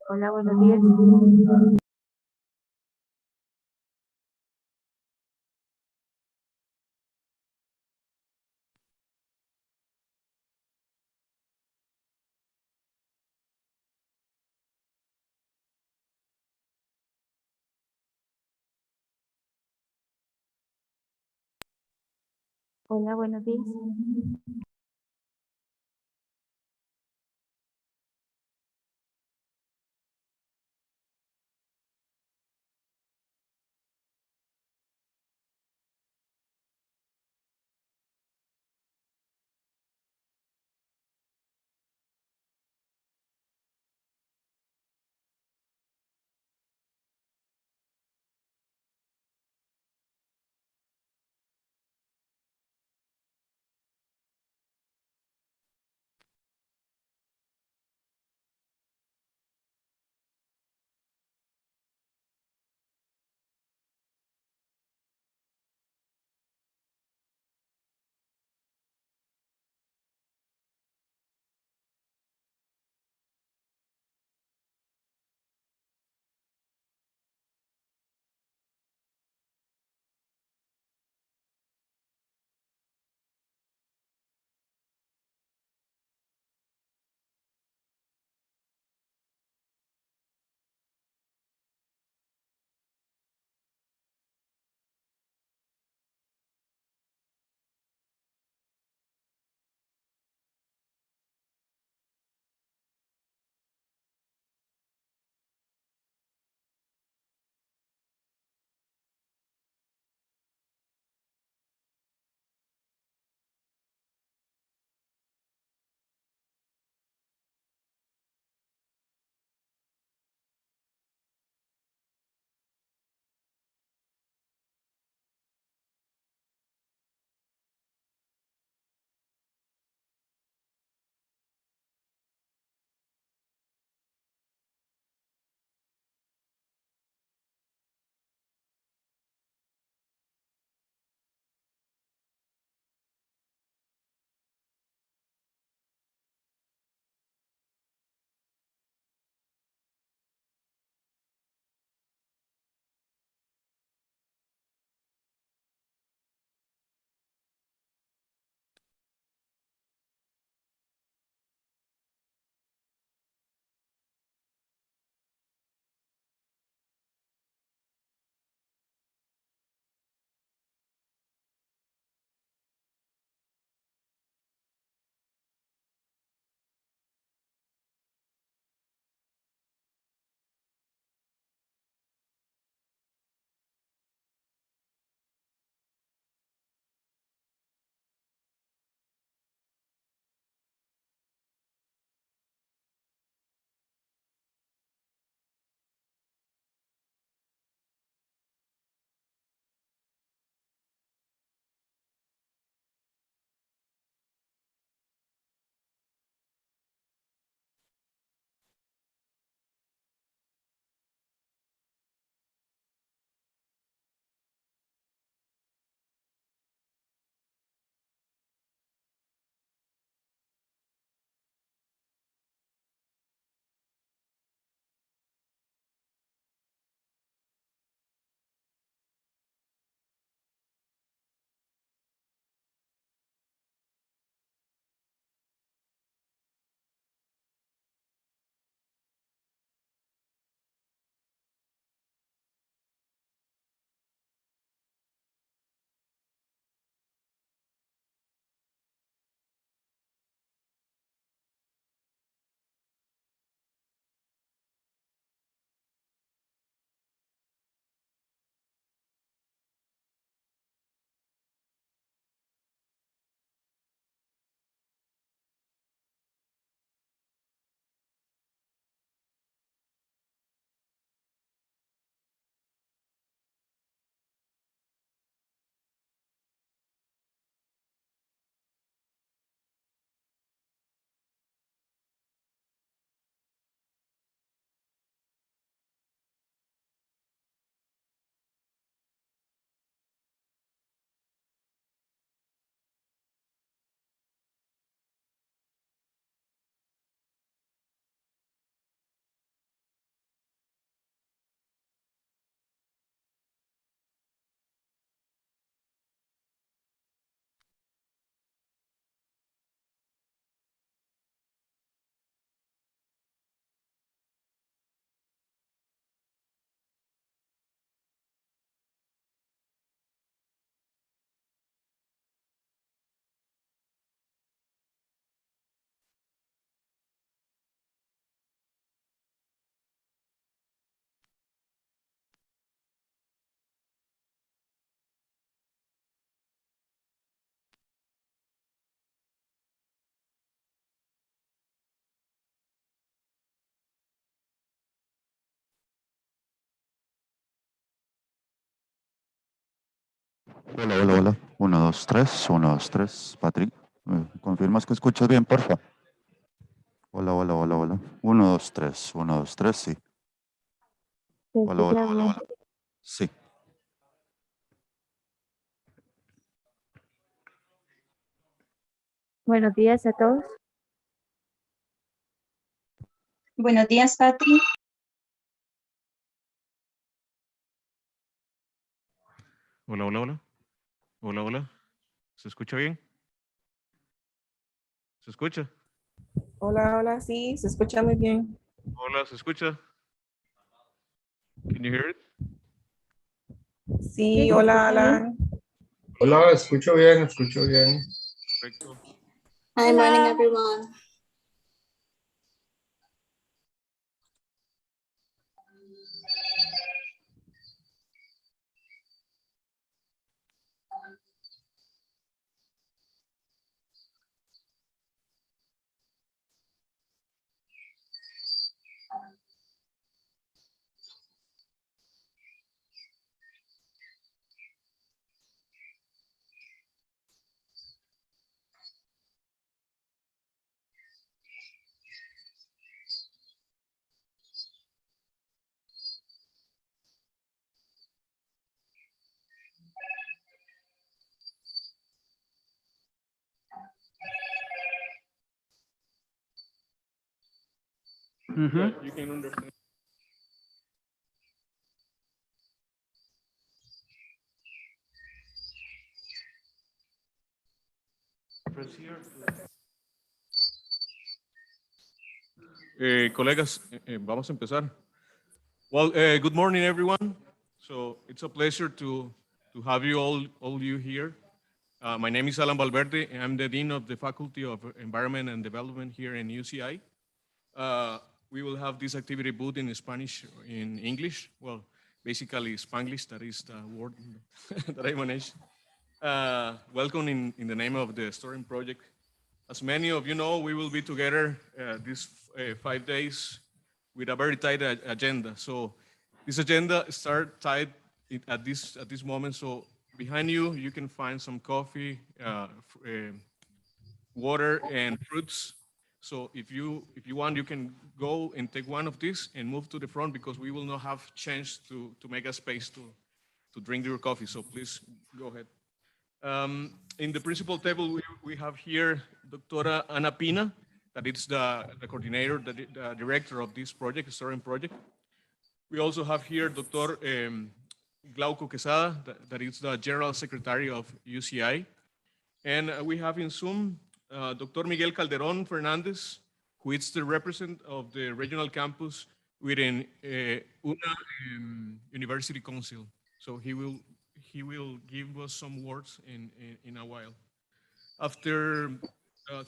Hola, buenos días. Hola, buenos días. Hola, hola, hola. 1, 2, 3, 1, 2, 3. Patrick, ¿confirmas que escuchas bien, porfa? Hola, hola, hola, hola. 1, 2, 3, 1, 2, 3, sí. Hola, hola, hola, hola. Sí. Buenos días a todos. Buenos días, Patri. Hola, hola, hola. Hola, hola. ¿Se escucha bien? ¿Se escucha? Hola, hola, sí, se escucha muy bien. Hola, ¿se escucha? Can you hear it? Sí, hola, Alan. Hola, escucho bien, escucho bien. Perfecto. Hi, morning, everyone. Yeah, you can understand. Colegas, vamos a empezar. Well, good morning, everyone. So it's a pleasure to have you all you here. My name is Alan Valverde, and I'm the Dean of the Faculty of Environment and Development here in UCI. We will have this activity both in Spanish, in English. Well, basically Spanglish, that is the word that I manage. Welcome in the name of the Storem project. As many of you know, we will be together these 5 days with a very tight agenda. So this agenda starts tight at this moment. So behind you, you can find some coffee, water, and fruits. So if you want, you can go and take one of these and move to the front because we will not have chance to make a space to drink your coffee. So please go ahead. In the principal table, we have here Dr. Ana Pina, that is the coordinator, the director of this project, Storem project. We also have here Dr. Glauco Quesada, that is the general secretary of UCI. And we have in Zoom Dr. Miguel Calderon Fernandez, who is the representative of the regional campus within UNA University Council. So he will give us some words in a while. After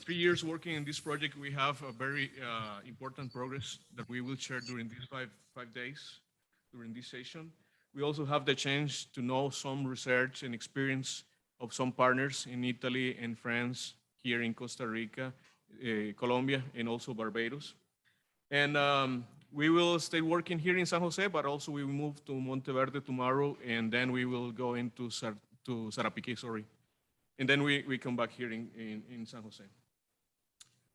3 years working in this project, we have a very important progress that we will share during these five days during this session. We also have the chance to know some research and experience of some partners in Italy and France, here in Costa Rica, Colombia, and also Barbados. And we will stay working here in San Jose, but also we will move to Monteverde tomorrow, and then we will go into Sarapiquí, sorry. And then we come back here in San Jose.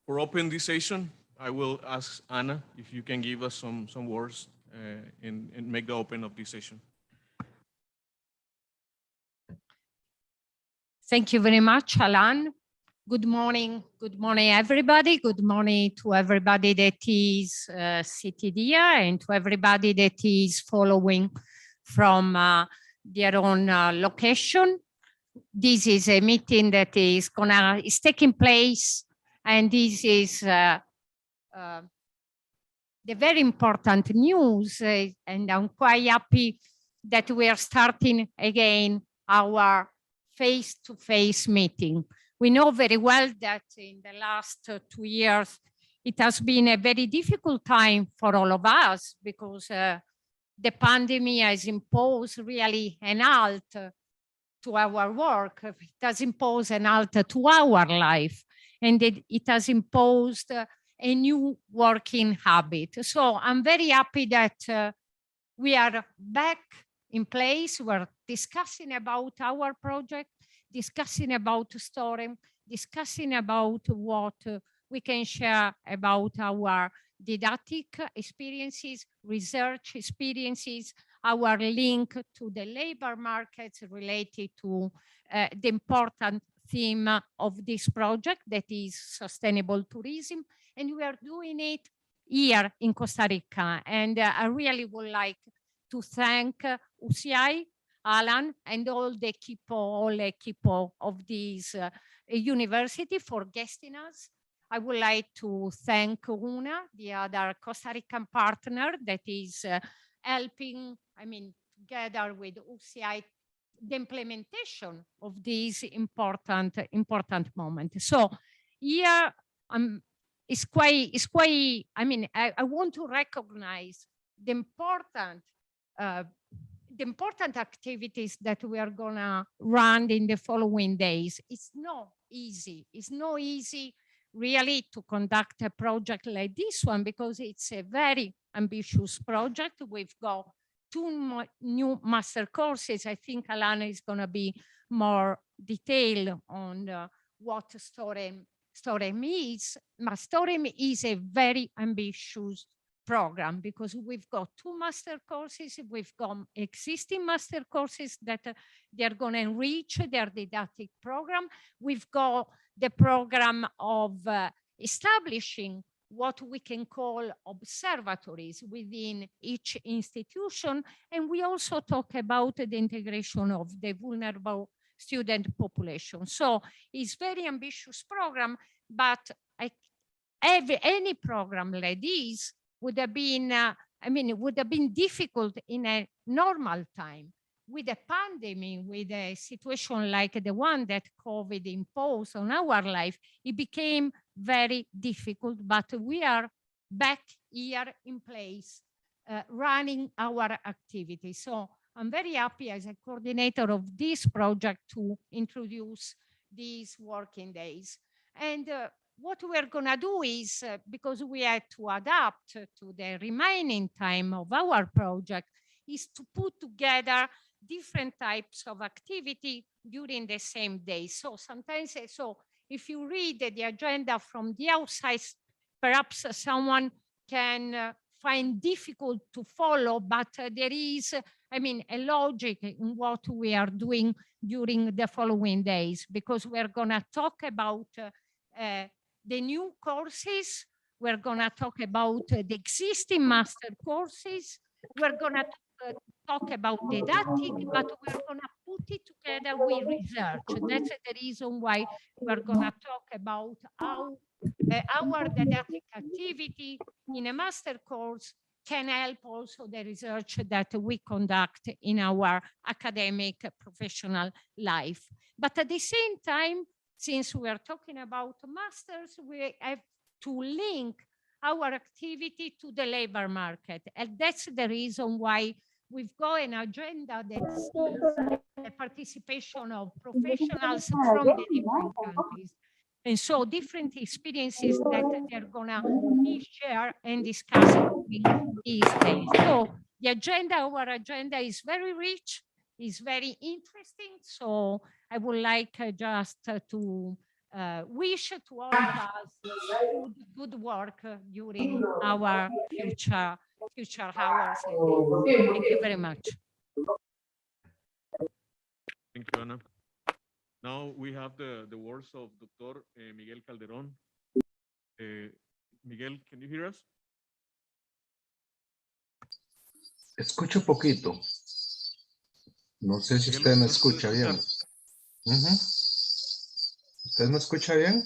For open this session, I will ask Ana if you can give us some words and make the open of this session. Thank you very much, Alan. Good morning, everybody. Good morning to everybody that is seated here and to everybody that is following from their own location. This is a meeting that is taking place, and this is the very important news, and I'm quite happy that we are starting again our face-to-face meeting. We know very well that in the last 2 years, it has been a very difficult time for all of us because the pandemic has imposed really an halt to our work. It has imposed an halt to our life, and it has imposed a new working habit. So I'm very happy that we are back in place. We're discussing about our project, discussing about STOREM, discussing about what we can share about our didactic experiences, research experiences, our link to the labor markets related to the important theme of this project, that is sustainable tourism. And we are doing it here in Costa Rica. And I really would like to thank UCI, Alan, and all the equipo of this university for guesting us. I would like to thank UNA, the other Costa Rican partner that is helping, together with UCI, the implementation of this important moment. So here, it's quite, I want to recognize the important activities that we are gonna run in the following days. It's not easy. It's not easy really to conduct a project like this one, because it's a very ambitious project. We've got 2 new master courses. I think Alana is gonna be more detailed on what STOREM is. But STOREM is a very ambitious program, because we've got 2 master courses, we've got existing master courses that they're going to enrich their didactic program. We've got the program of establishing what we can call observatories within each institution. And we also talk about the integration of the vulnerable student population. So it's very ambitious program, but any program like this would have been, it would have been difficult in a normal time. With a pandemic, with a situation like the one that COVID imposed on our life, it became very difficult, but we are back here in place, running our activities. So I'm very happy as a coordinator of this project to introduce these working days. And what we're gonna do is, because we had to adapt to the remaining time of our project, is to put together different types of activity during the same day. So sometimes, if you read the agenda from the outside, perhaps someone can find difficult to follow, but there is, a logic in what we are doing during the following days, because we're gonna talk about the new courses, we're gonna talk about the existing master courses, we're gonna talk about didactic, but we're gonna put it together with research. That's the reason why we're gonna talk about how our didactic activity in a master course can help also the research that we conduct in our academic professional life. But at the same time, since we are talking about masters, we have to link our activity to the labor market. And that's the reason why we've got an agenda that sees the participation of professionals from the different countries. And so different experiences that they're gonna be shared and discussed these days. So the agenda, our agenda is very rich, is very interesting. So I would like just to wish to all of us good work during our future hours. Thank you very much. Thank you, Ana. Now we have the words of Dr. Miguel Calderón. Miguel, can you hear us? Escucho poquito. No sé si usted me escucha bien. ¿Usted me escucha bien?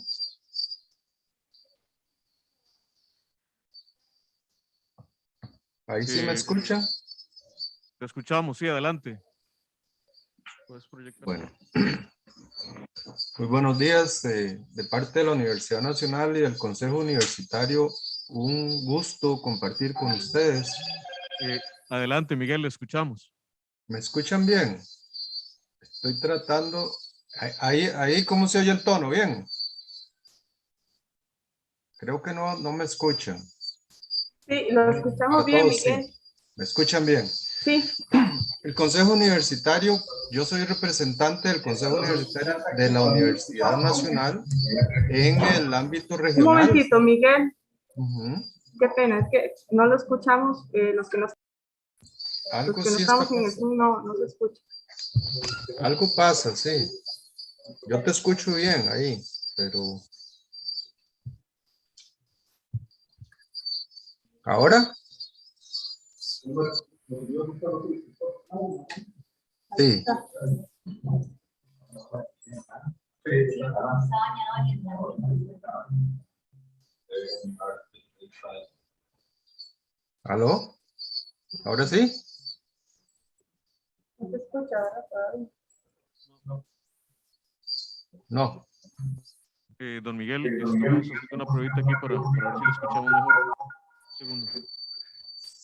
¿Ahí sí me escucha? Te escuchamos, sí, adelante. Puedes proyectar. Bueno. Muy buenos días de parte de la Universidad Nacional y del Consejo Universitario. Un gusto compartir con ustedes. Adelante, Miguel, le escuchamos. ¿Me escuchan bien? Estoy tratando. Ahí ¿cómo se oye el tono? ¿Bien? Creo que no me escuchan. Sí, lo escuchamos bien, Miguel. Sí. ¿Me escuchan bien? Sí. El Consejo Universitario, yo soy representante del Consejo Universitario de la Universidad Nacional en el ámbito Un regional. momentito, Miguel. Ujú. Qué pena, es que no lo escuchamos. Los que no Algo sí está estamos en el pasando. Zoom no se escucha. Algo pasa, sí. Yo te escucho bien ahí, pero... ¿Ahora? Sí. ¿Aló? ¿Ahora sí? No se escucha, ¿verdad? No. Don Miguel, estamos haciendo una pruebita aquí para ver si le escuchamos mejor. Un segundo.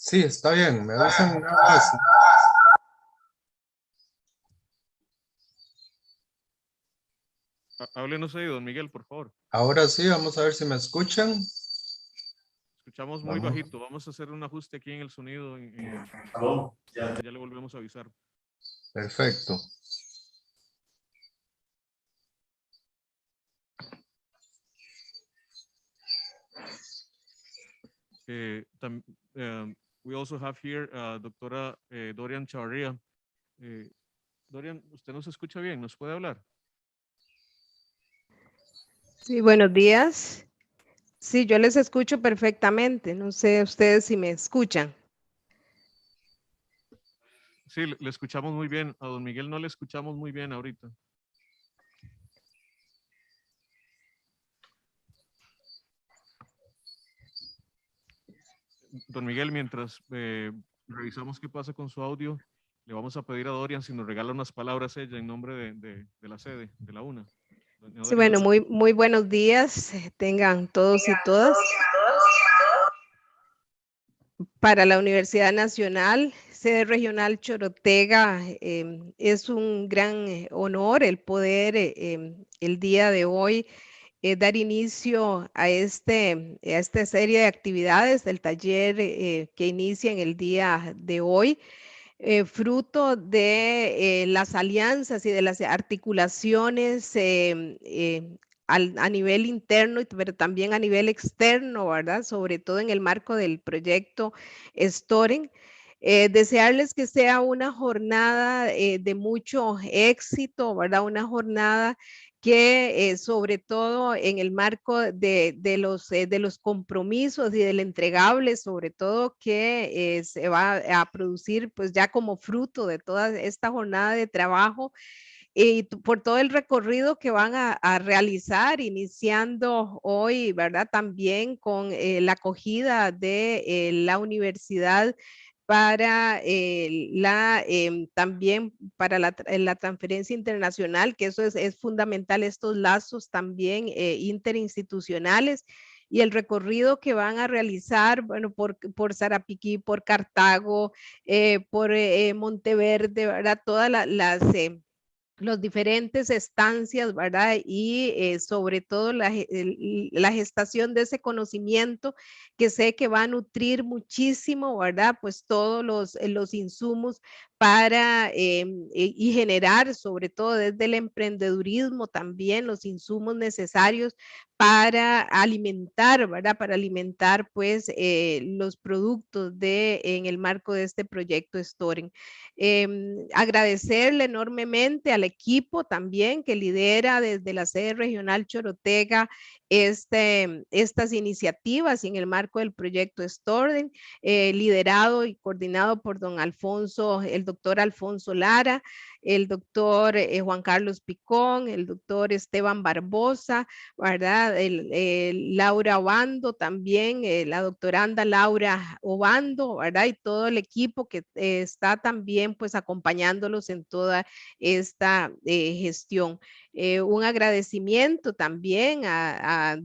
Sí, está bien. Me avisan nada más. Háblenos ahí, don Miguel, por favor. Ahora sí, vamos a ver si me escuchan. Escuchamos muy Vamos. bajito. Vamos a hacer un ajuste aquí en el sonido. Ya le volvemos a avisar. Perfecto. We also have here doctora Dorian Chavarría. Dorian, ¿usted nos escucha bien? ¿Nos puede hablar? Sí, buenos días. Sí, yo les escucho perfectamente. No sé ustedes si me escuchan. Sí, le escuchamos muy bien. A don Miguel no le escuchamos muy bien ahorita. Don Miguel, mientras revisamos qué pasa con su audio, le vamos a pedir a Dorian si nos regala unas palabras ella en nombre de la sede, de la UNA. Sí, bueno, muy buenos días. Tengan todos y todas. Para la Universidad Nacional, sede regional Chorotega, es un gran honor el poder el día de hoy dar inicio a esta serie de actividades del taller que inicia en el día de hoy. Fruto de las alianzas y de las articulaciones a nivel interno, pero también a nivel externo, ¿verdad? Sobre todo en el marco del proyecto STOREM. Desearles que sea una jornada de mucho éxito, ¿verdad? Una jornada que sobre todo en el marco de los compromisos y del entregable, sobre todo que se va a producir pues ya como fruto de toda esta jornada de trabajo y por todo el recorrido que van a realizar, iniciando hoy, ¿verdad? También con la acogida de la universidad para también para la transferencia internacional, que eso es fundamental, estos lazos también interinstitucionales y el recorrido que van a realizar, bueno, por Sarapiquí, por Cartago, por Monteverde, ¿verdad? Todas las diferentes estancias, ¿verdad? Y sobre todo la gestación de ese conocimiento que sé que va a nutrir muchísimo, ¿verdad? Pues todos los insumos para y generar, sobre todo desde el emprendedurismo también, los insumos necesarios para alimentar, ¿verdad? Para alimentar pues los productos en el marco de este proyecto STOREM. Agradecerle enormemente al equipo también que lidera desde la sede regional Chorotega estas iniciativas y en el marco del proyecto STOREM, liderado y coordinado por el doctor Alfonso Lara, el doctor Juan Carlos Picón, el doctor Esteban Barbosa, ¿verdad? Laura Obando también, la doctoranda Laura Obando, ¿verdad? Y todo el equipo que está también pues acompañándolos en toda esta gestión. Un agradecimiento también a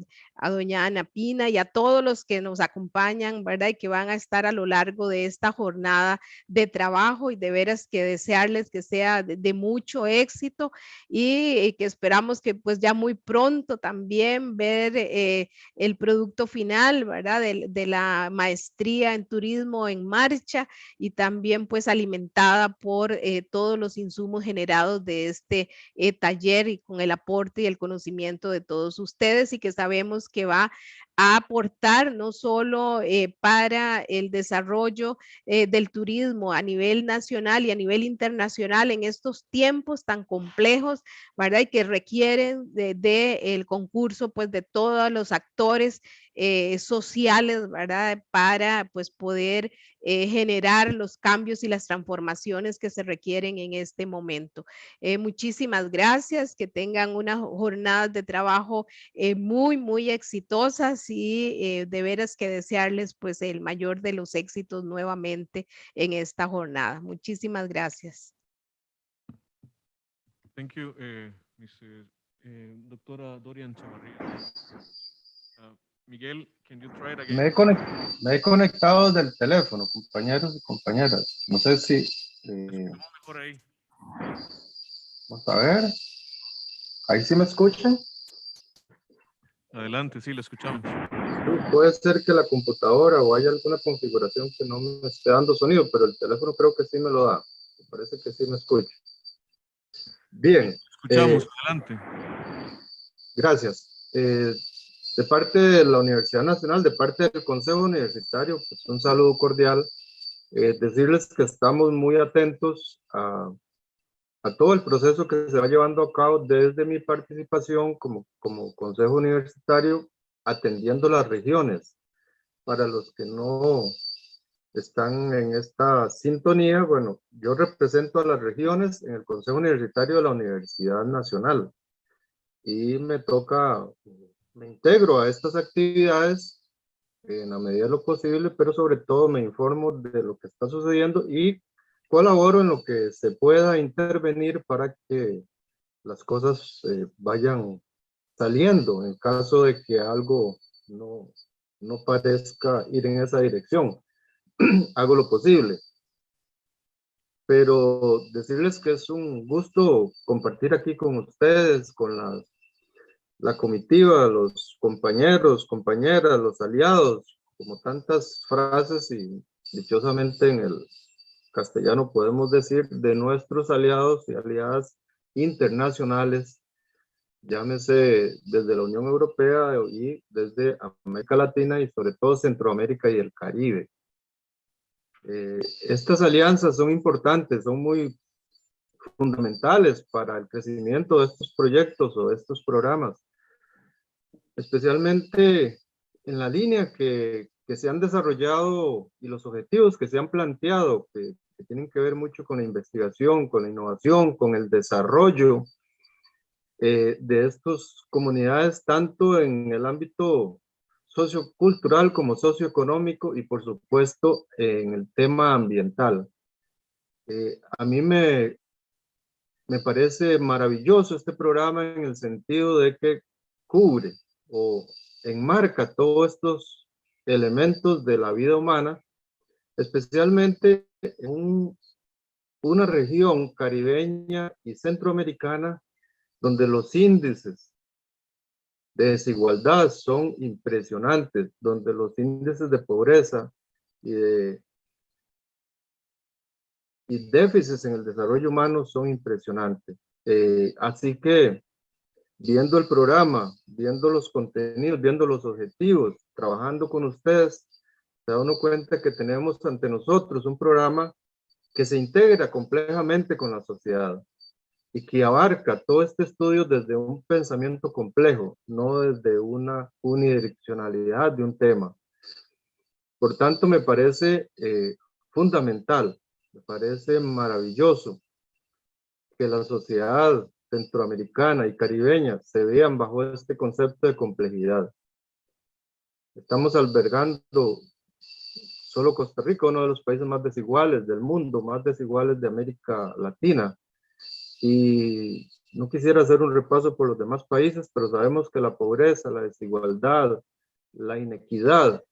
doña Ana Pina y a todos los que nos acompañan, ¿verdad? Y que van a estar a lo largo de esta jornada de trabajo y de veras que desearles que sea de mucho éxito y que esperamos que pues ya muy pronto también ver el producto final, ¿verdad? De la maestría en turismo en marcha y también pues alimentada por todos los insumos generados de este taller y con el aporte y el conocimiento de todos ustedes y que sabemos que va a aportar no solo para el desarrollo del turismo a nivel nacional y a nivel internacional en estos tiempos tan complejos, ¿verdad? Y que requieren el concurso pues de todos los actores sociales, ¿verdad? Para pues poder generar los cambios y las transformaciones que se requieren en este momento. Muchísimas gracias, que tengan unas jornadas de trabajo muy exitosas y de veras que desearles pues el mayor de los éxitos nuevamente en esta jornada. Muchísimas gracias. Thank you, Doctora Dorian Chavarría. Miguel, can you try it again? Me he conectado del teléfono, compañeros y compañeras. No sé si... Escuchamos mejor ahí. Vamos a ver. ¿Ahí sí me escuchan? Adelante, sí, lo escuchamos. Puede ser que la computadora o haya alguna configuración que no me esté dando sonido, pero el teléfono creo que sí me lo da. Me parece que sí me escucha. Bien. Escuchamos, adelante. Gracias. De parte de la Universidad Nacional, de parte del Consejo Universitario, pues un saludo cordial. Decirles que estamos muy atentos a todo el proceso que se va llevando a cabo desde mi participación como Consejo Universitario, atendiendo las regiones. Para los que no están en esta sintonía, bueno, yo represento a las regiones en el Consejo Universitario de la Universidad Nacional y me integro a estas actividades en la medida de lo posible, pero sobre todo me informo de lo que está sucediendo y colaboro en lo que se pueda intervenir para que las cosas vayan saliendo en caso de que algo no parezca ir en esa dirección. Hago lo posible. Pero decirles que es un gusto compartir aquí con ustedes, con la comitiva, los compañeros, compañeras, los aliados, como tantas frases y dichosamente en el castellano podemos decir de nuestros aliados y aliadas internacionales, llámese desde la Unión Europea y desde América Latina y sobre todo Centroamérica y el Caribe. Estas alianzas son importantes, son muy fundamentales para el crecimiento de estos proyectos o de estos programas, especialmente en la línea que se han desarrollado y los objetivos que se han planteado, que tienen que ver mucho con la investigación, con la innovación, con el desarrollo de estas comunidades, tanto en el ámbito sociocultural como socioeconómico y por supuesto en el tema ambiental. A mí me parece maravilloso este programa en el sentido de que cubre o enmarca todos estos elementos de la vida humana, especialmente en una región caribeña y centroamericana donde los índices de desigualdad son impresionantes, donde los índices de pobreza y déficits en el desarrollo humano son impresionantes. Así que viendo el programa, viendo los contenidos, viendo los objetivos, trabajando con ustedes, se da uno cuenta que tenemos ante nosotros un programa que se integra complejamente con la sociedad y que abarca todo este estudio desde un pensamiento complejo, no desde una unidireccionalidad de un tema. Por tanto, me parece fundamental, me parece maravilloso que la sociedad centroamericana y caribeña se vean bajo este concepto de complejidad. Estamos albergando solo Costa Rica, uno de los países más desiguales del mundo, más desiguales de América Latina. Y no quisiera hacer un repaso por los demás países, pero sabemos que la pobreza, la desigualdad, la inequidad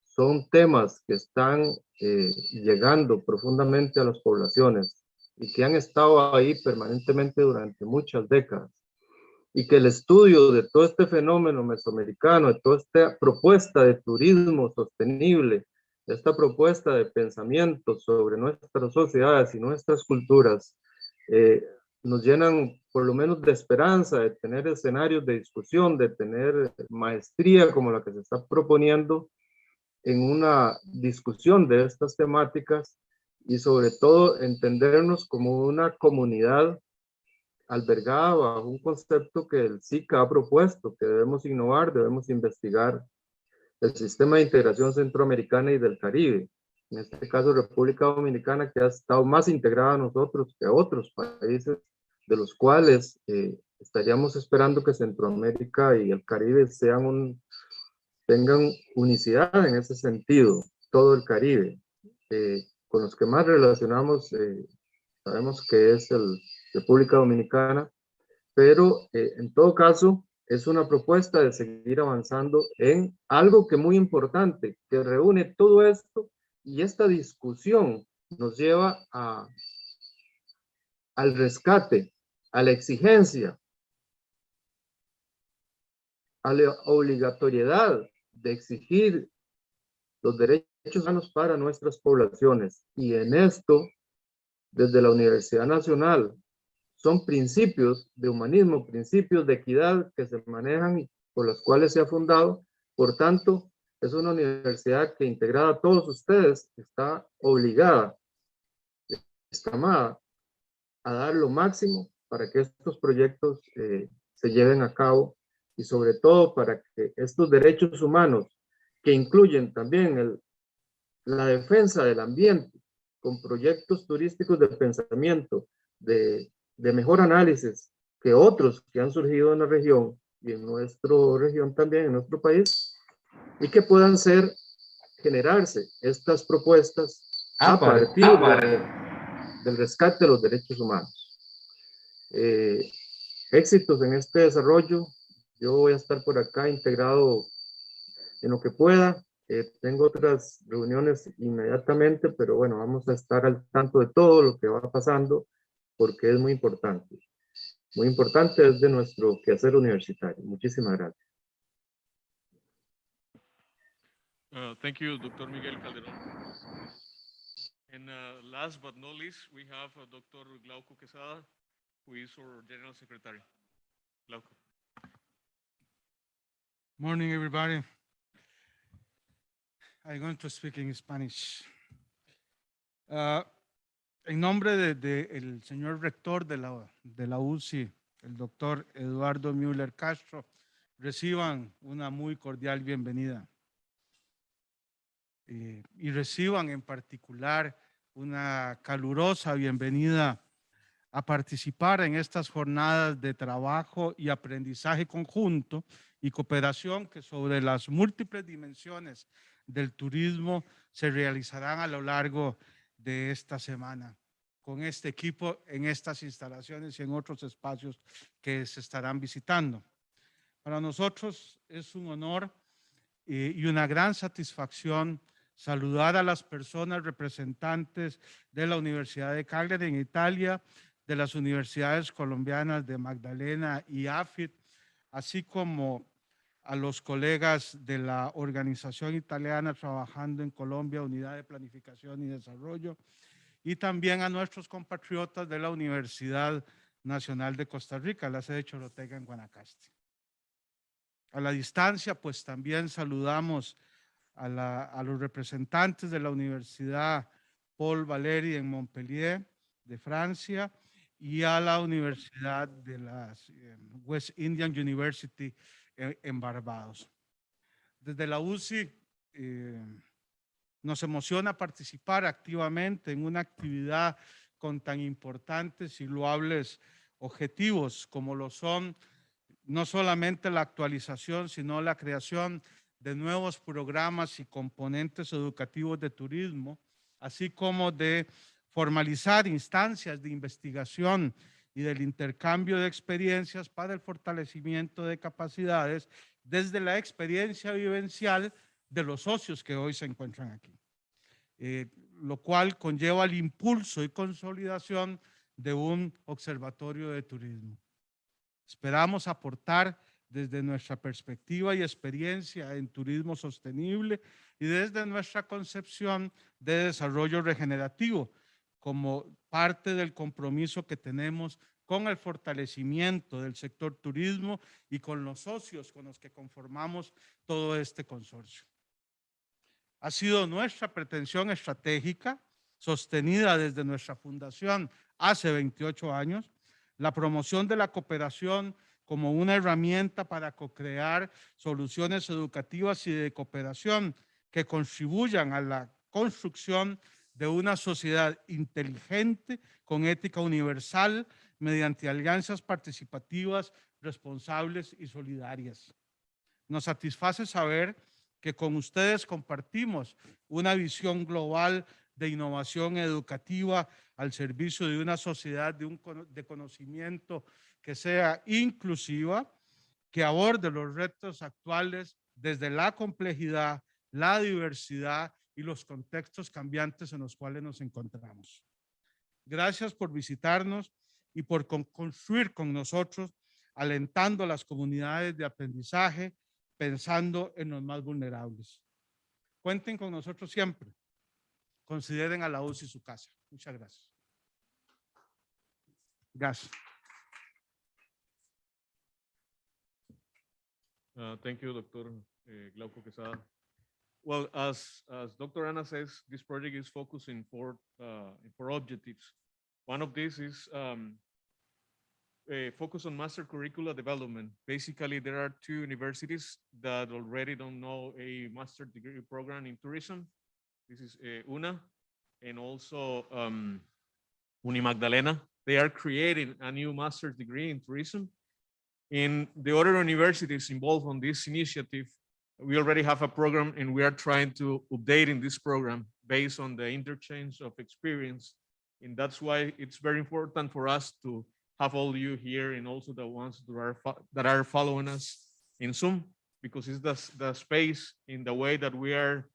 son temas que están llegando profundamente a las poblaciones. y que han estado ahí permanentemente durante muchas décadas. Y que el estudio de todo este fenómeno mesoamericano, de toda esta propuesta de turismo sostenible, de esta propuesta de pensamiento sobre nuestras sociedades y nuestras culturas, nos llenan por lo menos de esperanza, de tener escenarios de discusión, de tener maestría como la que se está proponiendo en una discusión de estas temáticas y sobre todo entendernos como una comunidad albergada bajo un concepto que el SICA ha propuesto, que debemos innovar, debemos investigar el sistema de integración centroamericana y del Caribe. En este caso, República Dominicana, que ha estado más integrada a nosotros que a otros países, de los cuales estaríamos esperando que Centroamérica y el Caribe tengan unicidad en ese sentido, todo el Caribe. Con los que más relacionamos, sabemos que es el República Dominicana, pero en todo caso es una propuesta de seguir avanzando en algo que muy importante, que reúne todo esto y esta discusión nos lleva al rescate, a la exigencia, a la obligatoriedad de exigir los derechos humanos para nuestras poblaciones. Y en esto, desde la Universidad Nacional, son principios de humanismo, principios de equidad que se manejan y por los cuales se ha fundado. Por tanto, es una universidad que, integrada a todos ustedes, está obligada, está llamada a dar lo máximo para que estos proyectos se lleven a cabo y sobre todo para que estos derechos humanos, que incluyen también la defensa del ambiente, con proyectos turísticos de pensamiento, de mejor análisis que otros que han surgido en la región y en nuestra región también, en nuestro país, y que puedan generarse estas propuestas a partir del rescate de los derechos humanos. Éxitos en este desarrollo. Yo voy a estar por acá integrado en lo que pueda. Tengo otras reuniones inmediatamente, pero bueno, vamos a estar al tanto de todo lo que va pasando porque es muy importante. Muy importante desde nuestro quehacer universitario. Muchísimas gracias. Thank you, Dr. Miguel Calderón. And last but not least, we have Dr. Glauco Quesada, who is our General Secretary. Glauco. Morning, everybody. I'm going to speak in Spanish. En nombre del señor rector de la UCI, el doctor Eduardo Müller Castro, reciban una muy cordial bienvenida. Y reciban en particular una calurosa bienvenida a participar en estas jornadas de trabajo y aprendizaje conjunto y cooperación que sobre las múltiples dimensiones del turismo se realizarán a lo largo de esta semana con este equipo en estas instalaciones y en otros espacios que se estarán visitando. Para nosotros es un honor y una gran satisfacción saludar a las personas representantes de la Universidad de Cagliari en Italia, de las universidades colombianas de Magdalena y AFIT, así como a los colegas de la organización italiana trabajando en Colombia, Unidad de Planificación y Desarrollo, y también a nuestros compatriotas de la Universidad Nacional de Costa Rica, la sede Chorotega en Guanacaste. A la distancia, pues también saludamos a los representantes de la Universidad Paul Valéry en Montpellier, de Francia, y a la Universidad de la West Indian University en Barbados. Desde la UCI nos emociona participar activamente en una actividad con tan importantes y loables objetivos como lo son no solamente la actualización, sino la creación de nuevos programas y componentes educativos de turismo, así como de formalizar instancias de investigación y del intercambio de experiencias para el fortalecimiento de capacidades desde la experiencia vivencial de los socios que hoy se encuentran aquí. lo cual conlleva el impulso y consolidación de un observatorio de turismo. Esperamos aportar desde nuestra perspectiva y experiencia en turismo sostenible y desde nuestra concepción de desarrollo regenerativo como parte del compromiso que tenemos con el fortalecimiento del sector turismo y con los socios con los que conformamos todo este consorcio. Ha sido nuestra pretensión estratégica, sostenida desde nuestra fundación hace 28 años, la promoción de la cooperación como una herramienta para co-crear soluciones educativas y de cooperación que contribuyan a la construcción de una sociedad inteligente con ética universal mediante alianzas participativas, responsables y solidarias. Nos satisface saber que con ustedes compartimos una visión global de innovación educativa al servicio de una sociedad de conocimiento que sea inclusiva, que aborde los retos actuales desde la complejidad, la diversidad y los contextos cambiantes en los cuales nos encontramos. Gracias por visitarnos y por construir con nosotros, alentando a las comunidades de aprendizaje, pensando en los más vulnerables. Cuenten con nosotros siempre. Consideren a la UCI su casa. Muchas gracias. Gracias. Thank you, Dr. Glauco Quesada. Well, as Dr. Ana says, this project is focused in four objectives. One of these is focus on master curricula development. Basically, there are 2 universities that already don't know a master degree program in tourism. This is UNA and also Unimagdalena. They are creating a new master's degree in tourism. In the other universities involved on this initiative, we already have a program and we are trying to update in this program based on the interchange of experience. And that's why it's very important for us to have all you here and also the ones that are following us in Zoom, because it's the space in the way that we are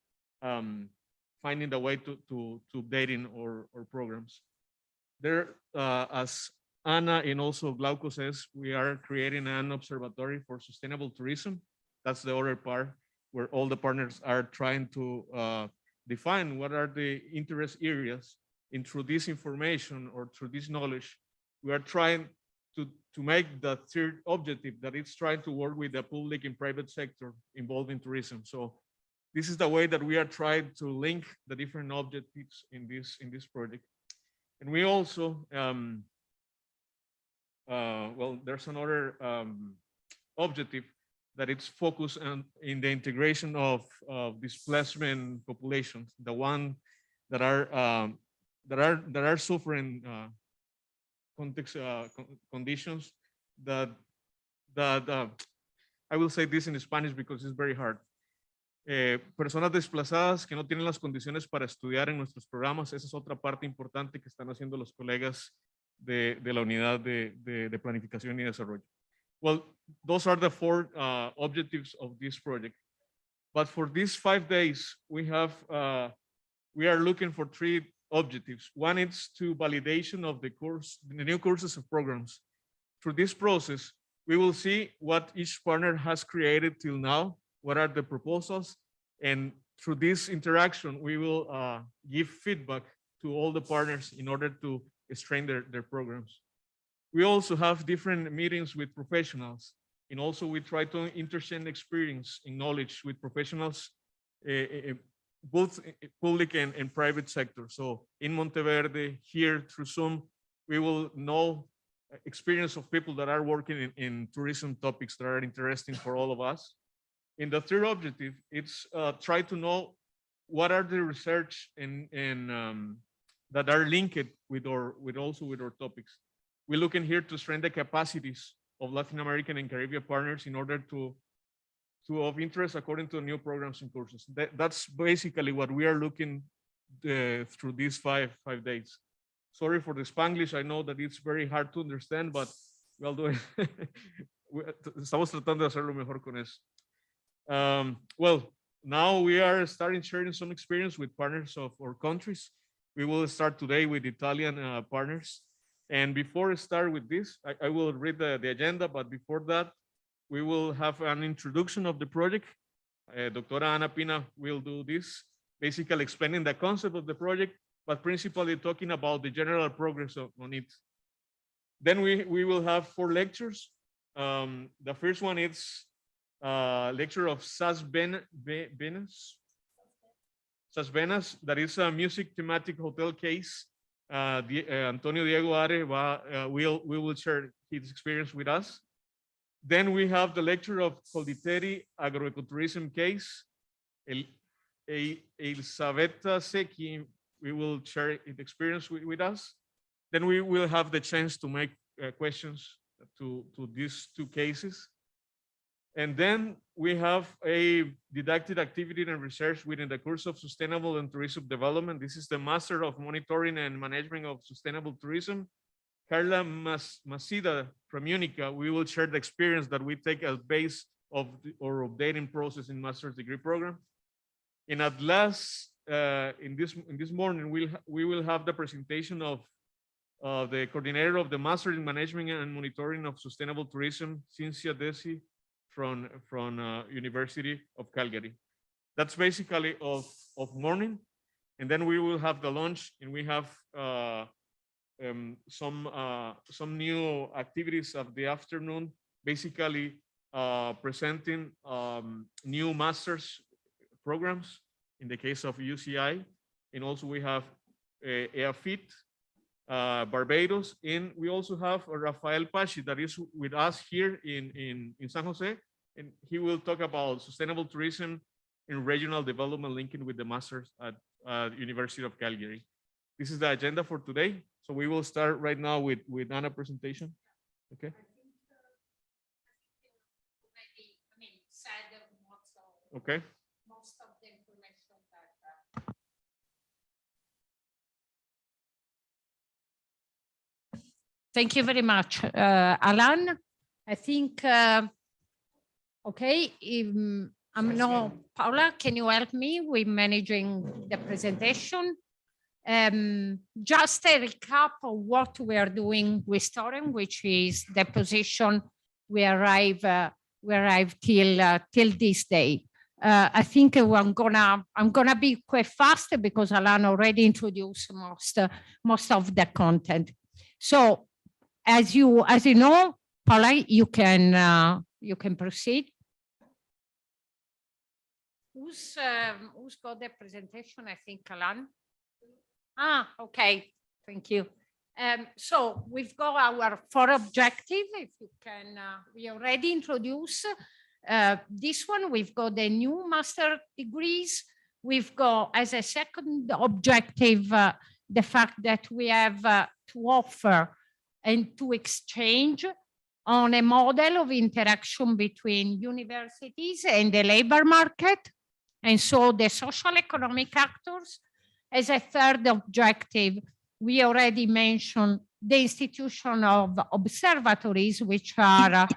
finding the way to updating our programs. There, as Ana and also Glauco says, we are creating an observatory for sustainable tourism. That's the other part where all the partners are trying to define what are the interest areas. And through this information or through this knowledge, we are trying to make the third objective, that it's trying to work with the public and private sector involved in tourism. So this is the way that we are trying to link the different objectives in this project. And we also, well, there's another objective that it's focused on in the integration of displacement populations, the one that are suffering context conditions that I will say this in Spanish because it's very hard. Personas desplazadas que no tienen las condiciones para estudiar en nuestros programas. Esa es otra parte importante que están haciendo los colegas de la unidad de planificación y desarrollo. Well, those are the 4 objectives of this project. But for these 5 days, we are looking for 3 objectives. One is to validation of the new courses and programs. Through this process, we will see what each partner has created till now, what are the proposals, and through this interaction, we will give feedback to all the partners in order to strengthen their programs. We also have different meetings with professionals, and also we try to interchange experience and knowledge with professionals, both public and private sector. So in Monteverde, here through Zoom, we will know experience of people that are working in tourism topics that are interesting for all of us. And the third objective, it's try to know what are the research and that are linked with our topics. We're looking here to strengthen the capacities of Latin American and Caribbean partners in order to of interest according to new programs and courses. That's basically what we are looking through these five days. Sorry for the Spanglish. I know that it's very hard to understand, but we'll do it. Estamos tratando de hacerlo mejor con eso. Well, now we are starting sharing some experience with partners of our countries. We will start today with Italian partners. And before I start with this, I will read the agenda, but before that, we will have an introduction of the project. Dr. Ana Pina will do this, basically explaining the concept of the project, but principally talking about the general progress on it. Then we will have 4 lectures. The first one is lecture of Sas Venas, that is a music thematic hotel case. Antonio Diego Are we will share his experience with us. Then we have the lecture of Colditeri agroecotourism case. Elisabetta Secchi, we will share his experience with us. Then we will have the chance to make questions to these 2 cases. And then we have a didactic activity and research within the course of Sustainable and Tourism Development. This is the Master of Monitoring and Management of Sustainable Tourism. Carla Masida from Unica, we will share the experience that we take as base of our updating process in master's degree program. And at last, in this morning, we will have the presentation of the coordinator of the Master in Management and Monitoring of Sustainable Tourism, Cynthia Desi, from University of Calgary. That's basically of morning. And then we will have the lunch, and we have some new activities of the afternoon, basically presenting new master's programs in the case of UCI. And also we have EAFIT, Barbados, and we also have Rafael Pachi that is with us here in San Jose, and he will talk about sustainable tourism and regional development linking with the masters at University of Calgary. This is the agenda for today. So we will start right now with Anna's presentation. Okay. Okay. Most of the information that. Thank you very much, Alan. I think, okay, I'm now, Paula, can you help me with managing the presentation? Just a recap of what we are doing with Storem, which is the position we arrive till this day. I think I'm gonna be quite fast because Alan already introduced most of the content. So as you know, Paula, you can proceed. Who's got the presentation? I think Alan. Okay, thank you. So we've got our 4 objectives. If you can, we already introduced this one. We've got the new master degrees. We've got as a second objective the fact that we have to offer and to exchange on a model of interaction between universities and the labor market, and so the social economic actors. As a third objective, we already mentioned the institution of observatories, which are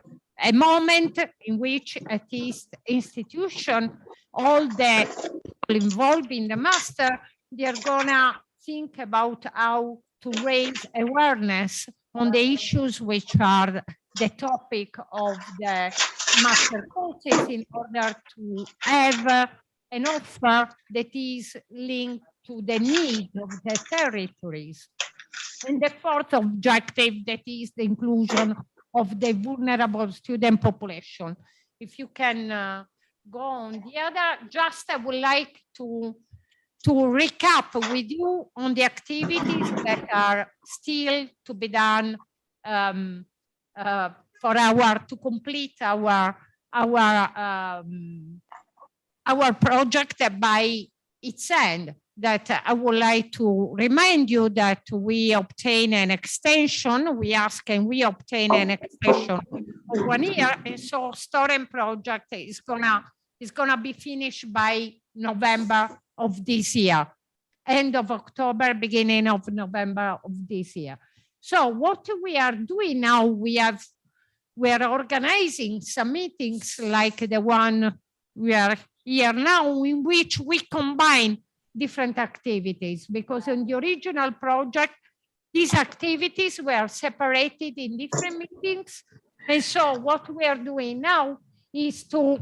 a moment in which at this institution, all the people involved in the master, they're gonna think about how to raise awareness on the issues which are the topic of the master courses in order to have an offer that is linked to the needs of the territories. And the 4th objective, that is the inclusion of the vulnerable student population. If you can go on the other, just I would like to recap with you on the activities that are still to be done to complete our project by its end. That I would like to remind you that we obtain an extension. We ask and we obtain an extension of 1 year, and so Storem project is gonna be finished by November of this year, end of October, beginning of November of this year. So what we are doing now, we are organizing some meetings like the one we are here now, in which we combine different activities, because in the original project, these activities were separated in different meetings. And so what we are doing now is to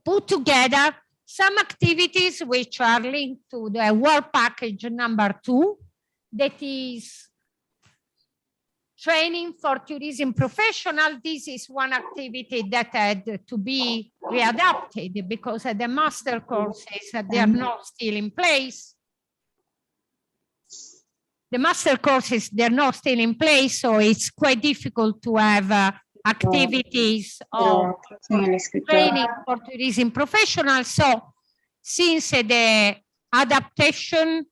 put together some activities which are linked to the work package number 2, that is training for tourism professional. This is one activity that had to be readapted because the master courses, they are not still in place. The master courses, they're not still in place, so it's quite difficult to have activities of training for tourism professionals. So since the adaptation,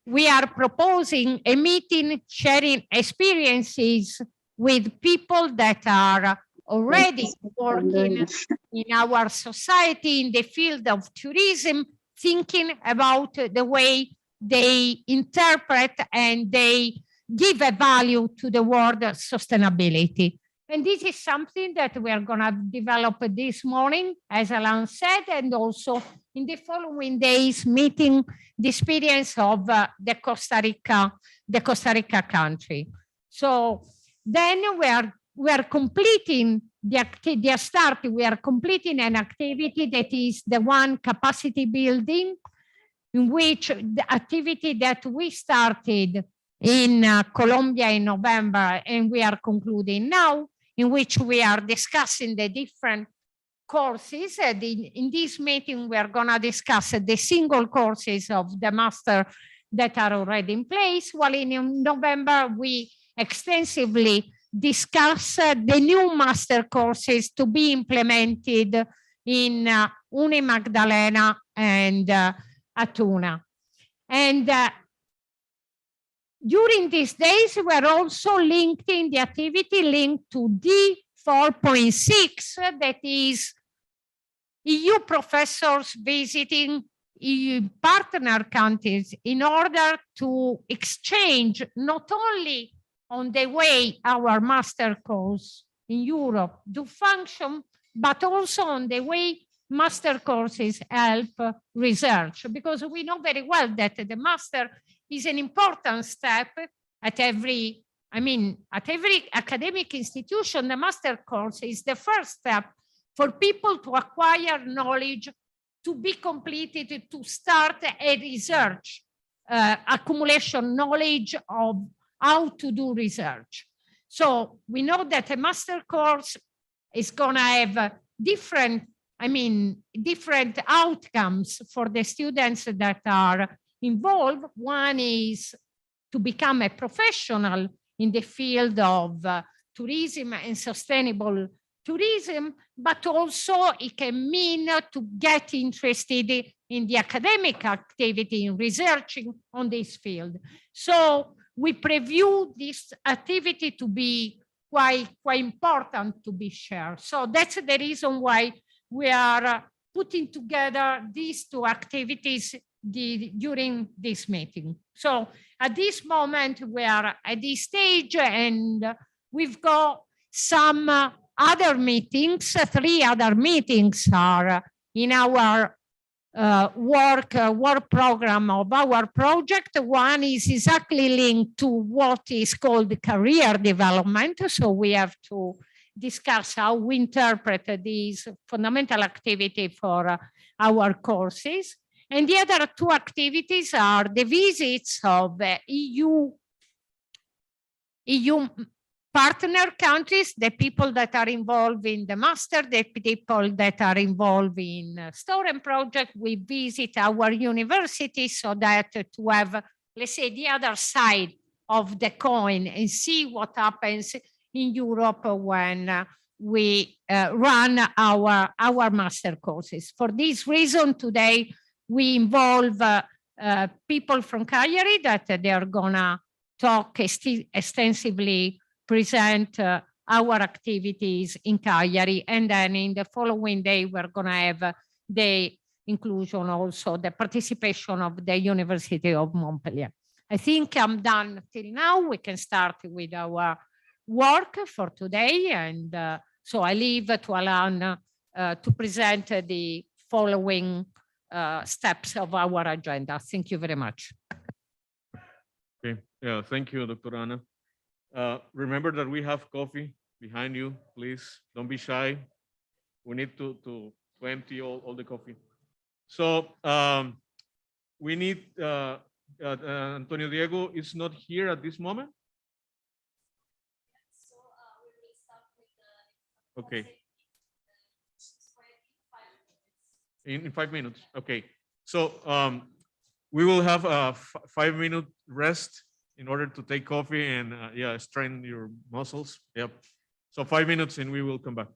we are proposing a meeting sharing experiences with people that are already working in our society in the field of tourism, thinking about the way they interpret and they give a value to the word sustainability. And this is something that we are going to develop this morning, as Alan said, and also in the following days, meeting the experience of the Costa Rica country. So then we are completing we are completing an activity that is the one capacity building, in which the activity that we started in Colombia in November, and we are concluding now, in which we are discussing the different courses. In this meeting, we are going to discuss the single courses of the master that are already in place, while in November, we extensively discuss the new master courses to be implemented in Uni Magdalena and Atuna. And during these days, we are also linked in the activity linked to D4.6, that is EU professors visiting EU partner countries in order to exchange not only on the way our master course in Europe do function, but also on the way master courses help research, because we know very well that the master is an important step at every academic institution. The master course is the first step for people to acquire knowledge, to be completed, to start a research, accumulation knowledge of how to do research. So we know that a master course is going to have different outcomes for the students that are involved. One is to become a professional in the field of tourism and sustainable tourism, but also it can mean to get interested in the academic activity in researching on this field. So we preview this activity to be quite important to be shared. So that's the reason why we are putting together these two activities during this meeting. So at this moment, we are at this stage, and we've got some other meetings. 3 other meetings are in our work program of our project. One is exactly linked to what is called career development. So we have to discuss how we interpret these fundamental activity for our courses. And the other 2 activities are the visits of EU partner countries, the people that are involved in the master, the people that are involved in STOREM project. We visit our university so that to have, let's say, the other side of the coin and see what happens in Europe when we run our master courses. For this reason, today we involve people from Cagliari that they are gonna talk extensively, present our activities in Cagliari, and then in the following day we're going to have the inclusion, also the participation of the University of Montpellier. I think I'm done till now. We can start with our work for today, and so I leave to Alan to present the following steps of our agenda. Thank you very much. Okay. Yeah. Thank you, Dr. Ana. Remember that we have coffee behind you. Please don't be shy. We need to empty all the coffee. So we need Antonio Diego is not here at this moment. Okay. In 5 minutes. Okay. So we will have a 5-minute rest in order to take coffee and yeah, strengthen your muscles. Yep. So 5 minutes and we will come back.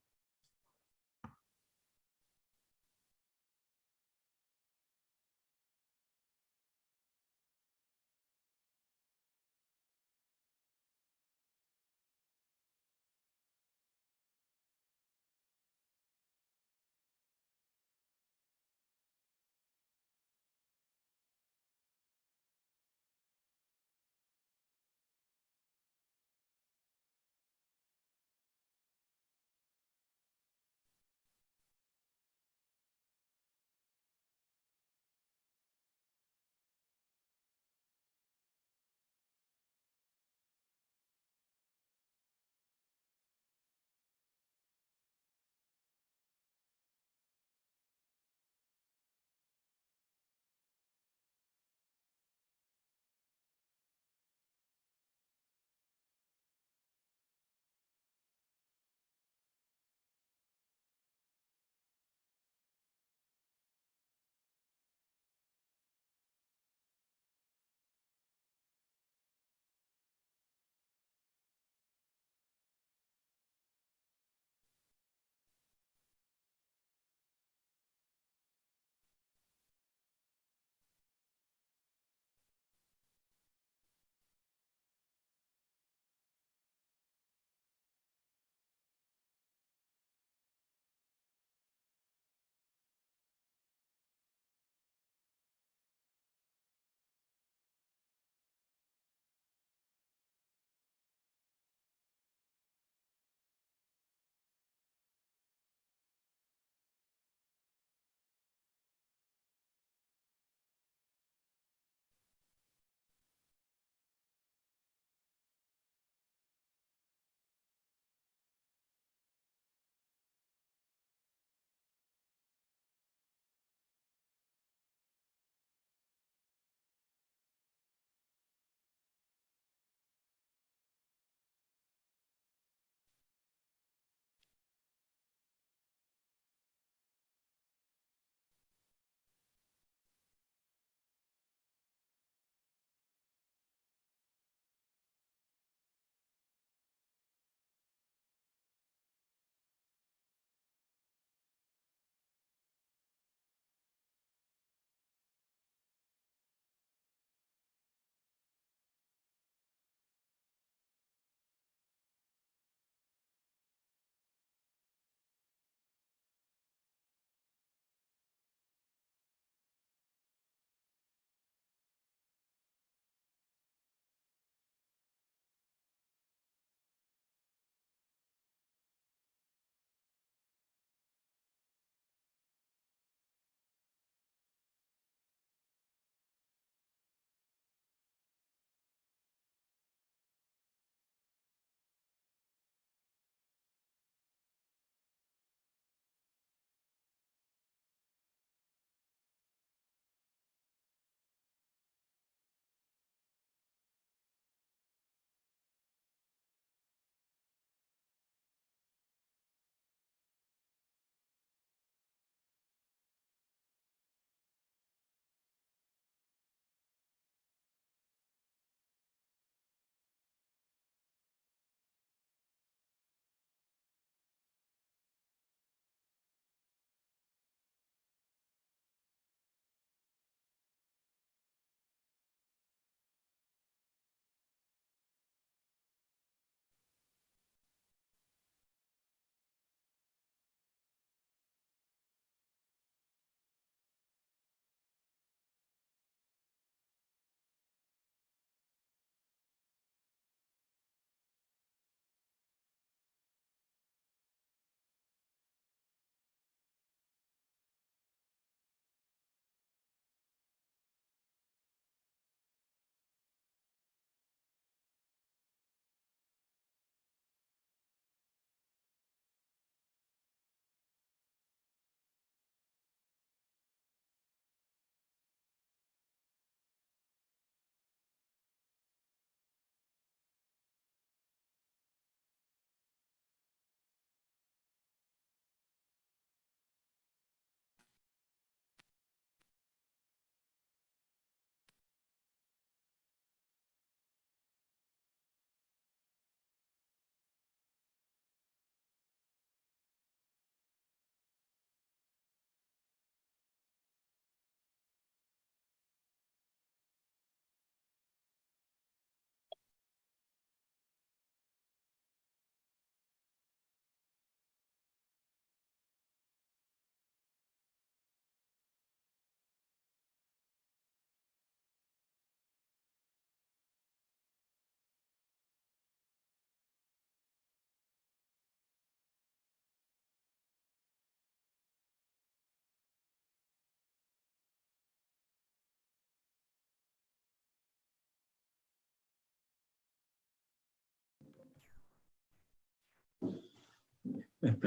Ok.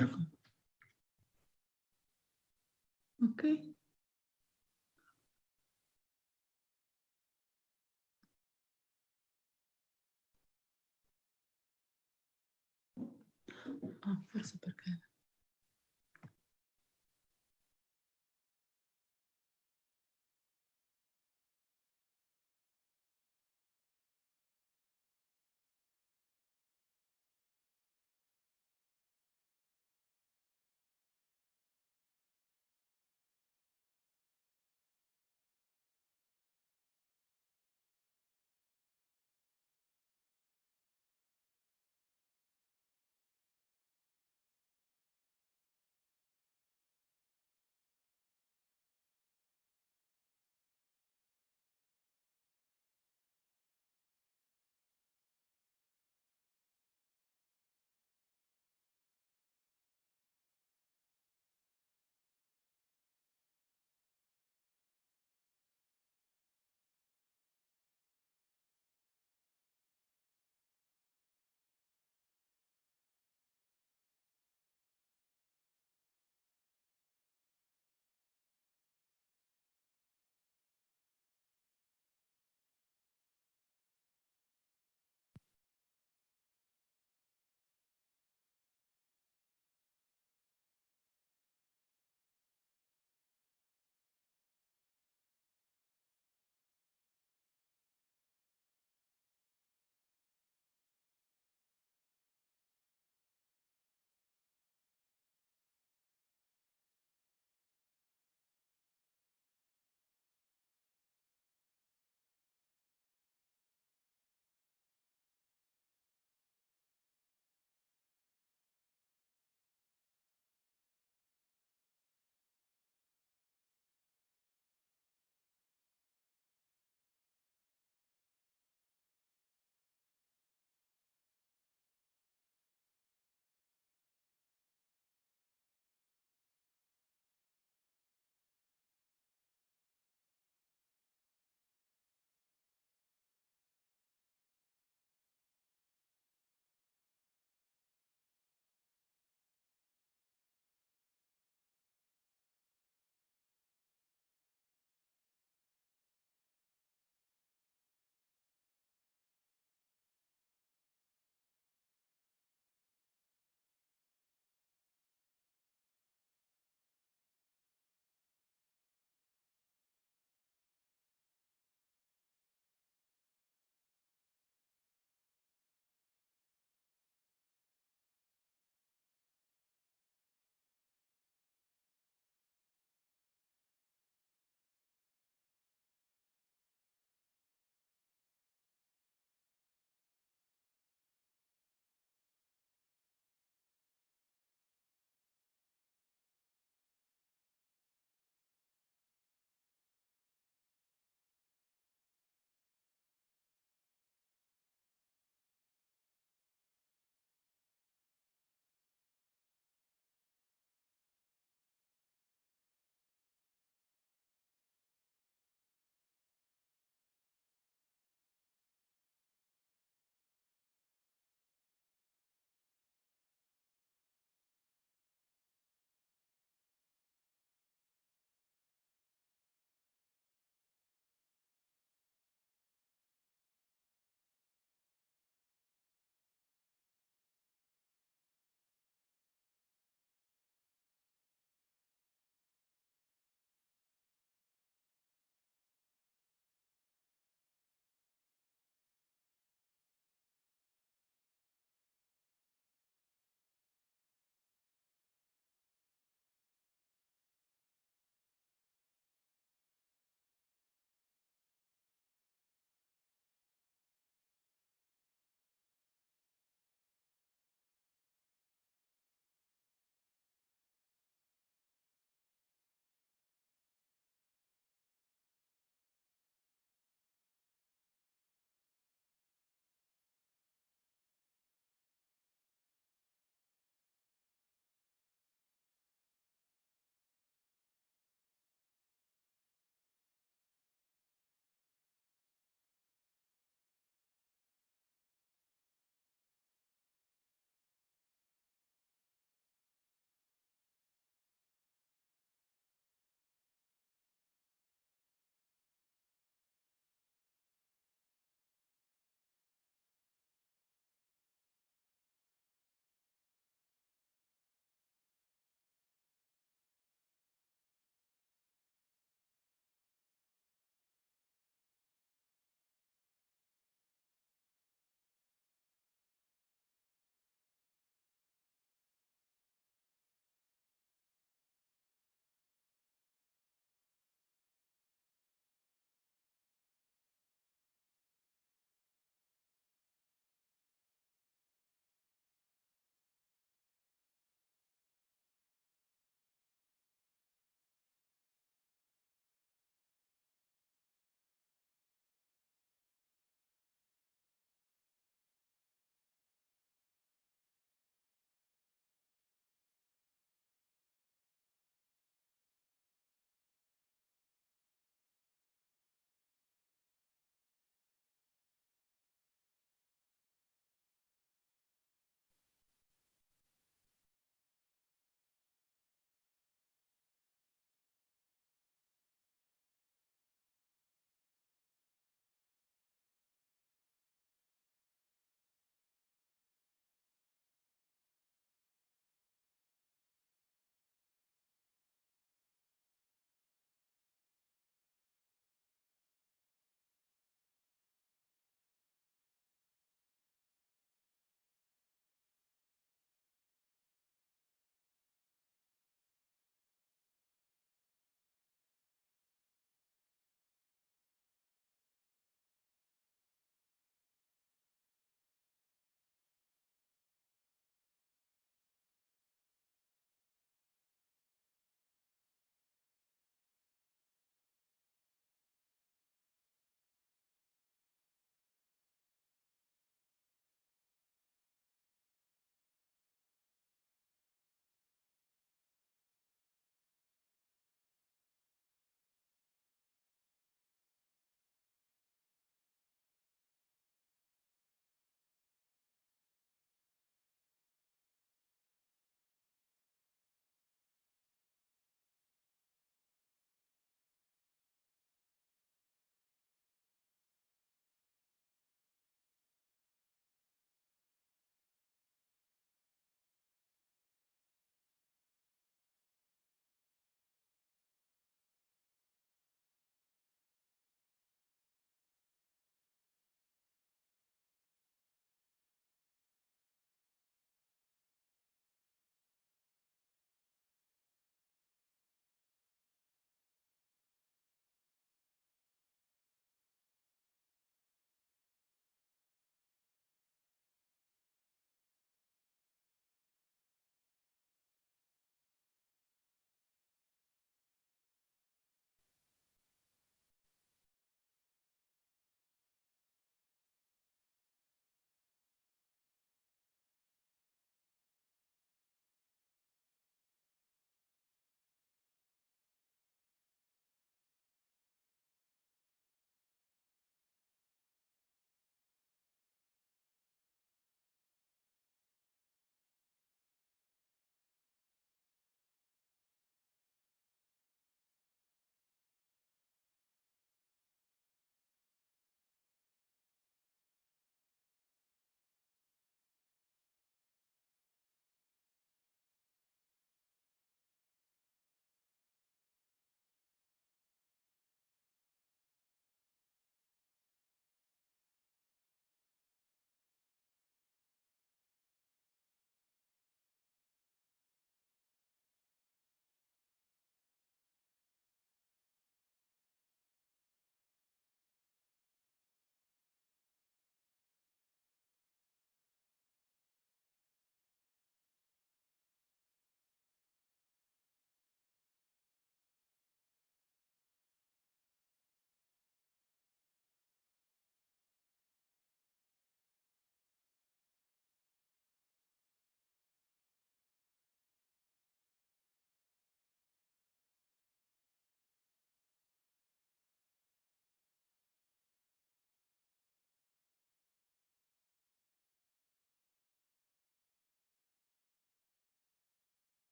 Ah, forse perché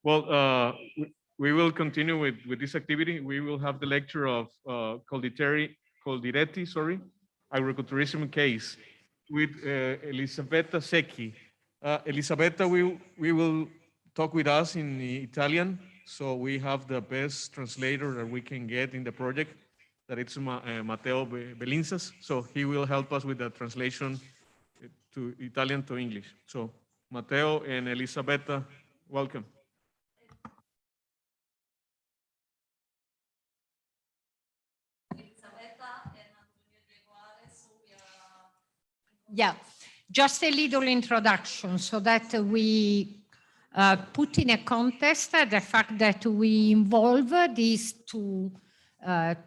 Well, we will continue with this activity. We will have the lecture of Coldiretti, agriculturism case with Elisabetta Secchi. Elisabetta, we will talk with us in Italian, so we have the best translator that we can get in the project, that it's Matteo Belinzas, so he will help us with the translation to Italian to English. So Matteo and Elisabetta, welcome. Yeah, just a little introduction so that we put in a context the fact that we involve these two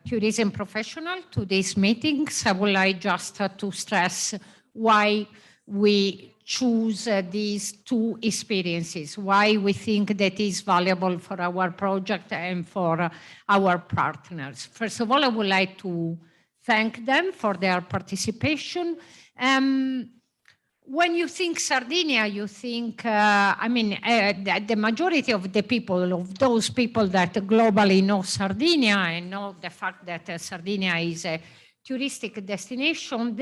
tourism professionals to these meetings. I would like just to stress why we choose these two experiences, why we think that is valuable for our project and for our partners. First of all, I would like to thank them for their participation. When you think Sardinia, you think, the majority of the people, of those people that globally know Sardinia and know the fact that Sardinia is a touristic destination,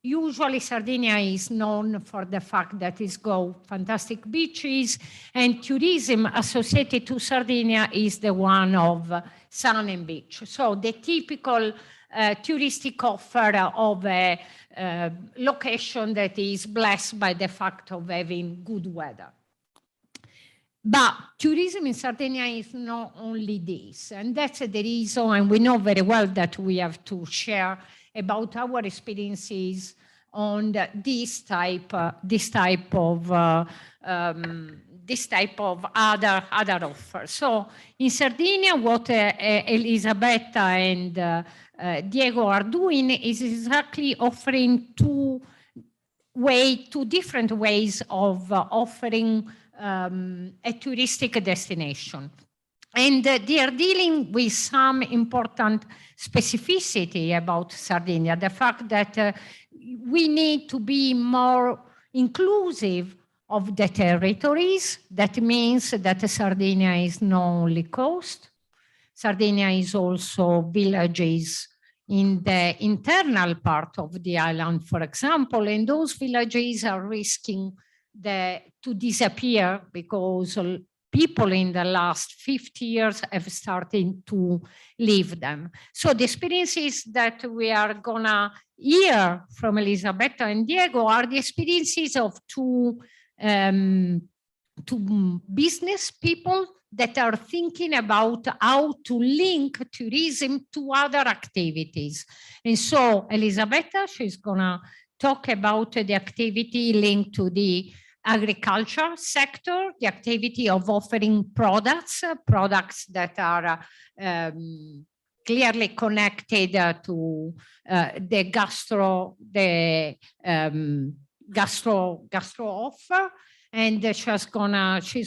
usually Sardinia is known for the fact that it's got fantastic beaches, and tourism associated to Sardinia is the one of sun and beach. So the typical touristic offer of a location that is blessed by the fact of having good weather. But tourism in Sardinia is not only this, and that's the reason, and we know very well that we have to share about our experiences on this type of other offer. So in Sardinia, what Elisabetta and Diego are doing is exactly offering two different ways of offering a touristic destination. And they are dealing with some important specificity about Sardinia, the fact that we need to be more inclusive of the territories. That means that Sardinia is not only coast, Sardinia is also villages in the internal part of the island, for example, and those villages are risking to disappear because people in the last 50 years have started to leave them. So the experiences that we are gonna hear from Elisabetta and Diego are the experiences of two business people that are thinking about how to link tourism to other activities. And so Elisabetta, she's gonna talk about the activity linked to the agriculture sector, the activity of offering products that are clearly connected to the gastro offer. And she's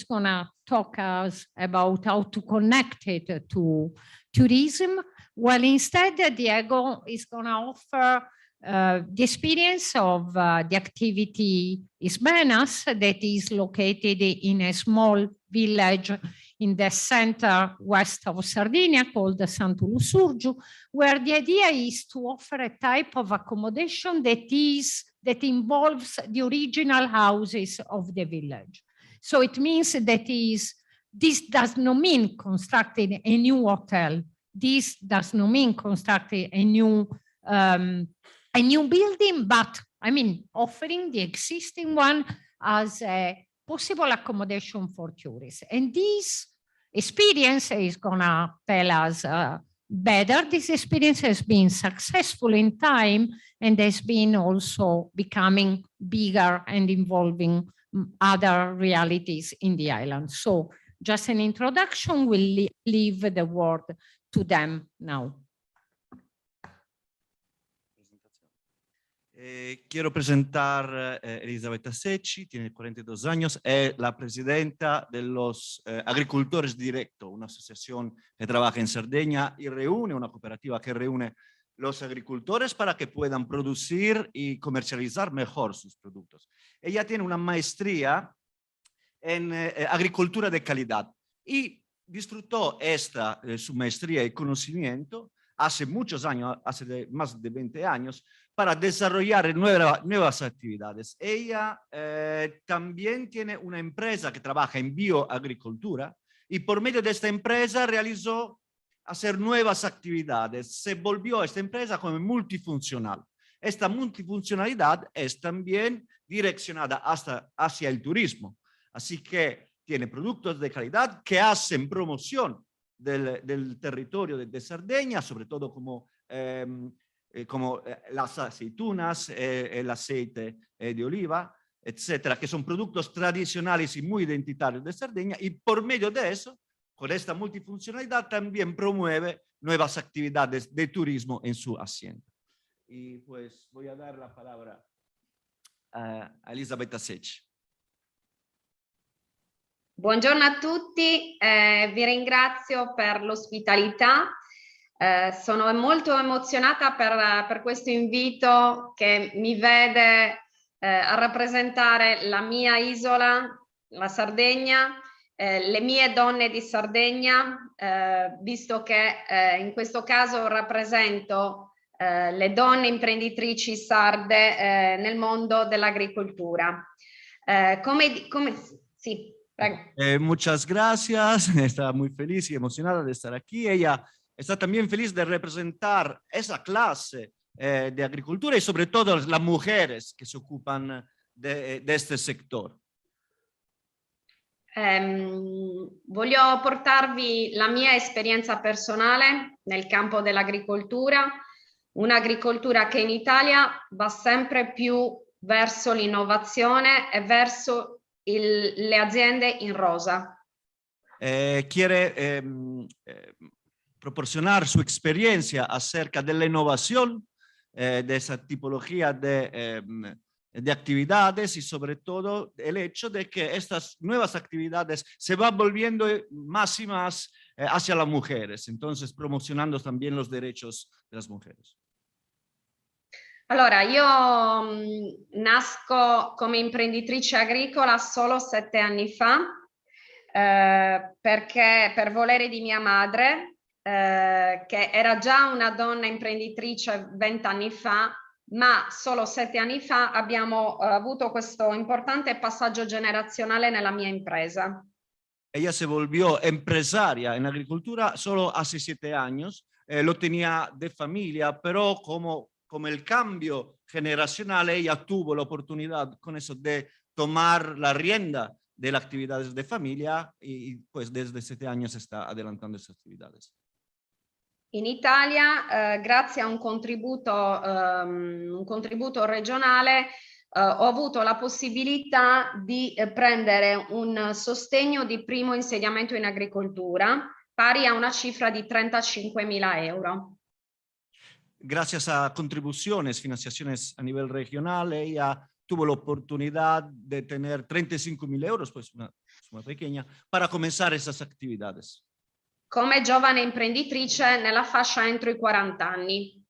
gonna talk us about how to connect it to tourism. While instead, Diego is gonna offer the experience of the activity Isbenas, that is located in a small village in the center west of Sardinia called Santo Lussurgiu, where the idea is to offer a type of accommodation that involves the original houses of the village. So it means that this does not mean constructing a new hotel. This does not mean constructing a new building, but offering the existing one as a possible accommodation for tourists. And this experience is gonna tell us better. This experience has been successful in time and has been also becoming bigger and involving other realities in the island. So just an introduction, we'll leave the word to them now. Quiero presentar Elisabetta Secchi, tiene 42 años, es la presidenta de los agricultores directos, una asociación que trabaja en Cerdeña y reúne, una cooperativa que reúne los agricultores para que puedan producir y comercializar mejor sus productos. Ella tiene una maestría en agricultura de calidad y disfrutó su maestría y conocimiento hace muchos años, más de 20 años, para desarrollar nuevas actividades. Ella también tiene una empresa que trabaja en bioagricultura y por medio de esta empresa realizó hacer nuevas actividades. Se volvió esta empresa como multifuncional. Esta multifuncionalidad es también direccionada hacia el turismo. Así que tiene productos de calidad que hacen promoción del territorio de Cerdeña, sobre todo como las aceitunas, el aceite de oliva, etcétera, que son productos tradicionales y muy identitarios de Cerdeña, y por medio de eso, con esta multifuncionalidad, también promueve nuevas actividades de turismo en su hacienda. Y pues voy a dar la palabra a Elisabetta Secci. Buongiorno a tutti, vi ringrazio per l'ospitalità. Sono molto emozionata per questo invito che mi vede a rappresentare la mia isola, la Sardegna, le mie donne di Sardegna, visto che in questo caso rappresento le donne imprenditrici sarde nel mondo dell'agricoltura. Sì, prego. Muchas gracias, está muy feliz y emocionada de estar aquí. Ella está también feliz de representar esa clase de agricultura y sobre todo las mujeres que se ocupan de este sector. Voglio portarvi la mia esperienza personale nel campo dell'agricoltura, un'agricoltura che in Italia va sempre più verso l'innovazione e verso le aziende in rosa. Quiere proporcionar su experiencia acerca de la innovación de esa tipología de actividades y sobre todo el hecho de que estas nuevas actividades se van volviendo más y más hacia las mujeres, entonces promocionando también los derechos de las mujeres. Allora, io nasco come imprenditrice agricola solo 7 anni fa, perché per volere di mia madre, che era già una donna imprenditrice 20 anni fa, ma solo 7 anni fa abbiamo avuto questo importante passaggio generazionale nella mia impresa. Ella se volvió empresaria en agricultura solo hace 7 años, lo tenía de familia, pero como el cambio generacional, ella tuvo la oportunidad con eso de tomar la rienda de las actividades de familia y pues desde 7 años está adelantando esas actividades. In Italia, grazie a un contributo regionale, ho avuto la possibilità di prendere un sostegno di primo insediamento in agricoltura, pari a una cifra di 35.000 euro. Gracias a contribuciones, financiaciones a nivel regional, ella tuvo la oportunidad de tener 35.000 euros, pues una suma pequeña, para comenzar esas actividades. Come giovane imprenditrice nella fascia entro i 40 anni.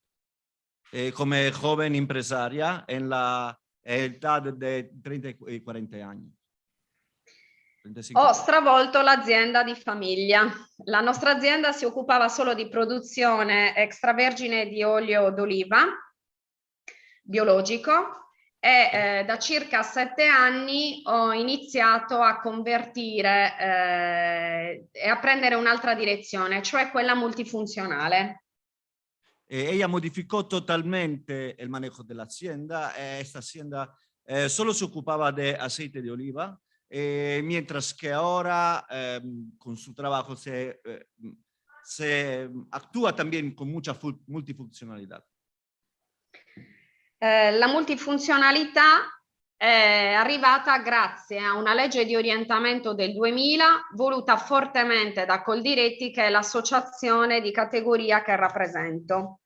Come joven empresaria en la età de 30 y 40 años. 35. Ho stravolto l'azienda di famiglia. La nostra azienda si occupava solo di produzione extravergine di olio d'oliva biologico e da circa 7 anni ho iniziato a convertire e a prendere un'altra direzione, cioè quella multifunzionale. Ella modificó totalmente el manejo de la hacienda. Esta hacienda solo se ocupaba de aceite de oliva, mientras que ahora con su trabajo se actúa también con mucha multifuncionalidad. La multifunzionalità è arrivata grazie a una legge di orientamento del 2000 voluta fortemente da Coldiretti, che è l'associazione di categoria che rappresento.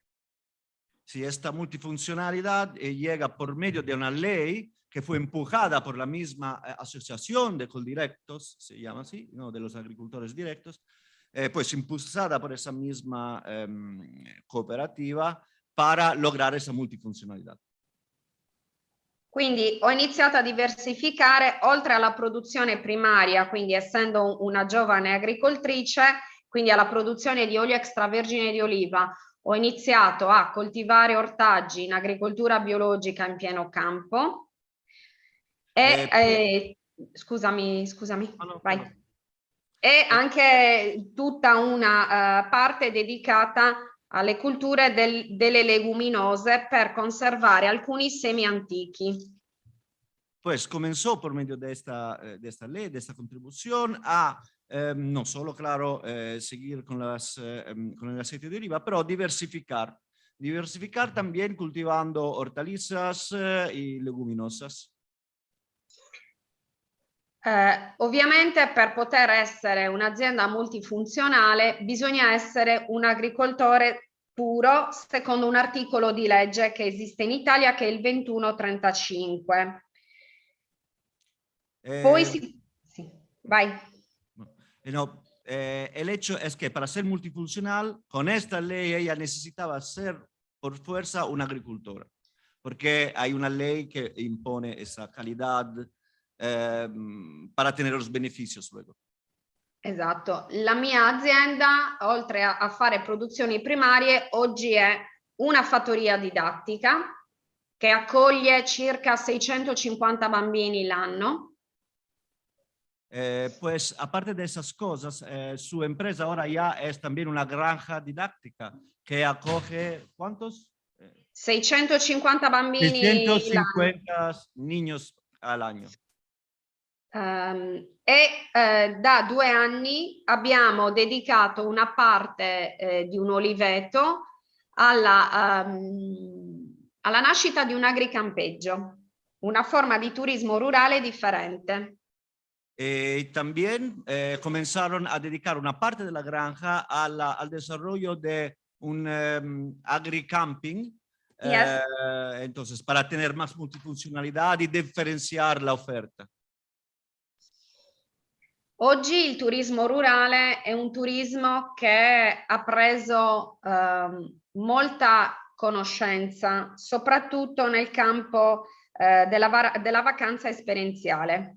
Sí, esta multifuncionalidad llega por medio de una ley que fue empujada por la misma asociación de coldirectos, se llama así, ¿no? De los agricultores directos, pues impulsada por esa misma cooperativa para lograr esa multifuncionalidad. Quindi ho iniziato a diversificare oltre alla produzione primaria, quindi essendo una giovane agricoltrice, quindi alla produzione di olio extravergine di oliva, ho iniziato a coltivare ortaggi in agricoltura biologica in pieno campo e scusami, vai. E anche tutta una parte dedicata alle culture delle leguminose per conservare alcuni semi antichi. Pues comenzó por medio de esta ley, de esta contribución, a no solo, claro, seguir con el aceite de oliva, pero diversificar. Diversificar también cultivando hortalizas y leguminosas. Ovviamente per poter essere un'azienda multifunzionale bisogna essere un agricoltore puro secondo un articolo di legge che esiste in Italia che è il 2135. Poi sì, vai. No, el hecho es que para ser multifuncional, con esta ley ella necesitaba ser por fuerza una agricultora, porque hay una ley que impone esa calidad para tener los beneficios luego. Esatto, la mia azienda, oltre a fare produzioni primarie, oggi è una fattoria didattica che accoglie circa 650 bambini l'anno. Pues aparte de esas cosas, su empresa ahora ya es también una granja didáctica que acoge, ¿cuántos? 650 bambini 650 niños al año. Da 2 anni abbiamo dedicato una parte di un oliveto alla nascita di un agricampeggio, una forma di turismo rurale differente. Y también comenzaron a dedicar una parte de la granja al desarrollo de un agricamping, Yes. entonces para tener más multifuncionalidad y diferenciar la oferta. Oggi il turismo rurale è un turismo che ha preso molta conoscenza, soprattutto nel campo della vacanza esperienziale.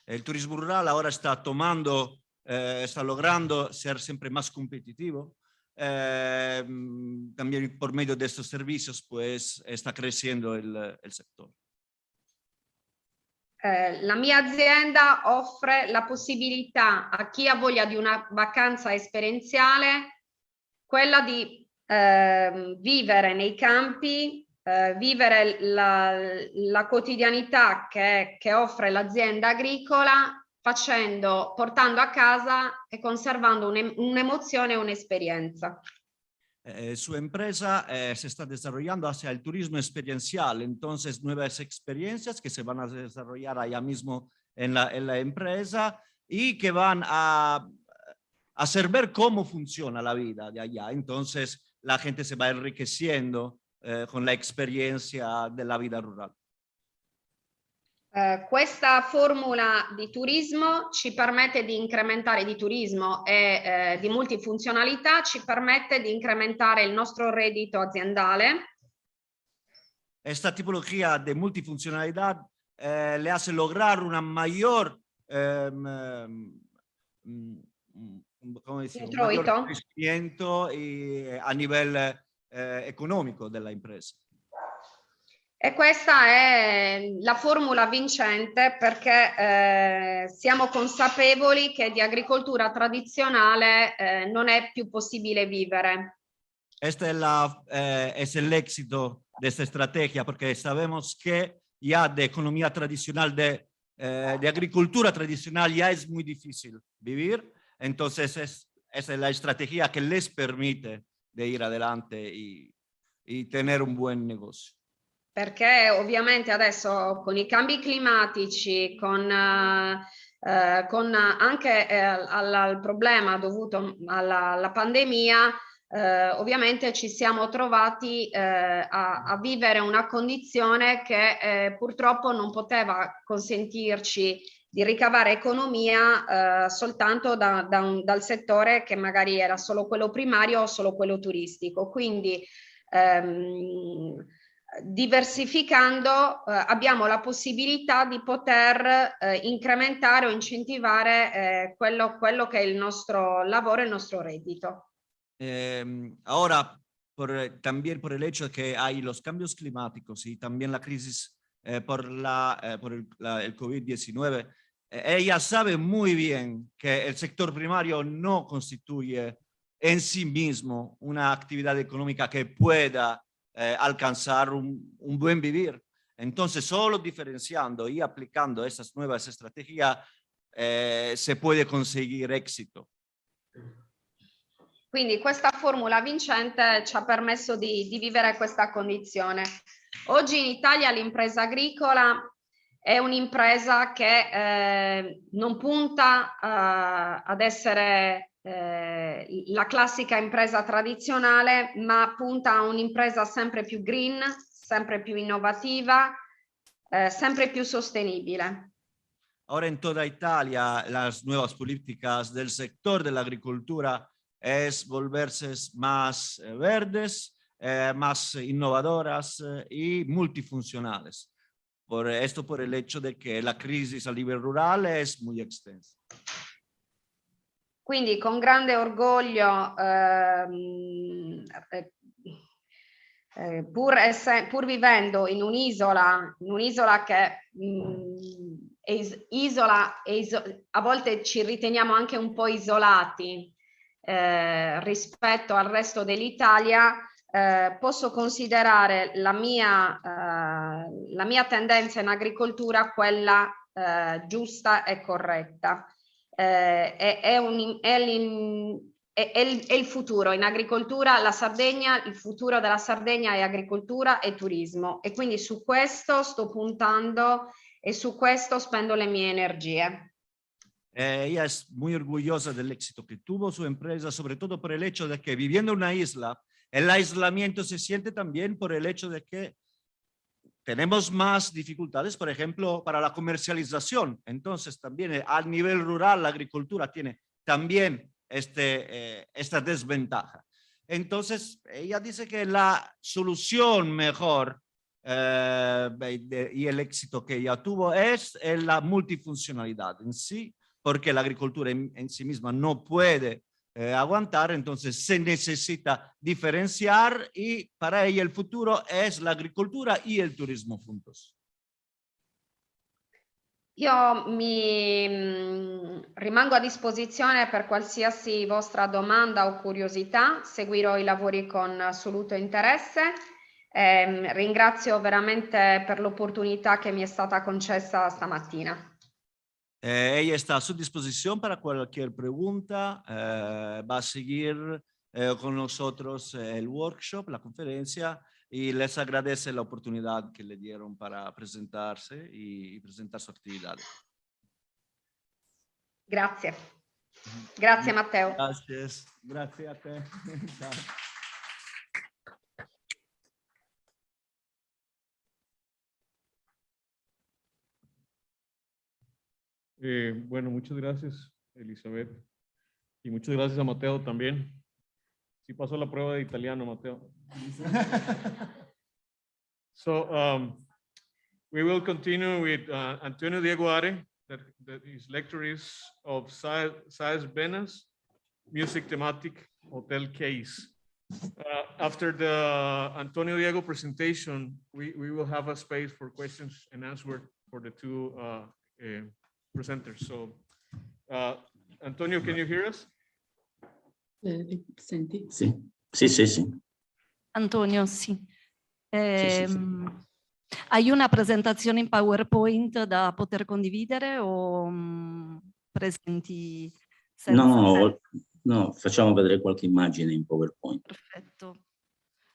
El turismo rural ahora está tomando, está logrando ser siempre más competitivo. También por medio de estos servicios, pues está creciendo el sector. La mia azienda offre la possibilità a chi ha voglia di una vacanza esperienziale, quella di vivere nei campi, vivere la quotidianità che offre l'azienda agricola, portando a casa e conservando un'emozione e un'esperienza. Su empresa se está desarrollando hacia el turismo experiencial, entonces nuevas experiencias que se van a desarrollar allá mismo en la empresa y que van a hacer ver cómo funciona la vida de allá. Entonces la gente se va enriqueciendo con la experiencia de la vida rural. Questa formula di turismo ci permette di incrementare di turismo e di multifunzionalità, ci permette di incrementare il nostro reddito aziendale. Esta tipología de multifuncionalidad le hace lograr una mayor, ¿cómo decir? Un mayor crecimiento a nivel económico de la empresa. E questa è la formula vincente perché siamo consapevoli che di agricoltura tradizionale non è più possibile vivere. Este es el éxito de esta estrategia porque sabemos que ya de economía tradicional, de agricultura tradicional ya es muy difícil vivir. Entonces esa es la estrategia que les permite de ir adelante y tener un buen negocio. Perché ovviamente adesso con i cambi climatici, con anche al problema dovuto alla pandemia, ovviamente ci siamo trovati a vivere una condizione che purtroppo non poteva consentirci di ricavare economia soltanto dal settore che magari era solo quello primario o solo quello turistico. Quindi diversificando abbiamo la possibilità di poter incrementare o incentivare quello che è il nostro lavoro e il nostro reddito. Ahora, también por el hecho de que hay los cambios climáticos y también la crisis por el COVID-19, ella sabe muy bien que el sector primario no constituye en sí mismo una actividad económica que pueda alcanzar un buen vivir. Entonces, solo diferenciando y aplicando esas nuevas estrategias se puede conseguir éxito. Quindi questa formula vincente ci ha permesso di vivere questa condizione. Oggi in Italia l'impresa agricola è un'impresa che non punta ad essere la classica impresa tradizionale, ma punta a un'impresa sempre più green, sempre più innovativa, sempre più sostenibile. Ahora en toda Italia las nuevas políticas del sector de la agricultura es volverse más verdes, más innovadoras y multifuncionales. Por esto, por el hecho de que la crisis a nivel rural es muy extensa. Quindi con grande orgoglio, pur vivendo in un'isola che a volte ci riteniamo anche un po' isolati rispetto al resto dell'Italia, posso considerare la mia tendenza in agricoltura quella giusta e corretta. È il futuro in agricoltura, la Sardegna, il futuro della Sardegna è agricoltura e turismo, e quindi su questo sto puntando e su questo spendo le mie energie. Ella es muy orgullosa del éxito que tuvo su empresa, sobre todo por el hecho de que viviendo en una isla, el aislamiento se siente también por el hecho de que tenemos más dificultades, por ejemplo, para la comercialización. Entonces, también a nivel rural, la agricultura tiene también esta desventaja. Entonces, ella dice que la solución mejor y el éxito que ella tuvo es la multifuncionalidad en sí, porque la agricultura en sí misma no puede aguantar, entonces se necesita diferenciar, y para ella el futuro es la agricoltura y el turismo juntos. Io rimango a disposizione per qualsiasi vostra domanda o curiosità, seguirò i lavori con assoluto interesse. Ringrazio veramente per l'opportunità che mi è stata concessa stamattina. Ella está a su disposición para cualquier pregunta. Va a seguir con nosotros el workshop, la conferencia, y les agradece la oportunidad que le dieron para presentarse y presentar su actividad. Grazie. Grazie Matteo. Gracias. Gracias a te. Bueno, muchas gracias, Elizabeth. Y muchas gracias a Mateo también. Sí pasó la prueba de italiano, Mateo. So, we will continue with Antonio Diego Are, that his lecture is of Saez Benas, Music Thematic Hotel Case. After the Antonio Diego presentation, we will have a space for questions and answers for the two presenters. So, Antonio, can you hear us? Senti? Sì, sì, sì, sì. Antonio, sì. Sì. Hai una presentazione in PowerPoint da poter condividere o presenti senza? No, facciamo vedere qualche immagine in PowerPoint. Perfetto.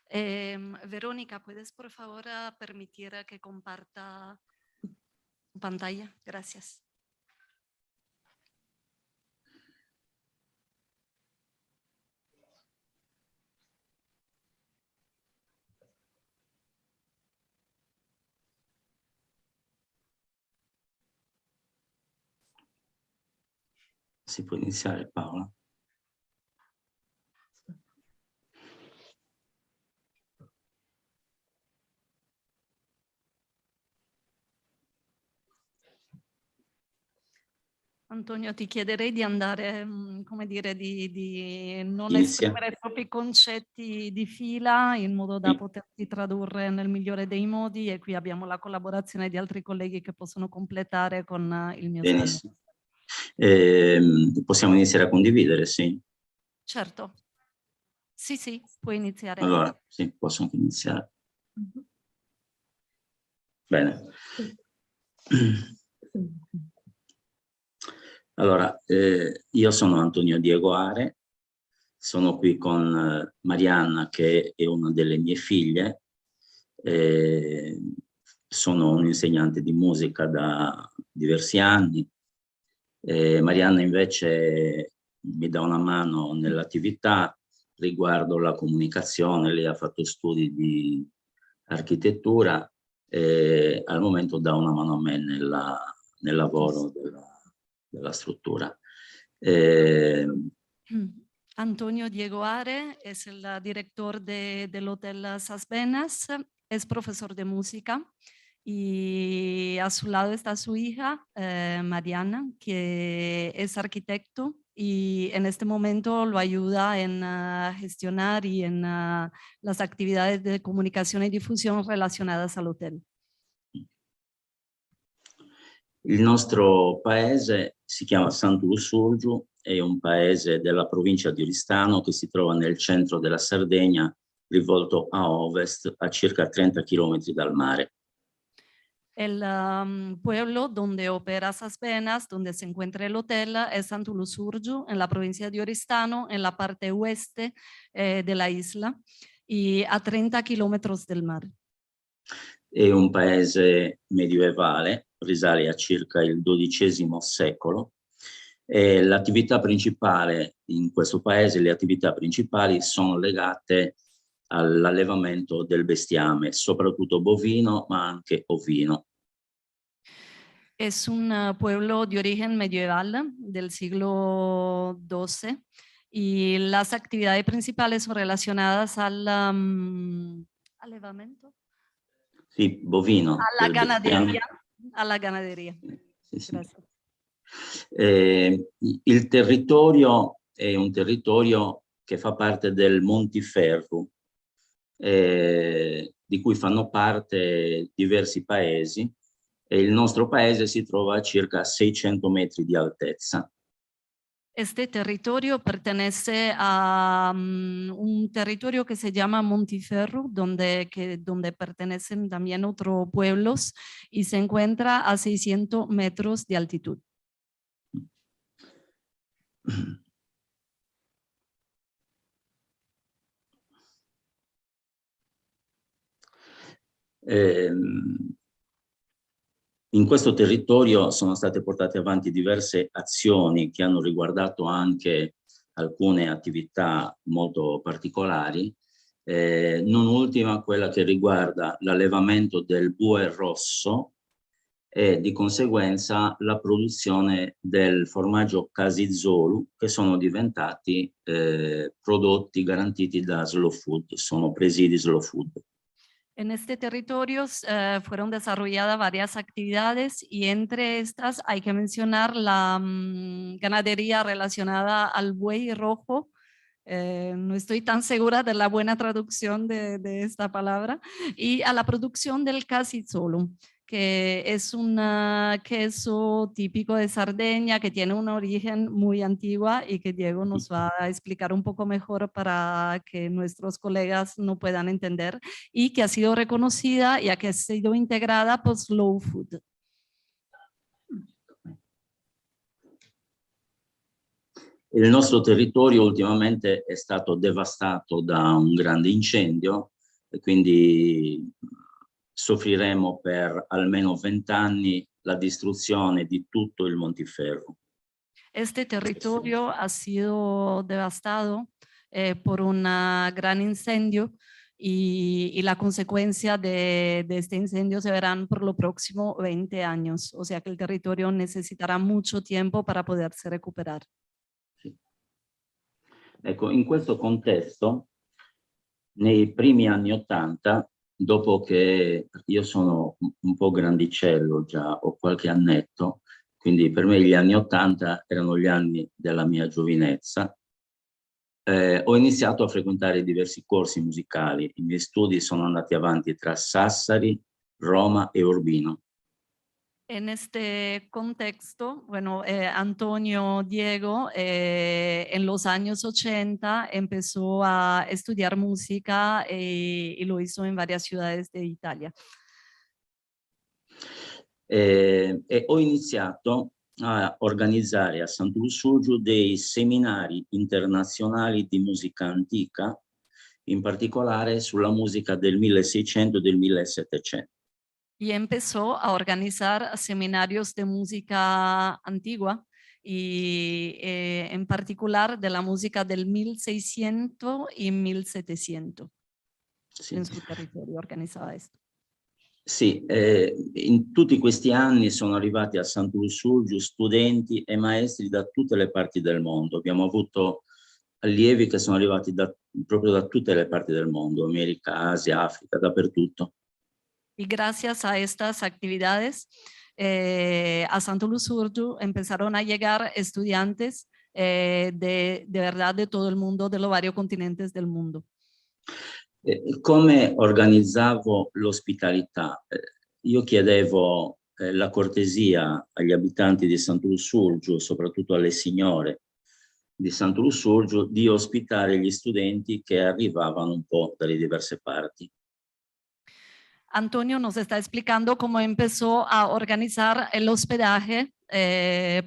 Verónica, ¿puedes por favor permitir que comparta pantalla? Gracias. Si può iniziare, Paola? Antonio, ti chiederei di andare, come dire, di non Inizia. esprimere troppi concetti di fila in modo da poterti tradurre nel migliore dei modi, e qui abbiamo la collaborazione di altri colleghi che possono completare con il mio Benissimo. spagnolo. Possiamo iniziare a condividere, sì? Certo. Sì, sì, puoi iniziare. Allora, sì, posso anche iniziare. Bene. Allora, io sono Antonio Diego Are, sono qui con Marianna, che è una delle mie figlie. Sono un insegnante di musica da diversi anni. Marianna invece mi dà una mano nell'attività riguardo la comunicazione. Lei ha fatto studi di architettura e al momento dà una mano a me nel lavoro della struttura. Antonio Diego Are es el director del Hotel Las Venas, es profesor de música y a su lado está su hija, Mariana, que es arquitecto y en este momento lo ayuda en gestionar y en las actividades de comunicación y difusión relacionadas al hotel. Il nostro paese si chiama Sant'Ursurgiu, è un paese della provincia di Oristano che si trova nel centro della Sardegna, rivolto a ovest a circa 30 km dal mare. El pueblo donde opera Las Venas, donde se encuentra el hotel, es Sant'Ursurgiu, en la provincia de Oristano, en la parte oeste de la isla y a 30 kilómetros del mar. È un paese medievale, risale a circa il XII secolo. L'attività principale in questo paese, le attività principali sono legate all'allevamento del bestiame, soprattutto bovino, ma anche ovino. Es un pueblo de origen medieval del siglo XII y las actividades principales son relacionadas al allevamento. Sì, bovino. Alla ganaderia. Alla ganaderia. Sì, sì. Grazie. Il territorio è un territorio che fa parte del Montiferru, di cui fanno parte diversi paesi, e il nostro paese si trova a circa 600 metri di altezza. Este territorio pertenece a un territorio que se llama Montiferru, donde pertenecen también otros pueblos y se encuentra a 600 metros de altitud. In questo territorio sono state portate avanti diverse azioni che hanno riguardato anche alcune attività molto particolari, non ultima quella che riguarda l'allevamento del bue rosso e di conseguenza la produzione del formaggio Casizolu, che sono diventati prodotti garantiti da Slow Food, sono presidi Slow Food. En este territorio fueron desarrolladas varias actividades y entre estas hay que mencionar la ganadería relacionada al buey rojo. No estoy tan segura de la buena traducción de esta palabra, y a la producción del Casizolu, que es un queso típico de Sardeña que tiene un origen muy antigua y que Diego nos va a explicar un poco mejor para que nuestros colegas no puedan entender, y que ha sido reconocida y que ha sido integrada por Slow Food. Il nostro territorio ultimamente è stato devastato da un grande incendio e quindi soffriremo per almeno 20 anni la distruzione di tutto il Montiferru. Este territorio ha sido devastado por un gran incendio y la consecuencia de este incendio se verán por los próximos 20 años. O sea que el territorio necesitará mucho tiempo para poderse recuperar. Sì. Ecco, in questo contesto, nei primi anni '80, dopo che io sono un po' grandicello già, ho qualche annetto, quindi per me gli anni 80 erano gli anni della mia giovinezza. Ho iniziato a frequentare diversi corsi musicali. I miei studi sono andati avanti tra Sassari, Roma e Urbino. En este contexto, bueno, Antonio Diego en los años 80 empezó a estudiar música y lo hizo en varias ciudades de Italia. E ho iniziato a organizzare a Sant'Ursulgio dei seminari internazionali di musica antica, in particolare sulla musica del 1600 e del 1700. Y empezó a organizar seminarios de música antigua y en particular de la música del 1600 y 1700. Sí. En su territorio organizaba esto. Sì, in tutti questi anni sono arrivati a Sant'Ursulgio studenti e maestri da tutte le parti del mondo. Abbiamo avuto allievi che sono arrivati proprio da tutte le parti del mondo, America, Asia, Africa, dappertutto. Y gracias a estas actividades, a Sant'Ursulgio empezaron a llegar estudiantes de verdad de todo el mundo, de los varios continentes del mundo. Come organizzavo l'ospitalità? Io chiedevo la cortesia agli abitanti di Sant'Ursulgio, soprattutto alle signore di Sant'Ursulgio, di ospitare gli studenti che arrivavano un po' dalle diverse parti. Antonio nos está explicando cómo empezó a organizar el hospedaje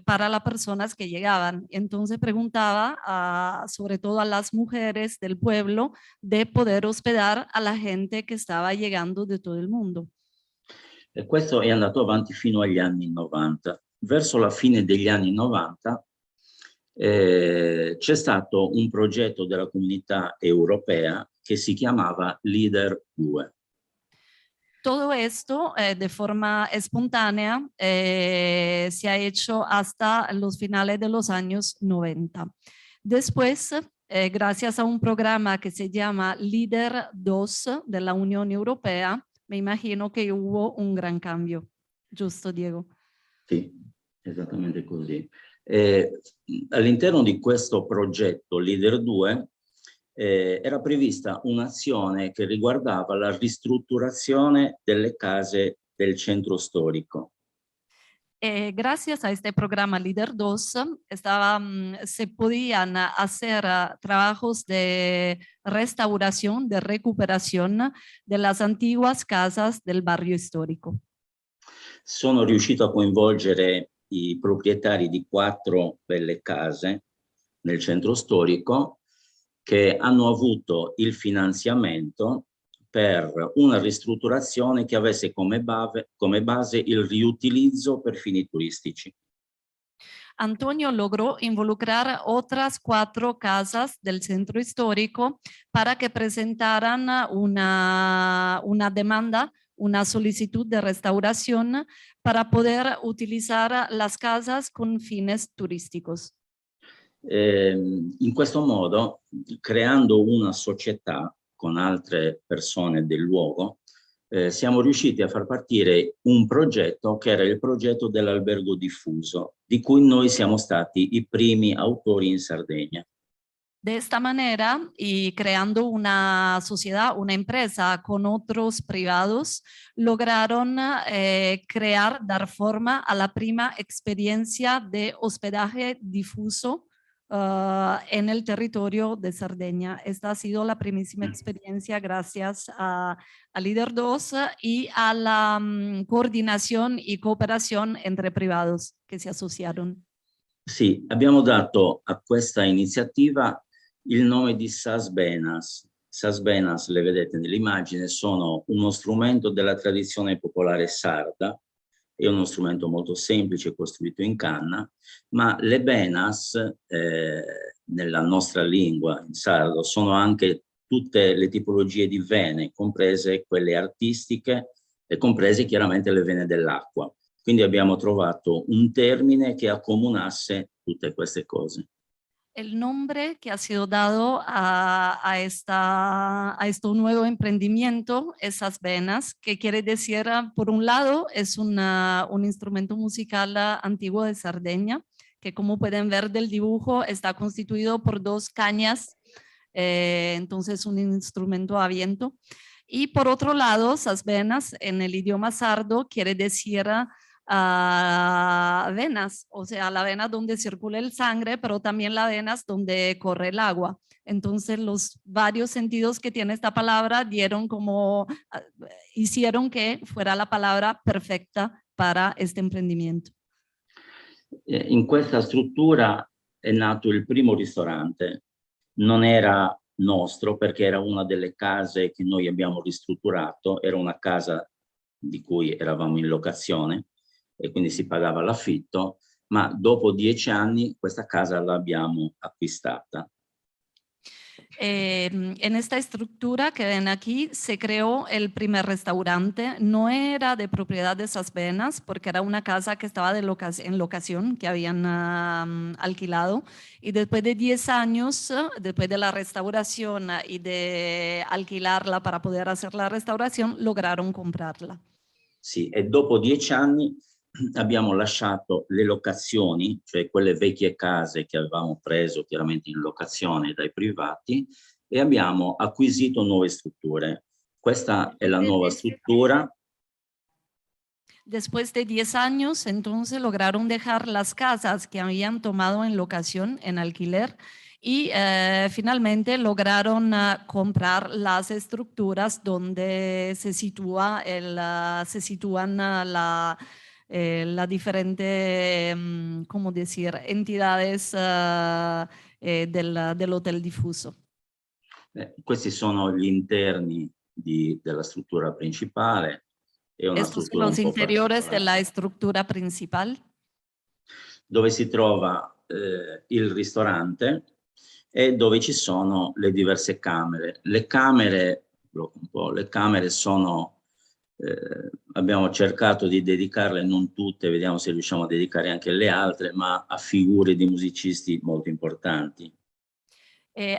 para las personas que llegaban. Entonces preguntaba sobre todo a las mujeres del pueblo de poder hospedar a la gente que estaba llegando de todo el mundo. E questo è andato avanti fino agli anni 90. Verso la fine degli anni 90 c'è stato un progetto della comunità europea che si chiamava Leader 2. Todo esto de forma espontánea se ha hecho hasta los finales de los años 90. Después, gracias a un programa que se llama Leader 2 de la Unión Europea, me imagino che hubo un gran cambio. Giusto, Diego? Sì, esattamente così. All'interno di questo progetto Leader 2 era prevista un'azione che riguardava la ristrutturazione delle case del centro storico. Gracias a este programa Leader 2 se podían hacer trabajos de restauración, de recuperación de las antiguas casas del barrio storico. Sono riuscito a coinvolgere i proprietari di 4 belle case nel centro storico che hanno avuto il finanziamento per una ristrutturazione che avesse come base il riutilizzo per fini turistici. Antonio logró involucrar otras 4 casas del centro histórico para que presentaran una demanda, una solicitud de restauración para poder utilizar las casas con fines turísticos. In questo modo, creando una società con altre persone del luogo, siamo riusciti a far partire un progetto che era il progetto dell'albergo diffuso, di cui noi siamo stati i primi autori in Sardegna. De esta manera, y creando una sociedad, una empresa con otros privados, lograron dar forma a la prima experiencia de hospedaje difuso en el territorio de Cerdeña. Esta ha sido la primísima experiencia gracias a Leader 2 y a la coordinación y cooperación entre privados que se asociaron. Sì, abbiamo dato a questa iniziativa il nome di Sasbenas. Sasbenas, le vedete nell'immagine, sono uno strumento della tradizione popolare sarda. È uno strumento molto semplice, costruito in canna, ma le benas, nella nostra lingua, in sardo, sono anche tutte le tipologie di vene, comprese quelle artistiche e comprese chiaramente le vene dell'acqua. Quindi abbiamo trovato un termine che accomunasse tutte queste cose. El nombre que ha sido dado a este nuevo emprendimiento, esas venas, que quiere decir, por un lado, es un instrumento musical antiguo de Cerdeña, que como pueden ver del dibujo está constituido por 2 cañas, entonces un instrumento a viento. Y por otro lado, esas venas en el idioma sardo quiere decir venas, o sea, la vena donde circula el sangre, pero también las venas donde corre el agua. Entonces, los varios sentidos que tiene esta palabra hicieron que fuera la palabra perfecta para este emprendimiento. In questa struttura è nato il primo ristorante. Non era nostro perché era una delle case che noi abbiamo ristrutturato, era una casa di cui eravamo in locazione e quindi si pagava l'affitto, ma dopo 10 anni questa casa l'abbiamo acquistata. En esta estructura que ven aquí se creó el primer restaurante. No era de propiedad de esas venas porque era una casa que estaba en locación, que habían alquilado. Y después de 10 años, después de la restauración y de alquilarla para poder hacer la restauración, lograron comprarla. Sì, e dopo 10 anni abbiamo lasciato le locazioni, cioè quelle vecchie case che avevamo preso chiaramente in locazione dai privati, e abbiamo acquisito nuove strutture. Questa è la nuova struttura. Después de 10 años, entonces lograron dejar las casas que habían tomado en locación, en alquiler, y finalmente lograron comprar las estructuras donde se sitúan las diferentes, ¿cómo decir?, entidades del hotel difuso. Questi sono gli interni della struttura principale. È una Estos son struttura los un po' interiores de la particolare, estructura principal, dove si trova il ristorante e dove ci sono le diverse camere. Le camere sono, abbiamo cercato di dedicarle, non tutte, vediamo se riusciamo a dedicare anche le altre, ma a figure di musicisti molto importanti.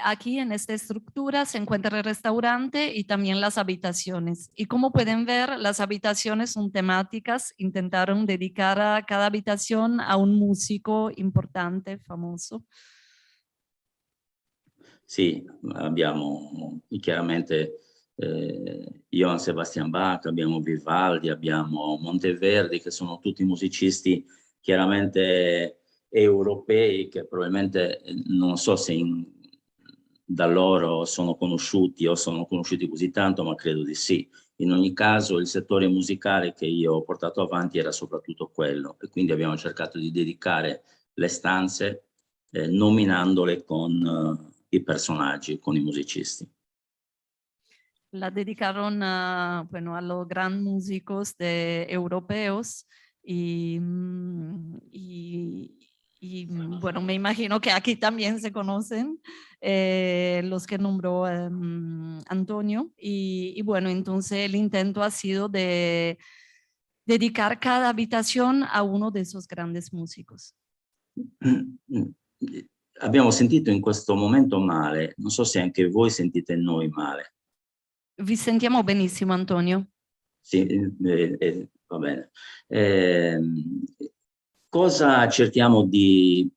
Aquí en esta estructura se encuentra el restaurante y también las habitaciones. Y como pueden ver, las habitaciones son temáticas. Intentaron dedicar a cada habitación a un músico importante, famoso. Sì, abbiamo chiaramente Johann Sebastian Bach, abbiamo Vivaldi, abbiamo Monteverdi, che sono tutti musicisti chiaramente europei che probabilmente non so se da loro sono conosciuti o sono conosciuti così tanto, ma credo di sì. In ogni caso il settore musicale che io ho portato avanti era soprattutto quello, e quindi abbiamo cercato di dedicare le stanze nominandole con i personaggi, con i musicisti. La dedicaron bueno, a los grandes músicos europeos y bueno, me imagino que aquí también se conocen los que nombró Antonio. Y bueno, entonces el intento ha sido de dedicar cada habitación a uno de esos grandes músicos. Abbiamo sentito in questo momento male, non so se anche voi sentite noi male. Vi sentiamo benissimo, Antonio. Sì, va bene. Cosa cerchiamo di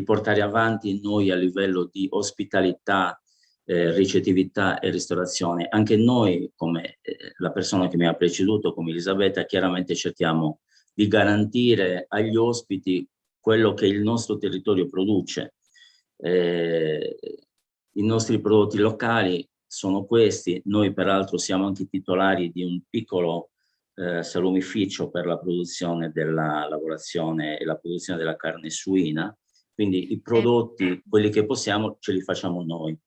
portare avanti noi a livello di ospitalità, ricettività e ristorazione? Anche noi, come la persona che mi ha preceduto, come Elisabetta, chiaramente cerchiamo di garantire agli ospiti quello che il nostro territorio produce. I nostri prodotti locali sono questi. Noi peraltro siamo anche titolari di un piccolo salumificio per la produzione della lavorazione e la produzione della carne suina, quindi i prodotti, quelli che possiamo, ce li facciamo noi.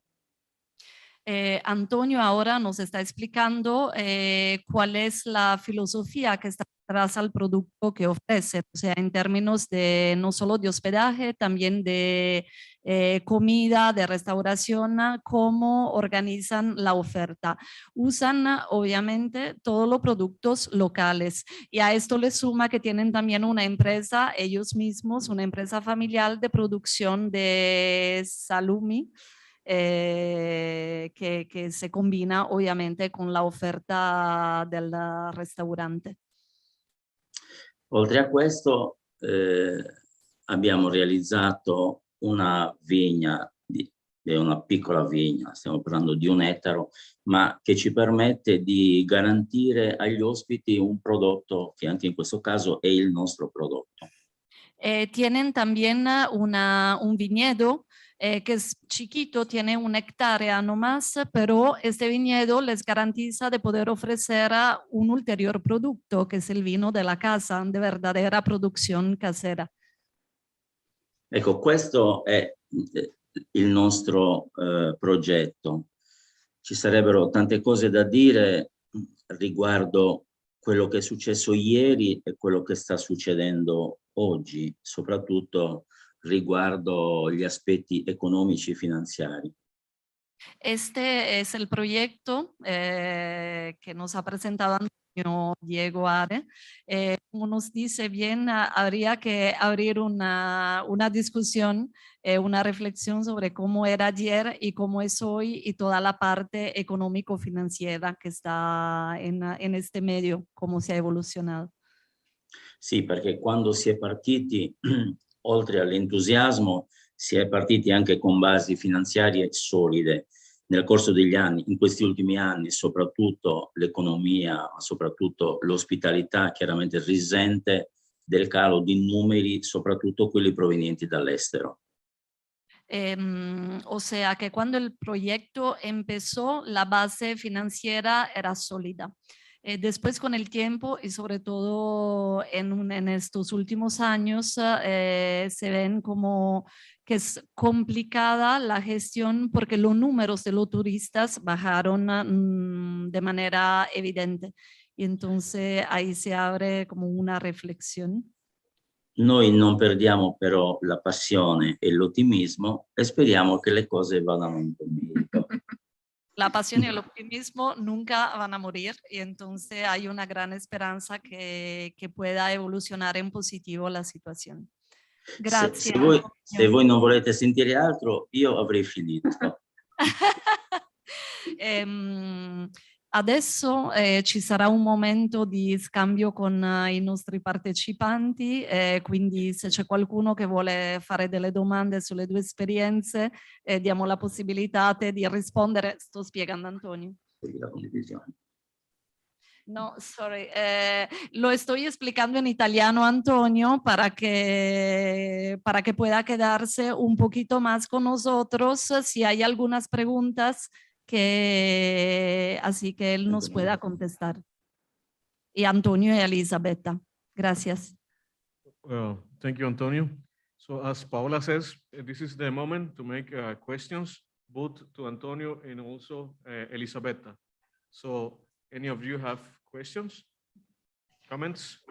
Antonio ahora nos está explicando cuál es la filosofía que está tras al producto que ofrece, o sea, en términos de no solo de hospedaje, también de comida, de restauración, cómo organizan la oferta. Usan obviamente todos los productos locales y a esto le suma que tienen también una empresa, ellos mismos, una empresa familiar de producción de salumi, che si combina ovviamente con la offerta del ristorante. Oltre a questo abbiamo realizzato una vigna, una piccola vigna, stiamo parlando di 1 ettaro, ma che ci permette di garantire agli ospiti un prodotto che anche in questo caso è il nostro prodotto. Tienen también un viñedo que es chiquito, tiene 1 hectárea nomás, pero este viñedo les garantiza de poder ofrecer un ulterior producto, que es el vino de la casa, de verdadera producción casera. Ecco, questo è il nostro progetto. Ci sarebbero tante cose da dire riguardo quello che è successo ieri e quello che sta succedendo oggi, soprattutto riguardo gli aspetti economici e finanziari. Este es el proyecto que nos ha presentado Antonio Diego Are. Como nos dice bien, habría que abrir una discusión, una reflexión sobre cómo era ayer y cómo es hoy y toda la parte económico-financiera que está en este medio, cómo se ha evolucionado. Sì, perché quando si è partiti, oltre all'entusiasmo, si è partiti anche con basi finanziarie solide. Nel corso degli anni, in questi ultimi anni, soprattutto l'economia, soprattutto l'ospitalità, chiaramente risente del calo di numeri, soprattutto quelli provenienti dall'estero. O sea que cuando el proyecto empezó, la base financiera era sólida. Después con el tiempo y sobre todo en estos últimos años se ven como que es complicada la gestión porque los números de los turistas bajaron de manera evidente y entonces ahí se abre como una reflexión. Noi non perdiamo però la passione e l'ottimismo e speriamo che le cose vadano un po' meglio. La pasión y el optimismo nunca van a morir y entonces hay una gran esperanza que pueda evolucionar en positivo la situación. Grazie. Se voi non volete sentire altro, io avrei finito. Adesso ci sarà un momento di scambio con i nostri partecipanti, quindi se c'è qualcuno che vuole fare delle domande sulle 2 esperienze, diamo la possibilità a te di rispondere. Sto spiegando, Antonio. La condivisione. No, sorry, lo estoy explicando en italiano, Antonio, para que pueda quedarse un poquito más con nosotros. Si hay algunas preguntas, así que él nos pueda contestar. Y Antonio y Elisabetta. Gracias. Thank you, Antonio. So as Paola says, this is the moment to make questions, both to Antonio and also Elisabetta. So any of you have questions, comments?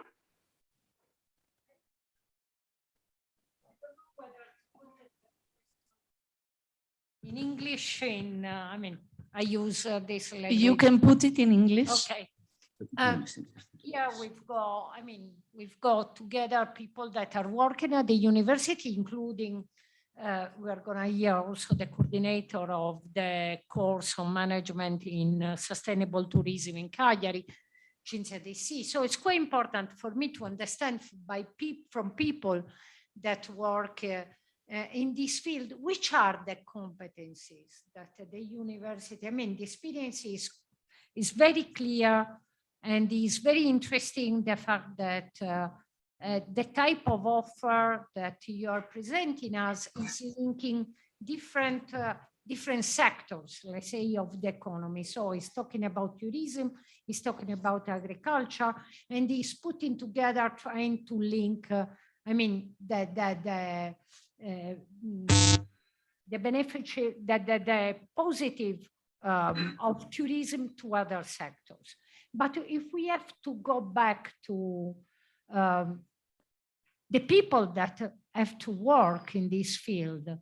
In English, I mean, I use this language. You can put it in English. Okay. Here we've got together people that are working at the university, including we are going to hear also the coordinator of the course on management in sustainable tourism in Cagliari, Cinzia De C. So it's quite important for me to understand from people that work in this field, which are the competencies that the university, I mean, the experience is very clear and is very interesting, the fact that the type of offer that you are presenting us is linking different sectors, let's say, of the economy. So he's talking about tourism, he's talking about agriculture, and he's putting together, trying to link, I mean, the benefit, the positive of tourism to other sectors. But if we have to go back to the people that have to work in this field,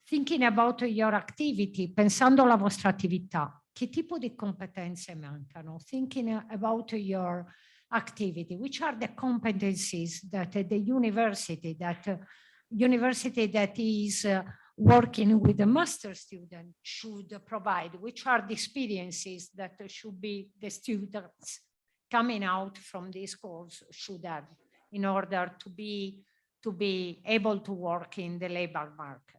thinking about your activity, pensando alla vostra attività, che tipo di competenze mancano? Thinking about your activity, which are the competencies that the university that is working with a master student should provide? Which are the experiences that should be the students coming out from this course should have in order to be able to work in the labor market?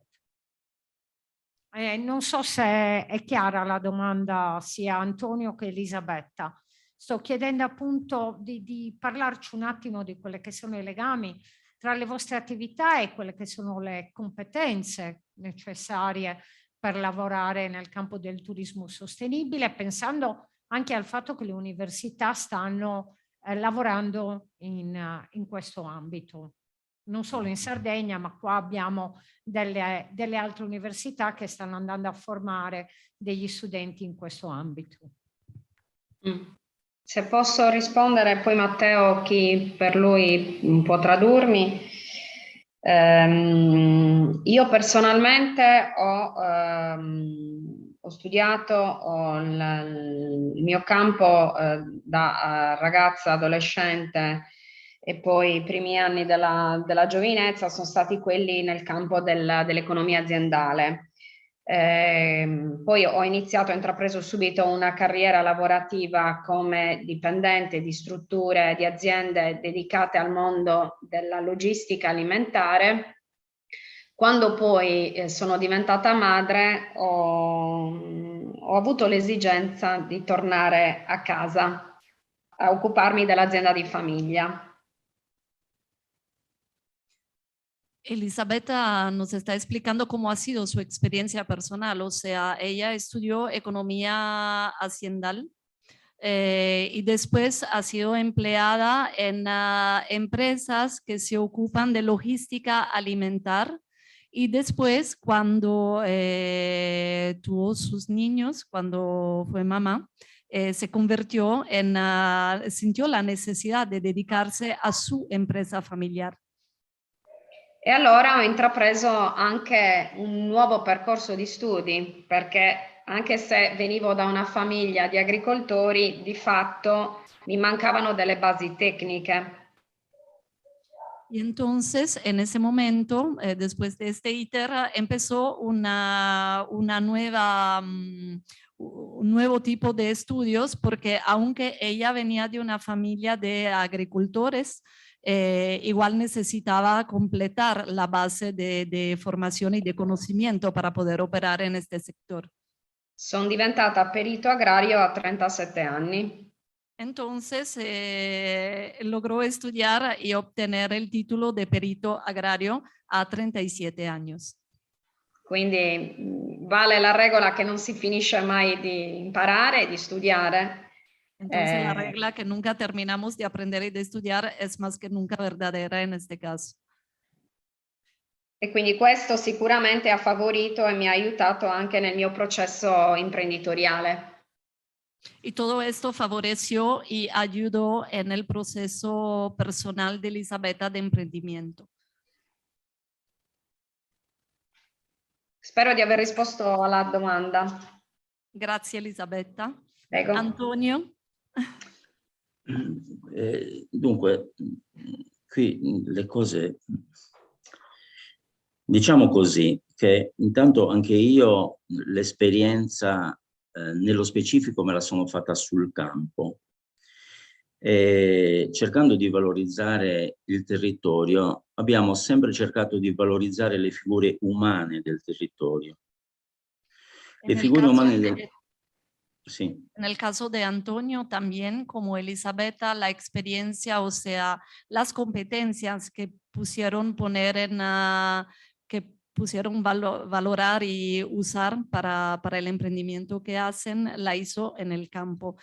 Non so se è chiara la domanda sia Antonio che Elisabetta. Sto chiedendo appunto di parlarci un attimo di quelle che sono i legami tra le vostre attività e quelle che sono le competenze necessarie per lavorare nel campo del turismo sostenibile, pensando anche al fatto che le università stanno lavorando in questo ambito. Non solo in Sardegna, ma qua abbiamo delle altre università che stanno andando a formare degli studenti in questo ambito. Se posso rispondere, poi Matteo, chi per lui può tradurmi. Io personalmente ho studiato il mio campo da ragazza, adolescente, e poi i primi anni della giovinezza sono stati quelli nel campo dell'economia aziendale. Poi ho intrapreso subito una carriera lavorativa come dipendente di strutture, di aziende dedicate al mondo della logistica alimentare. Quando poi sono diventata madre ho avuto l'esigenza di tornare a casa a occuparmi dell'azienda di famiglia. Elisabetta nos está explicando cómo ha sido su experiencia personal, o sea, ella estudió economía haciendal y después ha sido empleada en empresas que se ocupan de logística alimentar, y después cuando tuvo sus niños, cuando fue mamá, se convirtió sintió la necesidad de dedicarse a su empresa familiar. E allora ho intrapreso anche un nuovo percorso di studi, perché anche se venivo da una famiglia di agricoltori, di fatto mi mancavano delle basi tecniche. Y entonces, en ese momento, después de este ITER, empezó un nuevo tipo de estudios, porque aunque ella venía de una familia de agricultores, igual necesitaba completar la base de formación y de conocimiento para poder operar en este sector. Sono diventata perito agrario a 37 anni. Entonces logró estudiar y obtener el título de perito agrario a 37 años. Quindi vale la regola che non si finisce mai di imparare e di studiare. Entonces la regla que nunca terminamos de aprender y de estudiar es más que nunca verdadera en este caso. E quindi questo sicuramente ha favorito e mi ha aiutato anche nel mio processo imprenditoriale. Y todo esto favoreció y ayudó en el proceso personal de Elisabetta de emprendimiento. Spero di aver risposto alla domanda. Grazie Elisabetta. Prego. Antonio? Dunque, qui le cose, diciamo così, che intanto anche io l'esperienza nello specifico me la sono fatta sul campo, cercando di valorizzare il territorio. Abbiamo sempre cercato di valorizzare le figure umane del territorio. Le figure umane del... Sí. En el caso de Antonio también, como Elisabetta, la experiencia, o sea, las competencias que pusieron valorar y usar para el emprendimiento que hacen, la hizo en el campo.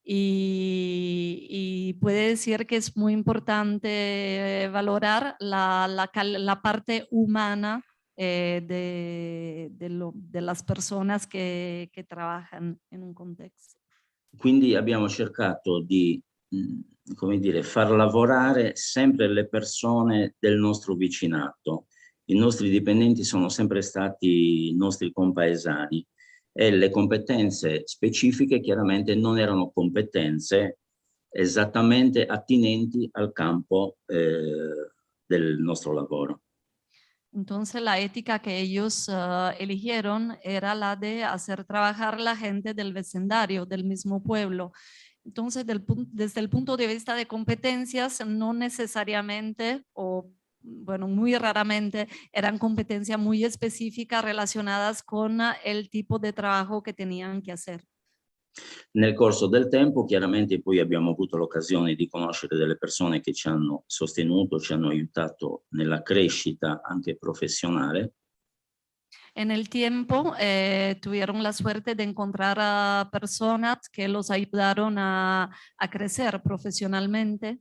Y puede decir que es muy importante valorar la parte humana de las personas que trabajan en un contexto. Quindi abbiamo cercato di, come dire, far lavorare sempre le persone del nostro vicinato. I nostri dipendenti sono sempre stati i nostri compaesani e le competenze specifiche chiaramente non erano competenze esattamente attinenti al campo del nostro lavoro. Entonces la ética que ellos eligieron era la de hacer trabajar la gente del vecindario, del mismo pueblo. Entonces, desde el punto de vista de competencias, no necesariamente o bueno, muy raramente eran competencias muy específicas relacionadas con el tipo de trabajo que tenían que hacer. Nel corso del tempo chiaramente poi abbiamo avuto l'occasione di conoscere delle persone che ci hanno sostenuto, ci hanno aiutato nella crescita anche professionale. En el tiempo tuvieron la suerte de encontrar a personas que los ayudaron a crecer profesionalmente.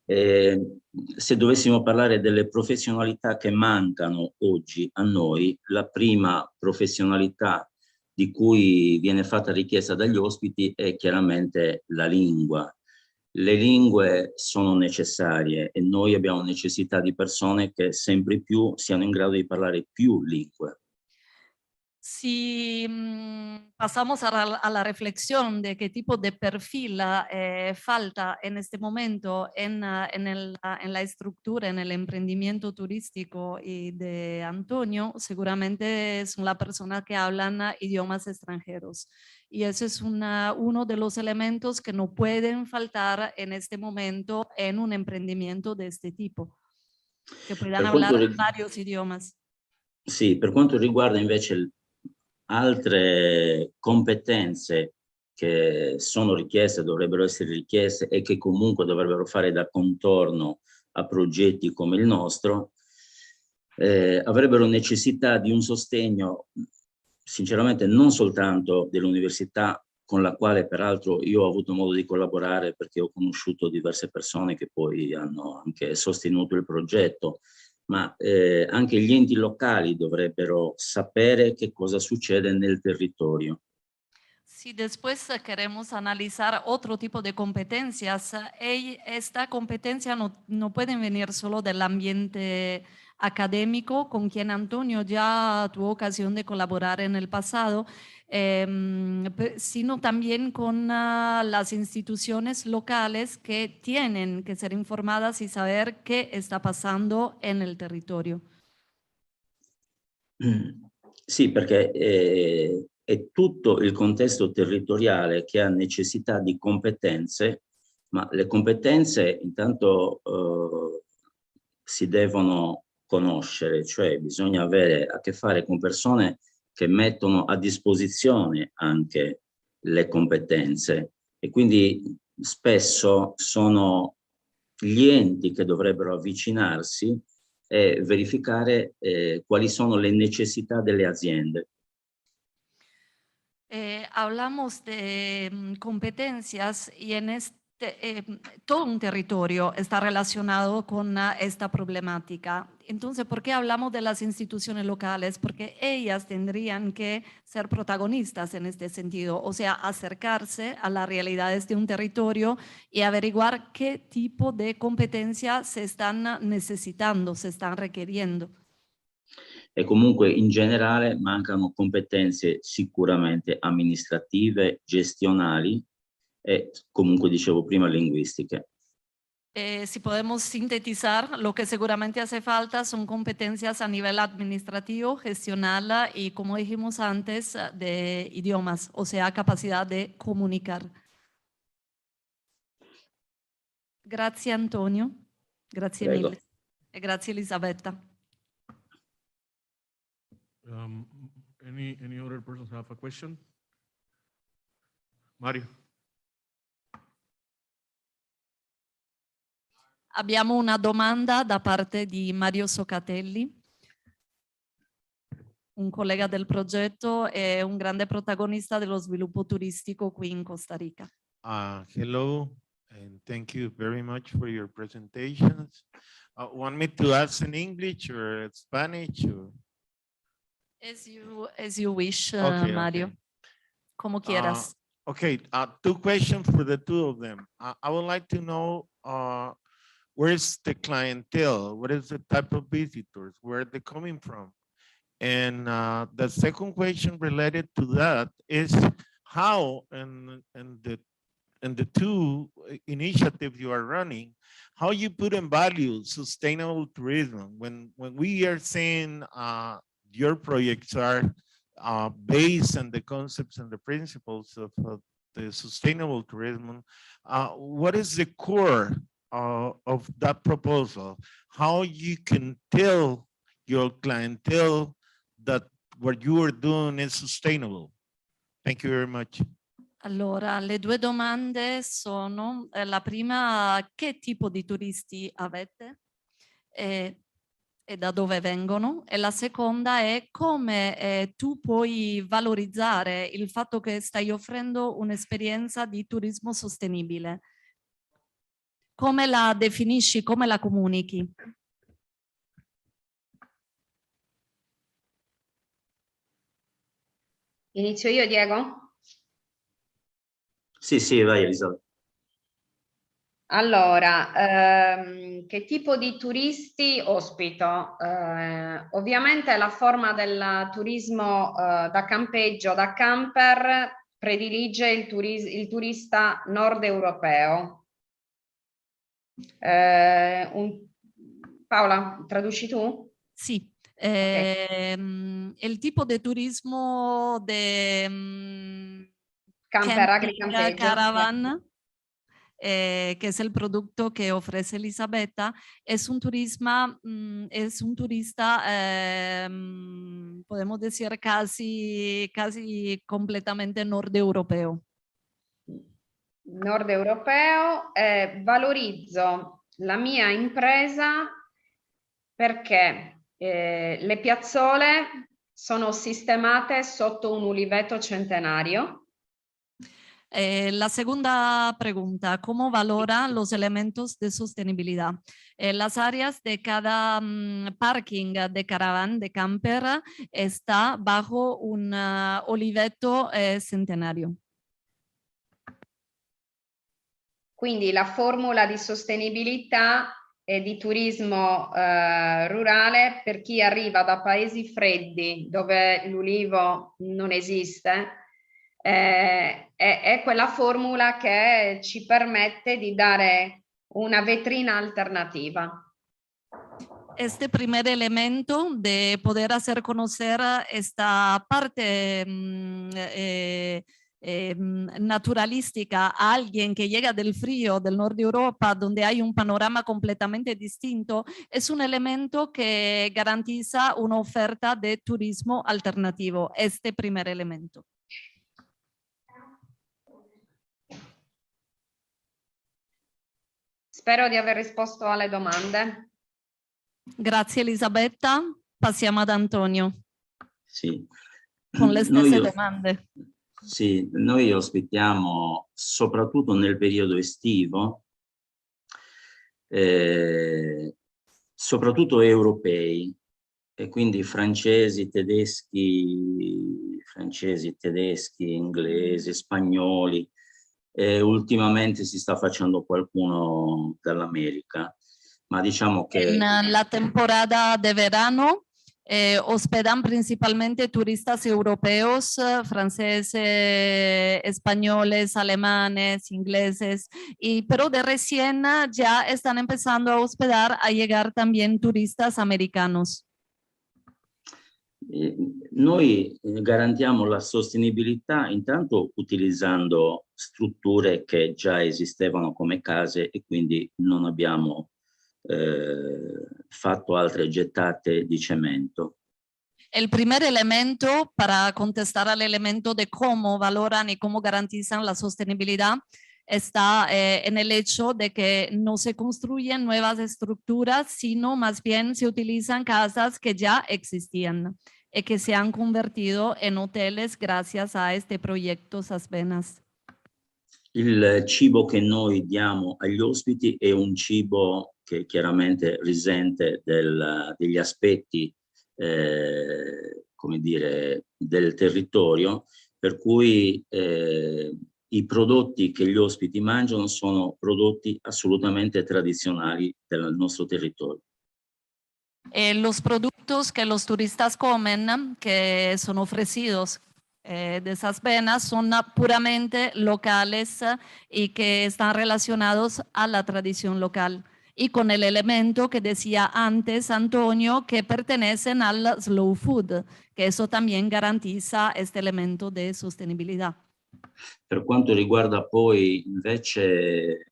Se dovessimo parlare delle professionalità che mancano oggi a noi, la prima professionalità di cui viene fatta richiesta dagli ospiti è chiaramente la lingua. Le lingue sono necessarie e noi abbiamo necessità di persone che sempre più siano in grado di parlare più lingue. Si pasamos a la reflexión de qué tipo de perfil falta en este momento en la estructura, en el emprendimiento turístico y de Antonio, seguramente son las personas que hablan idiomas extranjeros. Y ese es uno de los elementos que no pueden faltar en este momento en un emprendimiento de este tipo, que puedan hablar varios idiomas. Sì, per quanto riguarda invece altre competenze che sono richieste, dovrebbero essere richieste e che comunque dovrebbero fare da contorno a progetti come il nostro, avrebbero necessità di un sostegno sinceramente non soltanto dell'università, con la quale peraltro io ho avuto modo di collaborare perché ho conosciuto diverse persone che poi hanno anche sostenuto il progetto, ma anche gli enti locali dovrebbero sapere che cosa succede nel territorio. Si después queremos analizar otro tipo de competencias, esta competencia no pueden venir solo del ambiente académico, con quien Antonio ya tuvo ocasión de colaborar en el pasado, sino también con las instituciones locales que tienen que ser informadas y saber qué está pasando en el territorio. Sì, perché è tutto il contesto territoriale che ha necessità di competenze, ma le competenze intanto si devono conoscere, cioè bisogna avere a che fare con persone che mettono a disposizione anche le competenze e quindi spesso sono gli enti che dovrebbero avvicinarsi e verificare quali sono le necessità delle aziende. Hablamos de competencias y en todo un territorio está relacionado con esta problemática. Entonces, ¿por qué hablamos de las instituciones locales? Porque ellas tendrían que ser protagonistas en este sentido, o sea, acercarse a las realidades de un territorio y averiguar qué tipo de competencias se están necesitando, se están requiriendo. E comunque in generale mancano competenze sicuramente amministrative, gestionali e comunque dicevo prima linguistiche. Si podemos sintetizar, lo que seguramente hace falta son competencias a nivel administrativo, gestional y, como dijimos antes, de idiomas, o sea, capacidad de comunicar. Grazie Antonio, grazie mille e grazie Elisabetta. Any other persons have a question? Mario. Abbiamo una domanda da parte di Mario Socatelli, un collega del progetto e un grande protagonista dello sviluppo turistico qui in Costa Rica. Hello, and thank you very much for your presentations. Want me to ask in English or Spanish? Or? As you wish, Okay, Mario. okay. como quieras. Okay, two questions for the two of them. I would like to know where's the clientele? What is the type of visitors? Where are they coming from? And the second question related to that is how in the two initiatives you are running, how you put in value sustainable tourism. When we are saying your projects are based on the concepts and the principles of the sustainable tourism, what is the core of that proposal? How you can tell your clientele that what you are doing is sustainable? Thank you very much. Allora, le due domande sono, la prima, che tipo di turisti avete e da dove vengono? E la seconda è come tu puoi valorizzare il fatto che stai offrendo un'esperienza di turismo sostenibile. Come la definisci, come la comunichi? Inizio io, Diego? Sì, vai Elisabetta. Allora, che tipo di turisti ospito? Ovviamente la forma del turismo da campeggio, da camper, predilige il turista nord europeo. Paola, traduci tu? Sì. Okay. El tipo de turismo de Camper, agricampeggio. caravan, que es el producto que ofrece Elisabetta, es un turista, podemos decir casi completamente nord europeo. Nord europeo, valorizzo la mia impresa perché le piazzole sono sistemate sotto un uliveto centenario. La segunda pregunta, ¿cómo valora los elementos de sostenibilidad? Las áreas de cada parking de caravan, de camper, está bajo un oliveto centenario. Quindi la formula di sostenibilità e di turismo rurale per chi arriva da paesi freddi dove l'ulivo non esiste, è quella formula che ci permette di dare una vetrina alternativa. Este primer elemento de poder hacer conocer esta parte naturalística a alguien que llega del frío del norte de Europa, donde hay un panorama completamente distinto, es un elemento que garantiza una oferta de turismo alternativo, este primer elemento. Spero di aver risposto alle domande. Grazie Elisabetta, passiamo ad Antonio. Sì. Con le stesse domande. Sì, noi ospitiamo soprattutto nel periodo estivo, soprattutto europei, e quindi francesi, tedeschi, inglesi, spagnoli, e ultimamente si sta facendo qualcuno dall'America, ma diciamo che... En la temporada de verano hospedan principalmente turistas europeos, franceses, españoles, alemanes, ingleses, pero de recién ya están empezando a hospedar, a llegar también turistas americanos. Noi garantiamo la sostenibilità intanto utilizzando strutture che già esistevano come case e quindi non abbiamo fatto altre gettate di cemento. El primer elemento para contestar al elemento de cómo valoran y cómo garantizan la sostenibilidad está en el hecho de que no se construyen nuevas estructuras, sino más bien se utilizan casas que ya existían y que se han convertido en hoteles gracias a este proyecto Sasvenas. Il cibo che noi diamo agli ospiti è un cibo che chiaramente risente degli aspetti come dire, del territorio, per cui i prodotti che gli ospiti mangiano sono prodotti assolutamente tradizionali del nostro territorio. Los productos que los turistas comen, que son ofrecidos de esas venas, son puramente locales y que están relacionados a la tradición local. Y con el elemento que decía antes Antonio, que pertenecen al slow food, que eso también garantiza este elemento de sostenibilità. Per quanto riguarda poi invece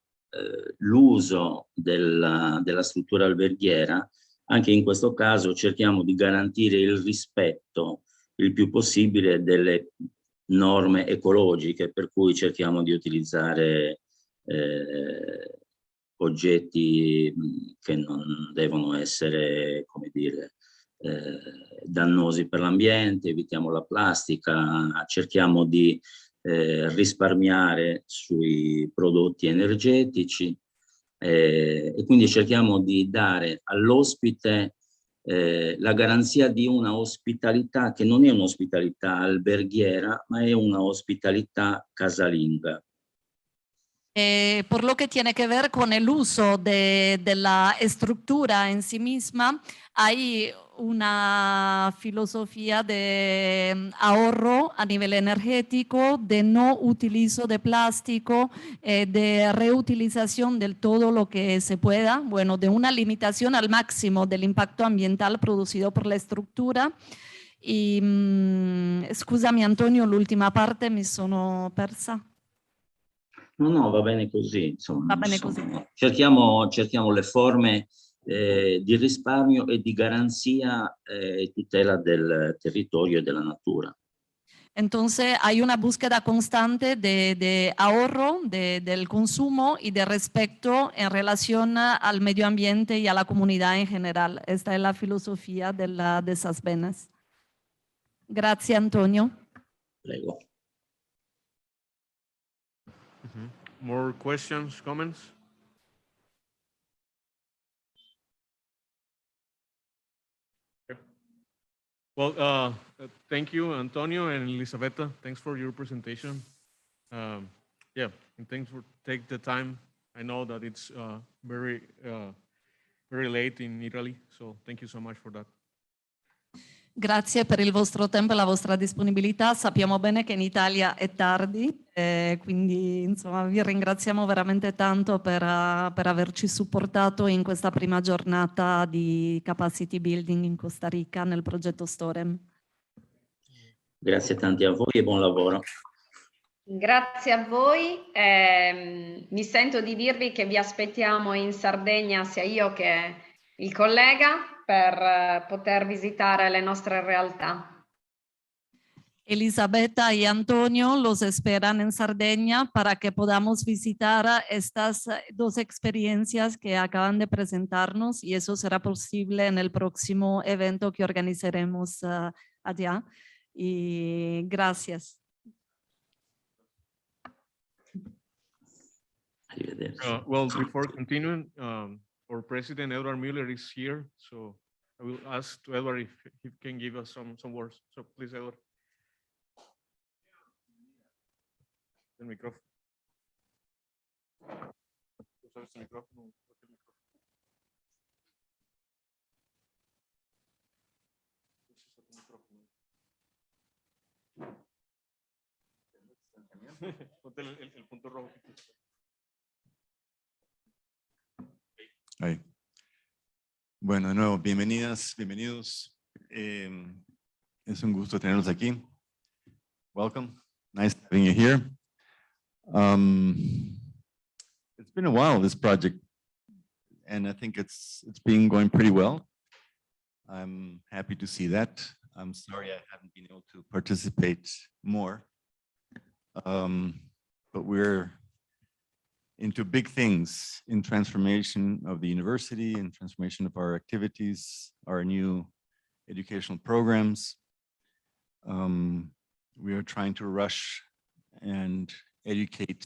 l'uso della struttura alberghiera, anche in questo caso cerchiamo di garantire il rispetto il più possibile delle norme ecologiche, per cui cerchiamo di utilizzare oggetti che non devono essere, come dire, dannosi per l'ambiente, evitiamo la plastica, cerchiamo di risparmiare sui prodotti energetici e quindi cerchiamo di dare all'ospite la garanzia di una ospitalità che non è un'ospitalità alberghiera, ma è una ospitalità casalinga. Por lo que tiene que ver con el uso de la estructura en sí misma, hay una filosofía de ahorro a nivel energético, de no utilizo de plástico, de reutilización de todo lo que se pueda, bueno, de una limitación al máximo del impacto ambiental producido por la estructura. Y scusami Antonio, l'ultima parte mi sono persa. No, va bene così, insomma. Va bene così. Cerchiamo le forme di risparmio e di garanzia e tutela del territorio e della natura. Entonces hay una búsqueda constante de ahorro del consumo y de respeto en relación al medio ambiente y a la comunidad en general. Esta es la filosofía de esas venas. Gracias, Antonio. Prego. More questions, comments? Okay. Well, thank you, Antonio and Elisabetta. Thanks for your presentation. Yeah, and thanks for taking the time. I know that it's very late in Italy, so thank you so much for that. Grazie per il vostro tempo e la vostra disponibilità. Sappiamo bene che in Italia è tardi, quindi insomma vi ringraziamo veramente tanto per averci supportato in questa prima giornata di capacity building in Costa Rica nel progetto STOREM. Grazie tanti a voi e buon lavoro. Grazie a voi. Mi sento di dirvi che vi aspettiamo in Sardegna, sia io che il collega, per poter visitare le nostre realtà. Elisabetta y Antonio los esperan en Sardegna para que podamos visitar estas dos experiencias que acaban de presentarnos, y eso será posible en el próximo evento que organizaremos allá. Y gracias. Well, before continuing, our president Edward Mueller is here, so I will ask to Edward if he can give us some words. So please, Edward. El micrófono. ¿Usas el micrófono? Ponte el punto rojo. Ahí. Bueno, de nuevo, bienvenidas, bienvenidos. Es un gusto tenerlos aquí. Welcome. Nice having you here. It's been a while, this project, and I think it's been going pretty well. I'm happy to see that. I'm sorry I haven't been able to participate more, but we're into big things in transformation of the university and transformation of our activities, our new educational programs. We are trying to rush and educate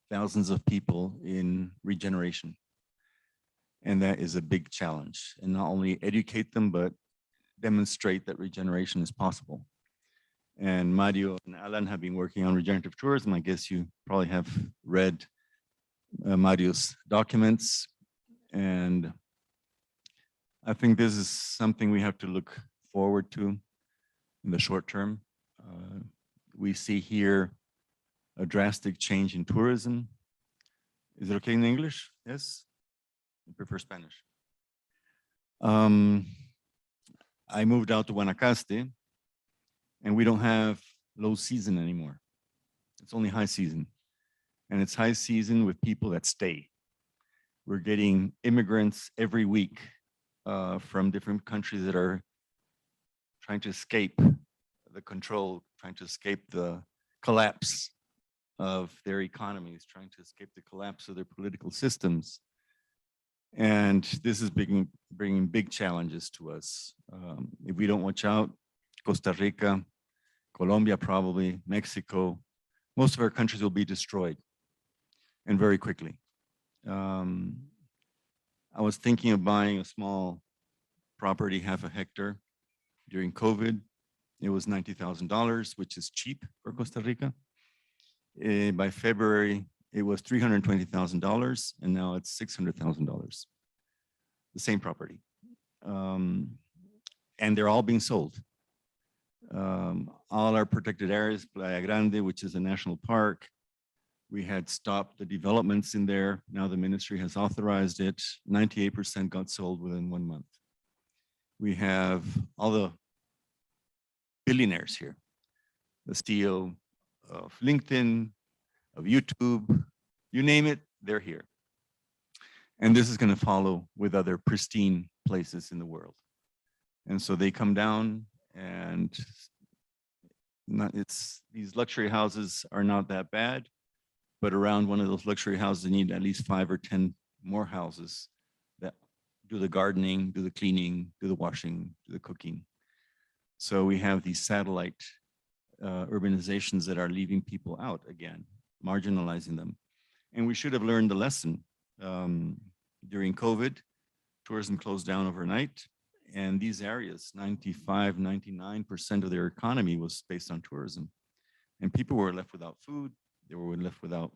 thousands of people in regeneration. And that is a big challenge. And not only educate them, but demonstrate that regeneration is possible. And Mario and Alan have been working on regenerative tourism. I guess you probably have read Mario's documents. And I think this is something we have to look forward to in the short term. We see here a drastic change in tourism. Is it okay in English? Yes? I prefer Spanish. I moved out to Guanacaste, and we don't have low season anymore. It's only high season. And it's high season with people that stay. We're getting immigrants every week from different countries that are trying to escape the control, trying to escape the collapse of their economies, trying to escape the collapse of their political systems. And this is bringing big challenges to us. If we don't watch out, Costa Rica, Colombia probably, Mexico, most of our countries will be destroyed, and very quickly. I was thinking of buying a small property, half a hectare, during COVID. It was $90,000, which is cheap for Costa Rica. By February, it was $320,000, and now it's $600,000. The same property. And they're all being sold. All our protected areas, Playa Grande, which is a national park, we had stopped the developments in there. Now the ministry has authorized it. 98% got sold within 1 month. We have all the billionaires here. The CEO of LinkedIn, of YouTube, you name it, they're here. And this is going to follow with other pristine places in the world. And so they come down, and these luxury houses are not that bad, but around one of those luxury houses, they need at least 5 or 10 more houses that do the gardening, do the cleaning, do the washing, do the cooking. So we have these satellite urbanizations that are leaving people out again, marginalizing them. And we should have learned the lesson. During COVID, tourism closed down overnight. And these areas, 95, 99% of their economy was based on tourism. And people were left without food. They were left without,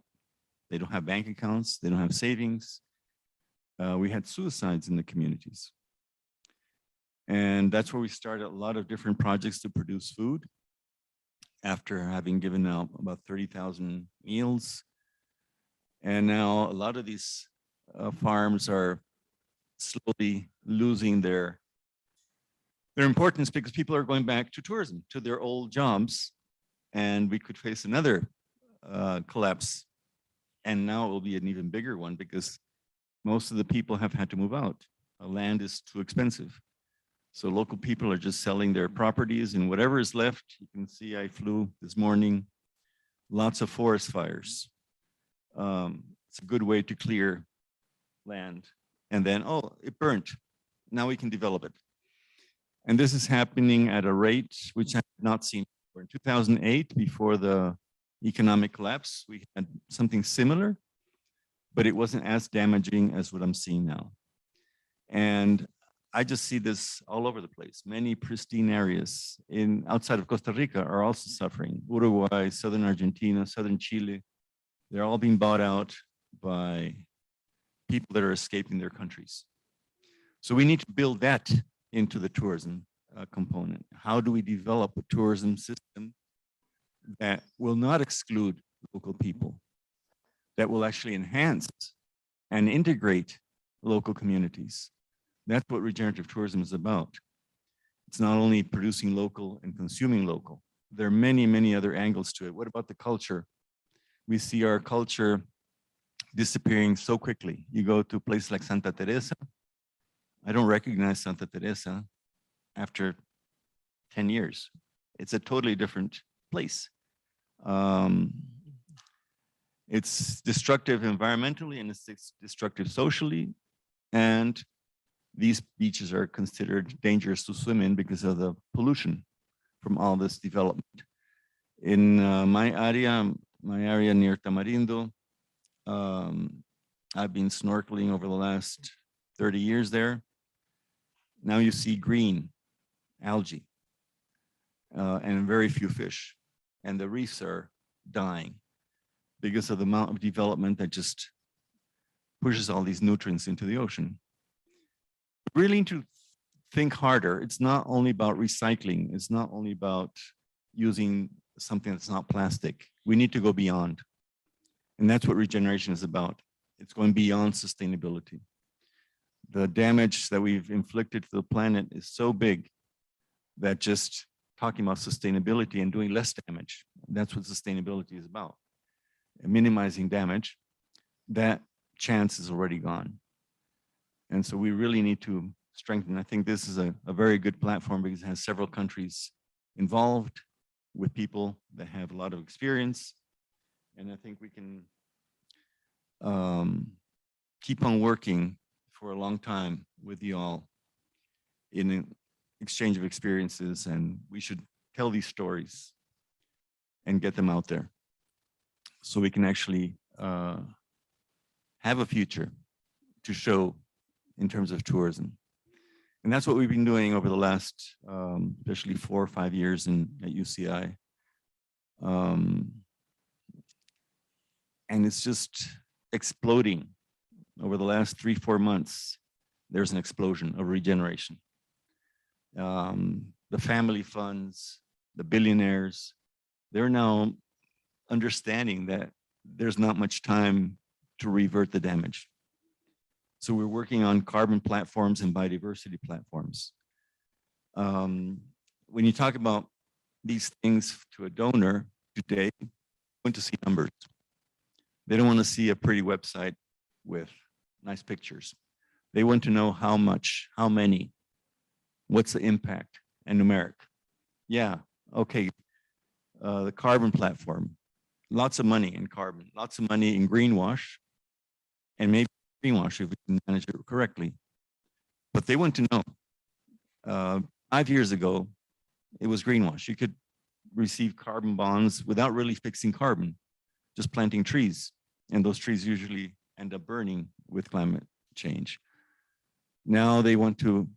they don't have bank accounts. They don't have savings. We had suicides in the communities. And that's where we started a lot of different projects to produce food. After having given out about 30,000 meals. And now a lot of these farms are slowly losing their importance because people are going back to tourism, to their old jobs, and we could face another collapse. And now it will be an even bigger one because most of the people have had to move out. Land is too expensive. So local people are just selling their properties, and whatever is left, you can see I flew this morning, lots of forest fires. It's a good way to clear land. And then, oh, it burnt. Now we can develop it. And this is happening at a rate which I have not seen before. In 2008, before the economic collapse, we had something similar, but it wasn't as damaging as what I'm seeing now. And I just see this all over the place. Many pristine areas outside of Costa Rica are also suffering. Uruguay, southern Argentina, southern Chile, they're all being bought out by people that are escaping their countries. So we need to build that into the tourism component. How do we develop a tourism system that will not exclude local people, that will actually enhance and integrate local communities? That's what regenerative tourism is about. It's not only producing local and consuming local. There are many, many other angles to it. What about the culture? We see our culture disappearing so quickly. You go to a place like Santa Teresa. I don't recognize Santa Teresa after 10 years. It's a totally different place. It's destructive environmentally, and it's destructive socially. And these beaches are considered dangerous to swim in because of the pollution from all this development. In my area near Tamarindo, I've been snorkeling over the last 30 years there. Now you see green algae. and very few fish. And the reefs are dying because of the amount of development that just pushes all these nutrients into the ocean. Really need to think harder. It's not only about recycling. It's not only about using something that's not plastic. We need to go beyond. And that's what regeneration is about. It's going beyond sustainability. The damage that we've inflicted to the planet is so big that just talking about sustainability and doing less damage, that's what sustainability is about. And minimizing damage, that chance is already gone. And so we really need to strengthen. I think this is a very good platform because it has several countries involved with people that have a lot of experience. And I think we can keep on working for a long time with you all in an exchange of experiences, and we should tell these stories and get them out there so we can actually have a future to show in terms of tourism. And that's what we've been doing over the last, especially 4 or 5 years at UCI. And it's just exploding. Over the last 3-4 months, there's an explosion of regeneration. The family funds, the billionaires, they're now understanding that there's not much time to revert the damage. So we're working on carbon platforms and biodiversity platforms. When you talk about these things to a donor today, they want to see numbers. They don't want to see a pretty website with nice pictures. They want to know how much, how many, what's the impact, and numeric. Yeah, okay, the carbon platform, lots of money in carbon, lots of money in greenwash, and maybe greenwash if we can manage it correctly. But they want to know. 5 years ago, it was greenwash. You could receive carbon bonds without really fixing carbon, just planting trees. And those trees usually end up burning with climate change. Now they want to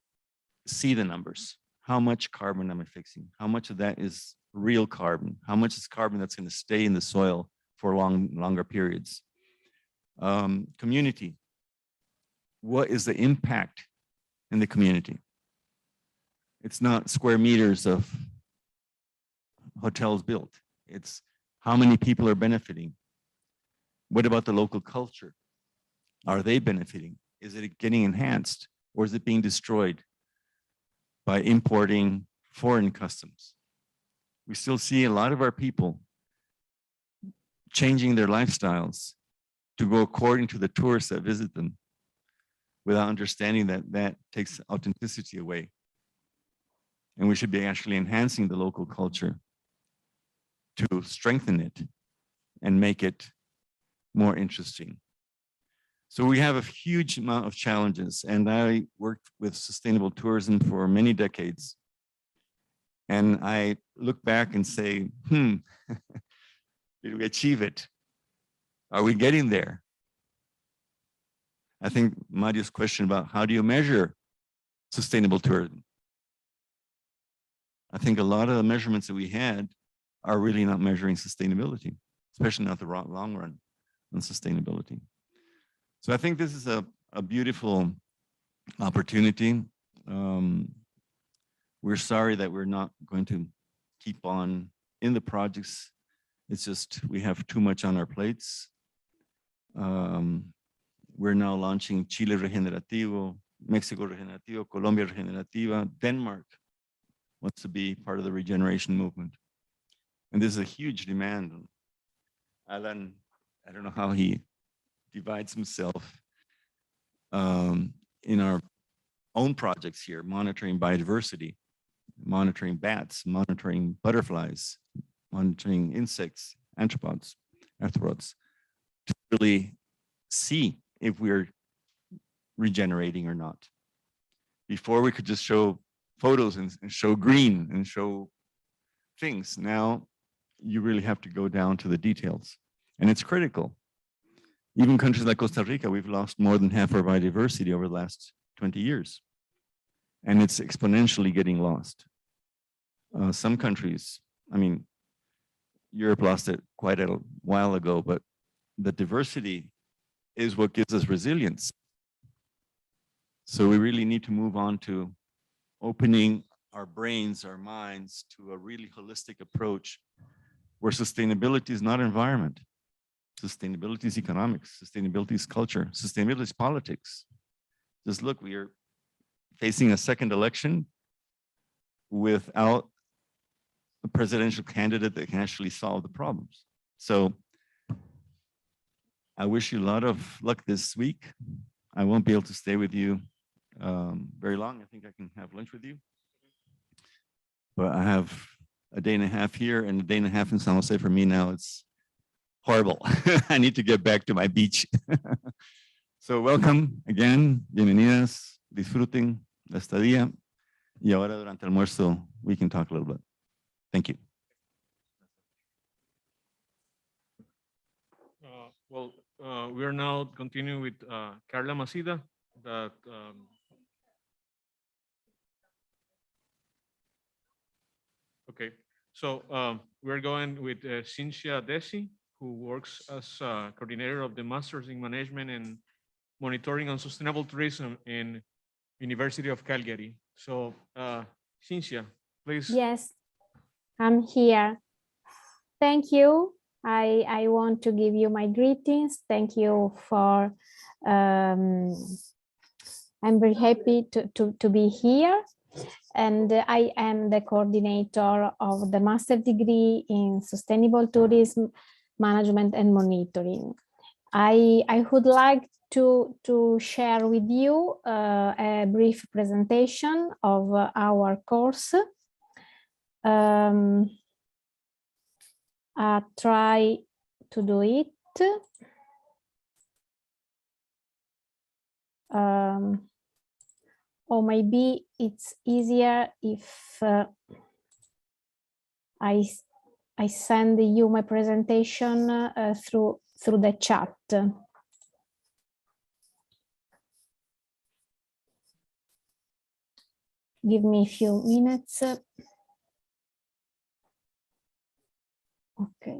see the numbers. How much carbon am I fixing? How much of that is real carbon? How much is carbon that's going to stay in the soil for longer periods? Community. What is the impact in the community? It's not square meters of hotels built. It's how many people are benefiting. What about the local culture? Are they benefiting? Is it getting enhanced, or is it being destroyed by importing foreign customs? We still see a lot of our people changing their lifestyles to go according to the tourists that visit them without understanding that that takes authenticity away. And we should be actually enhancing the local culture to strengthen it and make it more interesting. So we have a huge amount of challenges, and I worked with sustainable tourism for many decades. And I look back and say, did we achieve it? Are we getting there? I think Mario's question about how do you measure sustainable tourism? I think a lot of the measurements that we had are really not measuring sustainability, especially not the long run on sustainability. So I think this is a beautiful opportunity. We're sorry that we're not going to keep on in the projects. It's just we have too much on our plates. We're now launching Chile Regenerativo, Mexico Regenerativo, Colombia Regenerativa, Denmark wants to be part of the regeneration movement. And this is a huge demand. Alan, I don't know how he divides himself in our own projects here, monitoring biodiversity, monitoring bats, monitoring butterflies, monitoring insects, arthropods, to really see if we're regenerating or not. Before we could just show photos and show green and show things. Now you really have to go down to the details, and it's critical. Even countries like Costa Rica, we've lost more than half our biodiversity over the last 20 years, and it's exponentially getting lost. some countries, I mean, Europe lost it quite a while ago, but the diversity is what gives us resilience. So we really need to move on to opening our brains, our minds to a really holistic approach where sustainability is not environment. Sustainability is economics, sustainability is culture, sustainability is politics. Just look, we are facing a second election without a presidential candidate that can actually solve the problems. So I wish you a lot of luck this week. I won't be able to stay with you very long. I think I can have lunch with you. But I have a day and a half here and a day and a half in San Jose. For me now, it's horrible. I need to get back to my beach. So welcome again, bienvenidas, disfruten la estadía. Y ahora durante el almuerzo, we can talk a little bit. Thank you. We are now continuing with Carla Macida. That okay, so we're going with Cynthia Desi, who works as coordinator of the Masters in Management and Monitoring on Sustainable Tourism in University of Calgary. So Cynthia, please. Yes, I'm here. Thank you. I want to give you my greetings. Thank you for, I'm very happy to be here. And I am the coordinator of the master degree in Sustainable Tourism Management and Monitoring. I would like to share with you a brief presentation of our course. I'll try to do it. Or maybe it's easier if I send you my presentation through the chat. Give me a few minutes. Okay.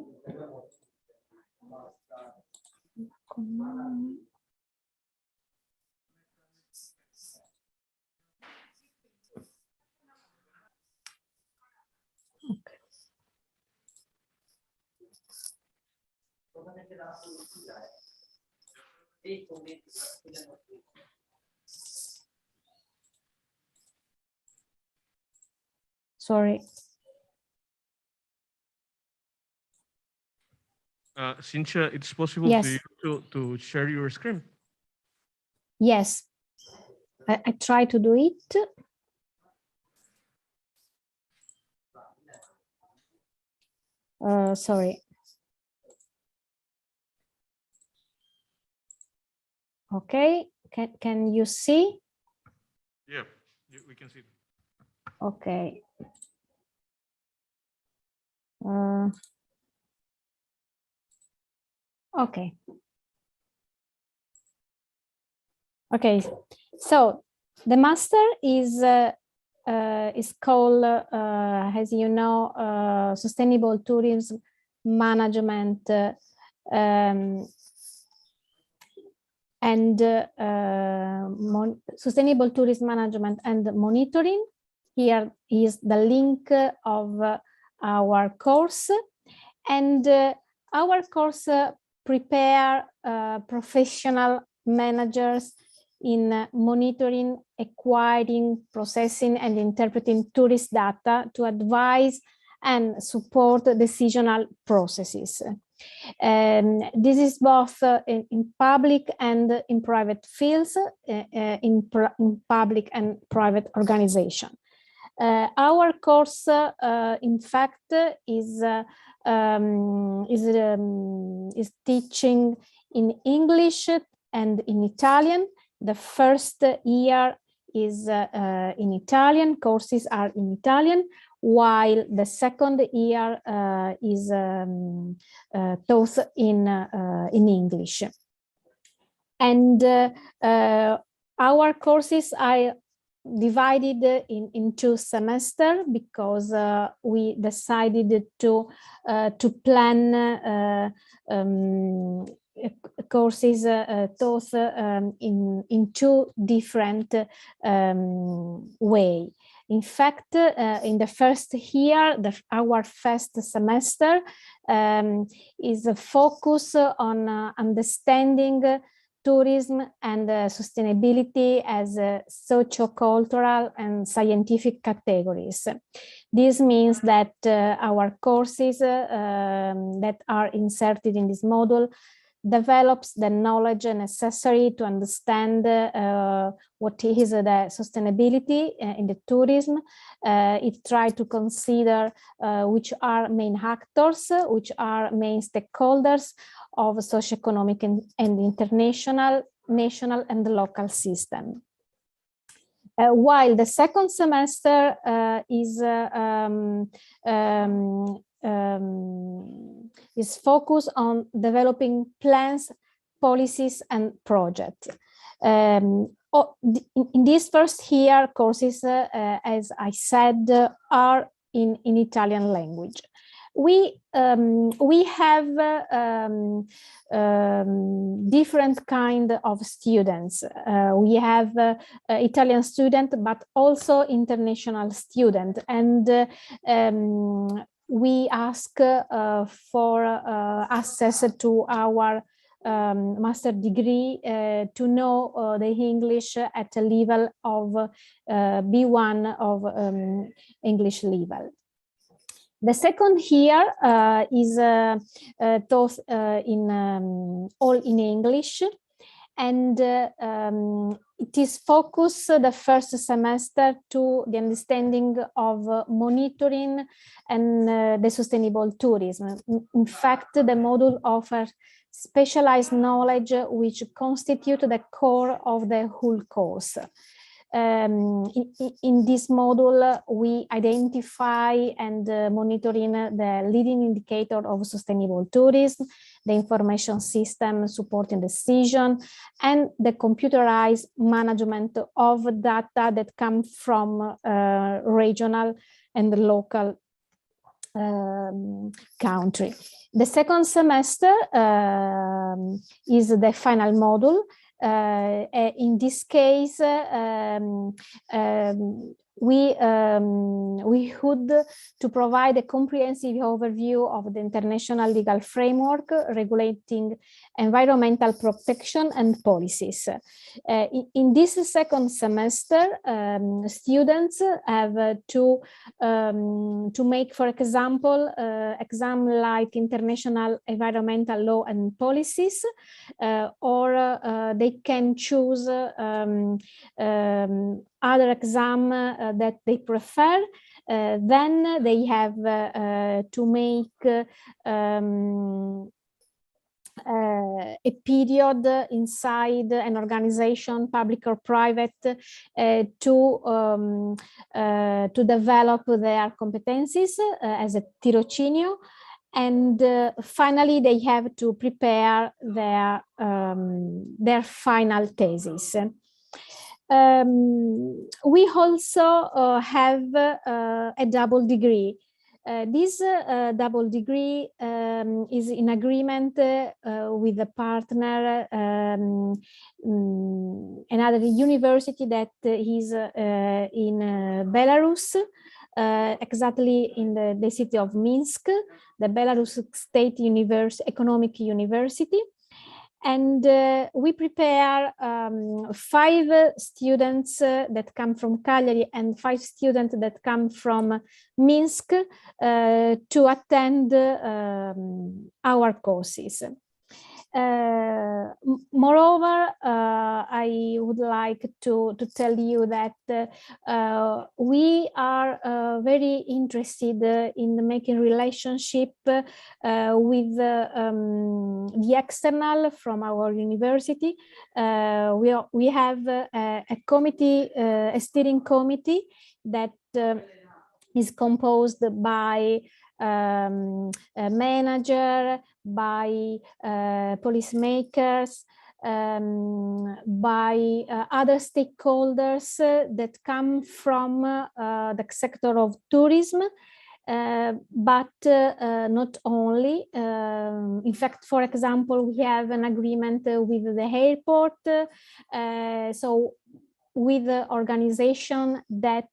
Sorry. Cynthia, it's possible Yes. to share your screen. Yes, I try to do it. Sorry. Okay, can you see? Yeah, we can see. Okay. Okay. Okay, so the master is called, as you know, Sustainable Tourism Management and Sustainable Tourism Management and Monitoring. Here is the link of our course, and our course prepare professional managers in monitoring, acquiring, processing, and interpreting tourist data to advise and support decisional processes. This is both in public and in private fields, in public and private organization. Our course, in fact, is teaching in English and in Italian. The first year is in Italian, courses are in Italian, while the second year is taught in English. And our courses are divided in 2 semesters because we decided to plan courses taught in 2 different ways. In fact, in the first year, our first semester is a focus on understanding tourism and sustainability as socio-cultural and scientific categories. This means that our courses that are inserted in this module develops the knowledge necessary to understand what is the sustainability in the tourism. It tries to consider which are main actors, which are main stakeholders of socioeconomic and international, national and local system. While the second semester is focused on developing plans, policies, and projects. In this first year, courses, as I said, are in Italian language. We have different kind of students. We have Italian students, but also international students, and we ask for access to our master degree to know the English at a level of B1 of English level. The second year is taught all in English, and it is focused the first semester to the understanding of monitoring and the sustainable tourism. In fact, the module offers specialized knowledge which constitute the core of the whole course. In this module, we identify and monitoring the leading indicator of sustainable tourism, the information system supporting decision, and the computerized management of data that come from regional and local country. The second semester is the final module. In this case, we would to provide a comprehensive overview of the international legal framework regulating environmental protection and policies. In this second semester, students have to make, for example, exam like international environmental law and policies, or they can choose other exam that they prefer. Then they have to make a period inside an organization, public or private, to develop their competencies as a tirocinio. And finally, they have to prepare their final thesis. We also have a double degree. This double degree is in agreement with a partner, another university that is in Belarus, exactly in the city of Minsk, the Belarus State Economic University. And we prepare 5 students that come from Cagliari and 5 students that come from Minsk to attend our courses. Moreover, I would like to tell you that we are very interested in making relationship with the external from our university. We have a committee, a steering committee that is composed by a manager, by policymakers, by other stakeholders that come from the sector of tourism, but not only. In fact, for example, we have an agreement with the airport, so with the organization that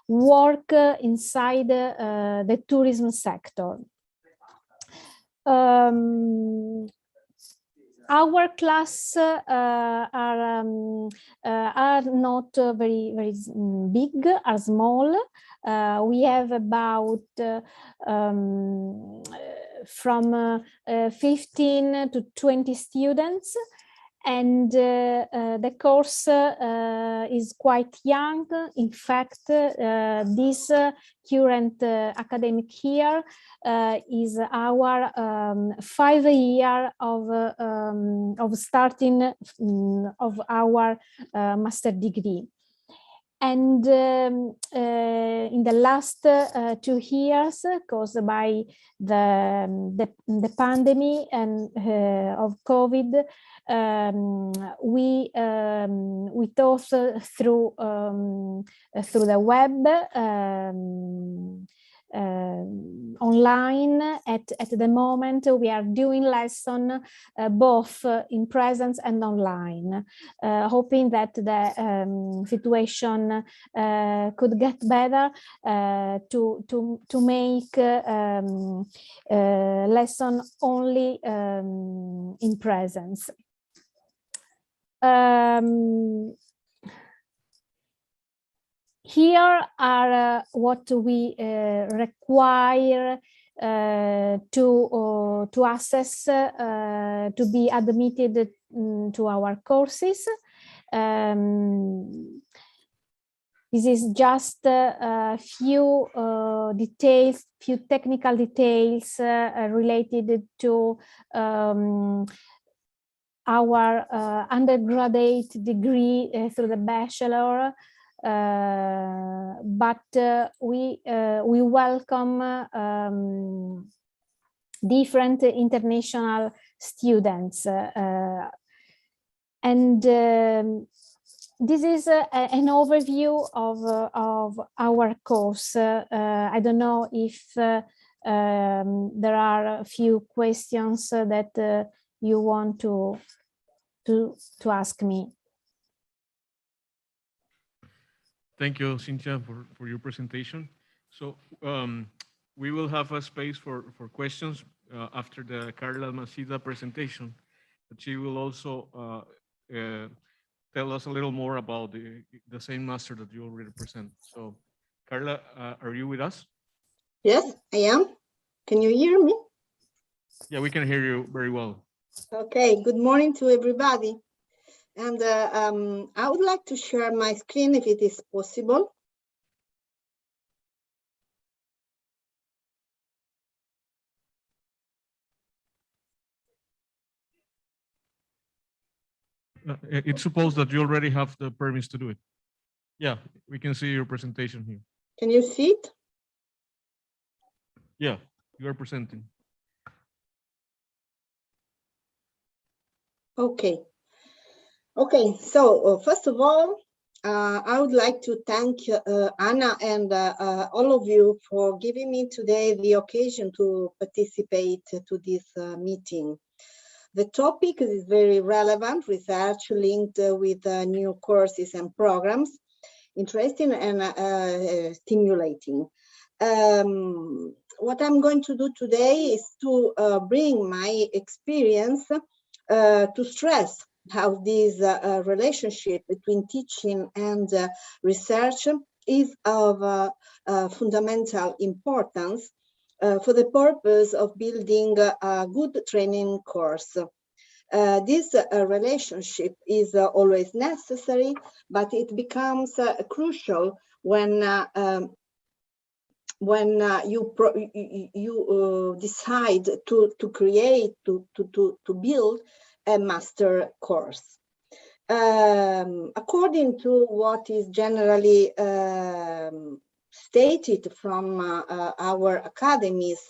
work inside the tourism sector. Our class are not very big, are small. We have about from 15 to 20 students. And the course is quite young. In fact, this current academic year is our 5 year of starting of our master degree. And in the last 2 years, caused by the pandemic and of COVID, we taught through the web, online. At the moment, we are doing lesson both in presence and online, hoping that the situation could get better to make lesson only in presence. Here are what we require to assess to be admitted to our courses. This is just a few details, few technical details related to our undergraduate degree through the bachelor. But we welcome different international students, and this is an overview of our course. I don't know if there are a few questions that you want to ask me. Thank you, Cynthia, for your presentation. So we will have a space for questions after the Carla Macida presentation, but she will also tell us a little more about the same master that you already present. So Carla, are you with us? Yes, I am. Can you hear me? Yeah, we can hear you very well. Okay, good morning to everybody. And I would like to share my screen if it is possible. It's supposed that you already have the permits to do it. Yeah, we can see your presentation here. Can you see it? Yeah, you are presenting. Okay. Okay, so first of all, I would like to thank Anna and all of you for giving me today the occasion to participate to this meeting. The topic is very relevant, research linked with new courses and programs, interesting and stimulating. What I'm going to do today is to bring my experience to stress how this relationship between teaching and research is of fundamental importance for the purpose of building a good training course. This relationship is always necessary, but it becomes crucial when you decide to create, to build a master course. According to what is generally stated from our academies,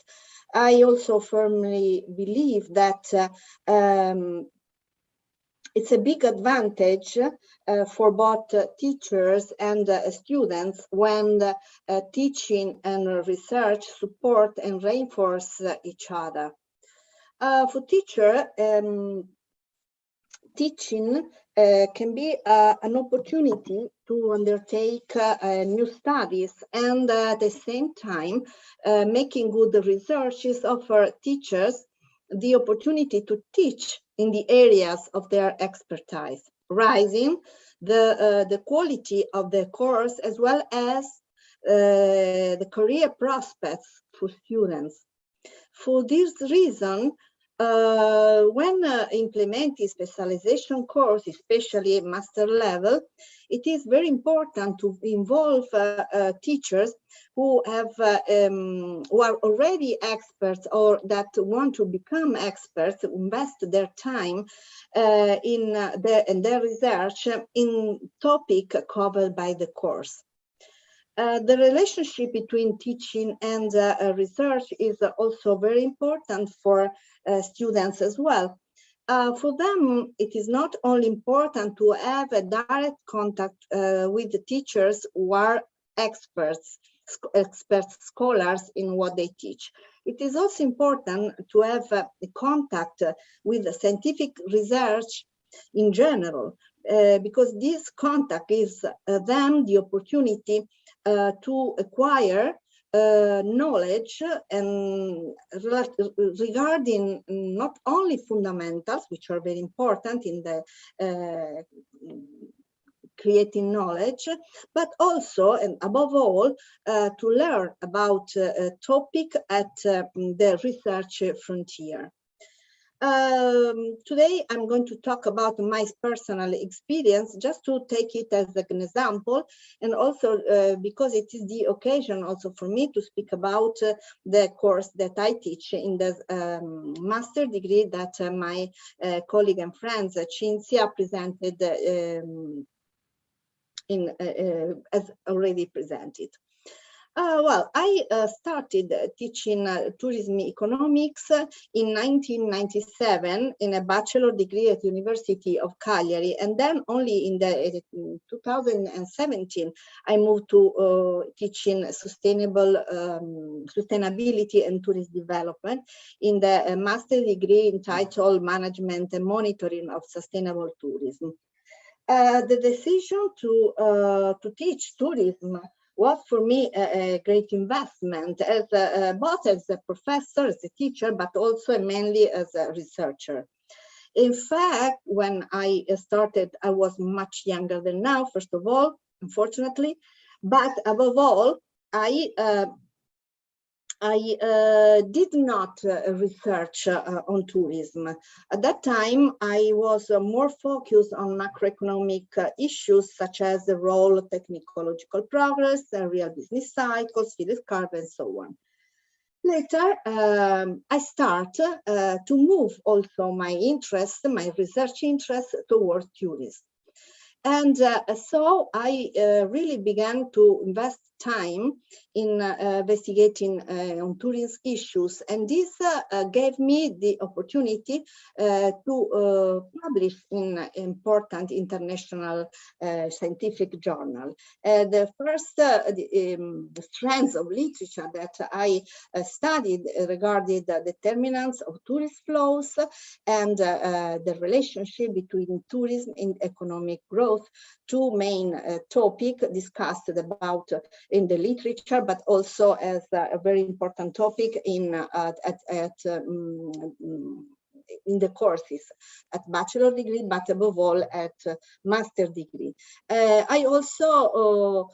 I also firmly believe that it's a big advantage for both teachers and students when teaching and research support and reinforce each other. For teacher, teaching can be an opportunity to undertake new studies, and at the same time, making good researches offer teachers the opportunity to teach in the areas of their expertise, raising the quality of the course as well as the career prospects for students. For this reason, when implementing specialization course, especially master level, it is very important to involve teachers who have who are already experts or that want to become experts, invest their time in their research in topic covered by the course. The relationship between teaching and research is also very important for students as well. For them, it is not only important to have a direct contact with the teachers who are experts, scholars in what they teach. It is also important to have a contact with the scientific research in general, because this contact gives them the opportunity to acquire knowledge and regarding not only fundamentals, which are very important in the creating knowledge, but also and above all to learn about a topic at the research frontier. Today I'm going to talk about my personal experience, just to take it as an example, and also because it is the occasion also for me to speak about the course that I teach in the master degree that my colleague and friends Cinzia presented as already presented. Well, I started teaching tourism economics in 1997 in a bachelor degree at the University of Cagliari, and then only in the 2017 I moved to teaching sustainability and tourism development in the master degree entitled Management and Monitoring of Sustainable Tourism. The decision to teach tourism was for me a great investment, as both as a professor, as a teacher, but also mainly as a researcher. In fact, when I started, I was much younger than now, first of all, unfortunately, but above all, I did not research on tourism. At that time, I was more focused on macroeconomic issues such as the role of technological progress, real business cycles, Philip Carp, and so on. Later, I start to move also my interest, my research interest towards tourism. And so I really began to invest time in investigating on tourism issues, and this gave me the opportunity to publish in important international scientific journal. The first strands of literature that I studied regarded the determinants of tourist flows and the relationship between tourism and economic growth, two main topics discussed about in the literature, but also as a very important topic in the courses at bachelor degree, but above all at master degree. I also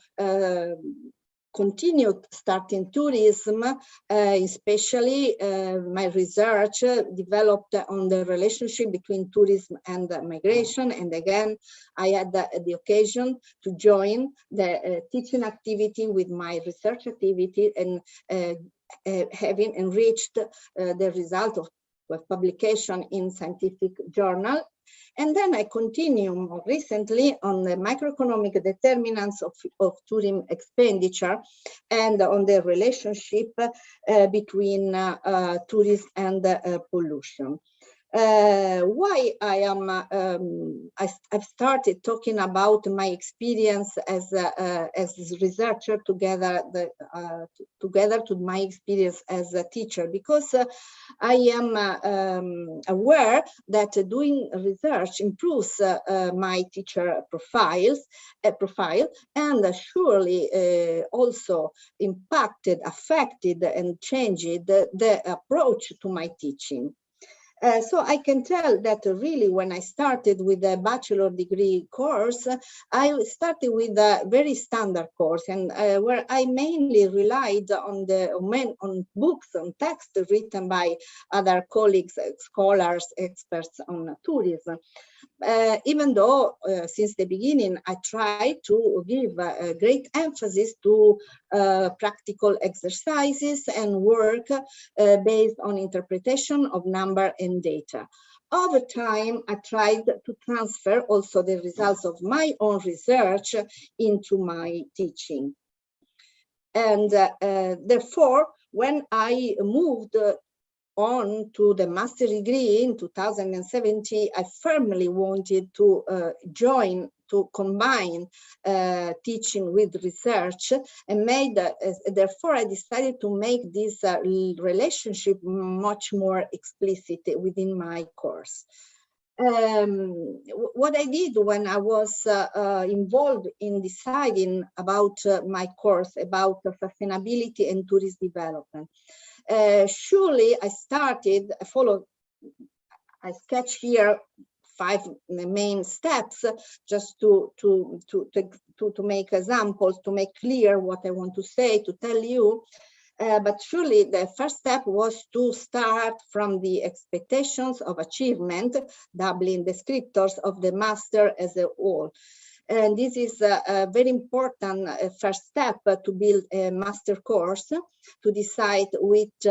continued starting tourism, especially my research developed on the relationship between tourism and migration. And again, I had the occasion to join the teaching activity with my research activity, and having enriched the result of with publication in scientific journal. And then I continue more recently on the microeconomic determinants of tourism expenditure and on the relationship between tourism and pollution. Why I've started talking about my experience as a researcher together to my experience as a teacher, because I am aware that doing research improves my teacher profile, and surely also affected and changed the approach to my teaching. So I can tell that really when I started with a bachelor degree course, I started with a very standard course, and where I mainly relied on books, on text written by other colleagues, scholars, experts on tourism. Even though since the beginning I tried to give a great emphasis to practical exercises and work based on interpretation of number and data. Over time, I tried to transfer also the results of my own research into my teaching. And therefore, when I moved on to the master degree in 2017, I firmly wanted to combine teaching with research, and therefore I decided to make this relationship much more explicit within my course. What I did when I was involved in deciding about my course about sustainability and tourist development, surely I sketch here 5 main steps just to make examples, to make clear what I want to say, to tell you. But surely the first step was to start from the expectations of achievement, doubling descriptors of the master as a whole. And this is a very important first step to build a master course, to decide which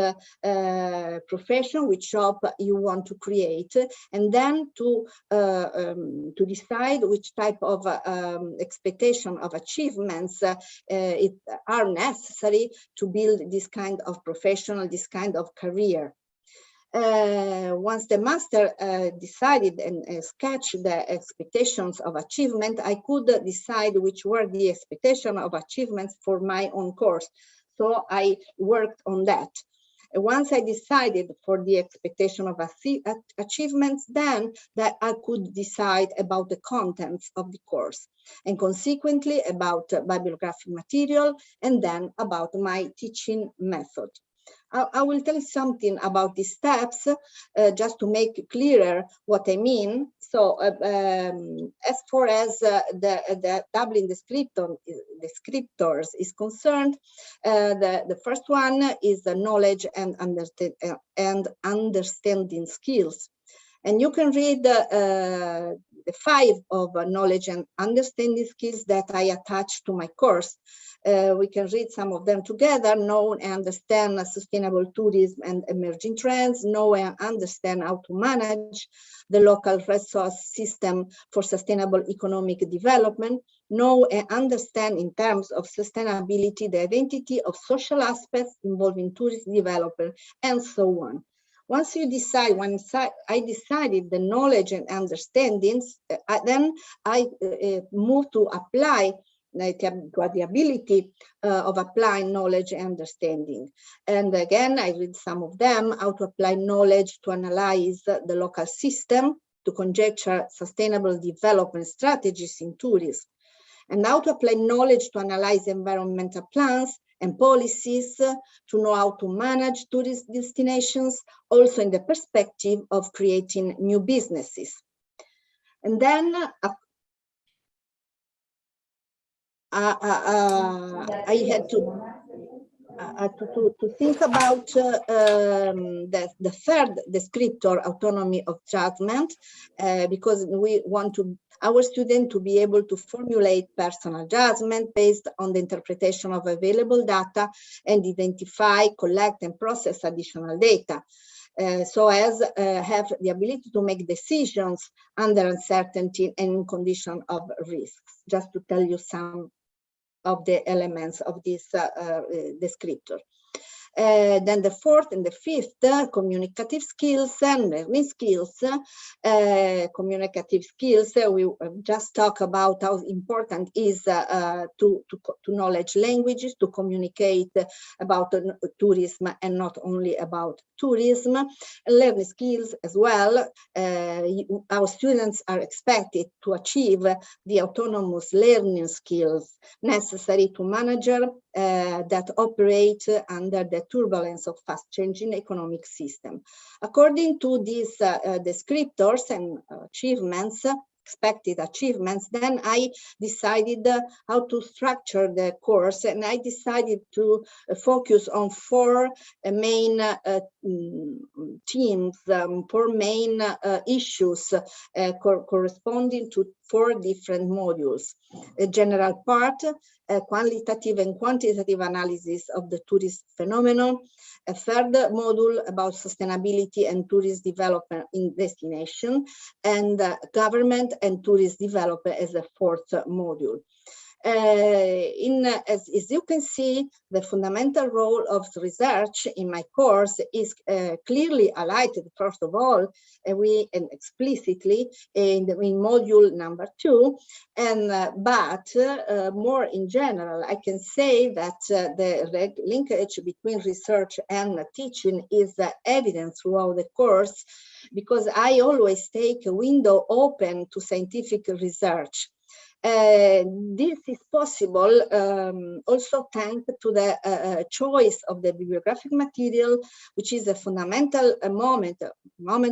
profession, which job you want to create, and then to decide which type of expectation of achievements are necessary to build this kind of professional, this kind of career. Once the master decided and sketched the expectations of achievement, I could decide which were the expectations of achievements for my own course. So I worked on that. Once I decided for the expectation of achievements, then that I could decide about the contents of the course, and consequently about bibliographic material, and then about my teaching method. I will tell you something about these steps just to make clearer what I mean. So as far as the Dublin descriptors is concerned, the first one is the knowledge and understanding skills. And you can read the 5 of knowledge and understanding skills that I attach to my course. We can read some of them together. Know and understand sustainable tourism and emerging trends. Know and understand how to manage the local resource system for sustainable economic development. Know and understand in terms of sustainability the identity of social aspects involving tourism development, and so on. Once you decide, I decided the knowledge and understandings, then I move to apply the ability of applying knowledge and understanding. And again, I read some of them: how to apply knowledge to analyze the local system, to conjecture sustainable development strategies in tourism, and how to apply knowledge to analyze environmental plans and policies, to know how to manage tourist destinations, also in the perspective of creating new businesses. And then I had to think about the third descriptor, autonomy of judgment, because we want our students to be able to formulate personal judgment based on the interpretation of available data and identify, collect, and process additional data. so as have the ability to make decisions under uncertainty and in condition of risks, just to tell you some of the elements of this descriptor. Then the fourth and the fifth, communicative skills and learning skills. Communicative skills, we just talk about how important is to knowledge languages, to communicate about tourism and not only about tourism. Learning skills as well. Our students are expected to achieve the autonomous learning skills necessary to manage that operate under the turbulence of fast-changing economic system. According to these descriptors and achievements, expected achievements, then I decided how to structure the course, and I decided to focus on four main themes, four main issues corresponding to four different modules. A general part, a qualitative and quantitative analysis of the tourist phenomenon, a third module about sustainability and tourist development in destination, and government and tourist development as a fourth module. As you can see, the fundamental role of research in my course is clearly highlighted, first of all, and explicitly in module number 2, but more in general, I can say that the linkage between research and teaching is evident throughout the course, because I always take a window open to scientific research. This is possible also thanks to the choice of the bibliographic material, which is a fundamental moment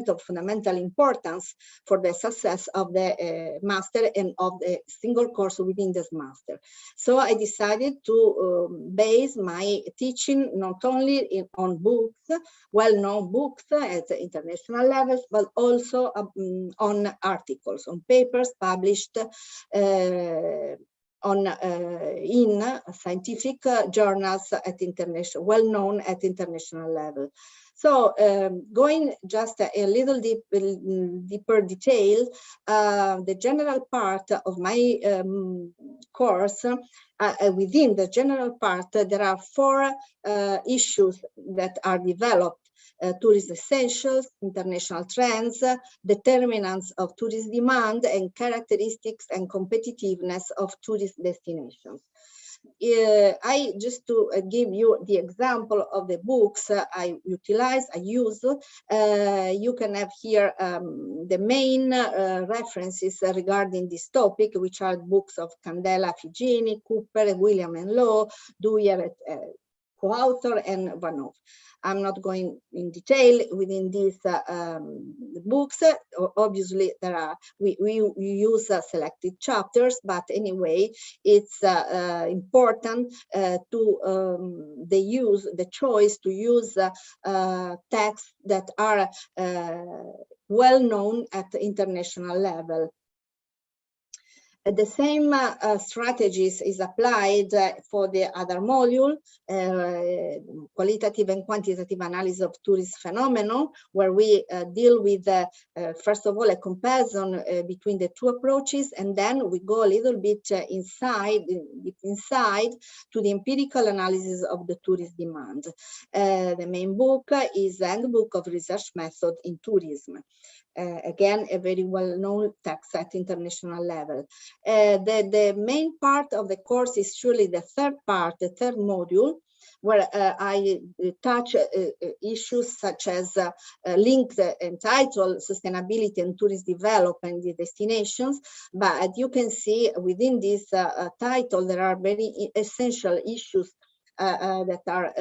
of fundamental importance for the success of the master and of the single course within this master. So I decided to base my teaching not only on books, well-known books at international levels, but also on articles, on papers published in scientific journals at international, well-known at international level. So going just a little deeper detail, the general part of my course, within the general part, there are four issues that are developed. Tourist essentials, international trends, determinants of tourist demand, and characteristics and competitiveness of tourist destinations. I just to give you the example of the books I use, you can have here the main references regarding this topic, which are books of Candela, Figini, Cooper, William and Law, Dewey, co-author, and Vanov. I'm not going in detail within these books. Obviously, there are we use selected chapters, but anyway, it's important to the choice to use texts that are well known at the international level. The same strategies is applied for the other module, qualitative and quantitative analysis of tourist phenomenon, where we deal with, first of all, a comparison between the two approaches, and then we go a little bit inside to the empirical analysis of the tourist demand. The main book is Handbook of Research Method in Tourism. Again, a very well-known text at international level. The main part of the course is surely the third part, the third module, where I touch issues such as linked entitled Sustainability and Tourist Development in Destinations. But as you can see within this title, there are very essential issues that are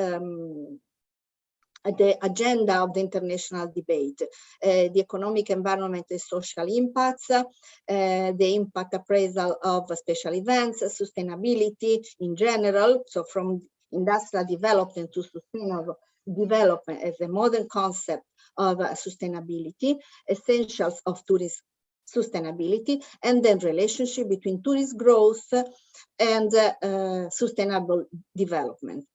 the agenda of the international debate, the economic, environment, and social impacts, the impact appraisal of special events, sustainability in general, so from industrial development to sustainable development as a modern concept of sustainability, essentials of tourist sustainability, and then relationship between tourist growth and sustainable development.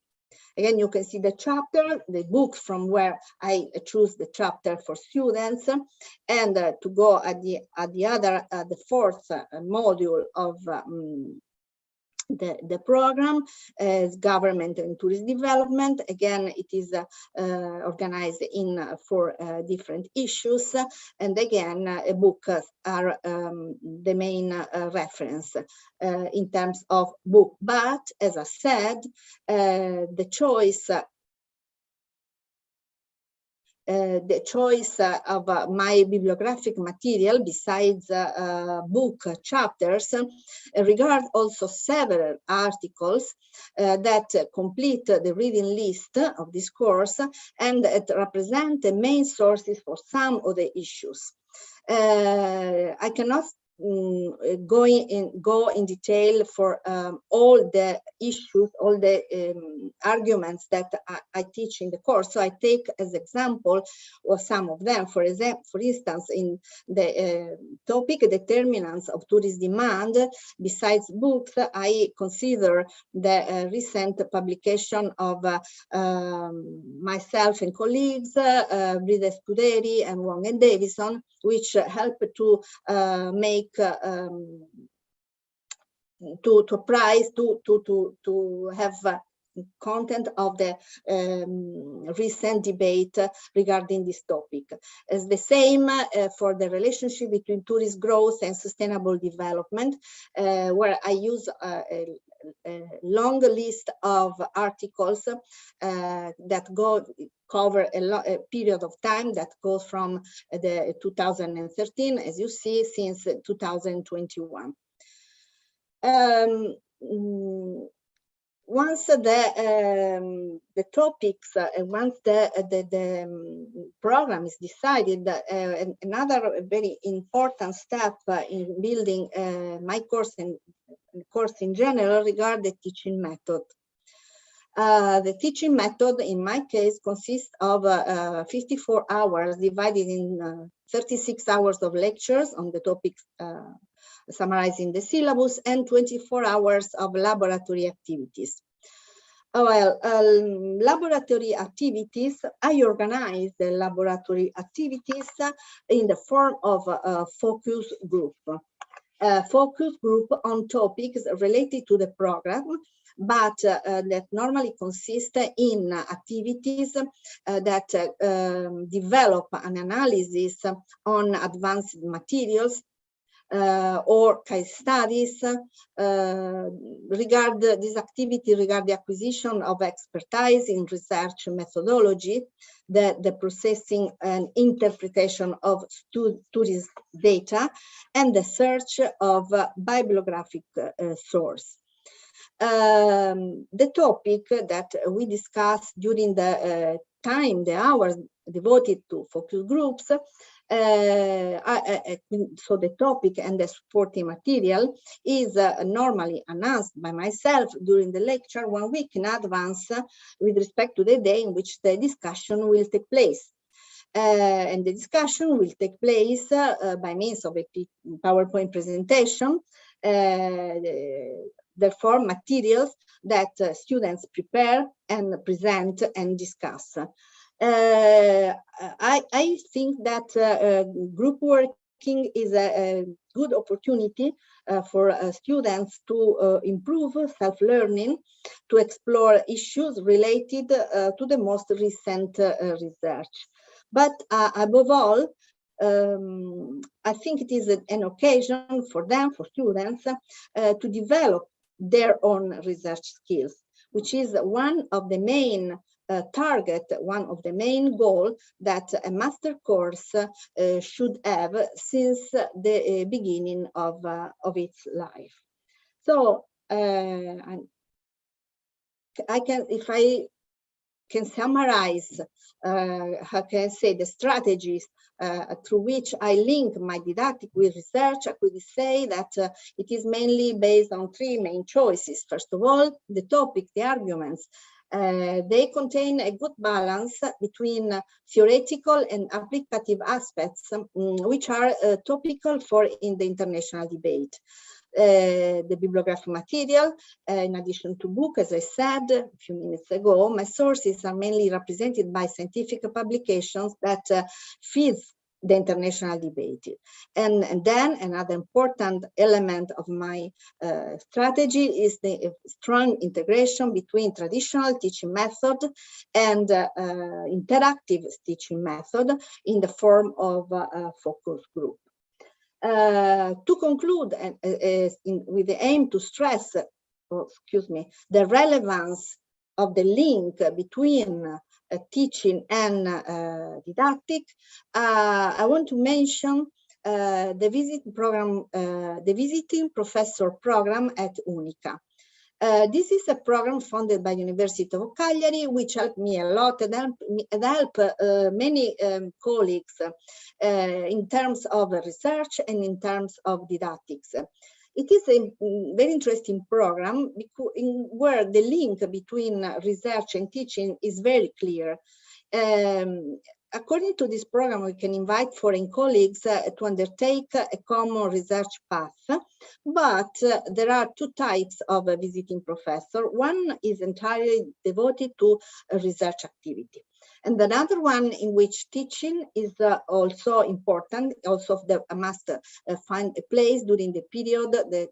Again, you can see the chapter, the book from where I choose the chapter for students, and to go at the other, the fourth module of the program is government and tourist development. Again, it is organized in 4 different issues, and again, books are the main reference in terms of book. But as I said, the choice of my bibliographic material, besides book chapters, regard also several articles that complete the reading list of this course and that represent the main sources for some of the issues. I cannot go in detail for all the issues, all the arguments that I teach in the course. So I take as example or some of them. For instance, in the topic determinants of tourist demand, besides books, I consider the recent publication of myself and colleagues, Brida Scuderi and Wong and Davison, which help to make to have content of the recent debate regarding this topic. As the same for the relationship between tourist growth and sustainable development, where I use a long list of articles that cover a period of time that goes from the 2013, as you see, since 2021. Once the topics, once the program is decided, another very important step in building my course and course in general regard the teaching method. The teaching method in my case consists of 54 hours divided in 36 hours of lectures on the topics summarizing the syllabus and 24 hours of laboratory activities. Well, laboratory activities, I organize the laboratory activities in the form of a focus group. A focus group on topics related to the program, but that normally consist in activities that develop an analysis on advanced materials or case studies. Regard this activity regard the acquisition of expertise in research methodology, the processing and interpretation of tourist data, and the search of bibliographic source. The topic that we discussed during the the hours devoted to focus groups, so the topic and the supporting material is normally announced by myself during the lecture 1 week in advance with respect to the day in which the discussion will take place. And the discussion will take place by means of a PowerPoint presentation, therefore materials that students prepare and present and discuss. I think that group working is a good opportunity for students to improve self-learning, to explore issues related to the most recent research. But above all, I think it is an occasion for them, for students, to develop their own research skills, which is one of the main one of the main goals that a master course should have since the beginning of its life. So if I can summarize, how can I say, the strategies through which I link my didactic with research, I could say that it is mainly based on 3 main choices. First of all, the topic, the arguments. They contain a good balance between theoretical and applicative aspects, which are topical in the international debate. the bibliographic material, in addition to book, as I said a few minutes ago, my sources are mainly represented by scientific publications that feed the international debate. And then another important element of my strategy is the strong integration between traditional teaching method and interactive teaching method in the form of a focus group. To conclude, with the aim to stress, the relevance of the link between teaching and didactic, I want to mention the visiting professor program at Unica. This is a program funded by University of Cagliari, which helped me a lot and help many colleagues in terms of research and in terms of didactics. It is a very interesting program where the link between research and teaching is very clear. According to this program, we can invite foreign colleagues to undertake a common research path, but there are two types of a visiting professor. One is entirely devoted to a research activity, and another one in which teaching is also important, also must find a place during the period the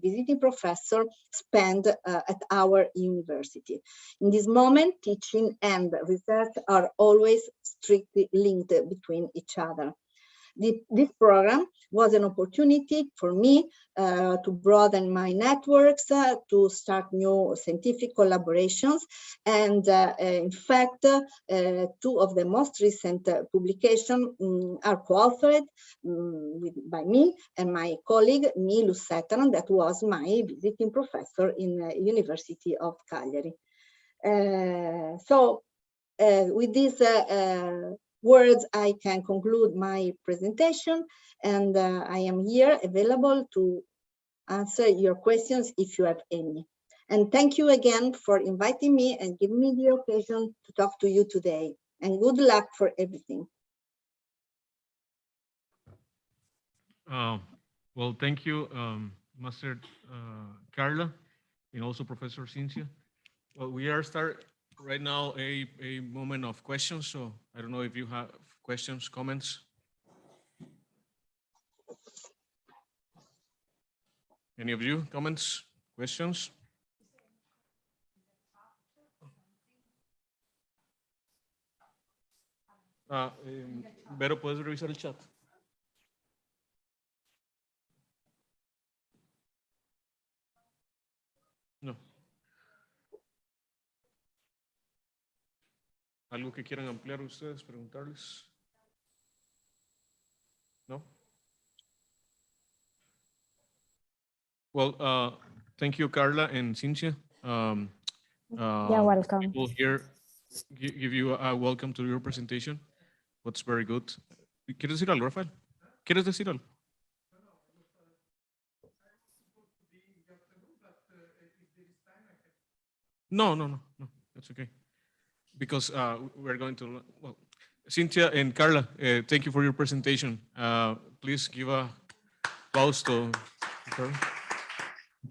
visiting professor spend at our university. In this moment, teaching and research are always strictly linked between each other. This program was an opportunity for me to broaden my networks, to start new scientific collaborations, and in fact, two of the most recent publications are co-authored by me and my colleague Milu Setaran, that was my visiting professor in the University of Cagliari. With this words, I can conclude my presentation, and I am here available to answer your questions if you have any. And thank you again for inviting me and giving me the occasion to talk to you today. And good luck for everything. Well, thank you, Master Carla, and also Professor Cynthia. Well, we are starting right now a moment of questions, so I don't know if you have questions, comments. Any of you, comments, questions? Vero, ¿puedes revisar el chat? No. ¿Algo que quieran ampliar ustedes, preguntarles? No? Well, thank you, Carla and Cynthia. You're welcome. We'll here give you a welcome to your presentation. What's very good. ¿Quieres decir algo, Rafael? ¿Quieres decir algo? No, that's okay. Because we're going to, well, Cynthia and Carla, thank you for your presentation. Please give a applause to her.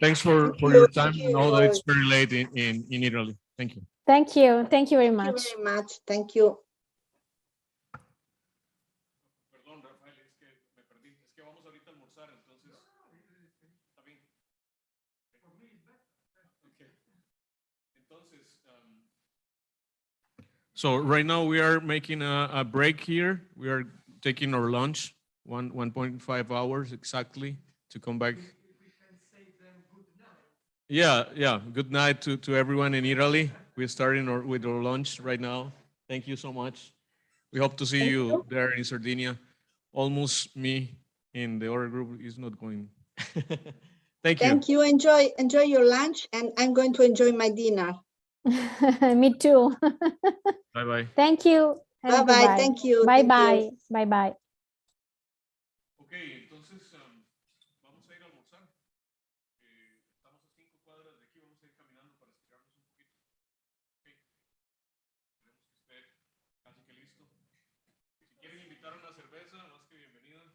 Thanks for your time, although it's very late in Italy. Thank you. Thank you. Thank you very much. Thank you very much. Thank you. Perdón, Rafael, es que me perdí. Es que vamos ahorita a almorzar, entonces. ¿Está bien? Okay. Entonces, so right now we are making a break here. We are taking our lunch, 1.5 hours exactly, to come back. Yeah. Good night to everyone in Italy. We're starting with our lunch right now. Thank you so much. We hope to see you there in Sardinia. Almost me in the other group is not going. Thank you. Thank you. Enjoy your lunch, and I'm going to enjoy my dinner. Me too. Bye-bye. Thank you. Bye-bye. Thank you. Bye-bye. Bye-bye. Okay, entonces vamos a ir a almorzar. Estamos a 5 cuadras de aquí, vamos a ir caminando para estirarnos un poquito. Okay. Esperemos que esté casi que listo. Si quieren invitar una cerveza, más que bienvenida.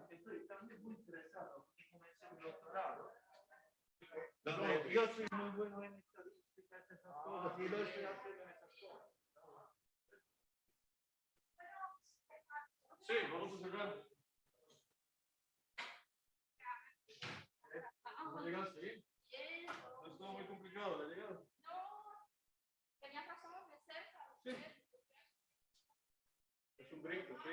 Estoy también muy interesado, porque comencé mi doctorado. Yo soy muy bueno en estadísticas, esas cosas, y lo estoy haciendo en esas cosas. Sí, vamos a cerrar. ¿Cómo llegaste? ¿No un brinco, ¿sí?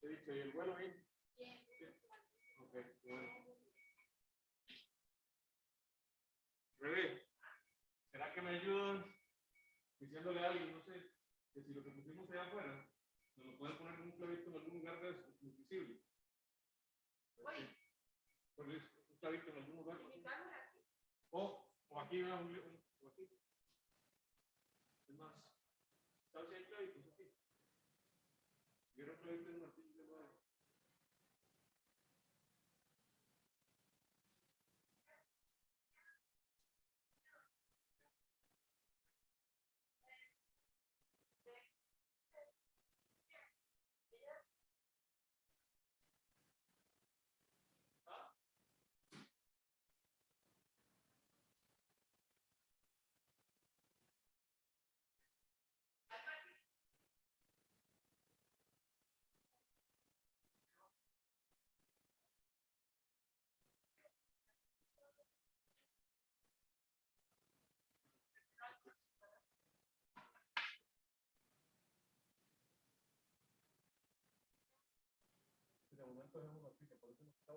He dicho, ¿y el vuelo ahí? Ok, bueno. Rebe, ¿será que me ayudan diciéndole a alguien, no sé, que si lo que pusimos allá afuera, nos lo pueden poner en un clavito en algún lugar de eso, visible? Pues un clavito en algún lugar. O aquí, o aquí. Es más, ¿sabes si hay clavitos aquí? Si hubiera un clavito en un martillo, de nuevo. De momento es una pica, por eso no está.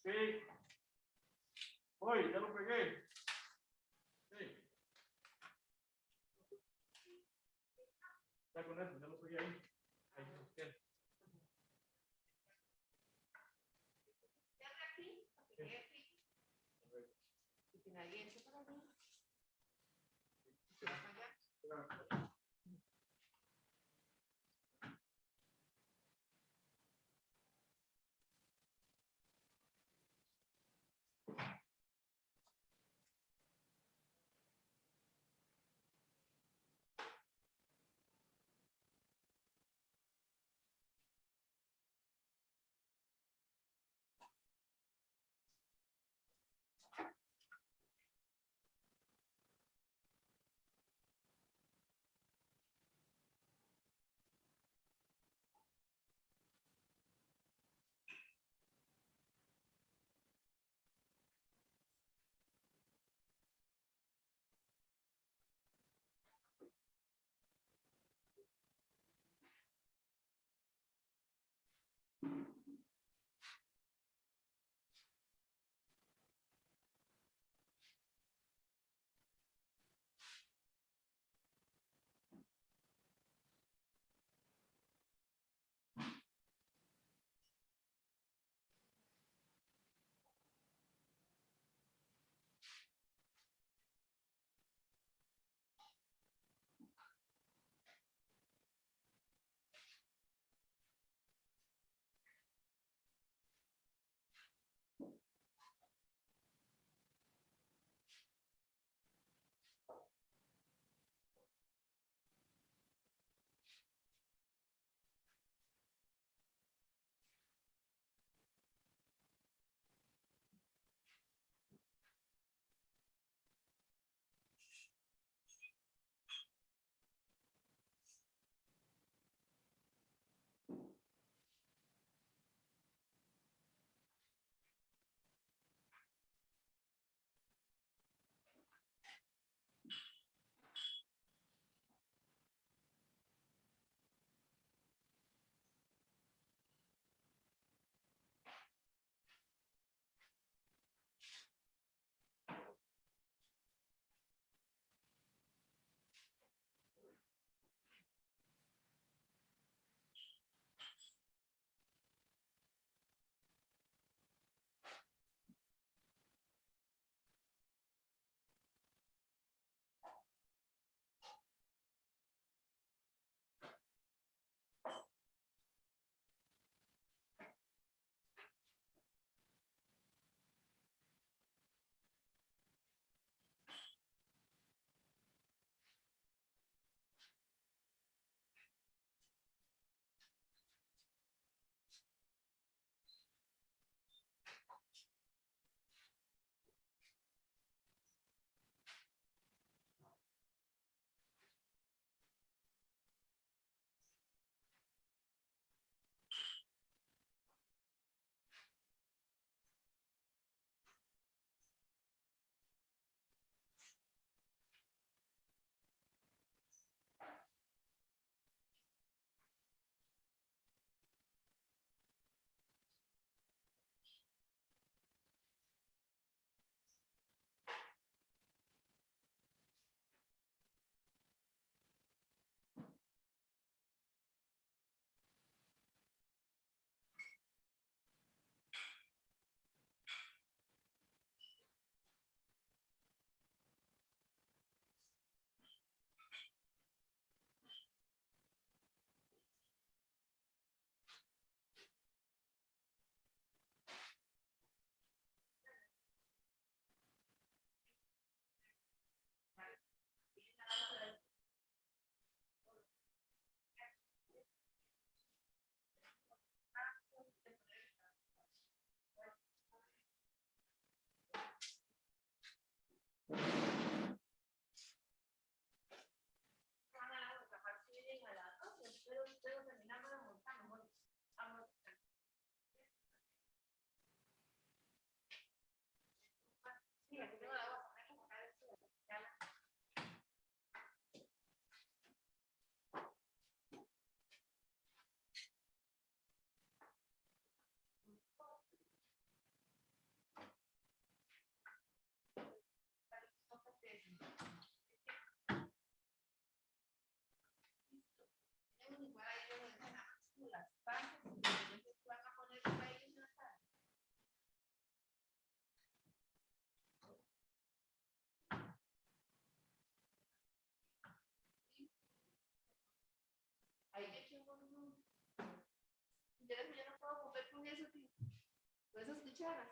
Sí. Hoy, ya lo pegué. Sí. Ya con eso, ya lo pegué ahí. Ahí se sostiene. ¿Nos escuchabas?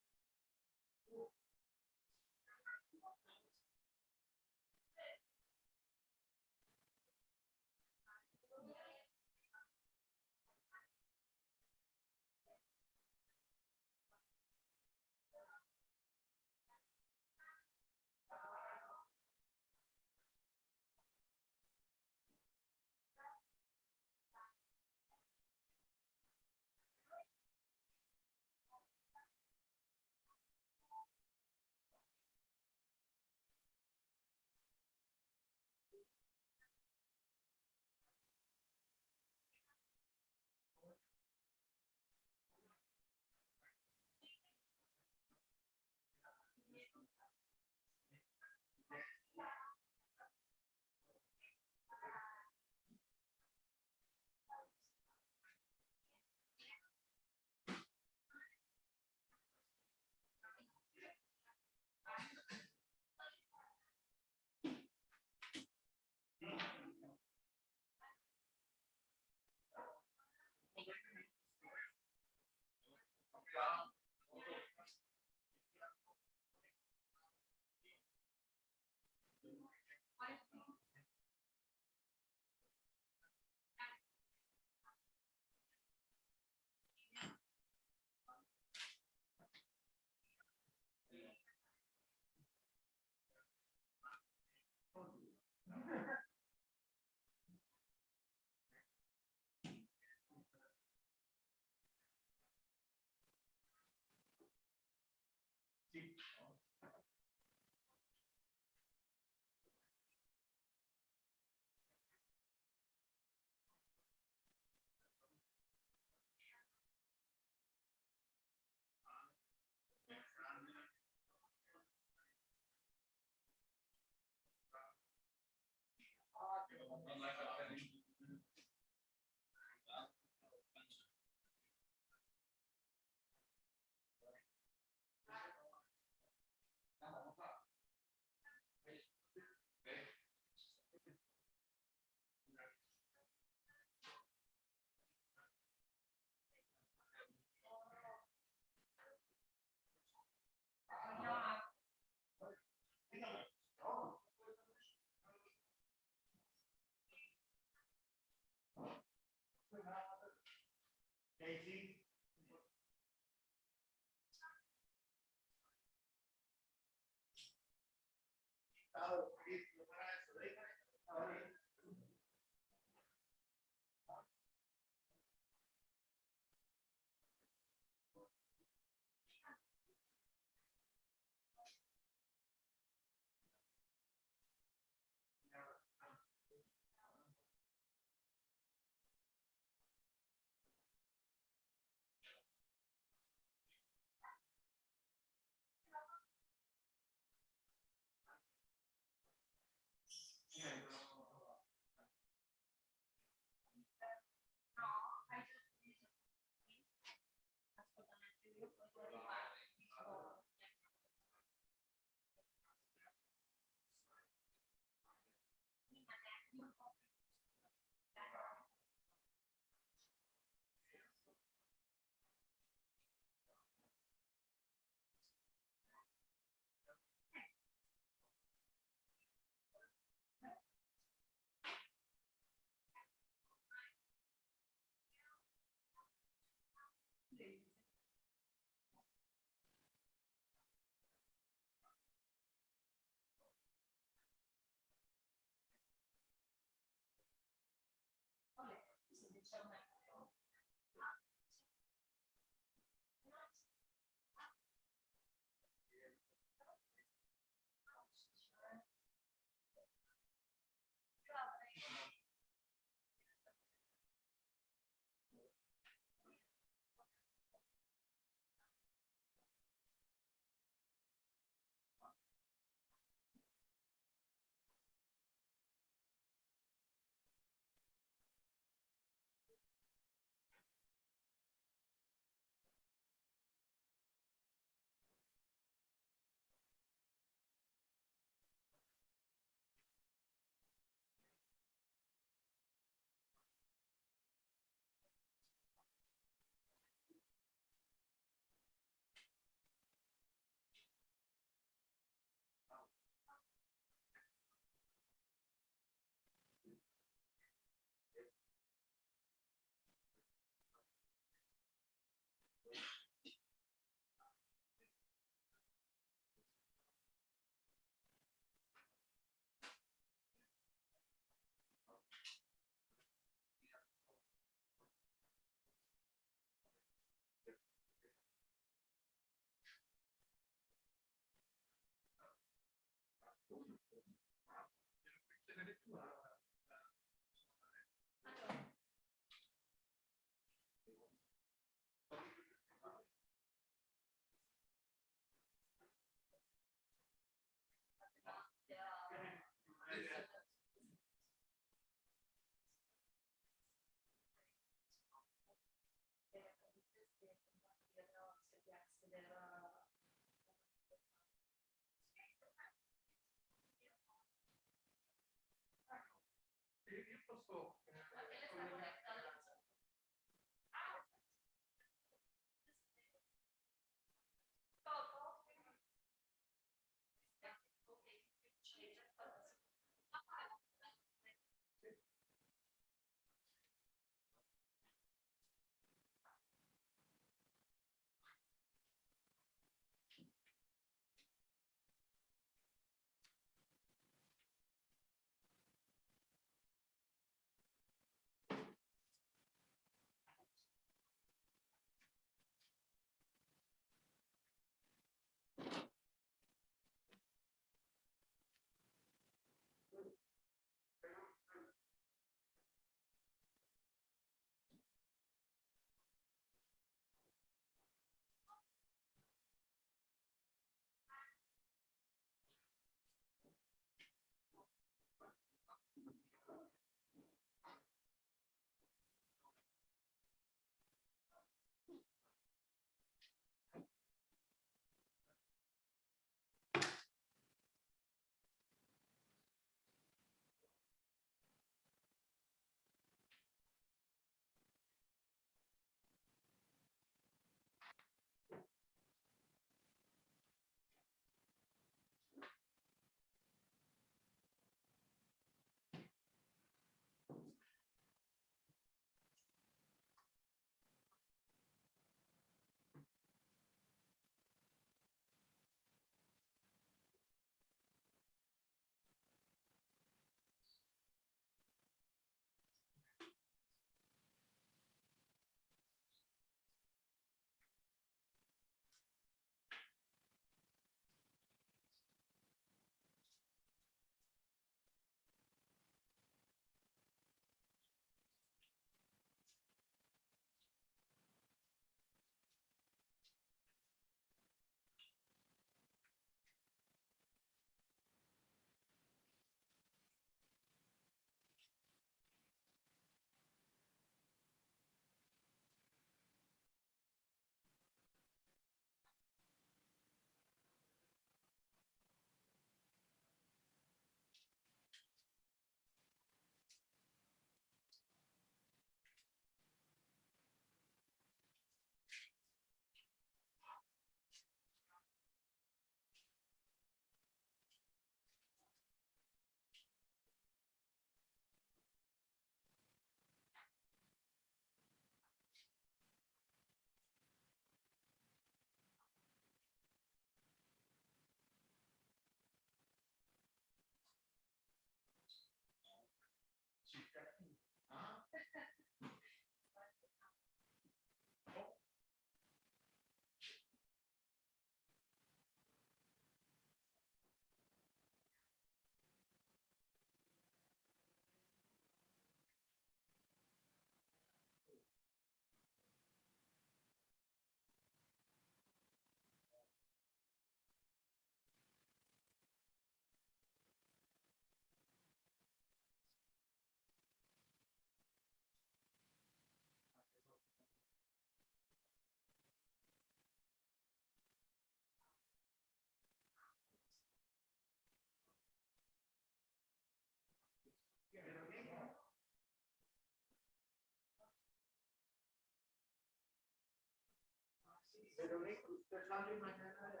Verónica, usted sale mañana de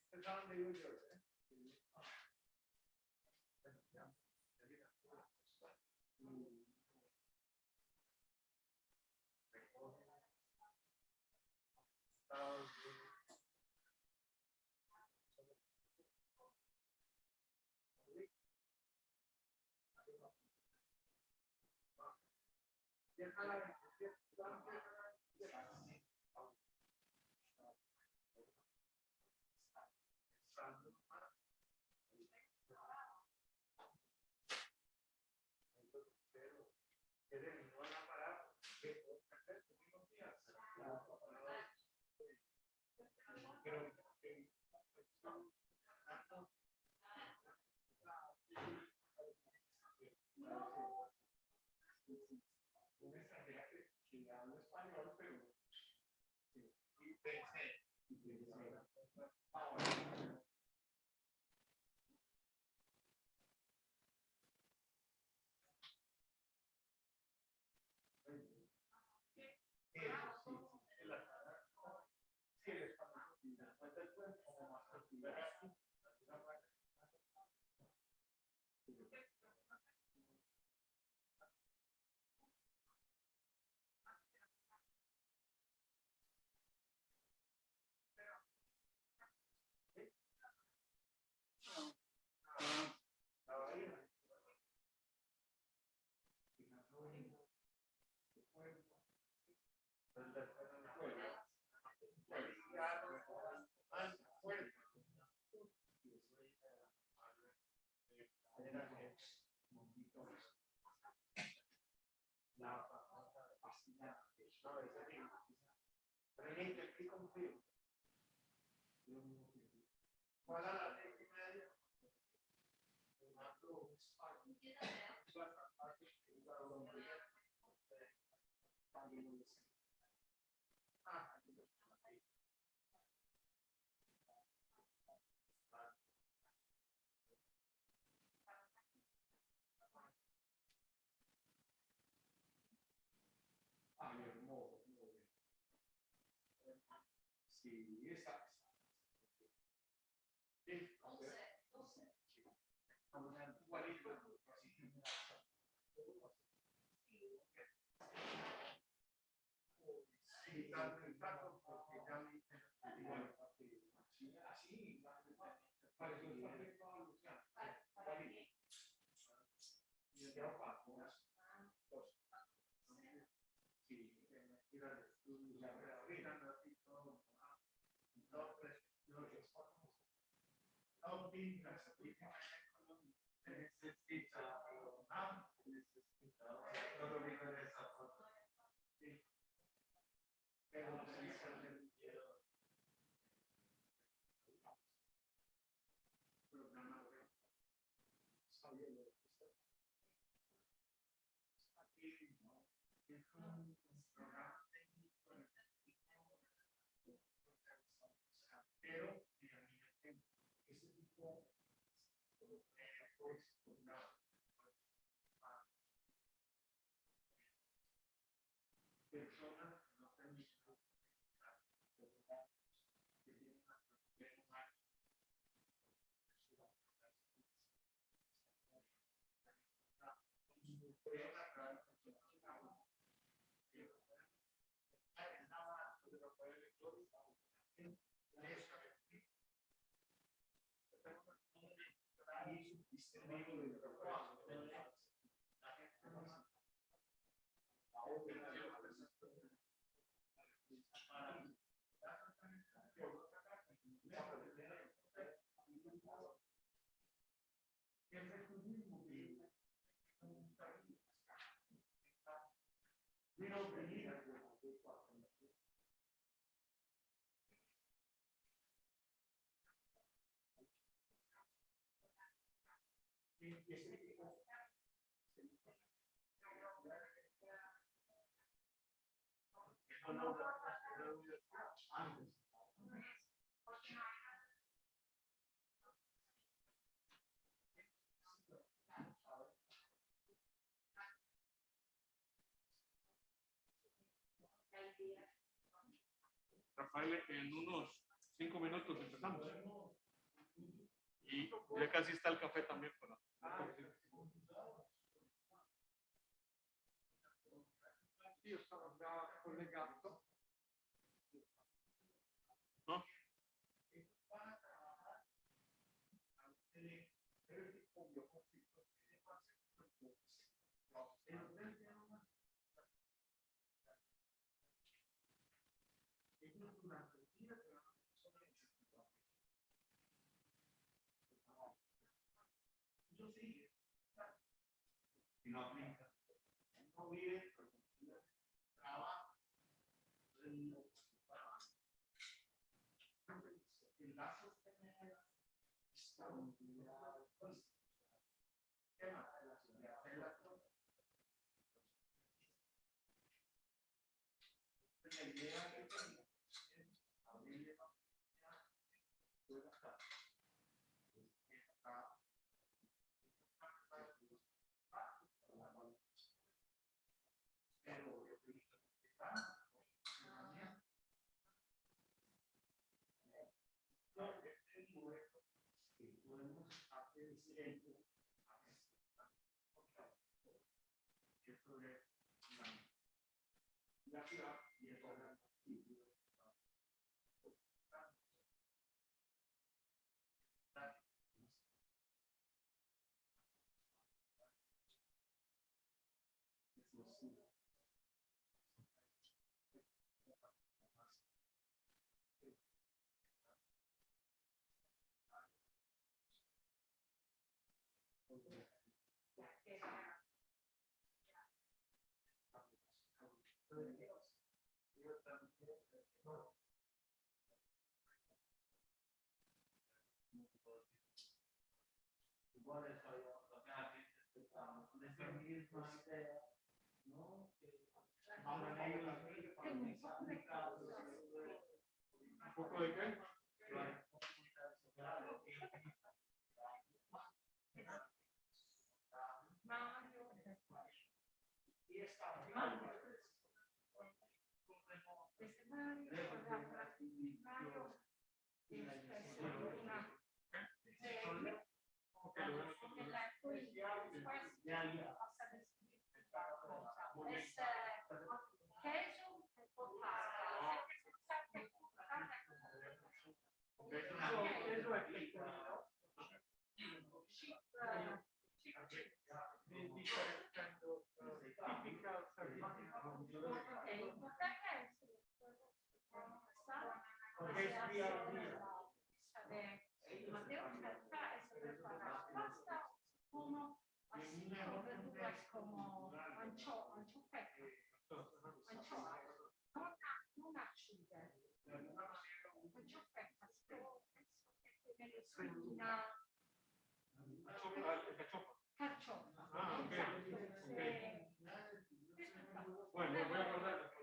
usted sabe dónde vivo yo, ¿eh? Rafael, en unos 5 minutos empezamos. Y ya casi está el café también para. Io sono già collegato. No? No vive, trabaja, el lazo ¿Un poco de qué? Bueno, voy a guardar.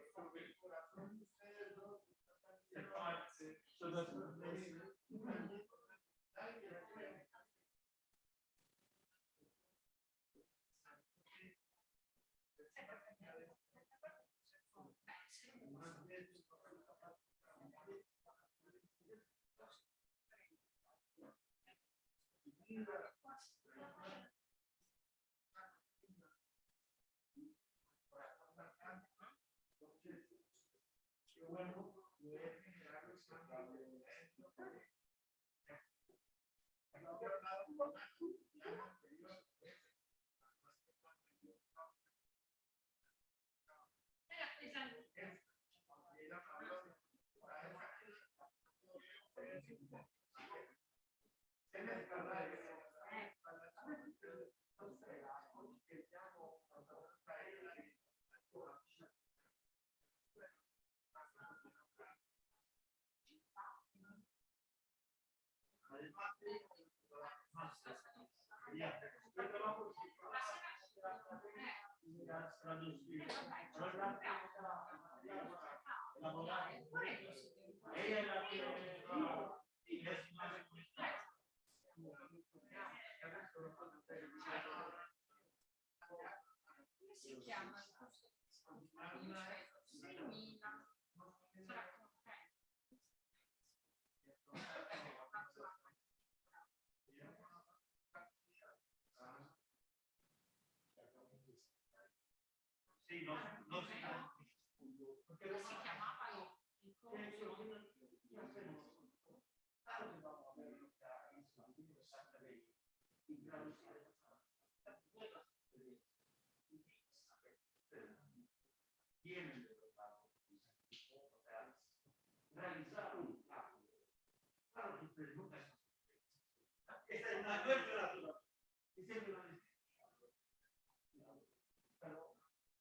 Sí, no porque si chiamava viene realizar un cambio. Claro que ustedes nunca son. Esta es una nueva natural. Y siempre lo han pero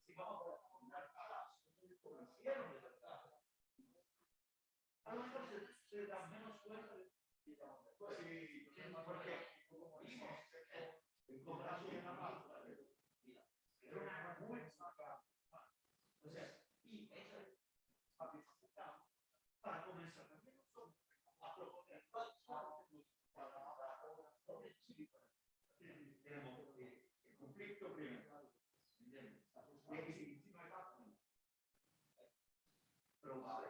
si vamos a poner palazos, hicieron de verdad. A lo mejor se da menos fuerza de sí, porque como vimos, el corazón de la masa, era una muy sacada. O sea, y eso es para comenzar también nosotros a proponer tenemos el conflicto primero. Probable.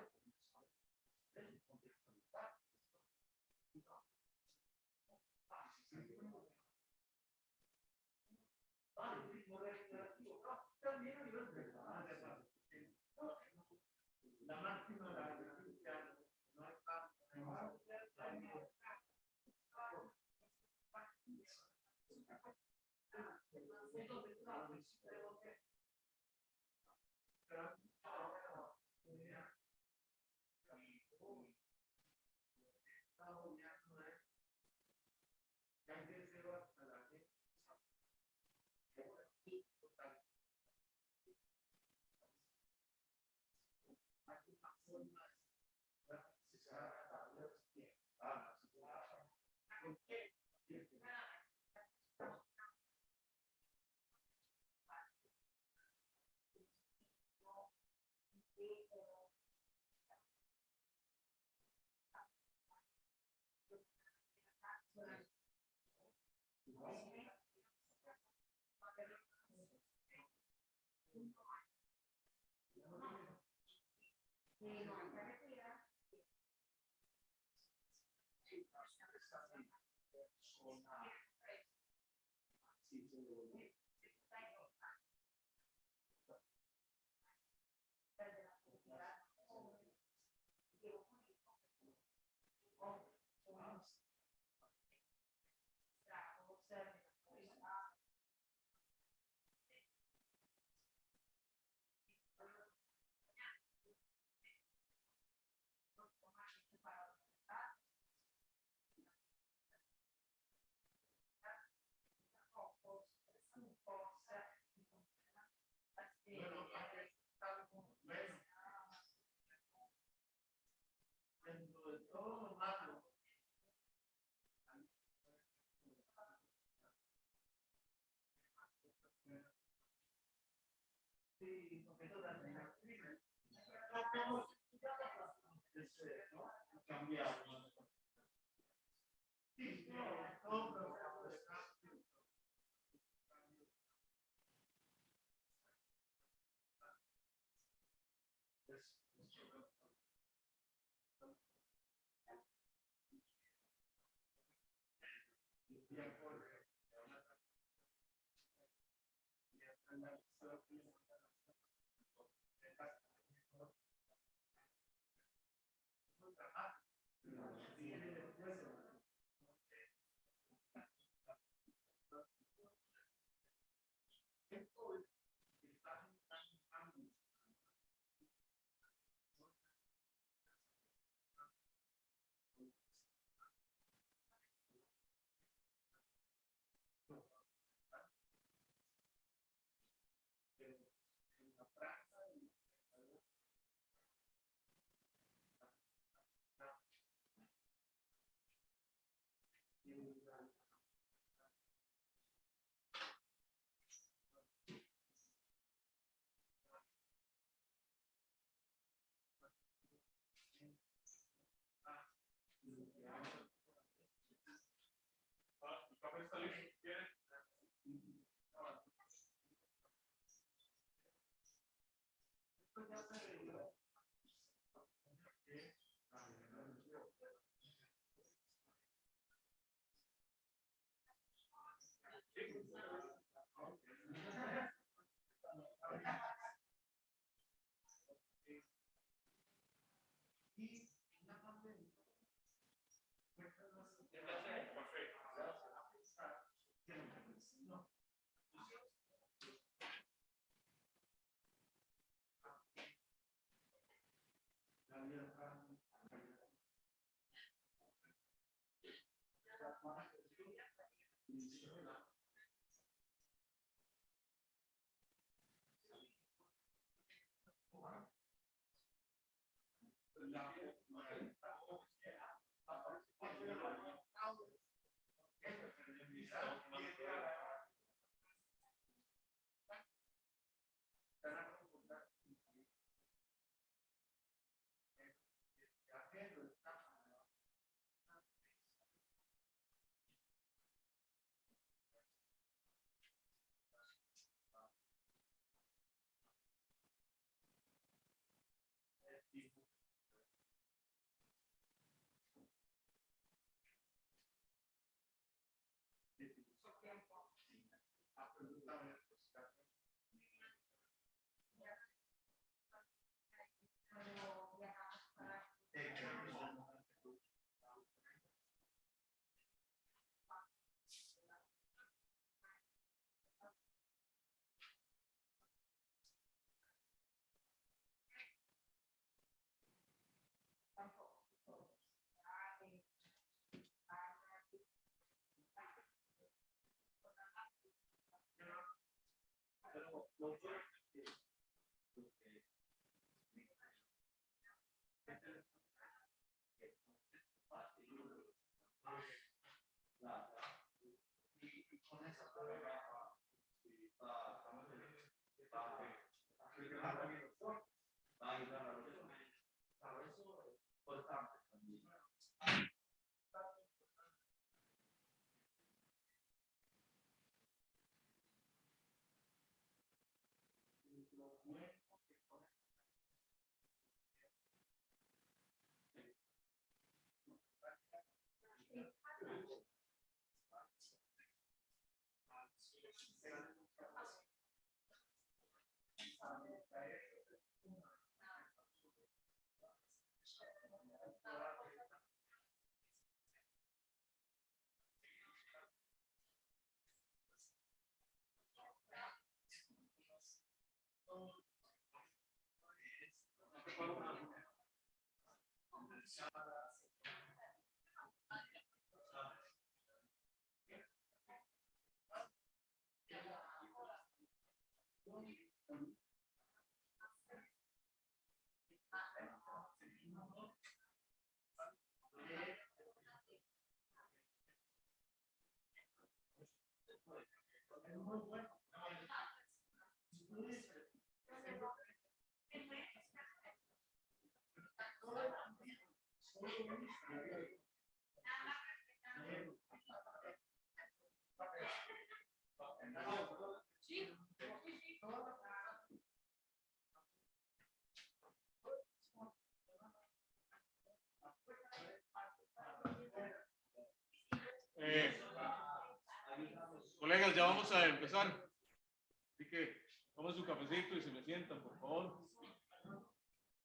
Colegas, ya vamos a empezar. Así que tomen su cafecito y se me sientan, por favor.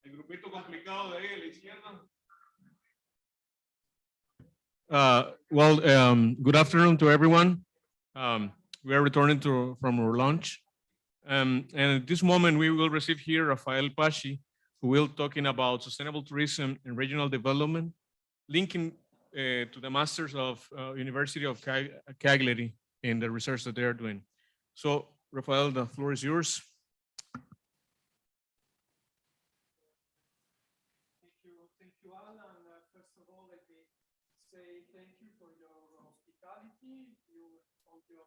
El grupito complicado de ahí a la izquierda. Good afternoon to everyone. We are returning from our lunch. And at this moment, we will receive here Rafael Pashi, who will talking about sustainable tourism and regional development, linking to the Masters of University of Cagliari in the research that they are doing. So, Rafael, the floor is yours. Thank you, Alan. First of all, let me say thank you for your hospitality. You, all your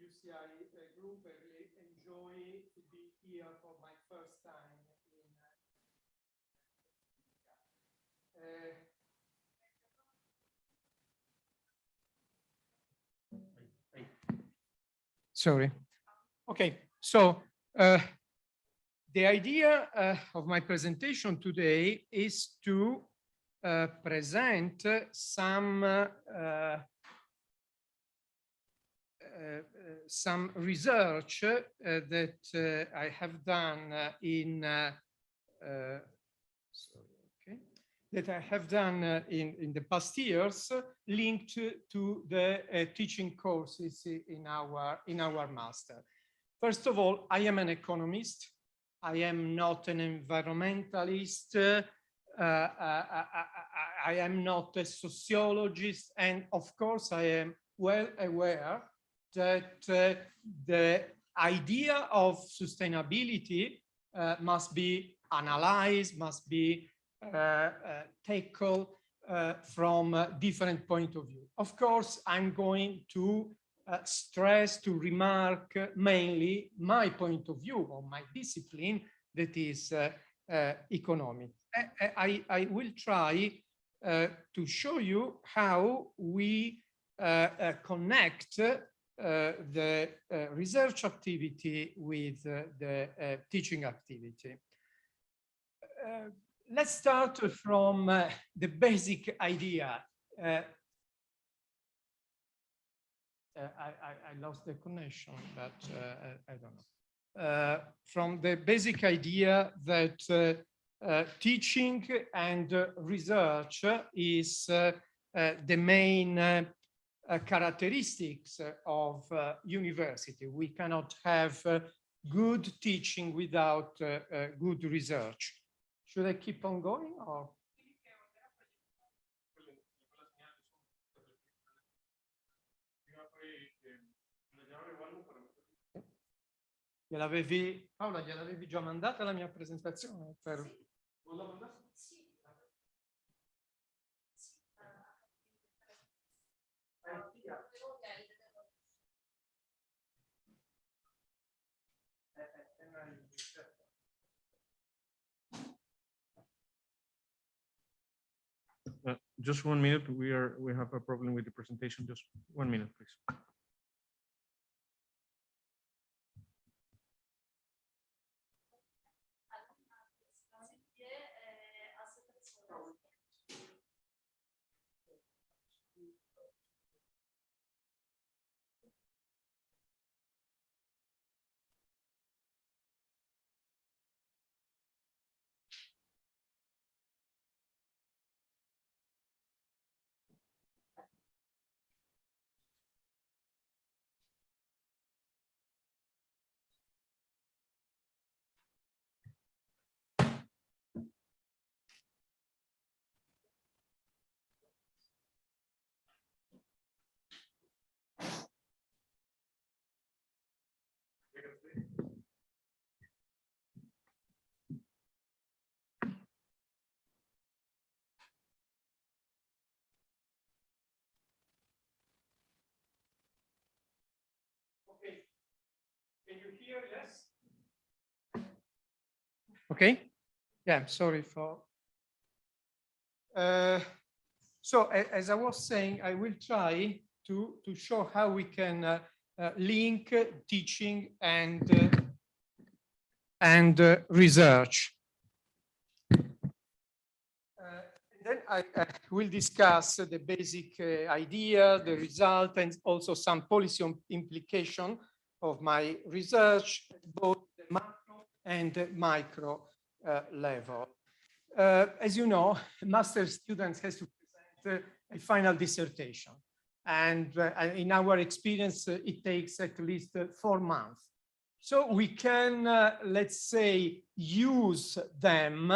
UCI group, I really enjoy to be here for my first time sorry. Okay, so the idea of my presentation today is to present some research that I have done in the past years, linked to the teaching courses in our master. First of all, I am an economist. I am not an environmentalist. I am not a sociologist, and of course, I am well aware that the idea of sustainability must be analyzed, must be tackled from a different point of view. Of course, I'm going to stress, to remark mainly my point of view or my discipline, that is economic. I will try to show you how we connect the research activity with the teaching activity. Let's start from the basic idea. I lost the connection, but I don't know. From the basic idea that teaching and research is the main characteristics of university. We cannot have good teaching without good research. Should I keep on going or? Paola, gliel'avevi già mandata la mia presentazione? Just 1 minute. We have a problem with the presentation. Just 1 minute, please. clear? Yes. Okay. Yeah, I'm sorry for. So as I was saying, I will try to show how we can link teaching and research. Then I will discuss the basic idea, the result, and also some policy implication of my research, both the macro and the micro level. As you know, master's students has to present a final dissertation. And in our experience, it takes at least 4 months. So we can, let's say, use them,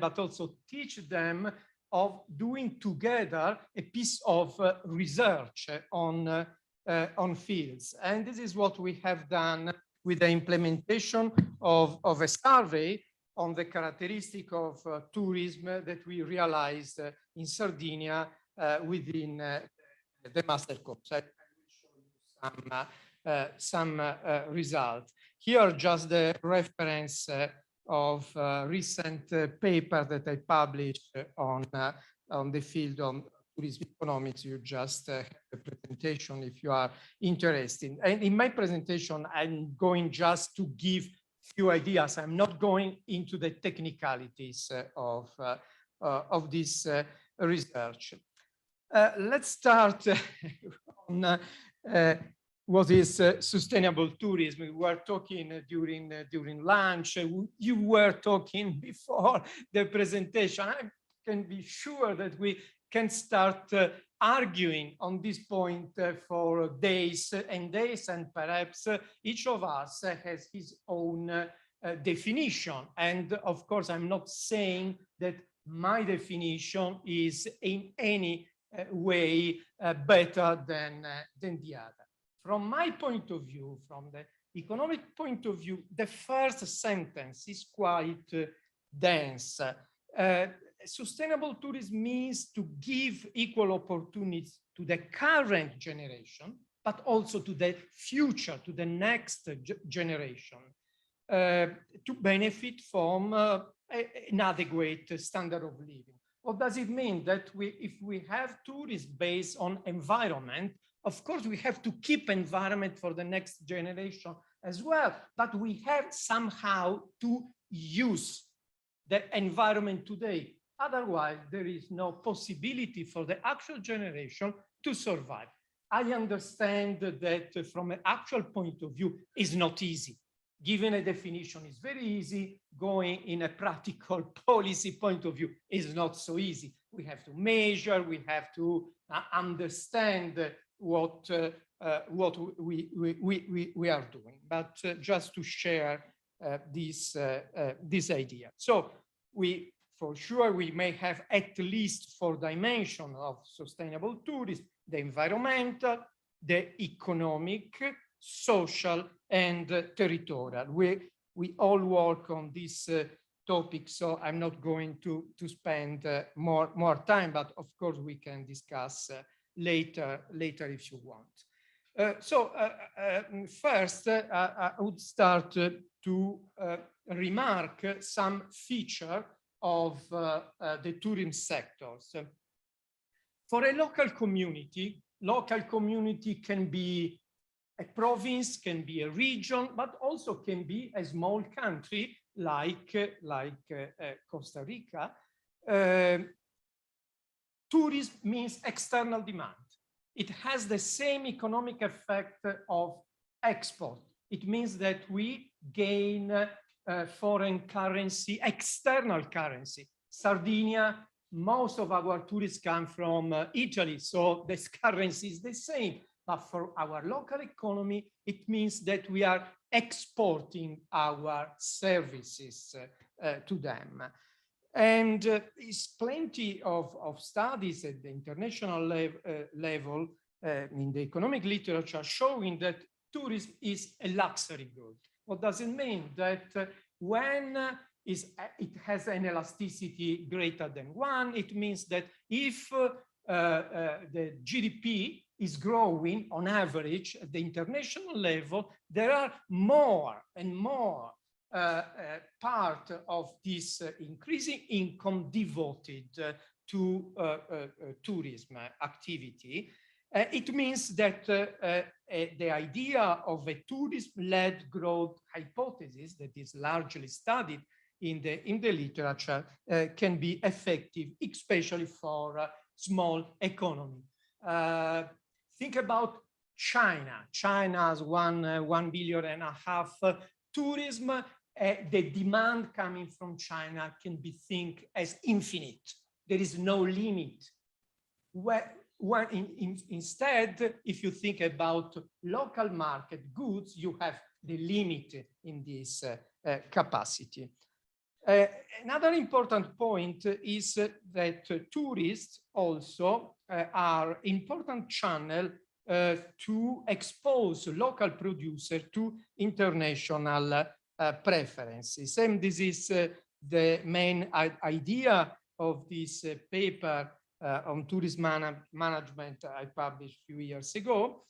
but also teach them of doing together a piece of research on fields. And this is what we have done with the implementation of a survey on the characteristic of tourism that we realized in Sardinia within the master course. I will show you some results. Here are just the reference of recent paper that I published on the field of tourism economics. You just have a presentation if you are interested. And in my presentation, I'm going just to give few ideas. I'm not going into the technicalities of this research. Let's start on what is sustainable tourism. We were talking during lunch. You were talking before the presentation. I can be sure that we can start arguing on this point for days and days, and perhaps each of us has his own definition. And of course, I'm not saying that my definition is in any way better than the other. From my point of view, from the economic point of view, the first sentence is quite dense. Sustainable tourism means to give equal opportunities to the current generation, but also to the future, to the next generation, to benefit from an adequate standard of living. What does it mean? That if we have tourism based on environment, of course, we have to keep environment for the next generation as well, but we have somehow to use the environment today. Otherwise, there is no possibility for the actual generation to survive. I understand that from an actual point of view, it's not easy. Given a definition is very easy, going in a practical policy point of view is not so easy. We have to measure, we have to understand what we are doing. But just to share this idea. So for sure, we may have at least 4 dimensions of sustainable tourism: the environmental, the economic, social, and territorial. We all work on this topic, so I'm not going to spend more time, but of course we can discuss later if you want. First, I would start to remark some feature of the tourism sectors. For a local community can be a province, can be a region, but also can be a small country like Costa Rica. Tourism means external demand. It has the same economic effect of export. It means that we gain foreign currency, external currency. Sardinia, most of our tourists come from Italy, so this currency is the same. But for our local economy, it means that we are exporting our services to them. And there's plenty of studies at the international level in the economic literature showing that tourism is a luxury good. What does it mean? That when it has an elasticity greater than 1, it means that if the GDP is growing on average at the international level, there are more and more part of this increasing income devoted to tourism activity. It means that the idea of a tourism-led growth hypothesis that is largely studied in the literature can be effective, especially for small economy. Think about China. China has 1.5 billion tourism. The demand coming from China can be think as infinite. There is no limit. Instead, if you think about local market goods, you have the limit in this capacity. Another important point is that tourists also are important channel to expose local producers to international preferences. And this is the main idea of this paper on tourism management I published a few years ago,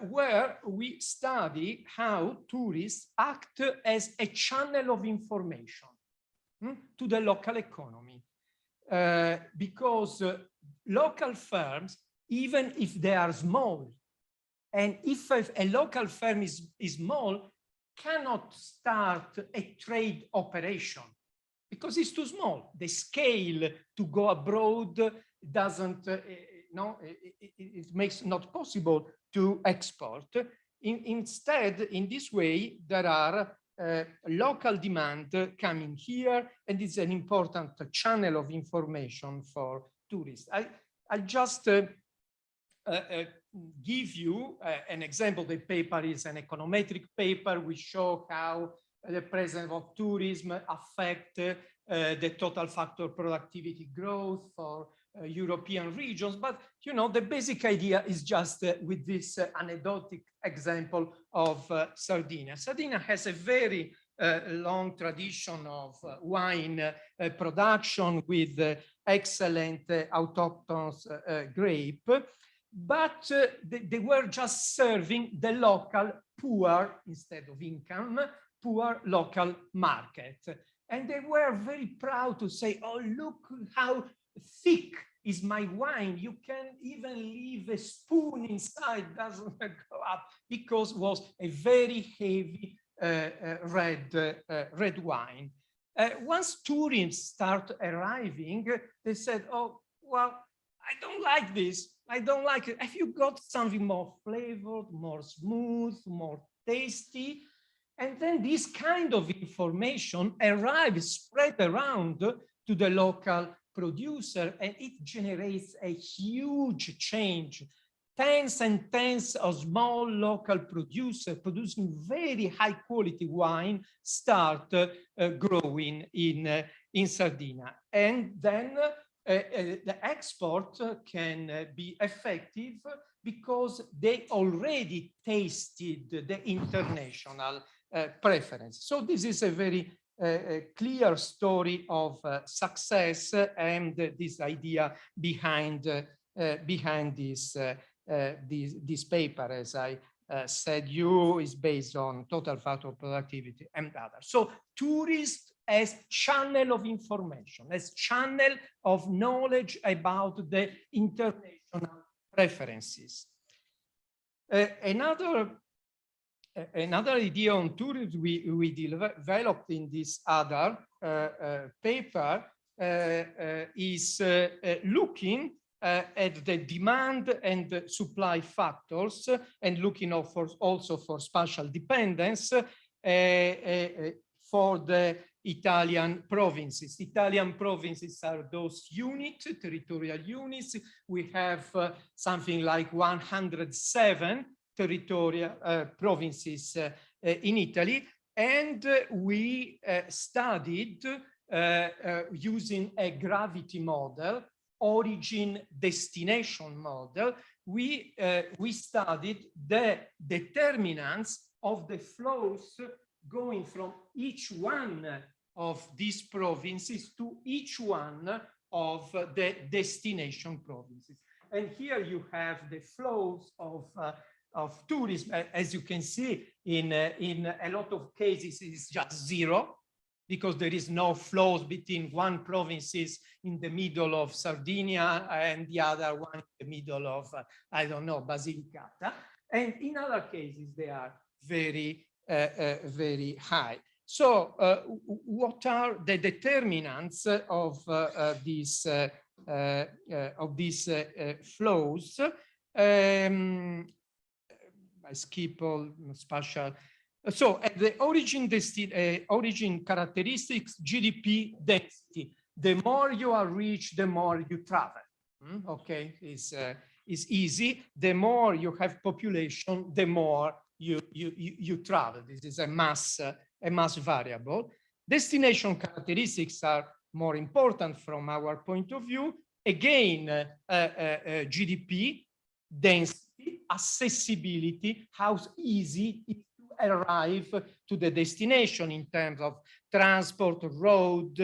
where we study how tourists act as a channel of information to the local economy. Because local firms, even if they are small, and if a local firm is small, cannot start a trade operation because it's too small. The scale to go abroad doesn't, it makes not possible to export. Instead, in this way, there are local demand coming here, and it's an important channel of information for tourists. I just give you an example. The paper is an econometric paper. We show how the presence of tourism affect the total factor productivity growth for European regions. But, you know, the basic idea is just with this anecdotic example of Sardinia. Sardinia has a very long tradition of wine production with excellent autochthonous grape, but they were just serving the local poor, instead of income, poor local market. And they were very proud to say, oh, look how thick is my wine. You can even leave a spoon inside, doesn't go up, because it was a very heavy red wine. Once tourists start arriving, they said, oh, well, I don't like this. I don't like it. Have you got something more flavored, more smooth, more tasty? And then this kind of information arrives, spread around to the local producer, and it generates a huge change. Tens and tens of small local producers producing very high quality wine start growing in Sardinia. And then the export can be effective because they already tasted the international preference. So this is a very clear story of success, and this idea behind this paper, as I said, is based on total factor productivity and others. So tourists as channel of information, as channel of knowledge about the international preferences. Another idea on tourism we developed in this other paper is looking at the demand and supply factors, and looking also for spatial dependence for the Italian provinces. Italian provinces are those units, territorial units. We have something like 107 territorial provinces in Italy, and we studied using a gravity model, origin destination model. We studied the determinants of the flows going from each one of these provinces to each one of the destination provinces. And here you have the flows of tourism. As you can see, in a lot of cases, it's just zero, because there is no flows between one provinces in the middle of Sardinia and the other one in the middle of, I don't know, Basilicata. And in other cases, they are very, very high. So what are the determinants of these flows? I skip all spatial. So at the origin characteristics, GDP density. The more you are rich, the more you travel. Okay, is easy. The more you have population, the more you travel. This is a mass variable. Destination characteristics are more important from our point of view. Again, GDP, density, accessibility, how easy it is to arrive to the destination in terms of transport, road,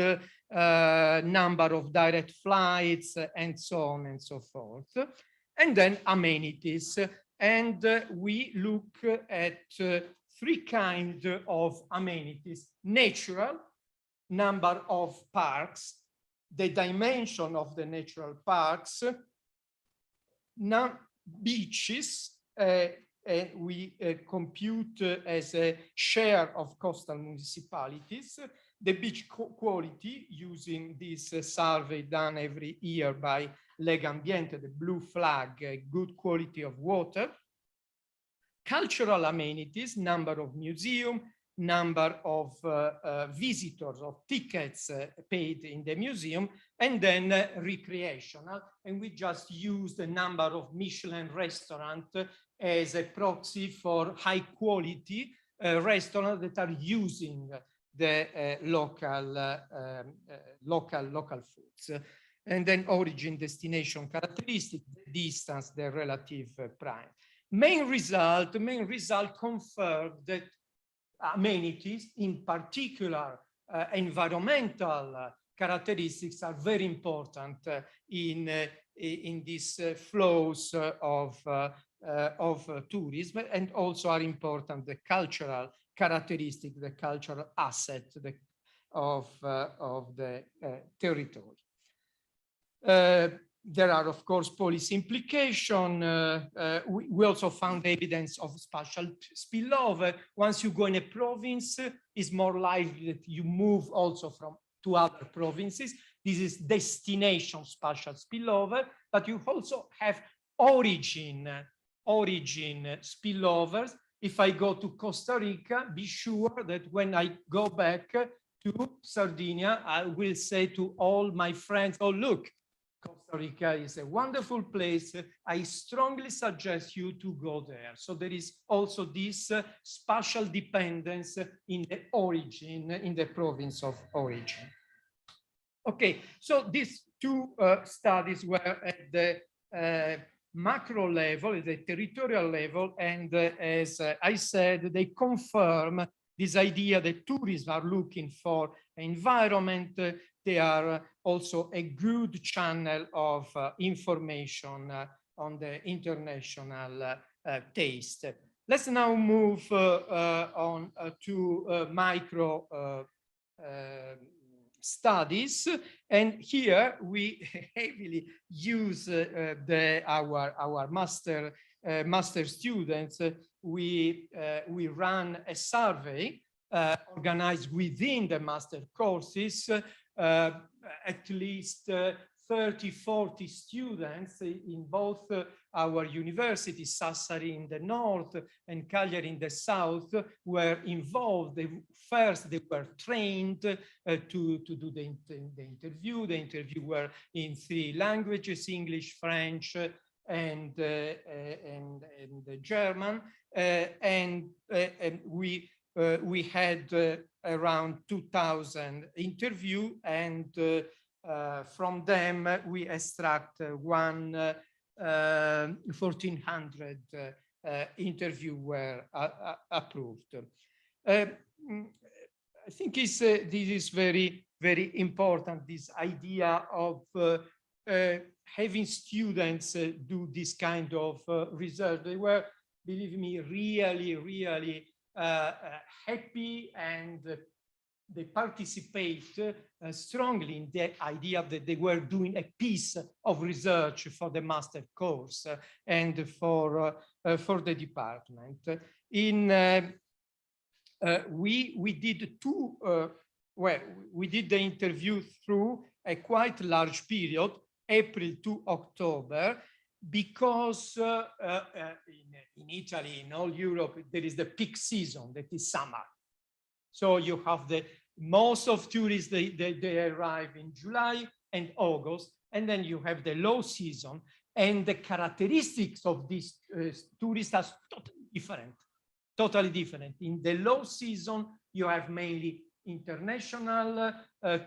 number of direct flights, and so on and so forth. And then amenities. And we look at three kinds of amenities: natural, number of parks, the dimension of the natural parks, beaches, we compute as a share of coastal municipalities, the beach quality using this survey done every year by Legambiente, the blue flag, good quality of water, cultural amenities, number of museums, number of visitors, of tickets paid in the museum, and then recreational. And we just use the number of Michelin restaurants as a proxy for high quality restaurants that are using the local foods. And then origin, destination characteristic, the distance, the relative prime. Main result confirmed that amenities, in particular environmental characteristics, are very important in these flows of tourism, and also are important the cultural characteristic, the cultural asset of the territory. There are, of course, policy implications. We also found evidence of spatial spillover. Once you go in a province, it's more likely that you move also to other provinces. This is destination spatial spillover, but you also have origin spillovers. If I go to Costa Rica, be sure that when I go back to Sardinia, I will say to all my friends, oh, look, Costa Rica is a wonderful place. I strongly suggest you to go there. So there is also this spatial dependence in the origin, in the province of origin. Okay, so these two studies were at the macro level, at the territorial level, and as I said, they confirm this idea that tourists are looking for environment. They are also a good channel of information on the international taste. Let's now move on to micro studies, and here we heavily use our master students. We ran a survey organized within the master courses. At least 30-40 students in both our universities, Sassari in the north and Cagliari in the south, were involved. First, they were trained to do the interview. The interview were in 3 languages: English, French, and German. And we had around 2,000 interviews, and from them we extract 1,400 interviews were approved. think this is very, very important, this idea of having students do this kind of research. They were, believe me, really, really happy, and they participate strongly in the idea that they were doing a piece of research for the master course and for the department. We did we did the interview through a quite large period, April to October, because in Italy, in all Europe, there is the peak season, that is summer. So you have most of tourists, they arrive in July and August, and then you have the low season, and the characteristics of these tourists are totally different. In the low season, you have mainly international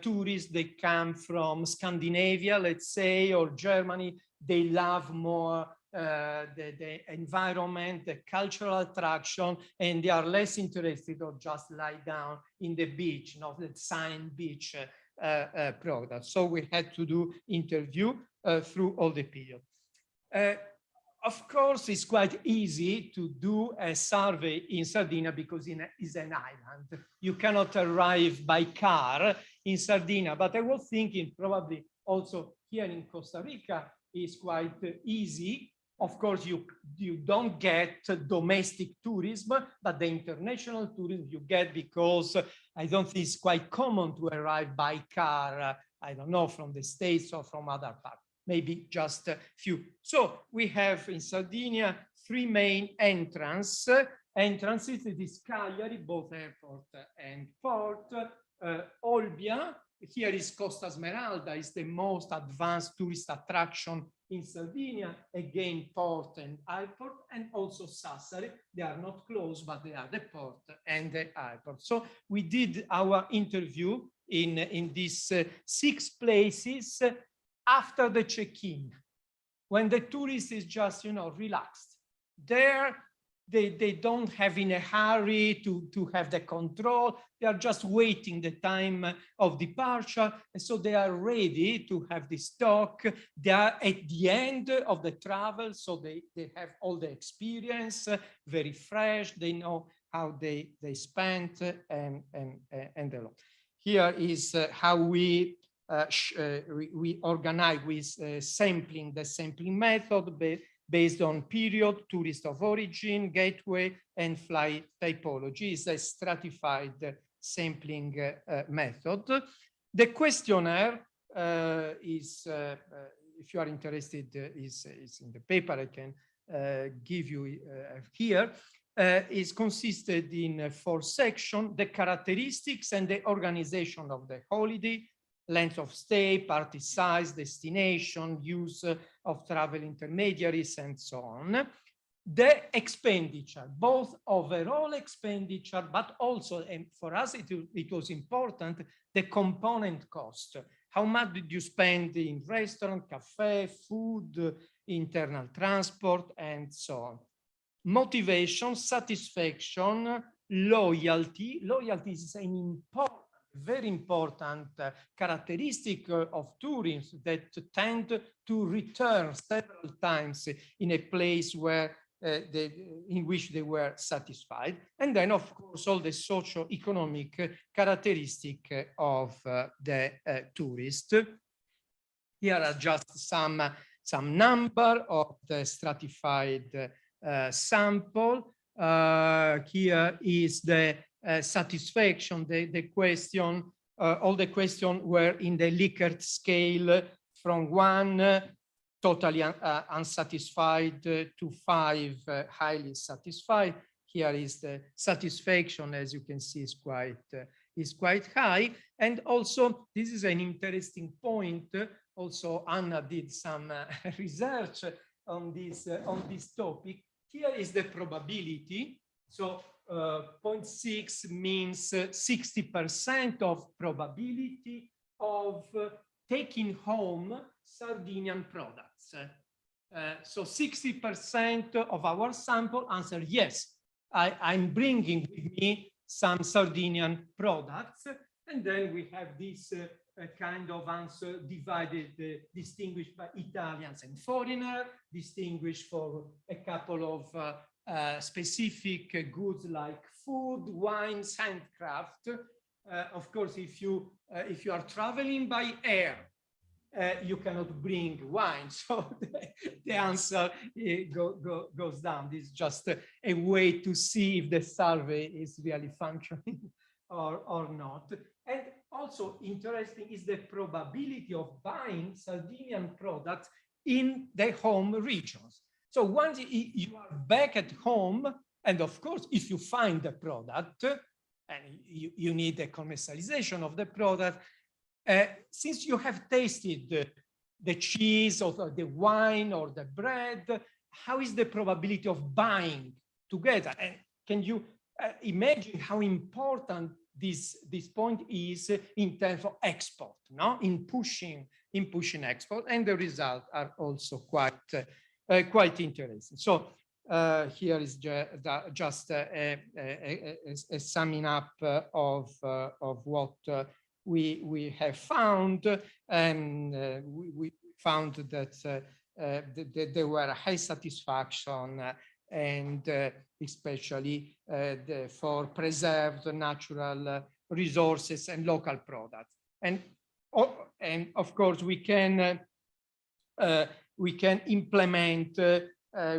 tourists. They come from Scandinavia, let's say, or Germany. They love more the environment, the cultural attraction, and they are less interested or just lie down in the beach, not the sand beach product. So we had to do interview through all the period. Of course, it's quite easy to do a survey in Sardinia because it's an island. You cannot arrive by car in Sardinia, but I was thinking probably also here in Costa Rica is quite easy. Of course, you don't get domestic tourism, but the international tourism you get, because I don't think it's quite common to arrive by car, I don't know, from the States or from other parts. Maybe just a few. So we have in Sardinia 3 main entrances. It is Cagliari, both airport and port. Olbia, here is Costa Smeralda, is the most advanced tourist attraction in Sardinia. Again, port and airport, and also Sassari. They are not close, but they are the port and the airport. So we did our interview in these 6 places after the check-in, when the tourist is just, relaxed. There, they don't have in a hurry to have the control. They are just waiting the time of departure. And so they are ready to have this talk. They are at the end of the travel, so they have all the experience, very fresh. They know how they spent and a lot. Here is how we organize with sampling, the sampling method based on period, tourist of origin, gateway, and flight typology. Is a stratified sampling method. The questionnaire is, if you are interested, is in the paper. I can give you here. Is consisted in 4 sections: the characteristics and the organization of the holiday, length of stay, party size, destination, use of travel intermediaries, and so on. The expenditure, both overall expenditure, but also, and for us it was important, the component cost. How much did you spend in restaurant, cafe, food, internal transport, and so on. Motivation, satisfaction, loyalty. Loyalty is an important, very important characteristic of tourists that tend to return several times in a place where in which they were satisfied. And then, of course, all the socio-economic characteristic of the tourist. Here are just some number of the stratified sample. Here is the satisfaction, the question, all the questions were in the Likert scale from 1 totally unsatisfied to 5 highly satisfied. Here is the satisfaction, as you can see, is quite high. And also, this is an interesting point. Also, Anna did some research on this topic. Here is the probability. So 0.6 means 60% of probability of taking home Sardinian products. So 60% of our sample answer yes. I'm bringing with me some Sardinian products. And then we have this kind of answer divided, distinguished by Italians and foreigner, distinguished for a couple of specific goods like food, wines, handcraft. Of course, if you are traveling by air, you cannot bring wine, so the answer goes down. This is just a way to see if the survey is really functioning or not. And also interesting is the probability of buying Sardinian products in the home regions. So once you are back at home, and of course, if you find the product, and you need a commercialization of the product, since you have tasted the cheese or the wine or the bread, how is the probability of buying together? And can you imagine how important this point is in terms of export, no? In pushing export, and the results are also quite interesting. So here is just a summing up of what we have found, and we found that there were high satisfaction and especially for preserved natural resources and local products. And of course we can implement,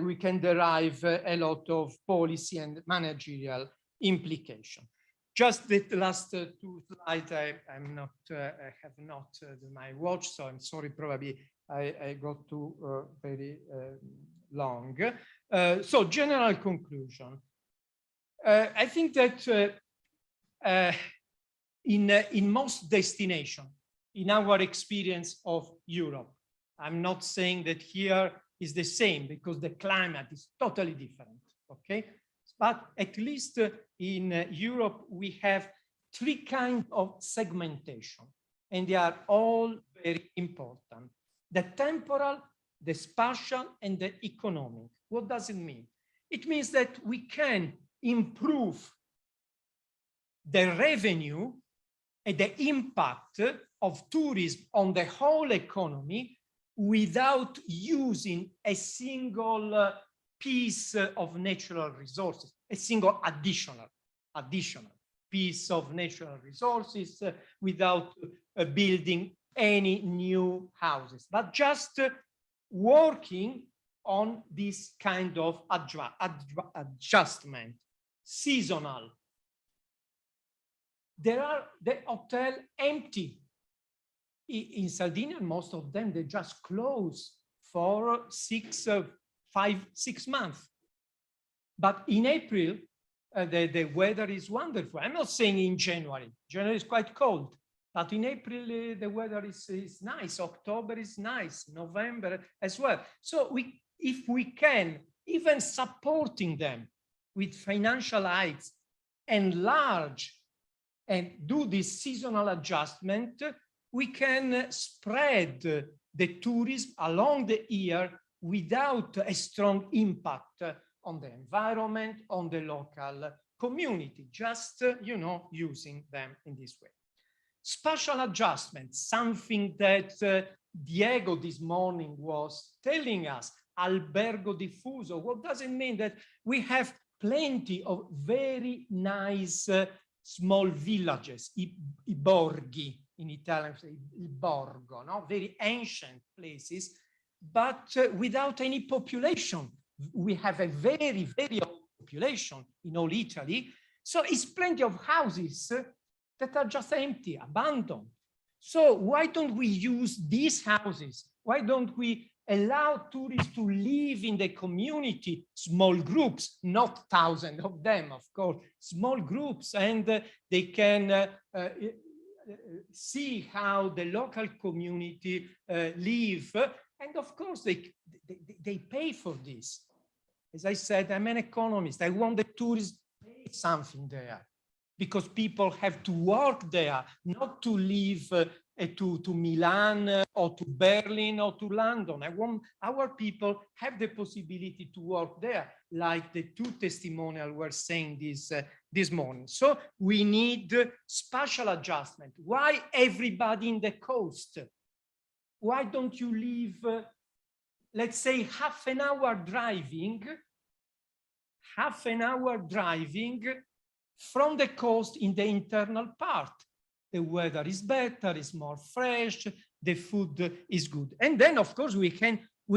we can derive a lot of policy and managerial implication. Just the last two slides, I have not my watch, so I'm sorry, probably I got too very long. So general conclusion. I think that in most destinations, in our experience of Europe, I'm not saying that here is the same because the climate is totally different, okay? But at least in Europe, we have three kinds of segmentation, and they are all very important. The temporal, the spatial, and the economic. What does it mean? It means that we can improve the revenue and the impact of tourism on the whole economy without using a single piece of natural resources, a single additional piece of natural resources without building any new houses, but just working on this kind of adjustment, seasonal. There are the hotel empty. In Sardinia, most of them, they just close for 6 months. But in April, the weather is wonderful. I'm not saying in January. January is quite cold. But in April, the weather is nice. October is nice. November as well. So if we can, even supporting them with financial aids, enlarge and do this seasonal adjustment, we can spread the tourism along the year without a strong impact on the environment, on the local community, just, you know, using them in this way. Spatial adjustment, something that Diego this morning was telling us, albergo diffuso. What does it mean? That we have plenty of very nice small villages, i borghi in Italian, il borgo, no? Very ancient places, but without any population. We have a very, very old population in all Italy. So it's plenty of houses that are just empty, abandoned. So why don't we use these houses? Why don't we allow tourists to live in the community, small groups, not thousands of them, of course, small groups, and they can see how the local community live. And of course, they pay for this. As I said, I'm an economist. I want the tourists to pay something there because people have to work there, not to live to Milan or to Berlin or to London. I want our people have the possibility to work there, like the two testimonials were saying this morning. So we need spatial adjustment. Why everybody in the coast? Why don't you leave, let's say, half an hour driving from the coast in the internal part? The weather is better, it's more fresh, the food is good. And then, of course, we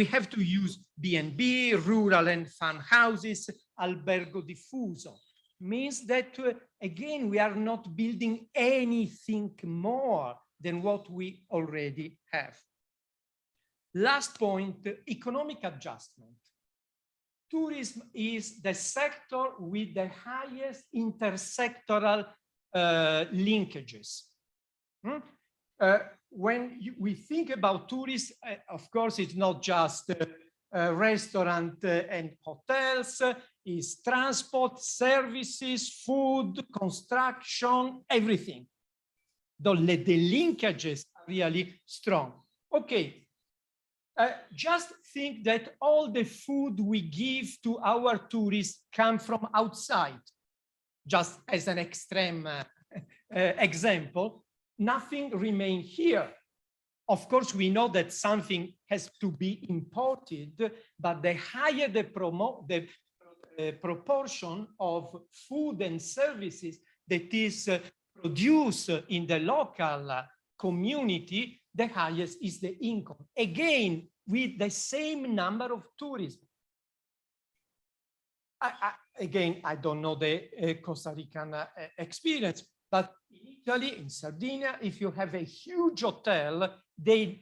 have to use B&B, rural and farmhouses, albergo diffuso. Means that, again, we are not building anything more than what we already have. Last point, economic adjustment. Tourism is the sector with the highest intersectoral linkages. When we think about tourism, of course, it's not just restaurant and hotels, it's transport, services, food, construction, everything. The linkages are really strong. Okay, just think that all the food we give to our tourists come from outside. Just as an extreme example, nothing remains here. Of course, we know that something has to be imported, but the higher the proportion of food and services that is produced in the local community, the highest is the income. Again, with the same number of tourism. Again, I don't know the Costa Rican experience, but in Italy, in Sardinia, if you have a huge hotel, they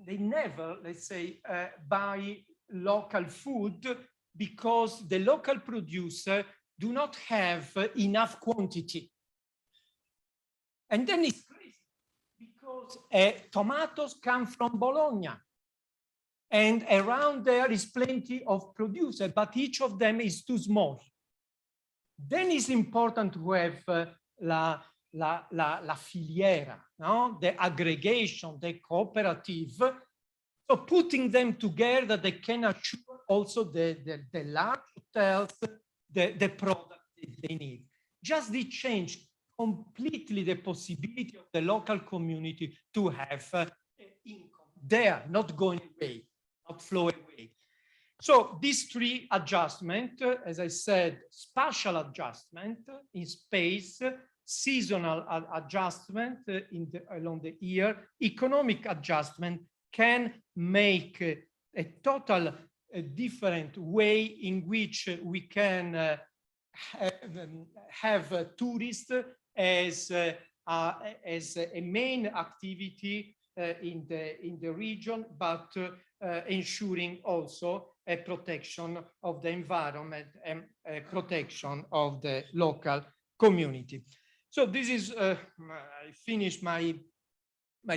never, let's say, buy local food because the local producer do not have enough quantity. And then it's crazy because tomatoes come from Bologna. And around there is plenty of producers, but each of them is too small. Then it's important to have la filiera, no? The aggregation, the cooperative. So putting them together, they can assure also the large hotels, the product they need. Just they change completely the possibility of the local community to have income there, not going away, not flow away. So these three adjustments, as I said, spatial adjustment in space, seasonal adjustment along the year, economic adjustment can make a total different way in which we can have tourists as a main activity in the region, but ensuring also a protection of the environment and a protection of the local community. So this is, I finished my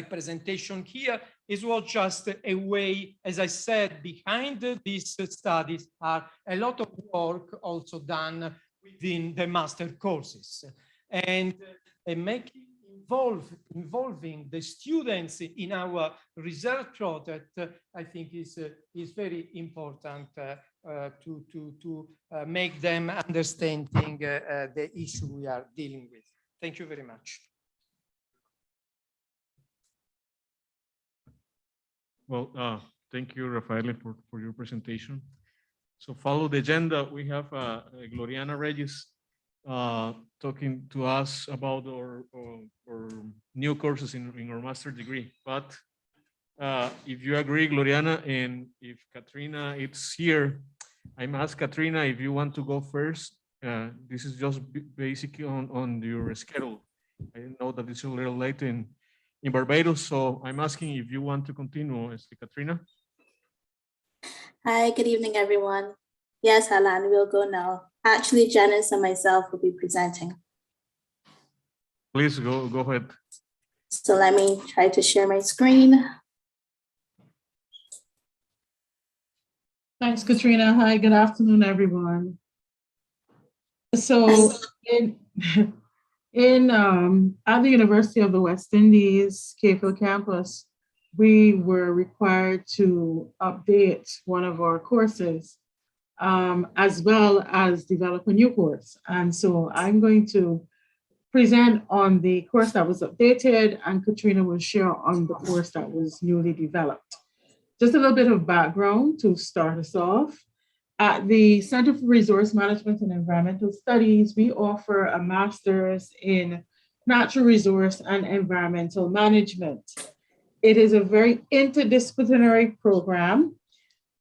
presentation here. It was just a way, as I said, behind these studies are a lot of work also done within the master courses. And involving the students in our research project, I think is very important to make them understanding the issue we are dealing with. Thank you very much. Well, thank you, Rafael, for your presentation. So follow the agenda. We have Gloriana Reyes talking to us about our new courses in our master degree. But if you agree, Gloriana, and if Katrina is here, I'm asked Katrina if you want to go first. This is just basically on your schedule. I know that it's a little late in Barbados, so I'm asking if you want to continue, Katrina. Hi, good evening, everyone. Yes, Alan, we'll go now. Actually, Janice and myself will be presenting. Please go ahead. So let me try to share my screen. Thanks, Katrina. Hi, good afternoon, everyone. So at the University of the West Indies, Cape Hill campus, we were required to update one of our courses as well as develop a new course. And so I'm going to present on the course that was updated, and Katrina will share on the course that was newly developed. Just a little bit of background to start us off. At the Center for Resource Management and Environmental Studies, we offer a master's in natural resource and environmental management. It is a very interdisciplinary program,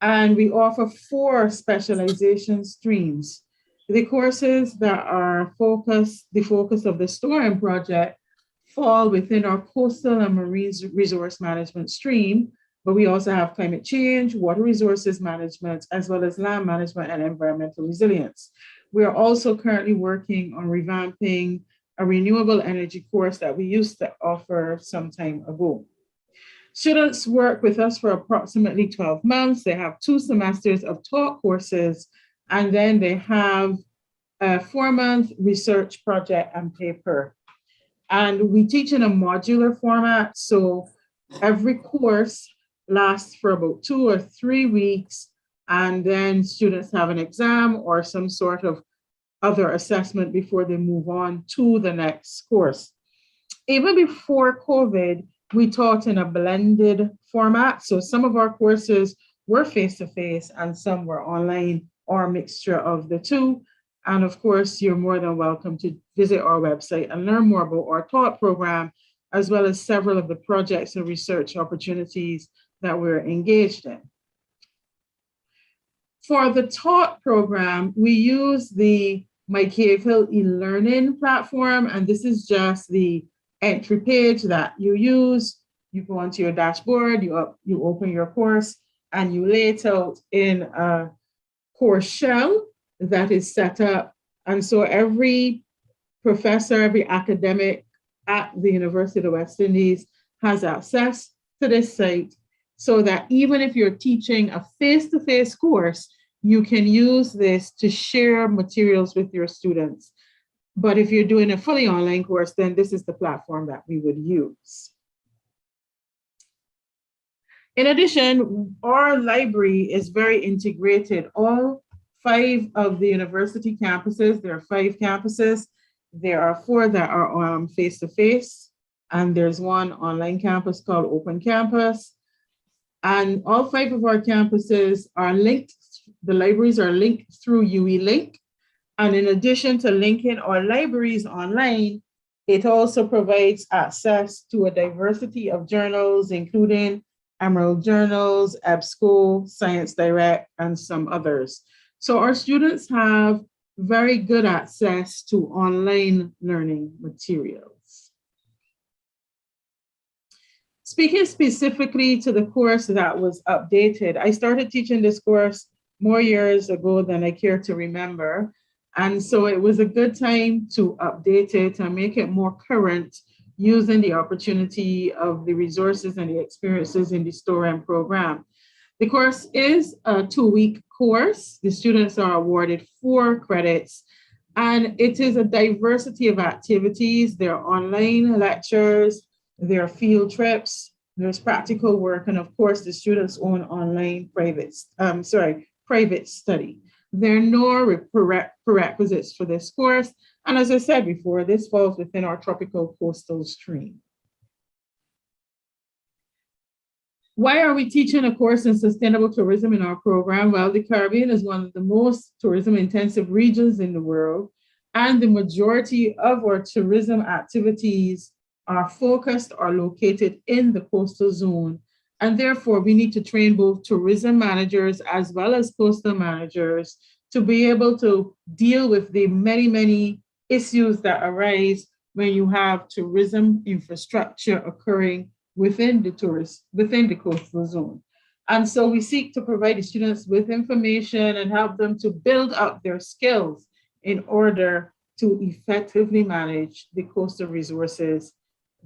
and we offer 4 specialization streams. The courses that are the focus of the STOREM project fall within our coastal and marine resource management stream, but we also have climate change, water resources management, as well as land management and environmental resilience. We are also currently working on revamping a renewable energy course that we used to offer some time ago. Students work with us for approximately 12 months. They have 2 semesters of taught courses, and then they have a 4-month research project and paper. And we teach in a modular format, so every course lasts for about 2 or 3 weeks, and then students have an exam or some sort of other assessment before they move on to the next course. Even before COVID, we taught in a blended format. So some of our courses were face-to-face and some were online, or a mixture of the two. And of course, you're more than welcome to visit our website and learn more about our taught program, as well as several of the projects and research opportunities that we're engaged in. For the taught program, we use the My Cave Hill e-learning platform, and this is just the entry page that you use. You go onto your dashboard, you open your course, and you lay it out in a course shell that is set up. And so every professor, every academic at the University of the West Indies has access to this site, so that even if you're teaching a face-to-face course, you can use this to share materials with your students. But if you're doing a fully online course, then this is the platform that we would use. In addition, our library is very integrated. All 5 of the university campuses, there are 5 campuses. There are 4 that are face-to-face, and there's 1 online campus called Open Campus. And all 5 of our campuses are linked. The libraries are linked through UE Link. And in addition to linking our libraries online, it also provides access to a diversity of journals, including Emerald Journals, EBSCO, Science Direct, and some others. So our students have very good access to online learning materials. Speaking specifically to the course that was updated, I started teaching this course more years ago than I care to remember. And so it was a good time to update it and make it more current, using the opportunity of the resources and the experiences in the STOREM program. The course is a 2-week course. The students are awarded 4 credits, and it is a diversity of activities. There are online lectures, there are field trips, there's practical work, and of course the students' own online private study. There are no prerequisites for this course. And as I said before, this falls within our tropical coastal stream. Why are we teaching a course in sustainable tourism in our program? Well, the Caribbean is one of the most tourism-intensive regions in the world, and the majority of our tourism activities are focused or located in the coastal zone. And therefore, we need to train both tourism managers as well as coastal managers to be able to deal with the many, many issues that arise when you have tourism infrastructure occurring within the coastal zone. And so we seek to provide the students with information and help them to build up their skills in order to effectively manage the coastal resources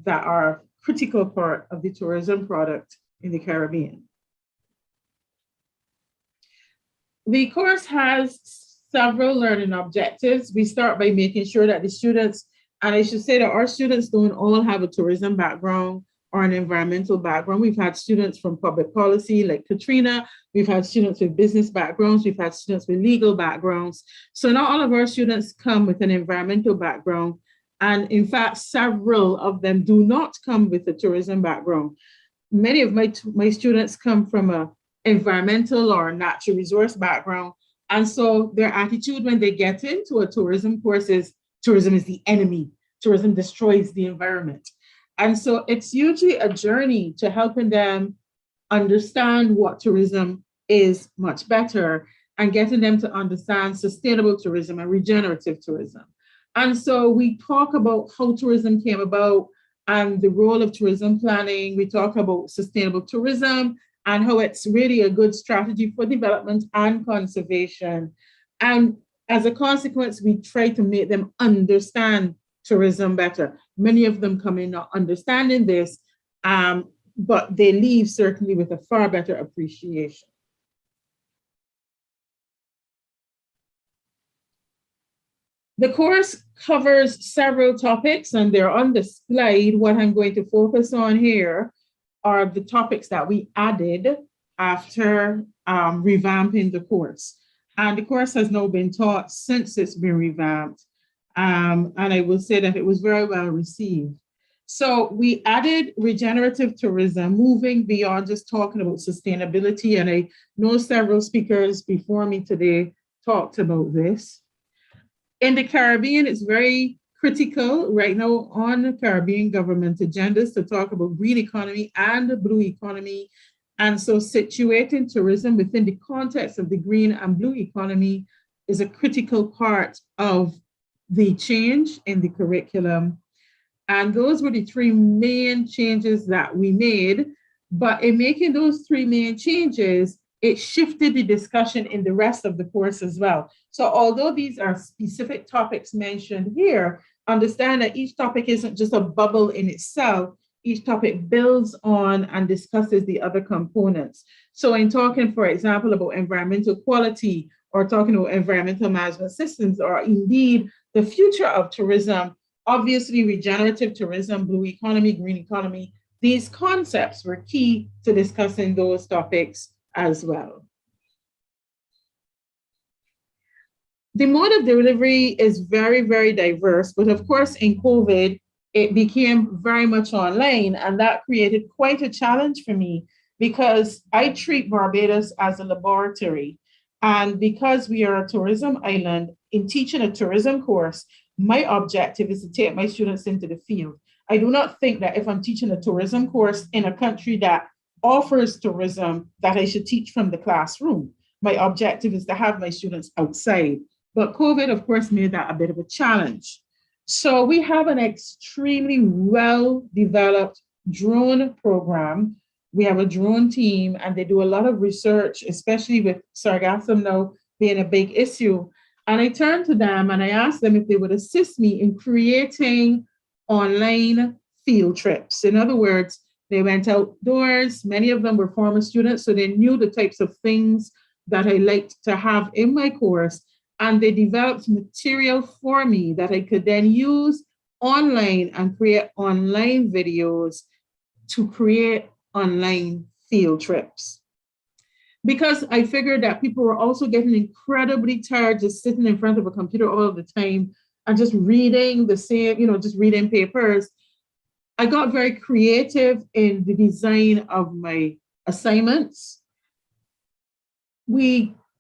that are a critical part of the tourism product in the Caribbean. The course has several learning objectives. We start by making sure that the students, and I should say that our students don't all have a tourism background. or an environmental background. We've had students from public policy like Katrina. We've had students with business backgrounds. We've had students with legal backgrounds. So not all of our students come with an environmental background. And in fact, several of them do not come with a tourism background. Many of my students come from an environmental or natural resource background. And so their attitude when they get into a tourism course is tourism is the enemy. Tourism destroys the environment. And so it's usually a journey to helping them understand what tourism is much better and getting them to understand sustainable tourism and regenerative tourism. And so we talk about how tourism came about and the role of tourism planning. We talk about sustainable tourism and how it's really a good strategy for development and conservation. And as a consequence, we try to make them understand tourism better. Many of them come in not understanding this, but they leave certainly with a far better appreciation. The course covers several topics and they're on the slide. What I'm going to focus on here are the topics that we added after revamping the course. And the course has now been taught since it's been revamped. And I will say that it was very well received. So we added regenerative tourism, moving beyond just talking about sustainability. And I know several speakers before me today talked about this. In the Caribbean, it's very critical right now on the Caribbean government agendas to talk about green economy and the blue economy. And so situating tourism within the context of the green and blue economy is a critical part of the change in the curriculum. And those were the three main changes that we made. But in making those three main changes, it shifted the discussion in the rest of the course as well. So although these are specific topics mentioned here, understand that each topic isn't just a bubble in itself. Each topic builds on and discusses the other components. So in talking, for example, about environmental quality, or talking about environmental management systems, or indeed the future of tourism, obviously regenerative tourism, blue economy, green economy, these concepts were key to discussing those topics as well. The mode of delivery is very, very diverse, but of course in COVID, it became very much online, and that created quite a challenge for me because I treat Barbados as a laboratory. And because we are a tourism island, in teaching a tourism course, my objective is to take my students into the field. I do not think that if I'm teaching a tourism course in a country that offers tourism, that I should teach from the classroom. My objective is to have my students outside. But COVID, of course, made that a bit of a challenge. So we have an extremely well-developed drone program. We have a drone team, and they do a lot of research, especially with sargassum now being a big issue. And I turned to them and I asked them if they would assist me in creating online field trips. In other words, they went outdoors. Many of them were former students, so they knew the types of things that I liked to have in my course. And they developed material for me that I could then use online and create online videos to create online field trips. Because I figured that people were also getting incredibly tired just sitting in front of a computer all the time and just reading the same, just reading papers. I got very creative in the design of my assignments.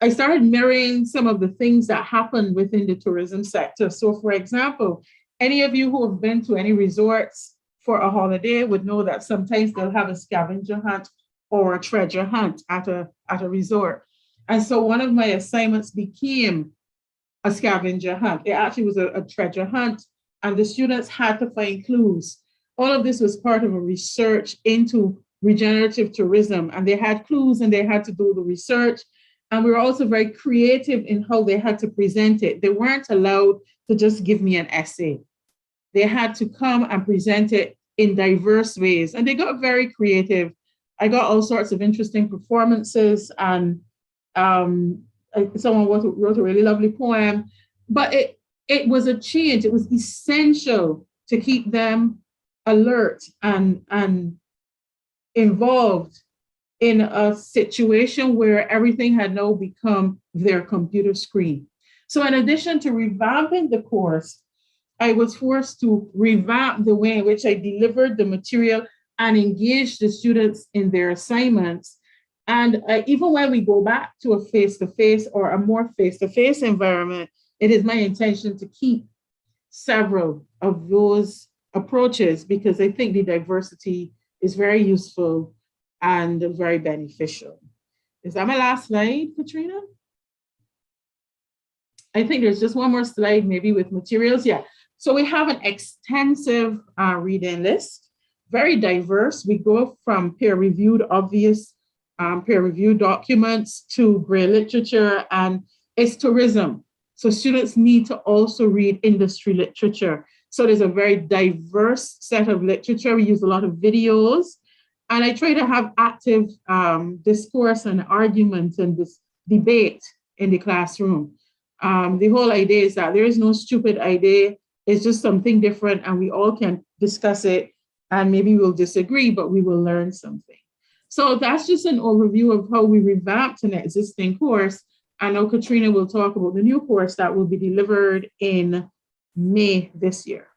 I started mirroring some of the things that happen within the tourism sector. So for example, any of you who have been to any resorts for a holiday would know that sometimes they'll have a scavenger hunt or a treasure hunt at a resort. And so one of my assignments became a scavenger hunt. It actually was a treasure hunt, and the students had to find clues. All of this was part of a research into regenerative tourism, and they had clues and they had to do the research. And we were also very creative in how they had to present it. They weren't allowed to just give me an essay. They had to come and present it in diverse ways. And they got very creative. I got all sorts of interesting performances, and someone wrote a really lovely poem. But it was a change. It was essential to keep them alert and involved in a situation where everything had now become their computer screen. So in addition to revamping the course, I was forced to revamp the way in which I delivered the material and engage the students in their assignments. And even when we go back to a face-to-face or a more face-to-face environment, it is my intention to keep several of those approaches because I think the diversity is very useful and very beneficial. Is that my last slide, Katrina? I think there's just one more slide, maybe with materials. Yeah. So we have an extensive reading list, very diverse. We go from peer-reviewed, obvious peer-reviewed documents to gray literature, and it's tourism. So students need to also read industry literature. So there's a very diverse set of literature. We use a lot of videos, and I try to have active discourse and argument and this debate in the classroom. The whole idea is that there is no stupid idea. It's just something different, and we all can discuss it, and maybe we'll disagree, but we will learn something. So that's just an overview of how we revamped an existing course. I know Katrina will talk about the new course that will be delivered in May this year.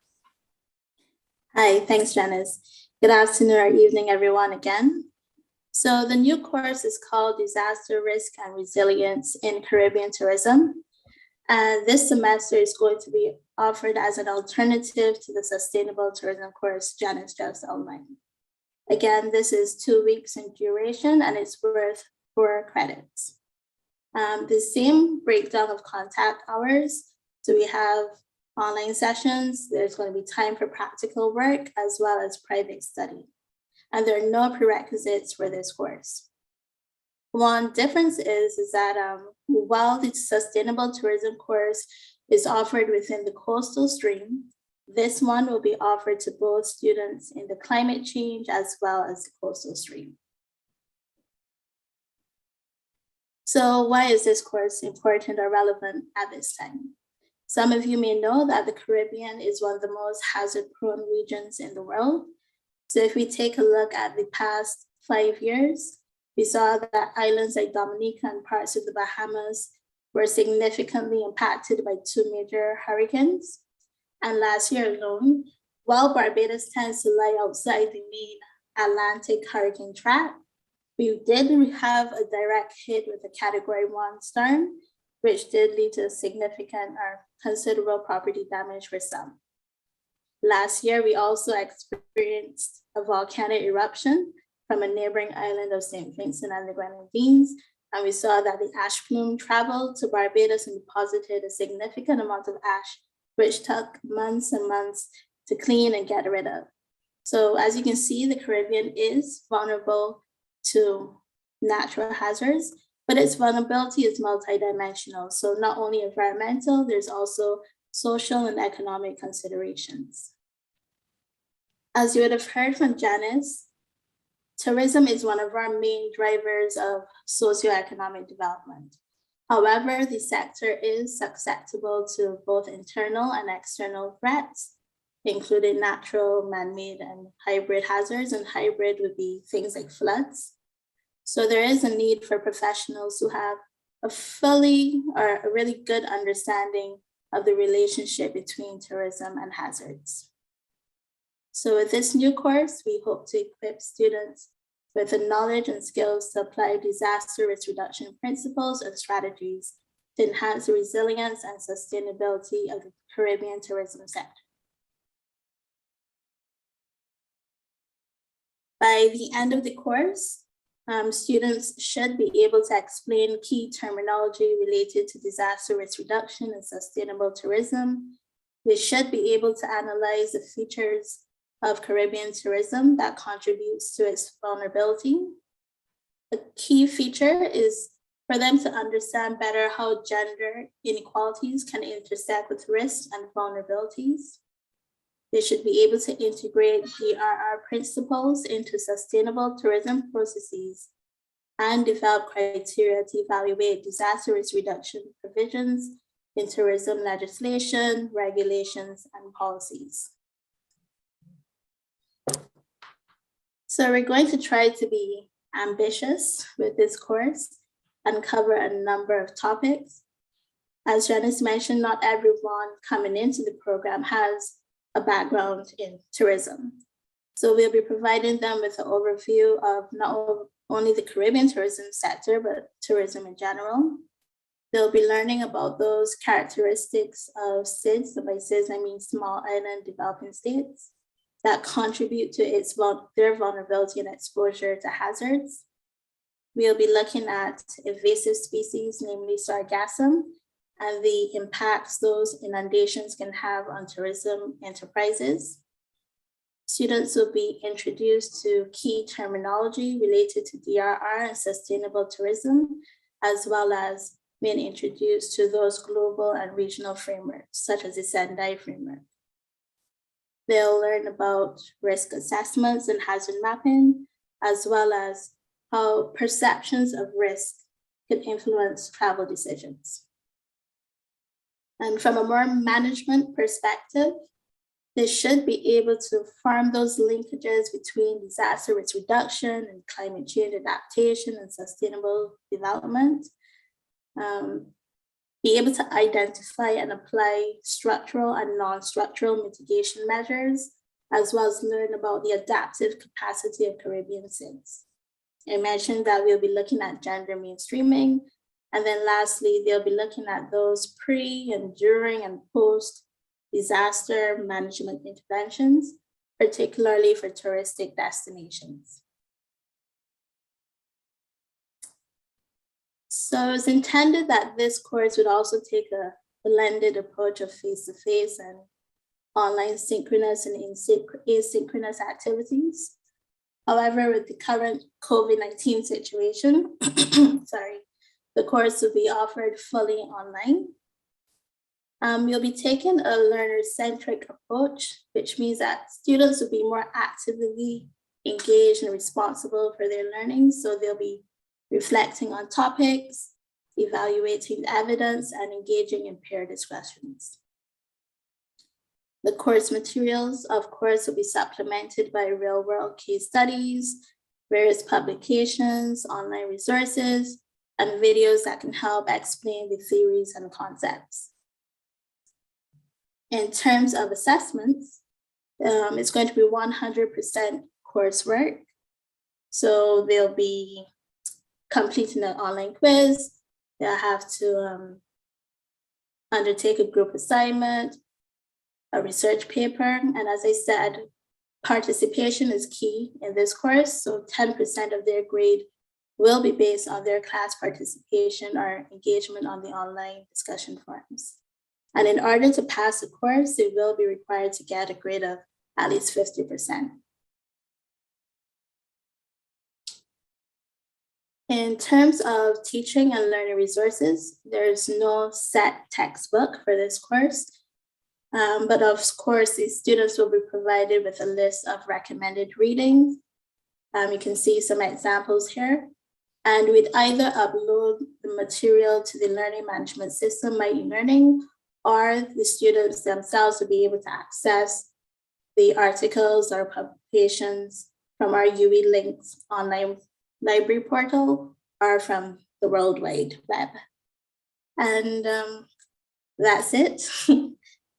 Hi, thanks, Janice. Good afternoon or evening, everyone, again. So the new course is called Disaster Risk and Resilience in Caribbean Tourism. And this semester is going to be offered as an alternative to the Sustainable Tourism course Janice just outlined. Again, this is 2 weeks in duration and it's worth 4 credits. The same breakdown of contact hours. So we have online sessions, there's going to be time for practical work as well as private study. And there are no prerequisites for this course. One difference is that while the Sustainable Tourism course is offered within the coastal stream, this one will be offered to both students in the climate change as well as the coastal stream. So why is this course important or relevant at this time? Some of you may know that the Caribbean is one of the most hazard-prone regions in the world. So if we take a look at the past 5 years, we saw that islands like Dominica and parts of the Bahamas were significantly impacted by 2 major hurricanes. And last year alone, while Barbados tends to lie outside the main Atlantic hurricane track, we did have a direct hit with a Category 1 storm, which did lead to significant or considerable property damage for some. Last year, we also experienced a volcanic eruption from a neighboring island of St. Vincent and the Grenadines, and we saw that the ash plume traveled to Barbados and deposited a significant amount of ash, which took months and months to clean and get rid of. So as you can see, the Caribbean is vulnerable to natural hazards, but its vulnerability is multidimensional. So not only environmental, there's also social and economic considerations. As you would have heard from Janice, tourism is one of our main drivers of socioeconomic development. However, the sector is susceptible to both internal and external threats, including natural, man-made, and hybrid hazards, and hybrid would be things like floods. So there is a need for professionals who have a fully or a really good understanding of the relationship between tourism and hazards. So with this new course, we hope to equip students with the knowledge and skills to apply disaster risk reduction principles and strategies to enhance the resilience and sustainability of the Caribbean tourism sector. By the end of the course, students should be able to explain key terminology related to disaster risk reduction and sustainable tourism. They should be able to analyze the features of Caribbean tourism that contributes to its vulnerability. A key feature is for them to understand better how gender inequalities can intersect with risks and vulnerabilities. They should be able to integrate GRR principles into sustainable tourism processes and develop criteria to evaluate disaster risk reduction provisions in tourism legislation, regulations, and policies. So we're going to try to be ambitious with this course and cover a number of topics. As Janice mentioned, not everyone coming into the program has a background in tourism. So we'll be providing them with an overview of not only the Caribbean tourism sector, but tourism in general. They'll be learning about those characteristics of SIDS, and by SIDS I mean small island developing states, that contribute to their vulnerability and exposure to hazards. We'll be looking at invasive species, namely sargassum, and the impacts those inundations can have on tourism enterprises. Students will be introduced to key terminology related to DRR and sustainable tourism, as well as being introduced to those global and regional frameworks, such as the Sendai framework. They'll learn about risk assessments and hazard mapping, as well as how perceptions of risk can influence travel decisions. And from a more management perspective, they should be able to farm those linkages between disaster risk reduction and climate change adaptation and sustainable development. Be able to identify and apply structural and non-structural mitigation measures, as well as learn about the adaptive capacity of Caribbean SIDS. I mentioned that we'll be looking at gender mainstreaming. And then lastly, they'll be looking at those pre and during and post disaster management interventions, particularly for touristic destinations. So it's intended that this course would also take a blended approach of face-to-face and online synchronous and asynchronous activities. However, with the current COVID-19 situation, the course will be offered fully online. We'll be taking a learner-centric approach, which means that students will be more actively engaged and responsible for their learning. So they'll be reflecting on topics, evaluating the evidence, and engaging in peer discussions. The course materials, of course, will be supplemented by real-world case studies, various publications, online resources, and videos that can help explain the theories and concepts. In terms of assessments, it's going to be 100% coursework. So they'll be completing an online quiz. They'll have to undertake a group assignment, a research paper. And as I said, participation is key in this course. So 10% of their grade will be based on their class participation or engagement on the online discussion forums. And in order to pass the course, they will be required to get a grade of at least 50%. In terms of teaching and learning resources, there's no set textbook for this course. But of course, the students will be provided with a list of recommended readings. You can see some examples here. And we'd either upload the material to the learning management system, My eLearning, or the students themselves will be able to access the articles or publications from our UE Links online library portal or from the World Wide Web. And that's it.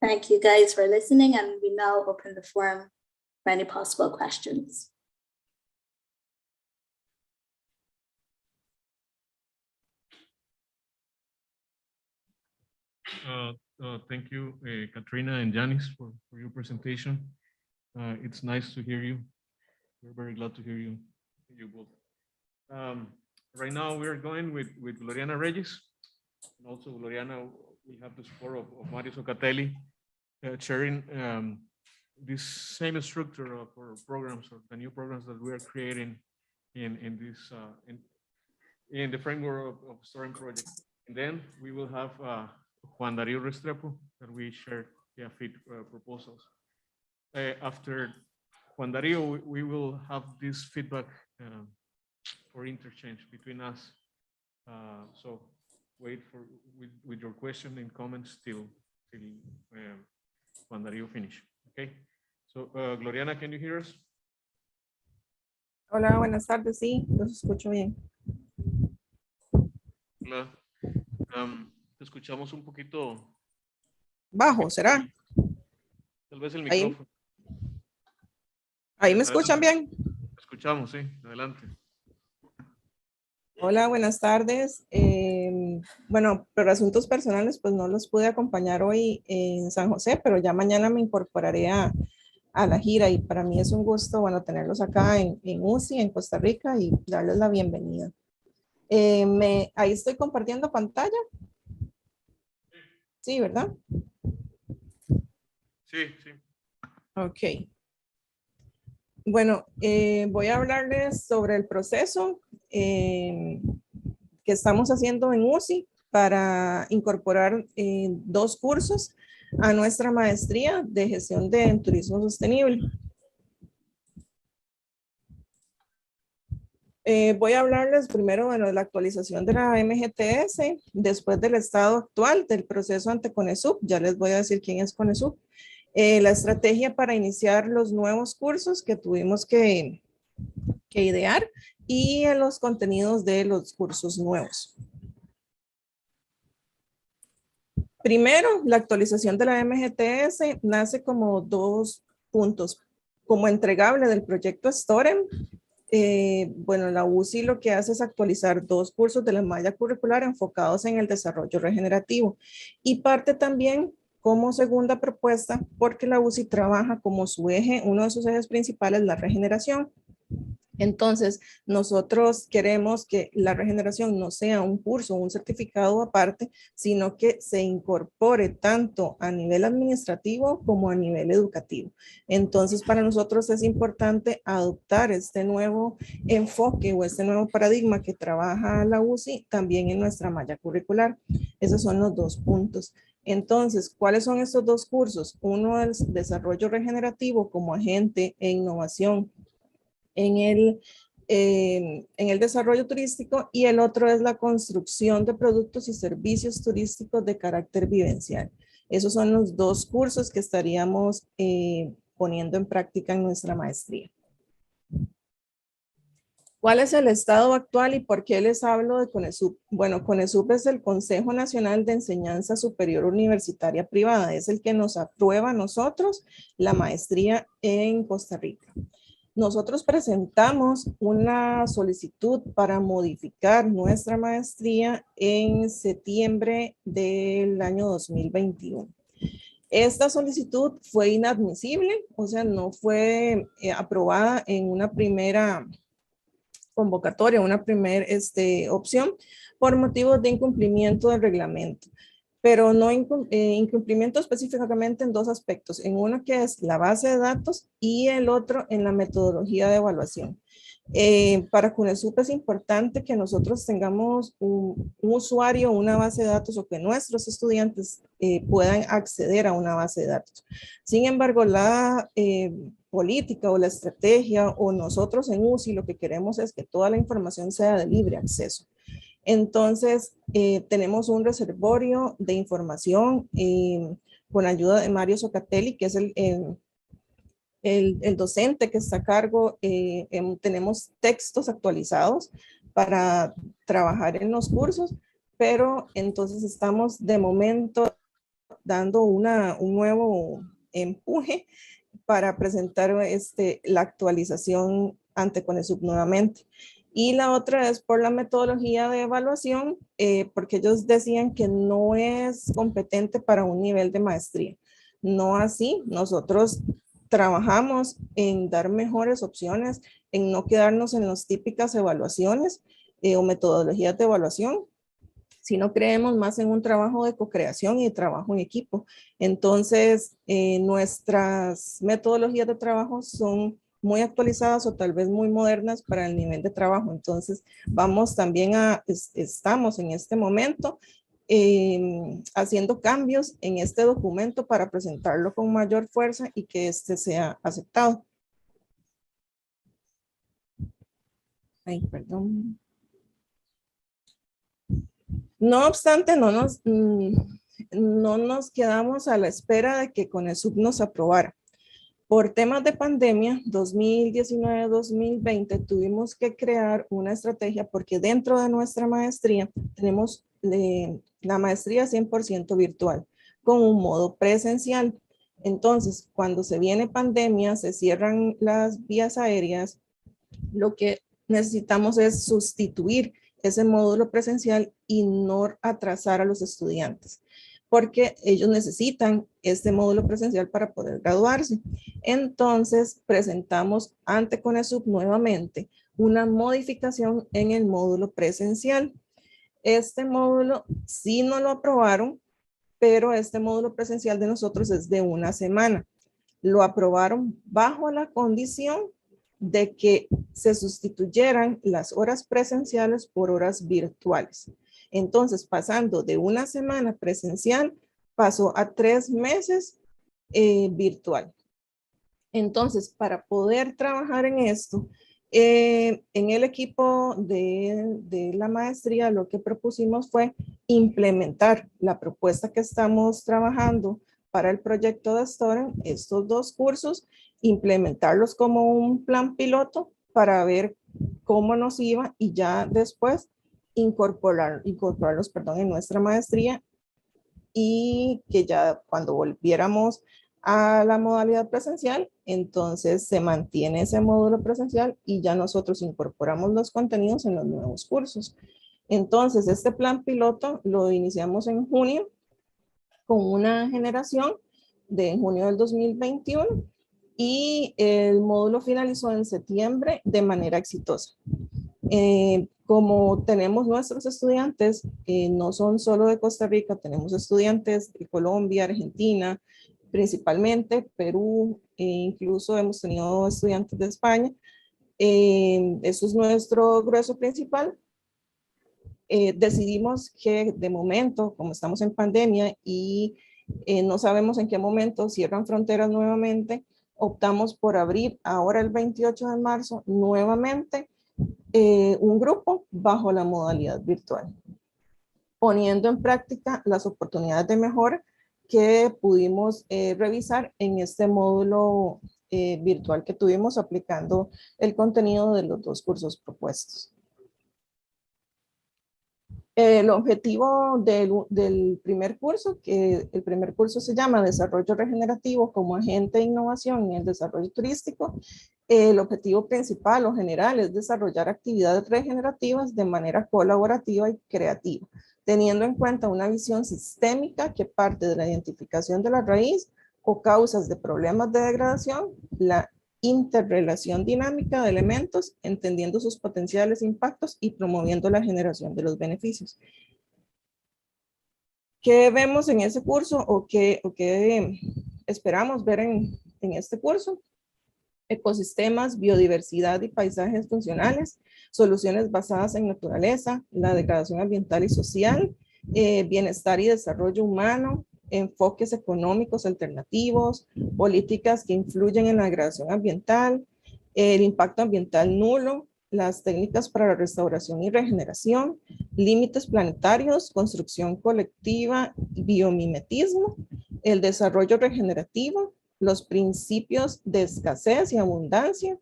Thank you guys for listening, and we now open the forum for any possible questions. Thank you, Katrina and Janice, for your presentation. It's nice to hear you. We're very glad to hear you both. Right now, we're going with Gloriana Regis. And also, Gloriana, we have the support of Mario Socatelli, sharing this same structure of our programs, or the new programs that we are creating in this in the framework of STOREM project. And then we will have Juan Darío Restrepo, that we share fit proposals. After Juan Darío, we will have this feedback for interchange between us. So wait for with your question and comments till Juan Darío finish. Okay. So Gloriana, can you hear us? Hola, buenas tardes. Sí, los escucho bien. Hola. Te escuchamos un poquito. Bajo, ¿será? Tal vez el Ahí. micrófono. ¿Ahí me escuchan bien? Te escuchamos, sí. Adelante. Hola, buenas tardes. Bueno, por asuntos personales, pues no los pude acompañar hoy en San José, pero ya mañana me incorporaré a la gira y para mí es un gusto, bueno, tenerlos acá en UCI, en Costa Rica y darles la bienvenida. Ahí estoy compartiendo pantalla. Sí, ¿verdad? Sí, sí. Ok. Bueno, voy a hablarles sobre el proceso que estamos haciendo en UCI para incorporar 2 cursos a nuestra maestría de gestión de turismo sostenible. Voy a hablarles primero, bueno, de la actualización de la MGTS, después del estado actual del proceso ante CONESUB, ya les voy a decir quién es CONESUB, la estrategia para iniciar los nuevos cursos que tuvimos que idear y los contenidos de los cursos nuevos. Primero, la actualización de la MGTS nace como 2 puntos. Como entregable del proyecto STOREM, bueno, la UCI lo que hace es actualizar 2 cursos de la malla curricular enfocados en el desarrollo regenerativo y parte también como segunda propuesta porque la UCI trabaja como su eje, uno de sus ejes principales, la regeneración. Entonces, nosotros queremos que la regeneración no sea un curso, un certificado aparte, sino que se incorpore tanto a nivel administrativo como a nivel educativo. Entonces, para nosotros es importante adoptar este nuevo enfoque o este nuevo paradigma que trabaja la UCI también en nuestra malla curricular. Esos son los 2 puntos. Entonces, ¿cuáles son estos 2 cursos? Uno es desarrollo regenerativo como agente e innovación en el desarrollo turístico y el otro es la construcción de productos y servicios turísticos de carácter vivencial. Esos son los 2 cursos que estaríamos poniendo en práctica en nuestra maestría. ¿Cuál es el estado actual y por qué les hablo de CONESUB? Bueno, CONESUB es el Consejo Nacional de Enseñanza Superior Universitaria Privada. Es el que nos aprueba a nosotros la maestría en Costa Rica. Nosotros presentamos una solicitud para modificar nuestra maestría en septiembre del año 2021. Esta solicitud fue inadmisible, o sea, no fue aprobada en una primera convocatoria, una primera opción por motivos de incumplimiento del reglamento, pero no incumplimiento específicamente en 2 aspectos, en uno que es la base de datos y el otro en la metodología de evaluación. Para CONESUB es importante que nosotros tengamos un usuario, una base de datos o que nuestros estudiantes puedan acceder a una base de datos. Sin embargo, la política o la estrategia o nosotros en UCI lo que queremos es que toda la información sea de libre acceso. Entonces, tenemos un reservorio de información con ayuda de Mario Socatelli, que es el docente que está a cargo. Tenemos textos actualizados para trabajar en los cursos, pero entonces estamos de momento dando un nuevo empuje para presentar la actualización ante CONESUB nuevamente. Y la otra es por la metodología de evaluación, porque ellos decían que no es competente para un nivel de maestría. No así, nosotros trabajamos en dar mejores opciones, en no quedarnos en las típicas evaluaciones o metodologías de evaluación, sino creemos más en un trabajo de co-creación y de trabajo en equipo. Entonces, nuestras metodologías de trabajo son muy actualizadas o tal vez muy modernas para el nivel de trabajo. Entonces, vamos también estamos en este momento haciendo cambios en este documento para presentarlo con mayor fuerza y que este sea aceptado. Ay, perdón. No obstante, no nos quedamos a la espera de que CONESUB nos aprobara. Por temas de pandemia, 2019-2020, tuvimos que crear una estrategia porque dentro de nuestra maestría tenemos la maestría 100% virtual con un modo presencial. Entonces, cuando se viene pandemia, se cierran las vías aéreas, lo que necesitamos es sustituir ese módulo presencial y no atrasar a los estudiantes, porque ellos necesitan este módulo presencial para poder graduarse. Entonces, presentamos ante CONESUB nuevamente una modificación en el módulo presencial. Este módulo sí no lo aprobaron, pero este módulo presencial de nosotros es de 1 semana. Lo aprobaron bajo la condición de que se sustituyeran las horas presenciales por horas virtuales. Entonces, pasando de 1 semana presencial, pasó a 3 meses virtual. Entonces, para poder trabajar en esto, en el equipo de la maestría, lo que propusimos fue implementar la propuesta que estamos trabajando para el proyecto de STOREM, estos 2 cursos, implementarlos como un plan piloto para ver cómo nos iba y ya después incorporarlos en nuestra maestría, y que ya cuando volviéramos a la modalidad presencial, entonces se mantiene ese módulo presencial y ya nosotros incorporamos los contenidos en los nuevos cursos. Entonces, este plan piloto lo iniciamos en junio con una generación de junio del 2021 y el módulo finalizó en septiembre de manera exitosa. Como tenemos nuestros estudiantes, no son solo de Costa Rica, tenemos estudiantes de Colombia, Argentina, principalmente Perú, incluso hemos tenido estudiantes de España. Eso es nuestro grueso principal. Decidimos que de momento, como estamos en pandemia y no sabemos en qué momento cierran fronteras nuevamente, optamos por abrir ahora el 28 de marzo nuevamente un grupo bajo la modalidad virtual, poniendo en práctica las oportunidades de mejora que pudimos revisar en este módulo virtual que tuvimos aplicando el contenido de los 2 cursos propuestos. El objetivo del primer curso, que el primer curso se llama Desarrollo Regenerativo como agente de innovación en el desarrollo turístico, el objetivo principal o general es desarrollar actividades regenerativas de manera colaborativa y creativa, teniendo en cuenta una visión sistémica que parte de la identificación de la raíz o causas de problemas de degradación, la interrelación dinámica de elementos, entendiendo sus potenciales impactos y promoviendo la generación de los beneficios. ¿Qué vemos en ese curso o qué esperamos ver en este curso? Ecosistemas, biodiversidad y paisajes funcionales, soluciones basadas en naturaleza, la degradación ambiental y social, bienestar y desarrollo humano, enfoques económicos alternativos, políticas que influyen en la degradación ambiental, el impacto ambiental nulo, las técnicas para la restauración y regeneración, límites planetarios, construcción colectiva, biomimetismo, el desarrollo regenerativo, los principios de escasez y abundancia,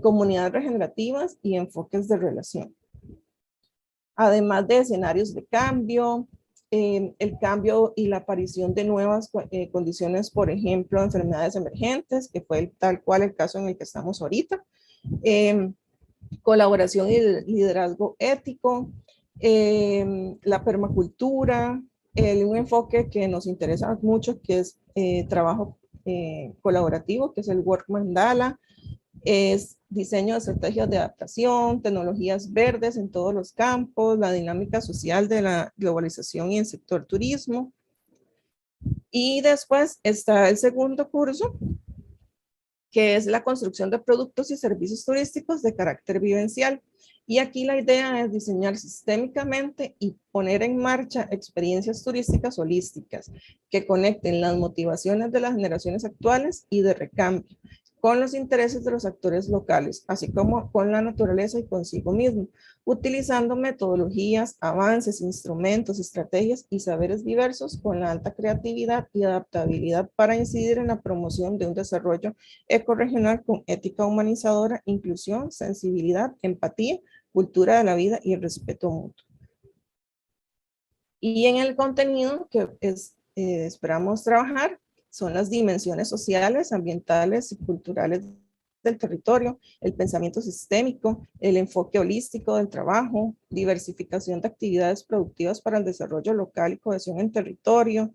comunidades regenerativas y enfoques de relación. Además de escenarios de cambio, el cambio y la aparición de nuevas condiciones, por ejemplo, enfermedades emergentes, que fue tal cual el caso en el que estamos ahorita, colaboración y liderazgo ético, la permacultura, un enfoque que nos interesa mucho, que es trabajo colaborativo, que es el Work Mandala, es diseño de estrategias de adaptación, tecnologías verdes en todos los campos, la dinámica social de la globalización y el sector turismo. Y después está el segundo curso, que es la construcción de productos y servicios turísticos de carácter vivencial. Y aquí la idea es diseñar sistémicamente y poner en marcha experiencias turísticas holísticas que conecten las motivaciones de las generaciones actuales y de recambio, con los intereses de los actores locales, así como con la naturaleza y consigo mismo, utilizando metodologías, avances, instrumentos, estrategias y saberes diversos con la alta creatividad y adaptabilidad para incidir en la promoción de un desarrollo ecorregional con ética humanizadora, inclusión, sensibilidad, empatía, cultura de la vida y el respeto mutuo. Y en el contenido que esperamos trabajar, son las dimensiones sociales, ambientales y culturales del territorio, el pensamiento sistémico, el enfoque holístico del trabajo, diversificación de actividades productivas para el desarrollo local y cohesión en territorio,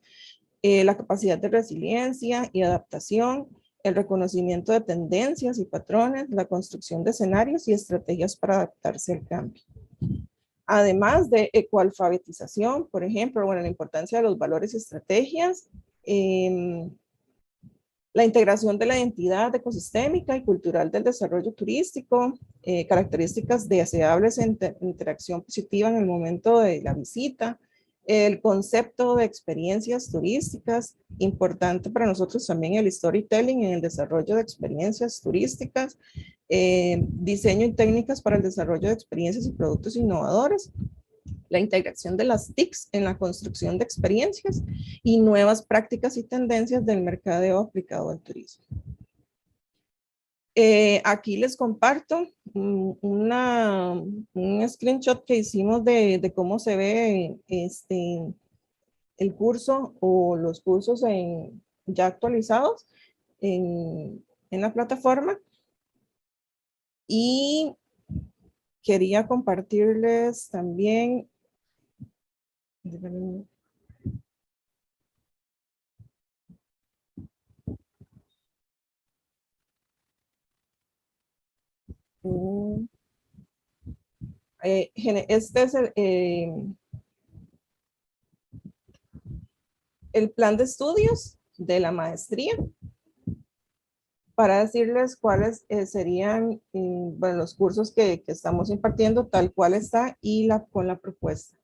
la capacidad de resiliencia y adaptación, el reconocimiento de tendencias y patrones, la construcción de escenarios y estrategias para adaptarse al cambio. Además de ecoalfabetización, por ejemplo, bueno, la importancia de los valores y estrategias, la integración de la identidad ecosistémica y cultural del desarrollo turístico, características deseables en interacción positiva en el momento de la visita, el concepto de experiencias turísticas, importante para nosotros también el storytelling en el desarrollo de experiencias turísticas, diseño y técnicas para el desarrollo de experiencias y productos innovadores, la integración de las TICs en la construcción de experiencias y nuevas prácticas y tendencias del mercadeo aplicado al turismo. Aquí les comparto un screenshot que hicimos de cómo se ve el curso o los cursos ya actualizados en la plataforma. Y quería compartirles también este es el plan de estudios de la maestría, para decirles cuáles serían bueno, los cursos que estamos impartiendo, tal cual está, y con la propuesta.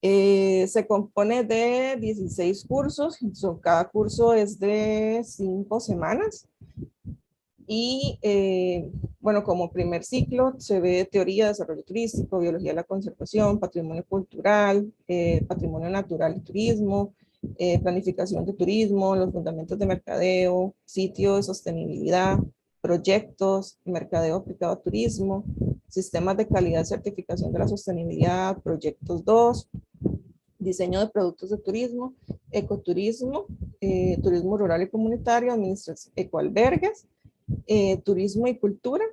Se compone de 16 cursos, cada curso es de 5 semanas. Y bueno, como primer ciclo se ve teoría, desarrollo turístico, biología de la conservación, patrimonio cultural, patrimonio natural y turismo, planificación de turismo, los fundamentos de mercadeo, sitio de sostenibilidad, proyectos, mercadeo aplicado a turismo, sistemas de calidad y certificación de la sostenibilidad, proyectos 2, diseño de productos de turismo, ecoturismo, turismo rural y comunitario, administración, ecoalbergues, turismo y cultura,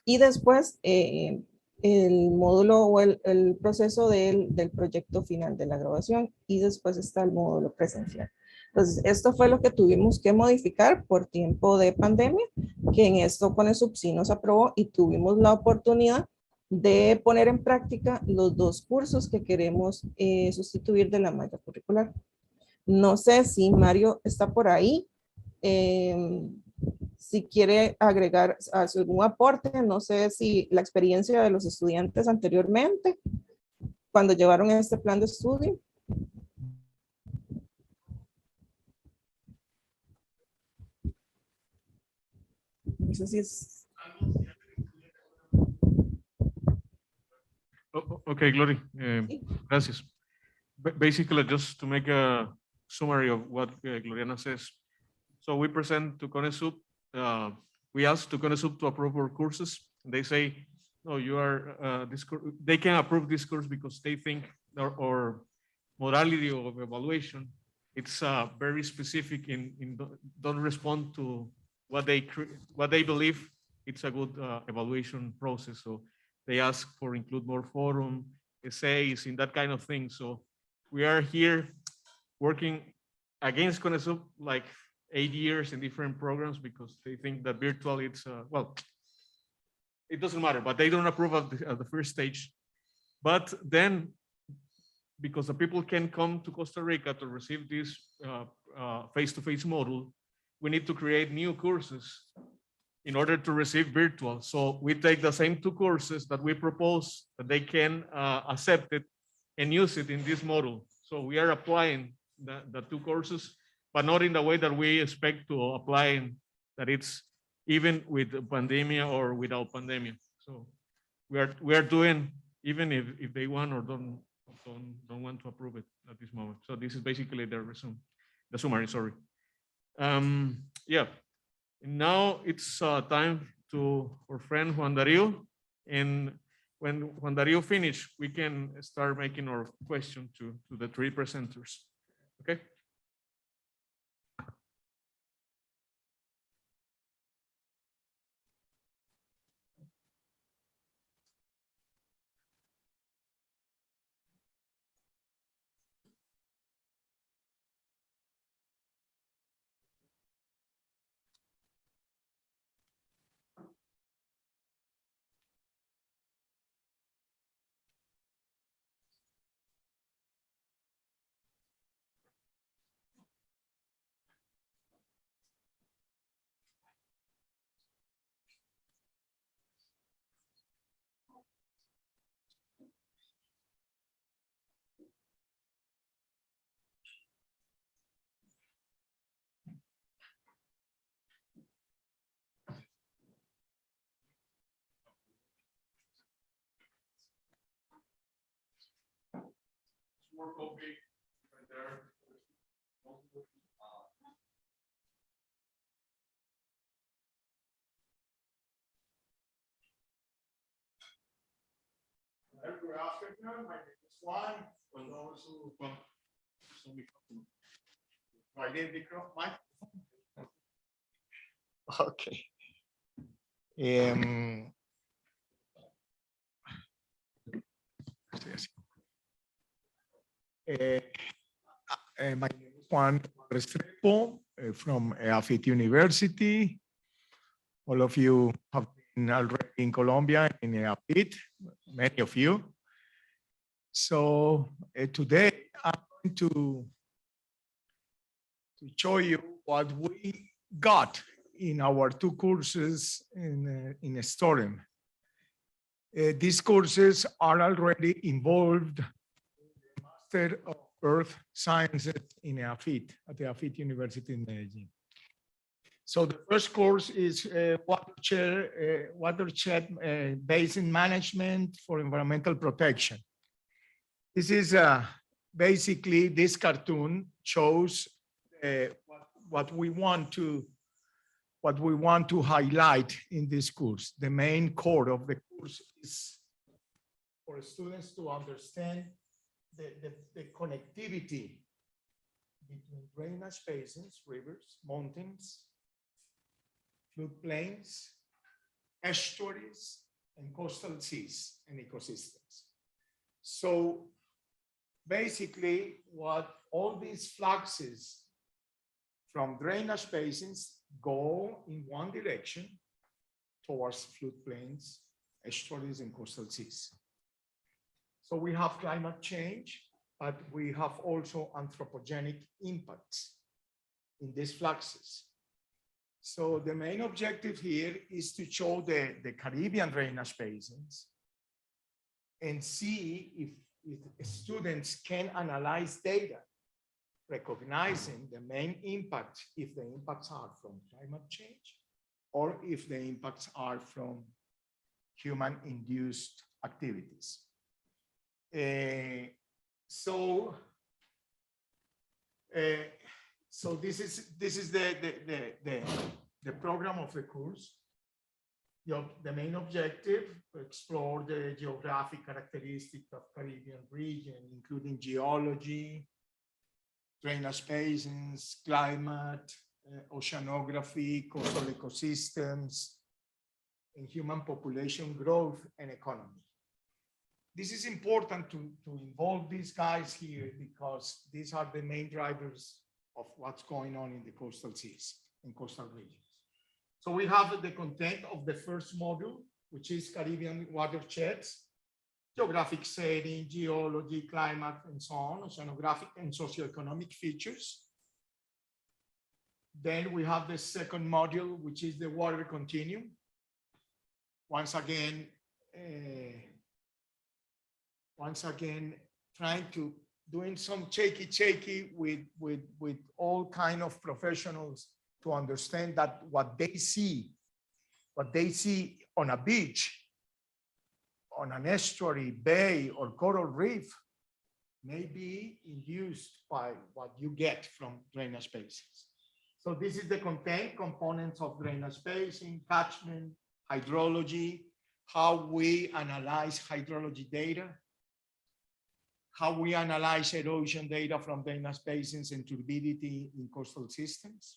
y después el módulo o el proceso del proyecto final de la graduación, y después está el módulo presencial. Entonces, esto fue lo que tuvimos que modificar por tiempo de pandemia, que en esto con el sí nos aprobó y tuvimos la oportunidad de poner en práctica los 2 cursos que queremos sustituir de la malla curricular. No sé si Mario está por ahí. Si quiere agregar algún aporte, no sé si la experiencia de los estudiantes anteriormente, cuando llevaron este plan de estudio. No sé si es... Okay, Glory, gracias. Basically, just to make a summary of what Gloriana says. So we present to CONESUB, we asked to CONESUB to approve our courses. They say, no, you are, they can approve this course because they think our modality of evaluation, it's very specific don't respond to what they believe it's a good evaluation process. So they ask for include more forum, essays, in that kind of thing. So we are here working against CONESUB like 8 years in different programs because they think that virtual it's, well, it doesn't matter, but they don't approve at the first stage. But then, because the people can come to Costa Rica to receive this face-to-face module, we need to create new courses in order to receive virtual. So we take the same 2 courses that we propose that they can accept it and use it in this model. So we are applying the 2 courses but not in the way that we expect to apply, that it's even with the pandemic or without pandemic. So we are doing, even if they want or don't want to approve it at this moment. So this is basically the summary, sorry. Yeah, now it's time for friend Juan Dario, and when Juan Dario finish, we can start making our question to the three presenters. Okay. More coffee right there. Good afternoon. My name is Juan. For those who I did the microphone. Okay. My name is Juan Restrepo from EAFIT University. All of you have been already in Colombia in EAFIT, many of you. So today I'm going to show you what we got in our two courses in STOREM. These courses are already involved in the Master of Earth Sciences in EAFIT, at the EAFIT University in Medellin. So the first course is watershed basin management for environmental protection. This is basically, this cartoon shows what we want to highlight in this course. The main core of the course is for students to understand the connectivity between drainage basins, rivers, mountains, floodplains, estuaries, and coastal seas and ecosystems. So basically, what all these fluxes from drainage basins go in one direction towards floodplains, estuaries, and coastal seas. So we have climate change, but we have also anthropogenic impacts in these fluxes. So the main objective here is to show the Caribbean drainage basins and see if students can analyze data, recognizing the main impacts, if the impacts are from climate change or if the impacts are from human-induced activities. So this is the program of the course. The main objective, to explore the geographic characteristics of Caribbean region, including geology, drainage basins, climate, oceanography, coastal ecosystems, and human population growth and economy. This is important to involve these guys here because these are the main drivers of what's going on in the coastal seas and coastal regions. So we have the content of the first module, which is Caribbean watersheds, geographic setting, geology, climate, and so on, oceanographic and socioeconomic features. Then we have the second module, which is the water continuum. Once again, trying to doing some checky with all kind of professionals to understand that what they see on a beach, on an estuary, bay, or coral reef may be induced by what you get from drainage basins. So this is the components of drainage basin, catchment, hydrology, how we analyze hydrology data, how we analyze erosion data from drainage basins and turbidity in coastal systems.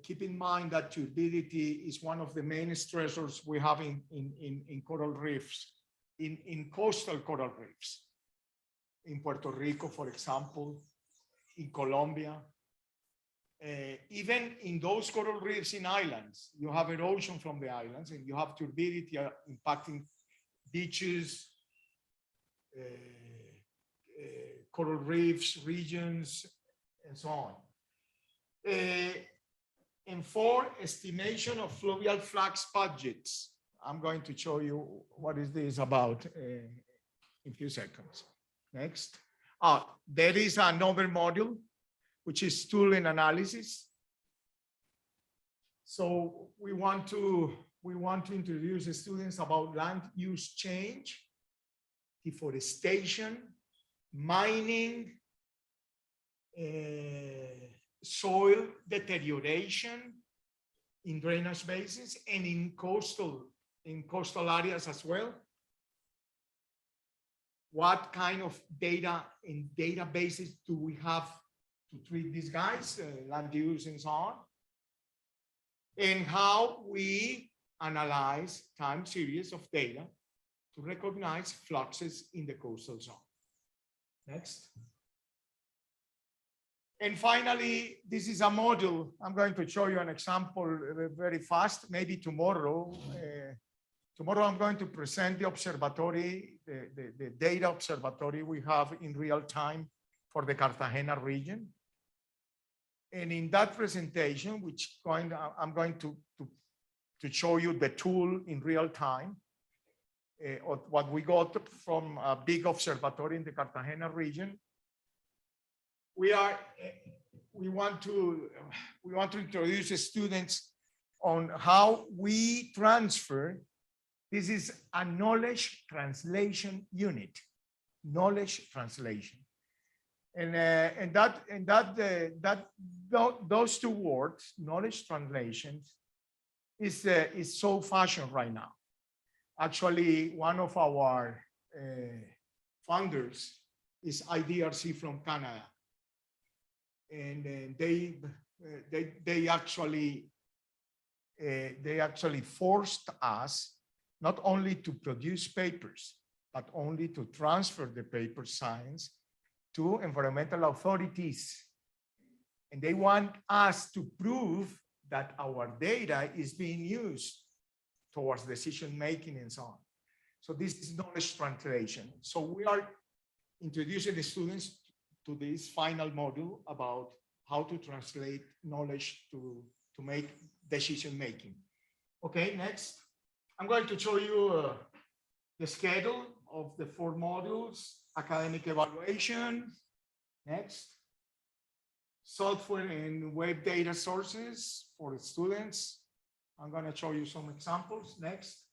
Keep in mind that turbidity is one of the main stressors we have in coral reefs, in coastal coral reefs. In Puerto Rico, for example, in Colombia, even in those coral reefs in islands, you have erosion from the islands and you have turbidity impacting beaches, coral reefs, regions, and so on. And for estimation of fluvial flux budgets, I'm going to show you what is this about in a few seconds. Next. There is another module, which is tooling analysis. So we want to introduce the students about land use change, deforestation, mining, soil deterioration in drainage basins and in coastal areas as well. What kind of data and databases do we have to treat these guys, land use and so on? And how we analyze time series of data to recognize fluxes in the coastal zone. Next. And finally, this is a module. I'm going to show you an example very fast, maybe tomorrow. Tomorrow I'm going to present the observatory, the data observatory we have in real time for the Cartagena region. And in that presentation, I'm going to show you the tool in real time, of what we got from a big observatory in the Cartagena region. We want to introduce the students on how we transfer. This is a knowledge translation unit, knowledge translation, and those two words, knowledge translations, is so fashioned right now. Actually, one of our funders is IDRC from Canada, and they actually forced us not only to produce papers, but only to transfer the paper science to environmental authorities. And they want us to prove that our data is being used towards decision-making and so on. So this is knowledge translation. So we are introducing the students to this final module about how to translate knowledge to make decision-making. Okay, next. I'm going to show you the schedule of the 4 modules: academic evaluation, next, software and web data sources for the students. I'm going to show you some examples, next.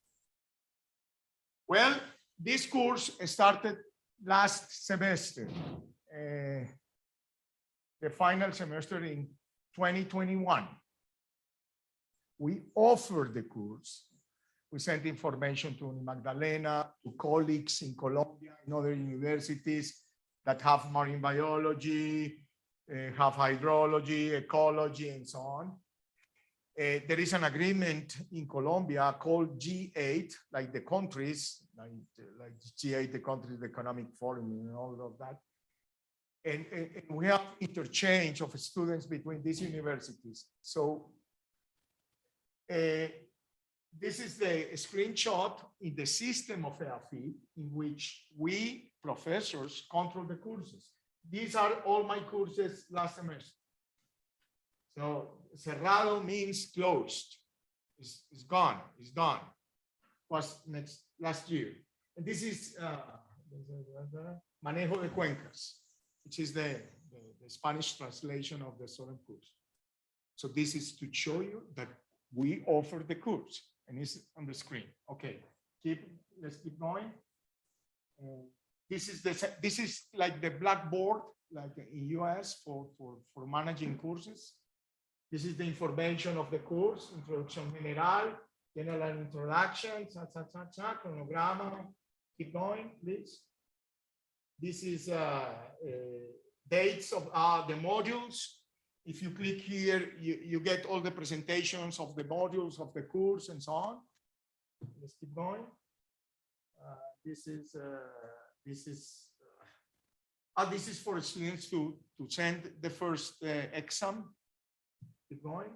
Well, this course started last semester, the final semester in 2021. We offered the course. We sent information to Magdalena, to colleagues in Colombia, in other universities that have marine biology, have hydrology, ecology, and so on. There is an agreement in Colombia called G8, like the countries, like G8, the countries, the economic forum, and all of that. And we have interchange of students between these universities. So this is the screenshot in the system of EAFIT in which we professors control the courses. These are all my courses last semester. So cerrado means closed. It's gone. It's done. Was last year. And this is Manejo de cuencas, which is the Spanish translation of the STOREM course. So this is to show you that we offer the course, and it's on the screen. Okay, let's keep going. This is like the blackboard, like in US for managing courses. This is the information of the course: introduction general, general introduction, chronograma. Keep going, please. This is dates of the modules. If you click here, you get all the presentations of the modules of the course and so on. Let's keep going. This is for students to send the first exam. Keep going.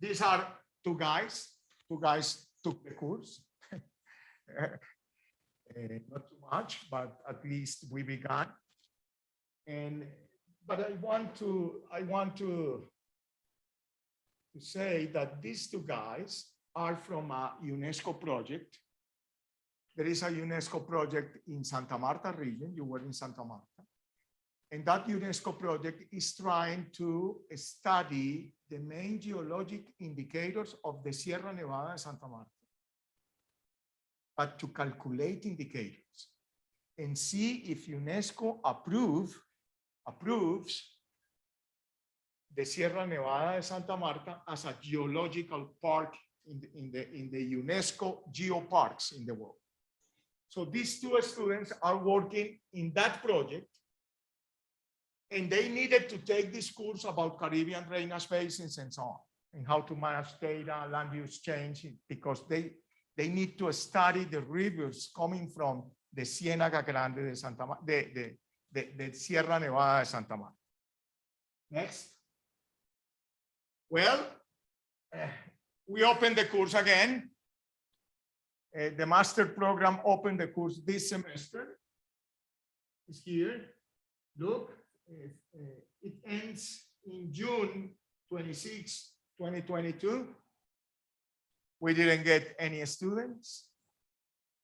These are two guys. Two guys took the course. Not too much, but at least we began. But I want to say that these two guys are from a UNESCO project. There is a UNESCO project in Santa Marta region. You were in Santa Marta. And that UNESCO project is trying to study the main geologic indicators of the Sierra Nevada de Santa Marta, but to calculate indicators and see if UNESCO approves the Sierra Nevada de Santa Marta as a geological park in the UNESCO geoparks in the world. So these two students are working in that project, and they needed to take this course about Caribbean drainage basins and so on, and how to manage data, land use change, because they need to study the rivers coming from the Ciénaga Grande de Santa Marta, the Sierra Nevada de Santa Marta. Next. Well, we opened the course again. The master program opened the course this semester. It's here. Look, it ends in June 26, 2022. We didn't get any students,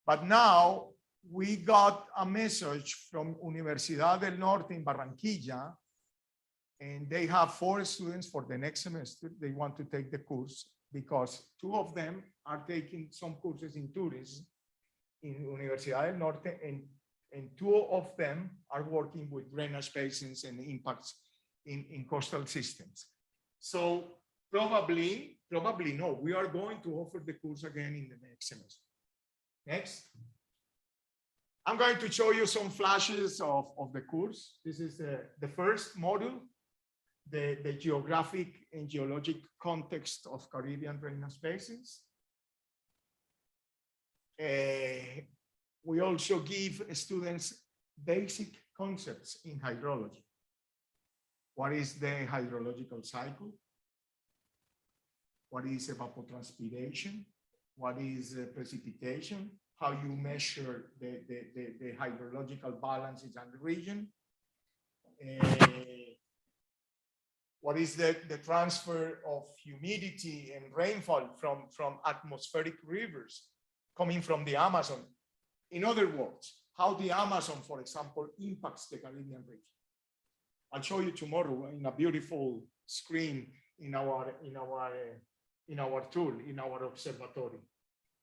but now we got a message from Universidad del Norte in Barranquilla, and they have 4 students for the next semester. They want to take the course because 2 of them are taking some courses in tourism in Universidad del Norte, and 2 of them are working with drainage basins and impacts in coastal systems. So probably no, we are going to offer the course again in the next semester. Next. I'm going to show you some flashes of the course. This is the first module, the geographic and geologic context of Caribbean drainage basins. We also give students basic concepts in hydrology. What is the hydrological cycle? What is evapotranspiration? What is precipitation? How you measure the hydrological balances in the region? What is the transfer of humidity and rainfall from atmospheric rivers coming from the Amazon? In other words, how the Amazon, for example, impacts the Caribbean region. I'll show you tomorrow in a beautiful screen in our tool, in our observatory.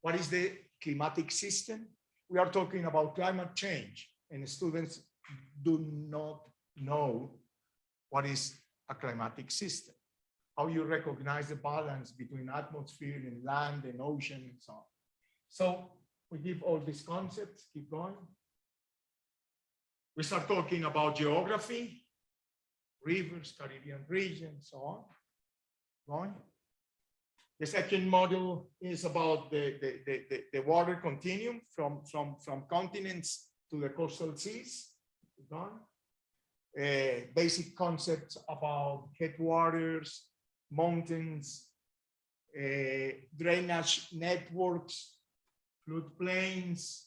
What is the climatic system? We are talking about climate change, and students do not know what is a climatic system, how you recognize the balance between atmosphere and land and ocean and so on. So we give all these concepts. Keep going. We start talking about geography, rivers, Caribbean region, so on. Going. The second module is about the water continuum from continents to the coastal seas. Keep going. Basic concepts about headwaters, mountains, drainage networks, floodplains,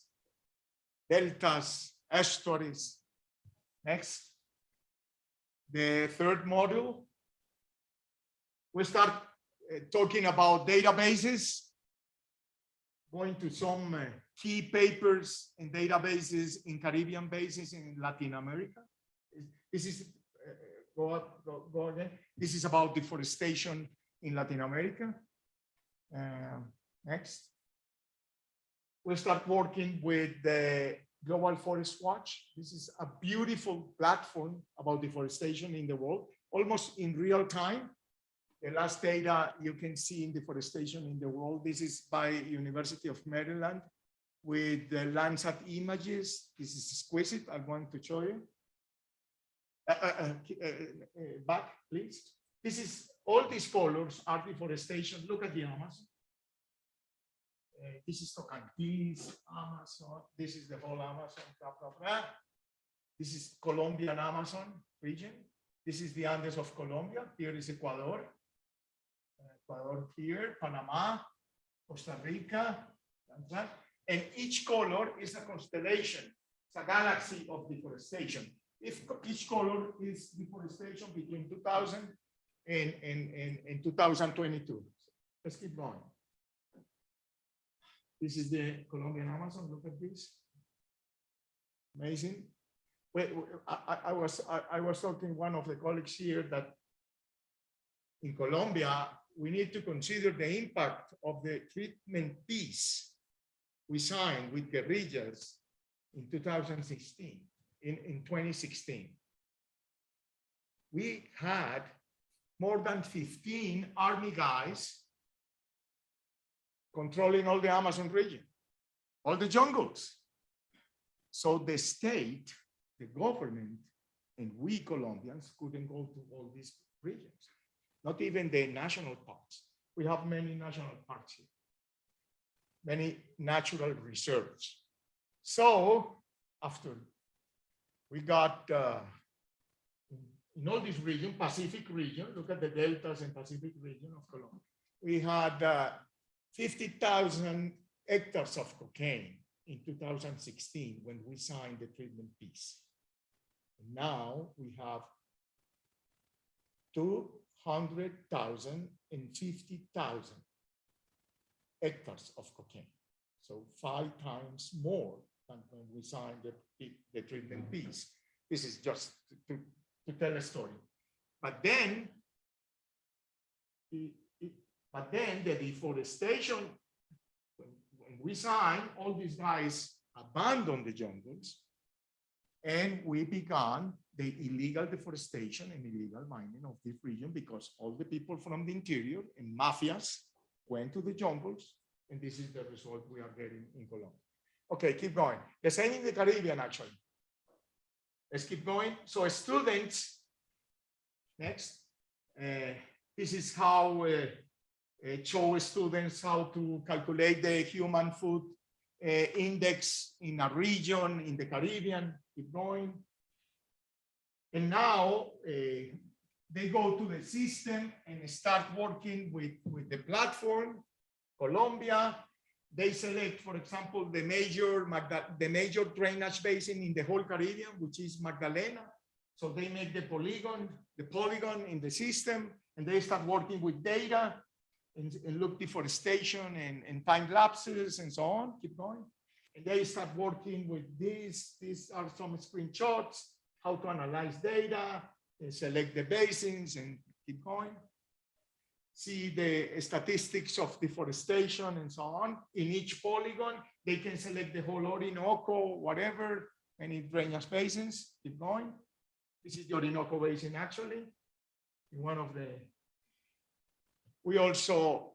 deltas, estuaries. Next. The third module, we start talking about databases, going to some key papers and databases in Caribbean basins in Latin America. This is, go again. This is about deforestation in Latin America. Next. We'll start working with the Global Forest Watch. This is a beautiful platform about deforestation in the world, almost in real time. The last data you can see in deforestation in the world. This is by University of Maryland with the Landsat images. This is exquisite. I'm going to show you. Back, please. This is all these colors are deforestation. Look at the Amazon. This is Tocantins, Amazon. This is the whole Amazon. Blah, blah, blah. This is Colombian Amazon region. This is the Andes of Colombia. Here is Ecuador. Ecuador here, Panama, Costa Rica, and each color is a constellation. It's a galaxy of deforestation. If each color is deforestation between 2000 and 2022. Let's keep going. This is the Colombian Amazon. Look at this. Amazing. Wait, I was talking to one of the colleagues here that in Colombia, we need to consider the impact of the treatment peace we signed with guerrillas in 2016, in 2016. We had more than 15 army guys controlling all the Amazon region, all the jungles. So the state, the government, and we Colombians couldn't go to all these regions, not even the national parks. We have many national parks here, many natural reserves. So after we got, in all this region, Pacific region, look at the deltas and Pacific region of Colombia, we had 50,000 hectares of cocaine in 2016 when we signed the treatment peace. And now we have 200,000 and 50,000 hectares of cocaine. So 5 times more than when we signed the treatment peace. This is just to tell a story. But then, the deforestation, when we signed, all these guys abandoned the jungles, and we began the illegal deforestation and illegal mining of this region because all the people from the interior and mafias went to the jungles, and this is the result we are getting in Colombia. Okay, keep going. The same in the Caribbean, actually. Let's keep going. So students, next. This is how show students how to calculate the human food index in a region in the Caribbean. Keep going. And now they go to the system and start working with the platform. Colombia, they select, for example, the major drainage basin in the whole Caribbean, which is Magdalena. So they make the polygon in the system, and they start working with data and look deforestation and time lapses and so on. Keep going. And they start working with this. These are some screenshots, how to analyze data, and select the basins, and keep going. See the statistics of deforestation and so on. In each polygon, they can select the whole Orinoco, whatever, any drainage basins. Keep going. This is the Orinoco Basin, actually. One of the, we also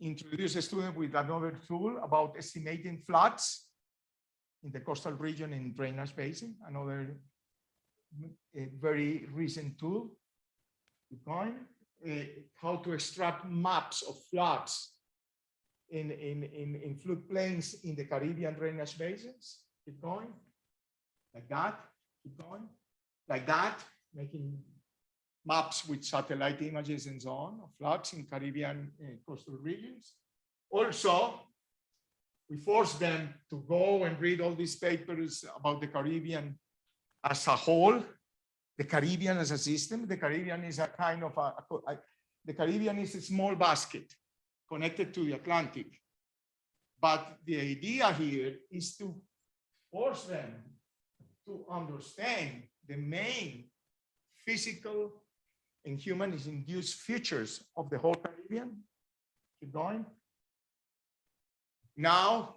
introduced a student with another tool about estimating floods in the coastal region in drainage basin, another very recent tool. Keep going. How to extract maps of floods in floodplains in the Caribbean drainage basins. Keep going. Like that. Keep going. Like that, making maps with satellite images and so on of floods in Caribbean coastal regions. Also, we force them to go and read all these papers about the Caribbean as a whole, the Caribbean as a system. The Caribbean is a kind of the Caribbean is a small basket connected to the Atlantic. But the idea here is to force them to understand the main physical and human-induced features of the whole Caribbean. Keep going. Now,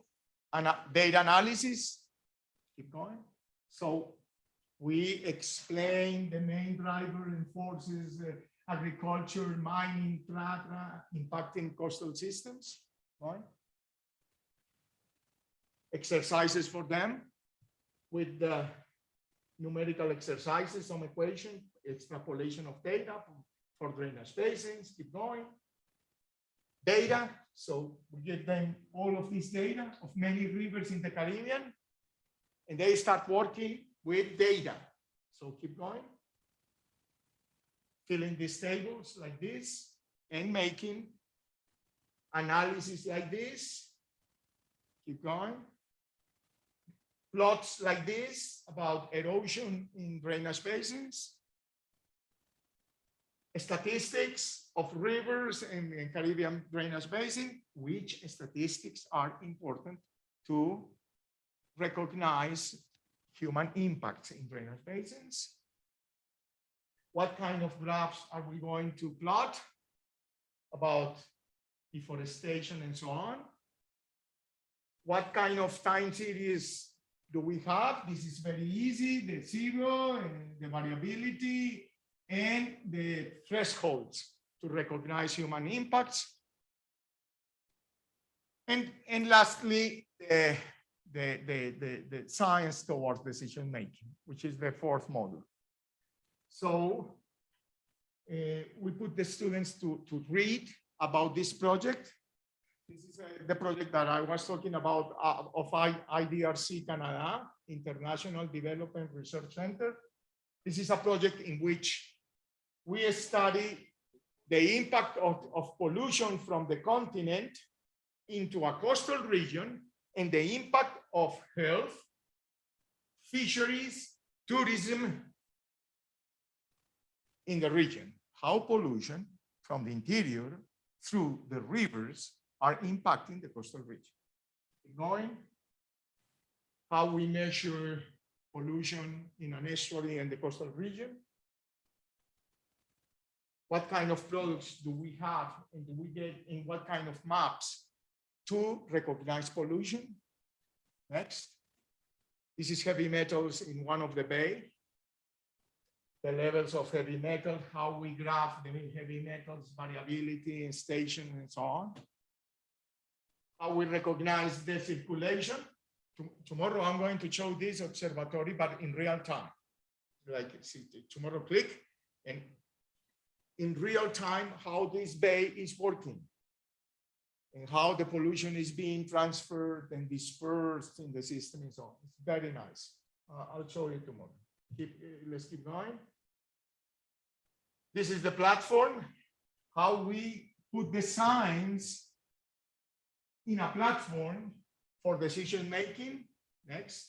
data analysis. Keep going. So we explain the main driver and forces, agriculture, mining, impacting coastal systems. Right? Exercises for them with the numerical exercises, some equation, extrapolation of data for drainage basins. Keep going. Data. So we give them all of this data of many rivers in the Caribbean, and they start working with data. So keep going. Filling these tables like this and making analysis like this. Keep going. Plots like this about erosion in drainage basins. Statistics of rivers in Caribbean drainage basin, which statistics are important to recognize human impacts in drainage basins. What kind of graphs are we going to plot about deforestation and so on? What kind of time series do we have? This is very easy, the zero and the variability and the thresholds to recognize human impacts. And lastly, the science towards decision making, which is the fourth module. So we put the students to read about this project. This is the project that I was talking about of IDRC Canada, International Development Research Center. This is a project in which we study the impact of pollution from the continent into a coastal region and the impact of health, fisheries, tourism in the region. How pollution from the interior through the rivers are impacting the coastal region. Ignoring how we measure pollution in an estuary and the coastal region. What kind of products do we have and do we get in what kind of maps to recognize pollution? Next. This is heavy metals in one of the bay. The levels of heavy metal, how we graph the heavy metals, variability and station and so on. How we recognize the circulation. Tomorrow I'm going to show this observatory, but in real time. Like see, tomorrow click and in real time how this bay is working and how the pollution is being transferred and dispersed in the system and so on. It's very nice. I'll show you tomorrow. Let's keep going. This is the platform, how we put the science in a platform for decision making. Next.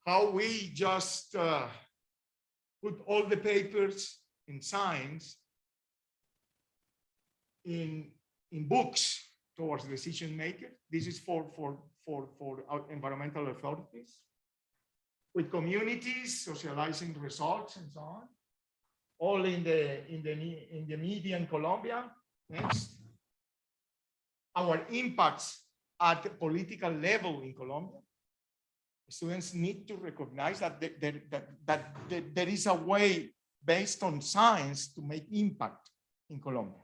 How we just put all the papers in science in books towards decision makers. This is for environmental authorities. With communities, socializing results and so on. All in the media in Colombia. Next. Our impacts at the political level in Colombia. Students need to recognize that there is a way based on science to make impact in Colombia.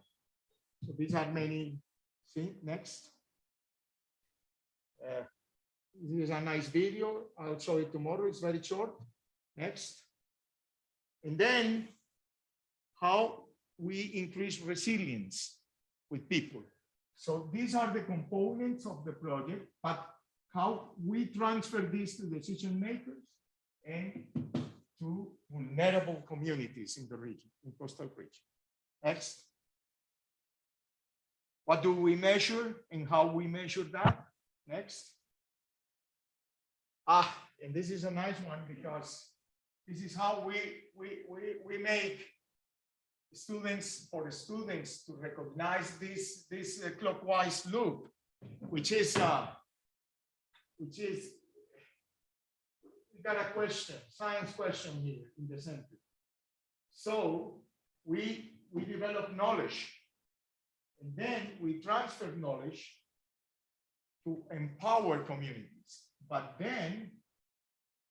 So these are many. See, next. This is a nice video. I'll show it tomorrow. It's very short. Next. And then how we increase resilience with people. So these are the components of the project, but how we transfer this to decision makers and to vulnerable communities in the region, in coastal region. Next. What do we measure and how we measure that? Next. And this is a nice one because this is how we make for students to recognize this clockwise loop, which is we got a question, science question here in the center. So we develop knowledge, and then we transfer knowledge to empower communities, but then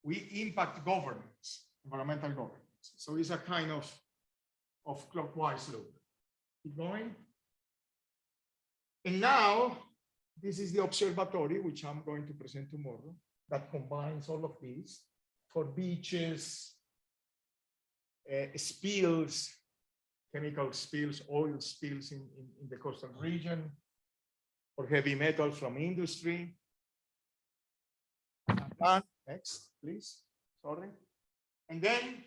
we impact governance, environmental governance. So it's a kind of clockwise loop. Keep going. And now, this is the observatory, which I'm going to present tomorrow, that combines all of these for beaches, spills, chemical spills, oil spills in the coastal region, or heavy metals from industry. Next, please. Sorry. And then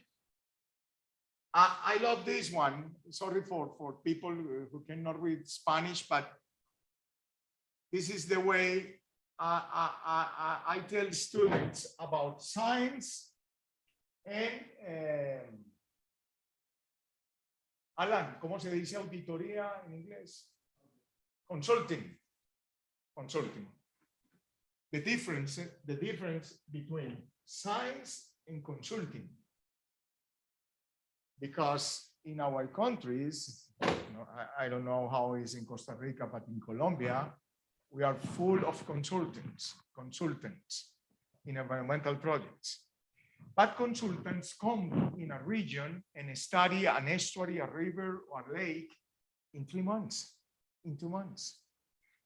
I love this one. Sorry for people who cannot read Spanish, but this is the way I tell students about science and Alan, ¿cómo se dice auditoría en inglés? Consulting. Consulting. The difference between science and consulting. Because in our countries, I don't know how it is in Costa Rica, but in Colombia, we are full of consultants in environmental projects. But consultants come in a region and study an estuary, a river, or a lake in 3 months, in 2 months.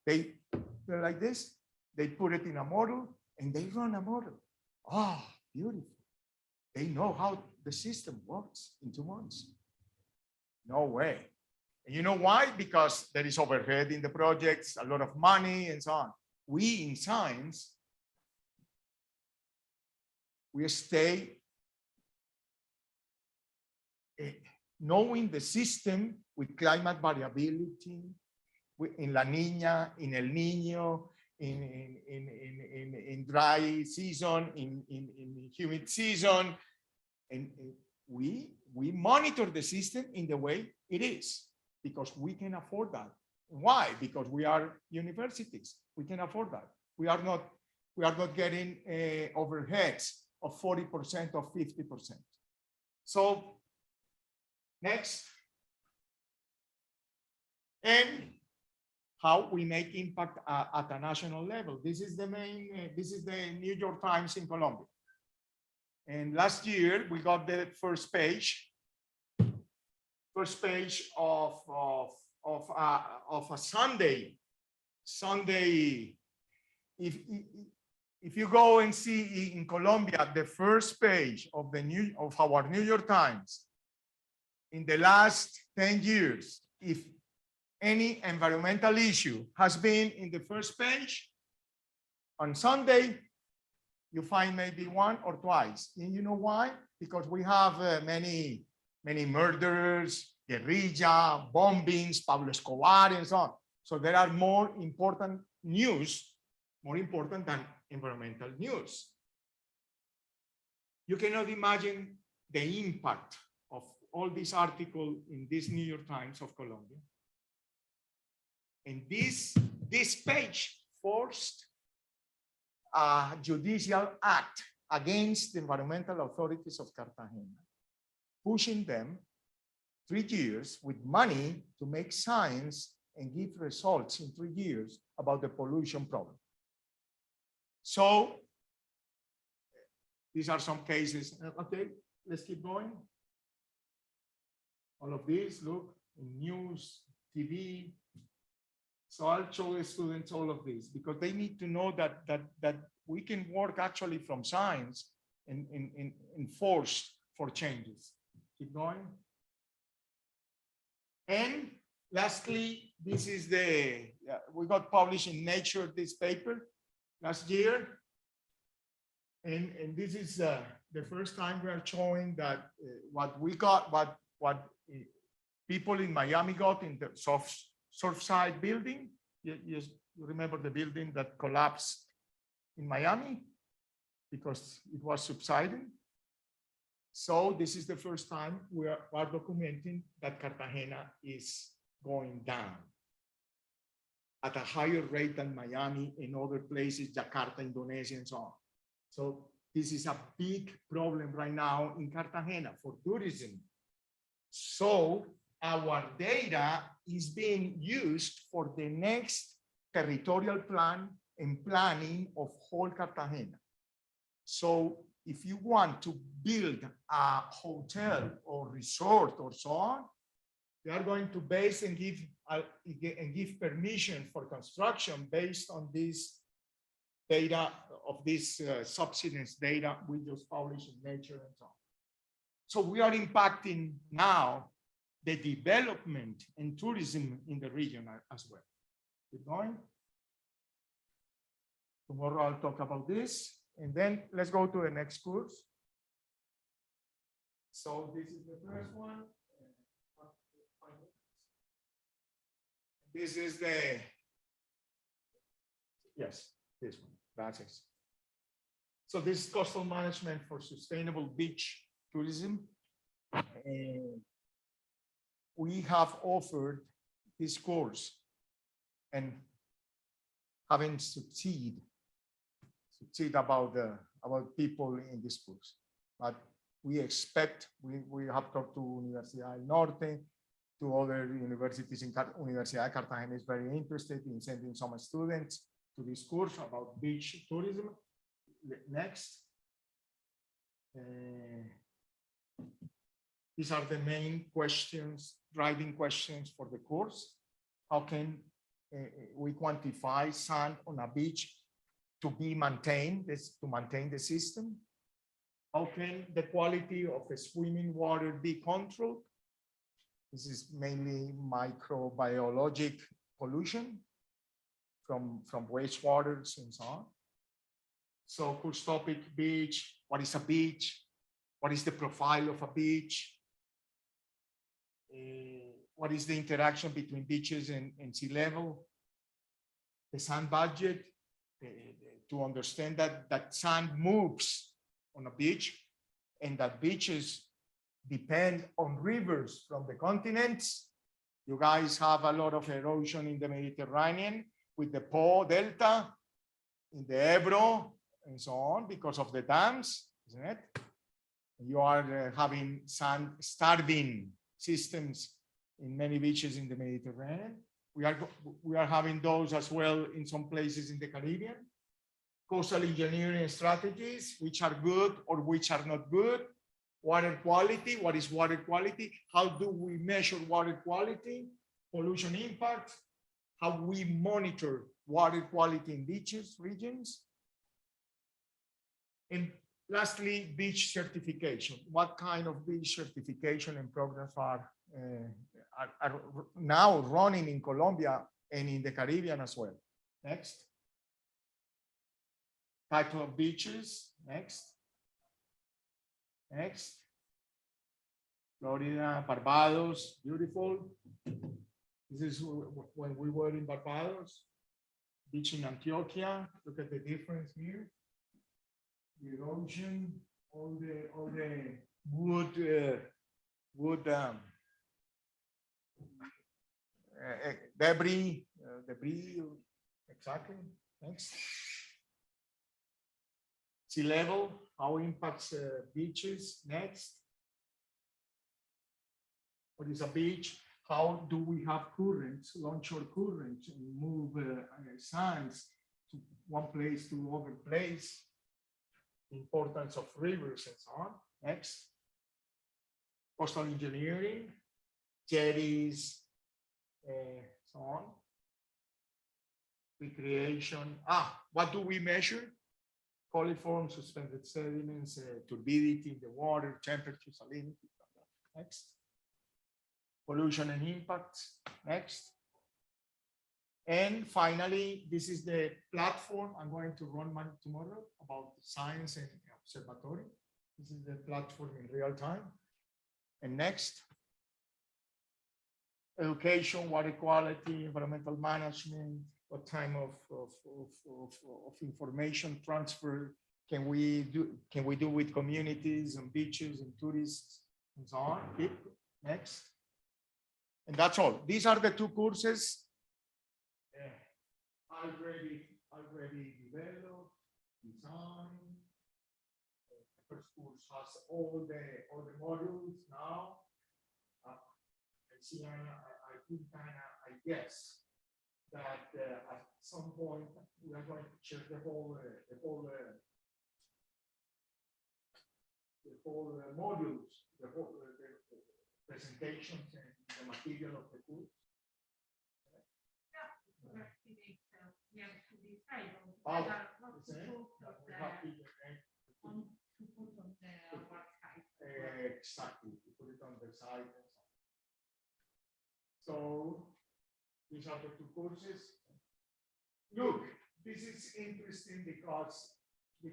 They're like this, they put it in a model and they run a model. Oh, beautiful. They know how the system works in 2 months. No way. And you know why? Because there is overhead in the projects, a lot of money and so on. We in science, we stay knowing the system with climate variability, in La Niña, in El Niño, in dry season, in humid season, and we monitor the system in the way it is, because we can afford that. Why? Because we are universities. We can afford that. We are not getting overheads of 40% or 50%. So next, and how we make impact at a national level. This is the main. This is the New York Times in Colombia. And last year we got the first page of a Sunday. If you go and see in Colombia the first page of our New York Times in the last 10 years, if any environmental issue has been in the first page, on Sunday, you find maybe one or twice. And you know why? Because we have many murderers, guerrilla, bombings, Pablo Escobar, and so on. So there are more important news, more important than environmental news. You cannot imagine the impact of all this article in this New York Times of Colombia. And this page forced a judicial act against the environmental authorities of Cartagena, pushing them 3 years with money to make science and give results in 3 years about the pollution problem. So these are some cases. Okay, let's keep going. All of these, look, in news, TV. So I'll show the students all of this because they need to know that we can work actually from science and force for changes. Keep going. And lastly, this is we got published in Nature, this paper last year. And this is the first time we are showing that what we got, what people in Miami got in the Surfside building. You remember the building that collapsed in Miami because it was subsiding. So this is the first time we are documenting that Cartagena is going down at a higher rate than Miami and other places, Jakarta, Indonesia, and so on. So this is a big problem right now in Cartagena for tourism. So our data is being used for the next territorial plan and planning of whole Cartagena. So if you want to build a hotel or resort or so on, they are going to base and give permission for construction based on this data of this subsidence data we just published in Nature and so on. So we are impacting now the development and tourism in the region as well. Keep going. Tomorrow I'll talk about this. And then let's go to the next course. So this is the first one. This is the, yes, this one, that's it. So this is coastal management for sustainable beach tourism. And we have offered this course and haven't succeed about people in this course. But we expect, we have talked to Universidad del Norte, to other universities in Universidad de Cartagena is very interested in sending some students to this course about beach tourism. Next. These are the main questions, driving questions for the course. How can we quantify sand on a beach to be maintained, to maintain the system? How can the quality of the swimming water be controlled? This is mainly microbiologic pollution from wastewaters and so on. So course topic, beach. What is a beach? What is the profile of a beach? What is the interaction between beaches and sea level? The sand budget, to understand that sand moves on a beach and that beaches depend on rivers from the continents. You guys have a lot of erosion in the Mediterranean with the Po Delta, in the Ebro, and so on because of the dams, isn't it? You are having sand starving systems in many beaches in the Mediterranean. We are having those as well in some places in the Caribbean. Coastal engineering strategies, which are good or which are not good. Water quality, what is water quality? How do we measure water quality? Pollution impact, how we monitor water quality in beaches, regions. And lastly, beach certification. What kind of beach certification and programs are now running in Colombia and in the Caribbean as well? Next. Type of beaches, next. Next. Florida, Barbados, beautiful. This is when we were in Barbados. Beach in Antioquia, look at the difference here. The erosion, all the wood debris, exactly. Next. Sea level, how impacts beaches. Next. What is a beach? How do we have currents, longshore currents, and move sands to one place to other place? Importance of rivers and so on. Next. Coastal engineering, jetties, so on. Recreation. What do we measure? Coliform, suspended sediments, turbidity in the water, temperature, salinity. Next. Pollution and impacts. Next. And finally, this is the platform I'm going to run tomorrow about science and observatory. This is the platform in real time. And next. Education, water quality, environmental management, what kind of information transfer can we do with communities and beaches and tourists and so on? Keep. Next. And that's all. These are the two courses already developed, designed. The first course has all the modules now. I guess that at some point we are going to check the whole modules, the presentations and the material of the course. Exactly, to put it on the site and so on. So these are the two courses. Look, this is interesting because the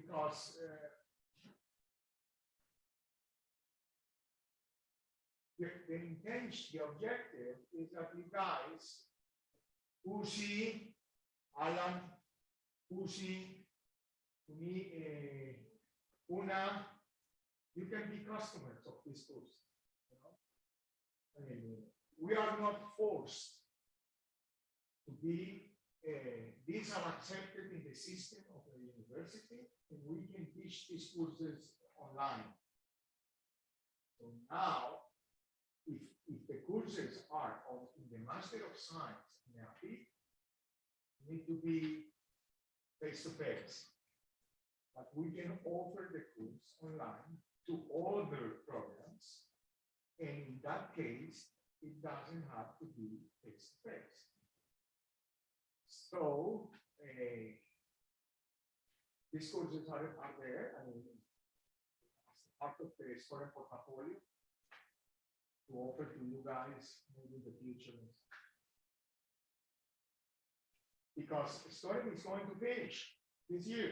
intention, the objective is that you guys, Uzi, Alan, Uzi, to me, Una, you can be customers of this course. You know? I mean, we are not forced to be, these are accepted in the system of the university, and we can teach these courses online. So now, if the courses are in the Master of Science in API, need to be face-to-face. But we can offer the course online to other programs, and in that case, it doesn't have to be face-to-face. So these courses are there, I mean, as part of the STOREM portfolio to offer to you guys maybe in the future. Because STOREM is going to finish this year,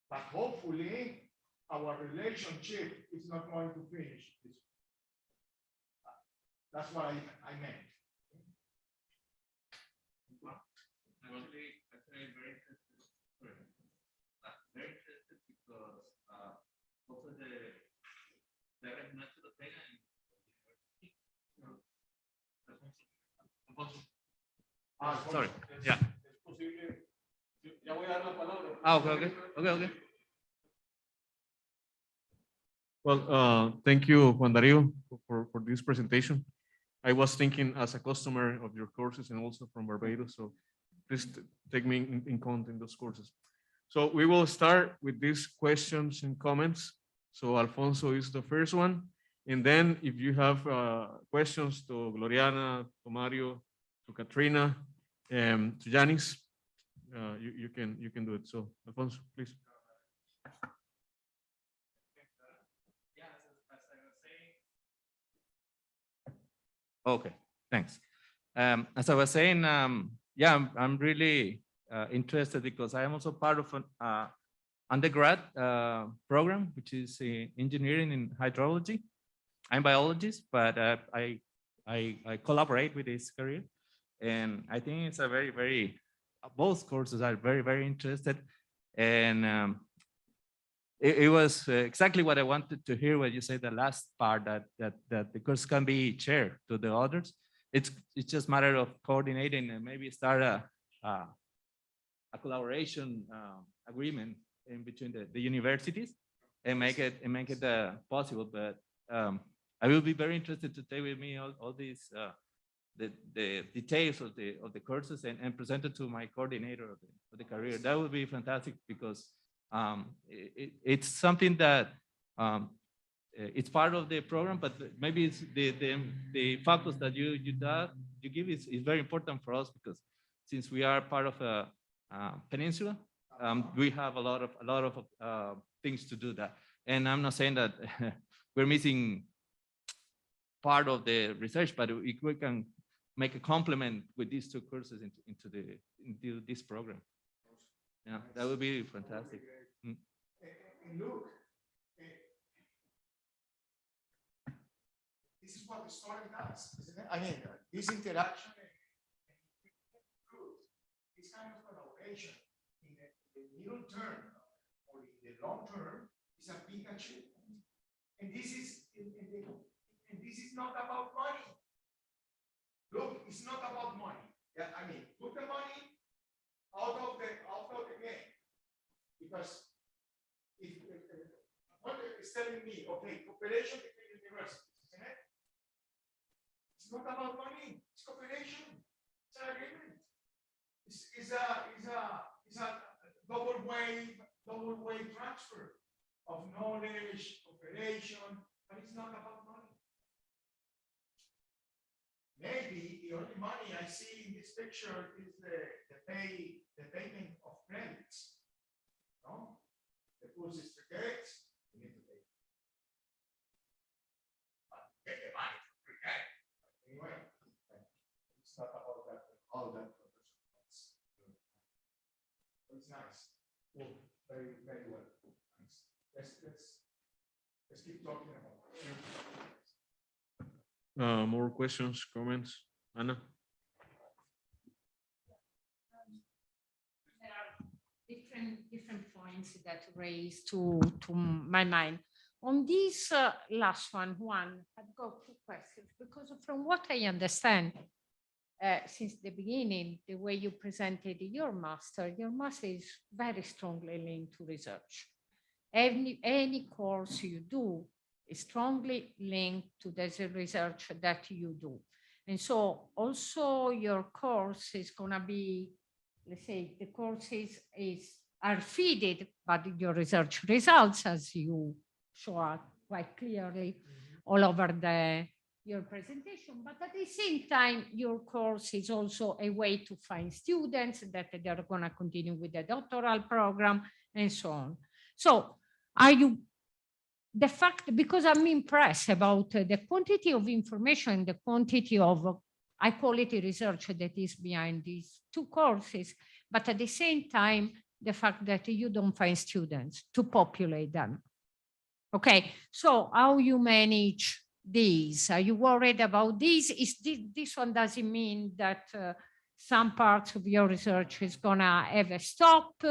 but hopefully our relationship is not going to finish this year. That's what I meant. Actually, very interested. Sorry. Very interested because also the direct method of data in sorry. Yeah. Okay. Well, thank you, Juan Darío, for this presentation. I was thinking as a customer of your courses and also from Barbados, so please take me in count in those courses. So we will start with these questions and comments. So Alfonso is the first one. And then if you have questions to Gloriana, to Mario, to Katrina, to Yanis, you can do it. So Alfonso, please. Okay, thanks. As I was saying, yeah, I'm really interested because I am also part of an undergrad program, which is engineering in hydrology. I'm a biologist, but I collaborate with this career. And I think it's a very, both courses are very interested. And it was exactly what I wanted to hear when you say the last part, that the course can be shared to the others. It's just a matter of coordinating and maybe start a collaboration agreement in between the universities and make it possible. But I will be very interested to take with me all these the details of the courses and present it to my coordinator of the career. That would be fantastic because it's something that it's part of the program, but maybe it's the focus that you give is very important for us because since we are part of a peninsula, we have a lot of things to do that. And I'm not saying that we're missing part of the research, but we can make a complement with these two courses into this program. Yeah, that would be fantastic. And look, this is what the STOREM does, isn't it? I mean, this interaction and this kind of collaboration in the middle term or in the long term is a big achievement. And this is not about money. Look, it's not about money. Yeah, I mean, put the money out of the game. Because if what is telling me, okay, cooperation between universities, isn't it? It's not about money, it's cooperation, it's an agreement. It's a double way transfer of knowledge, cooperation, but it's not about money. Maybe the only money I see in this picture is the payment of credits. No? The course is certificates, we need to pay. But get the money for free credit. Anyway, it's not about that, all that professionals. It's nice. Well, very, very well. Nice. Let's keep talking about it. More questions, comments? Anna? There are different points that raise to my mind. On this last one, I've got two questions, because from what I understand, since the beginning, the way you presented your master is very strongly linked to research. Any course you do is strongly linked to the research that you do. And so also your course is gonna be, let's say, the courses are fed by your research results, as you show quite clearly all over your presentation, but at the same time, your course is also a way to find students that they're gonna continue with the doctoral program and so on. So are you, the fact, because I'm impressed about the quantity of information, the quantity of high quality research that is behind these two courses, but at the same time, the fact that you don't find students to populate them. Okay, so how you manage these? Are you worried about these? This one doesn't mean that some parts of your research is gonna have a stop,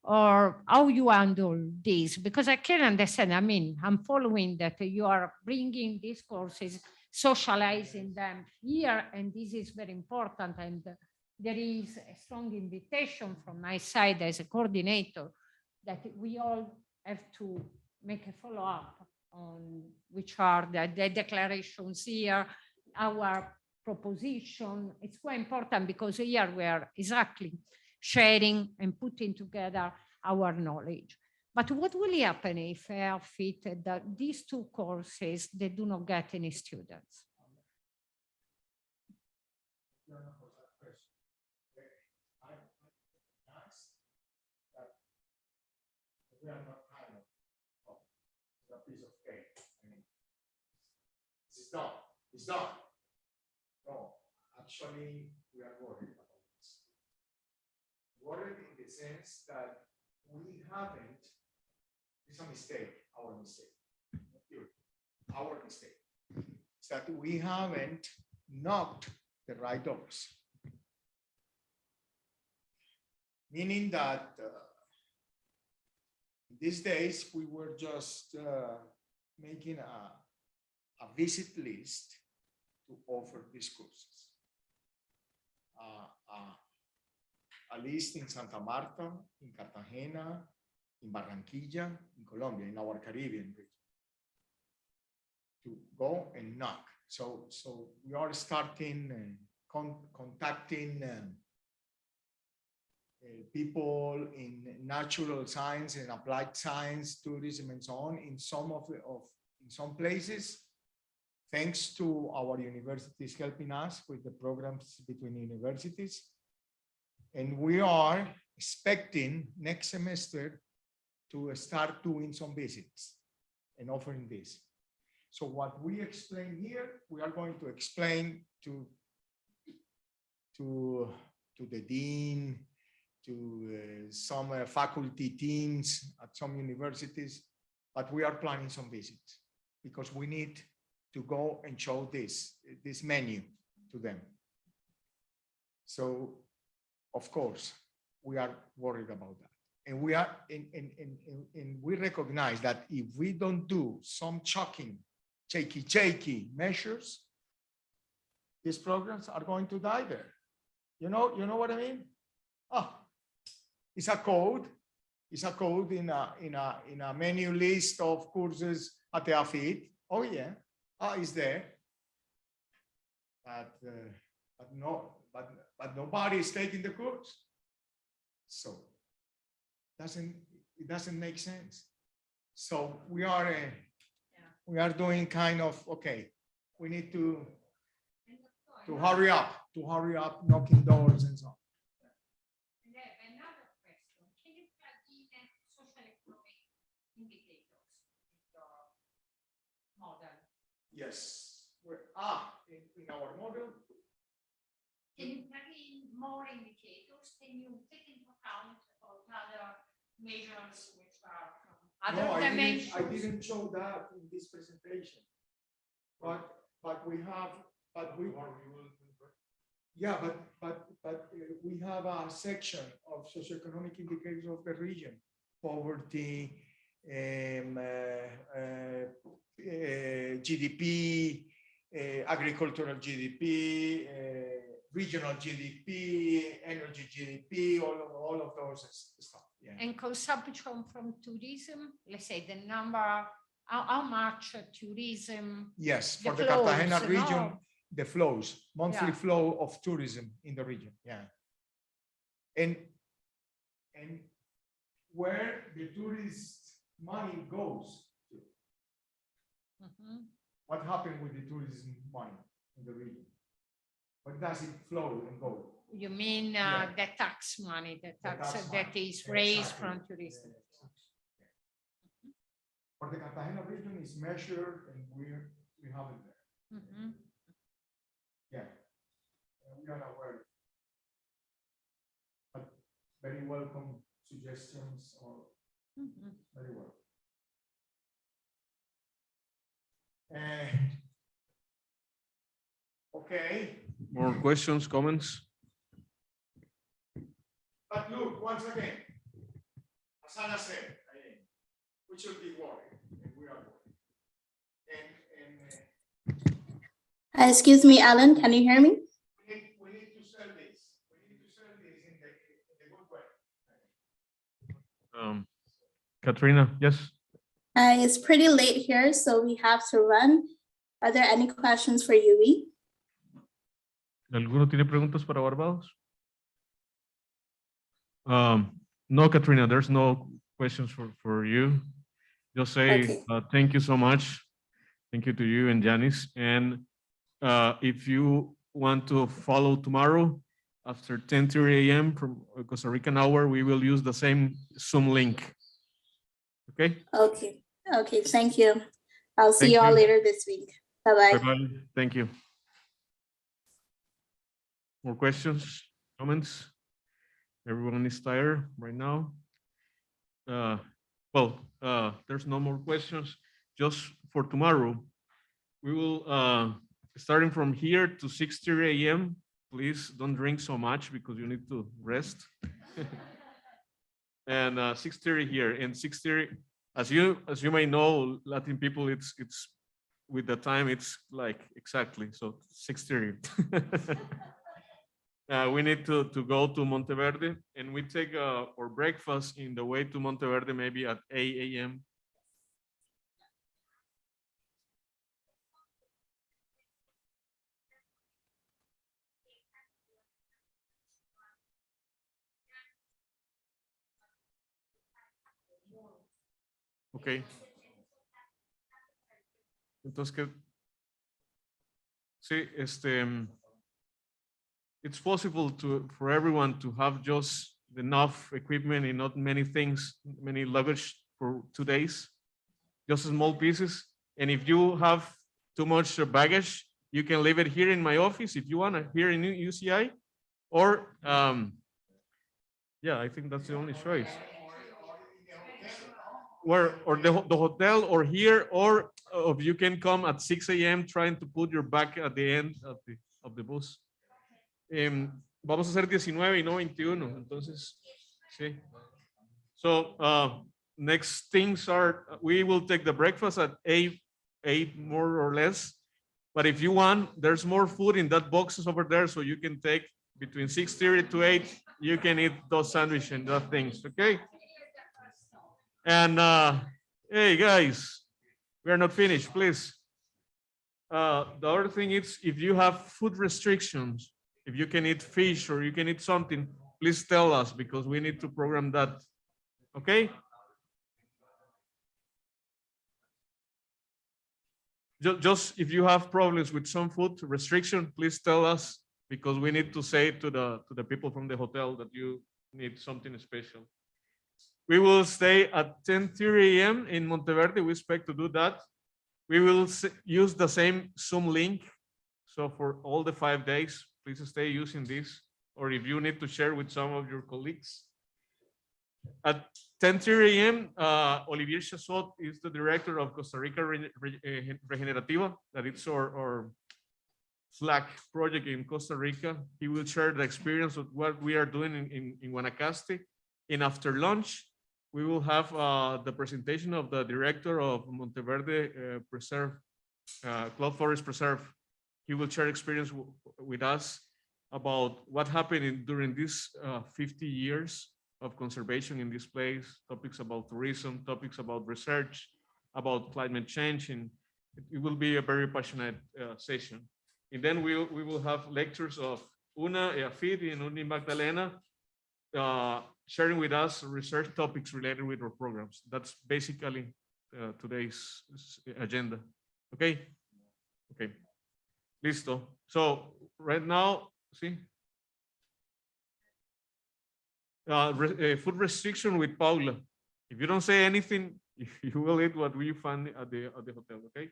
or how you handle this? Because I can understand, I mean, I'm following that you are bringing these courses, socializing them here, and this is very important. And there is a strong invitation from my side as a coordinator that we all have to make a follow-up on which are the declarations here, our proposition. It's quite important because here we are exactly sharing and putting together our knowledge. But what will happen if I have fit that these two courses, they do not get any students? We are not kind of a piece of cake. I mean, it's done. It's done. No, actually, we are worried about this. Worried in the sense that we haven't, it's a mistake, our mistake. Our mistake is that we haven't knocked the right doors. Meaning that these days we were just making a visit list to offer these courses. A list in Santa Marta, in Cartagena, in Barranquilla, in Colombia, in our Caribbean region, to go and knock. So we are starting contacting people in natural science and applied science, tourism, and so on in some places, thanks to our universities helping us with the programs between universities. And we are expecting next semester to start doing some visits and offering this. So what we explain here, we are going to explain to the dean, to some faculty teams at some universities, but we are planning some visits because we need to go and show this menu to them. So, of course, we are worried about that. and we are and we recognize that if we don't do some shocking, shaky measures, these programs are going to die there. You know what I mean? It's a code. It's a code in a menu list of courses at the AFIT. Oh yeah, it's there. But nobody is taking the course. So it doesn't make sense. So we are doing kind of, okay, we need to hurry up, knocking doors and so on. Another question, can you plug in social economic indicators in your model? Yes, in our model. Can you plug in more indicators? Can you take into account all other measures which are from other dimensions? I didn't show that in this presentation, but we have, we have a section of socioeconomic indicators of the region: poverty, GDP, agricultural GDP, regional GDP, energy GDP, all of those stuff. Yeah. And consumption from tourism, let's say the number, how much tourism? Yes, for the flows, Cartagena region, the flows, monthly Yeah. flow of tourism in the region. Yeah. And where the tourist money goes to. What happened with the tourism money in the region? Where does it flow and go? You mean Yeah. the tax money, the tax tax that money. is raised Exactly. from tourism? For the Cartagena region is measured and we have it there. Yeah. We are aware. But very welcome suggestions or very well. Okay. More questions, comments? But look, once again, as Anna said, we should be worried, and we are worried. Excuse me, Alan, can you hear me? We need to sell this. We need to sell this in the good way. Katrina, yes? It's pretty late here, so we have to run. Are there any questions for Yui? ¿Alguno tiene preguntas para Barbados? No, Katrina, there's no questions for you. Just say thank you so much. Thank you to you and Janice. And if you want to follow tomorrow after 10:30 a.m. from Costa Rican hour, we will use the same Zoom link. Okay? Okay, thank you. I'll see you all later this week. Bye-bye. Bye-bye. Thank you. More questions, comments? Everyone is tired right now. There's no more questions. Just for tomorrow, we will, starting from here to 6:30 a.m., please don't drink so much because you need to rest. And 6:30 here, and 6:30, as you may know, Latin people, it's with the time, it's like exactly, so 6:30. We need to go to Monteverde, and we take our breakfast in the way to Monteverde maybe at 8 a.m. Okay. Entonces, sí, it's possible for everyone to have just enough equipment and not many things, many luggage for 2 days, just small pieces. And if you have too much baggage, you can leave it here in my office if you want, here in UCI, or yeah, I think that's the only choice. Or the hotel, or here, or if you can come at 6 a.m. trying to put your bag at the end of the bus. Vamos a hacer 19 y no 21, entonces, sí. So next things are, we will take the breakfast at 8 more or less. But if you want, there's more food in that boxes over there, so you can take between 6:30 to 8. You can eat those sandwiches and those things, okay? And hey guys, we are not finished, please. The other thing is, if you have food restrictions, if you can eat fish or you can eat something, please tell us, because we need to program that, okay? Just if you have problems with some food restriction, please tell us, because we need to say to the people from the hotel that you need something special. We will stay at 10:30 a.m. in Monteverde. We expect to do that. We will use the same Zoom link. So for all the 5 days, please stay using this. Or if you need to share with some of your colleagues. At 10:30 a.m., Olivier Chassot is the director of Costa Rica Regenerativa. That is our flag project in Costa Rica. He will share the experience of what we are doing in Guanacaste. And after lunch, we will have the presentation of the director of Monteverde Preserve, Cloud Forest Preserve. He will share experience with us about what happened during these 50 years of conservation in this place, topics about tourism, topics about research, about climate change, and it will be a very passionate session. And then we will have lectures of Una Afid and Uni Magdalena sharing with us research topics related with our programs. That's basically today's agenda. Okay? Okay. Listo. So right now, see? Food restriction with Paula. If you don't say anything, you will eat what we find at the hotel, okay?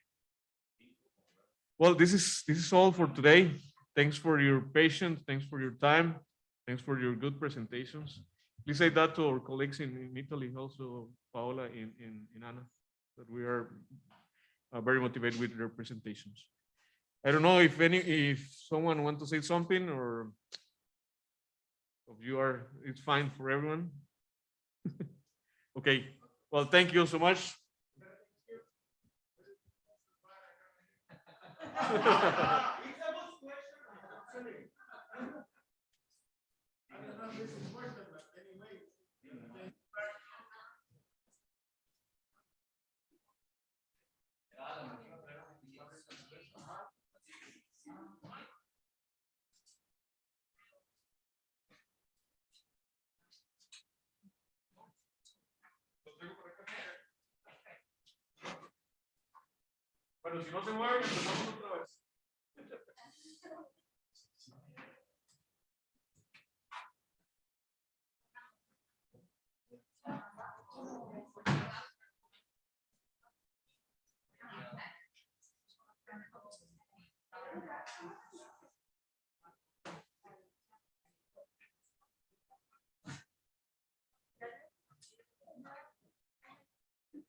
Well, this is all for today. Thanks for your patience. Thanks for your time. Thanks for your good presentations. Please say that to our colleagues in Italy, also Paola and Anna, that we are very motivated with their presentations. I don't know if someone wants to say something, or if you are, it's fine for everyone. Okay. Well, thank you so much. Bueno, si no se mueven, empezamos otra vez.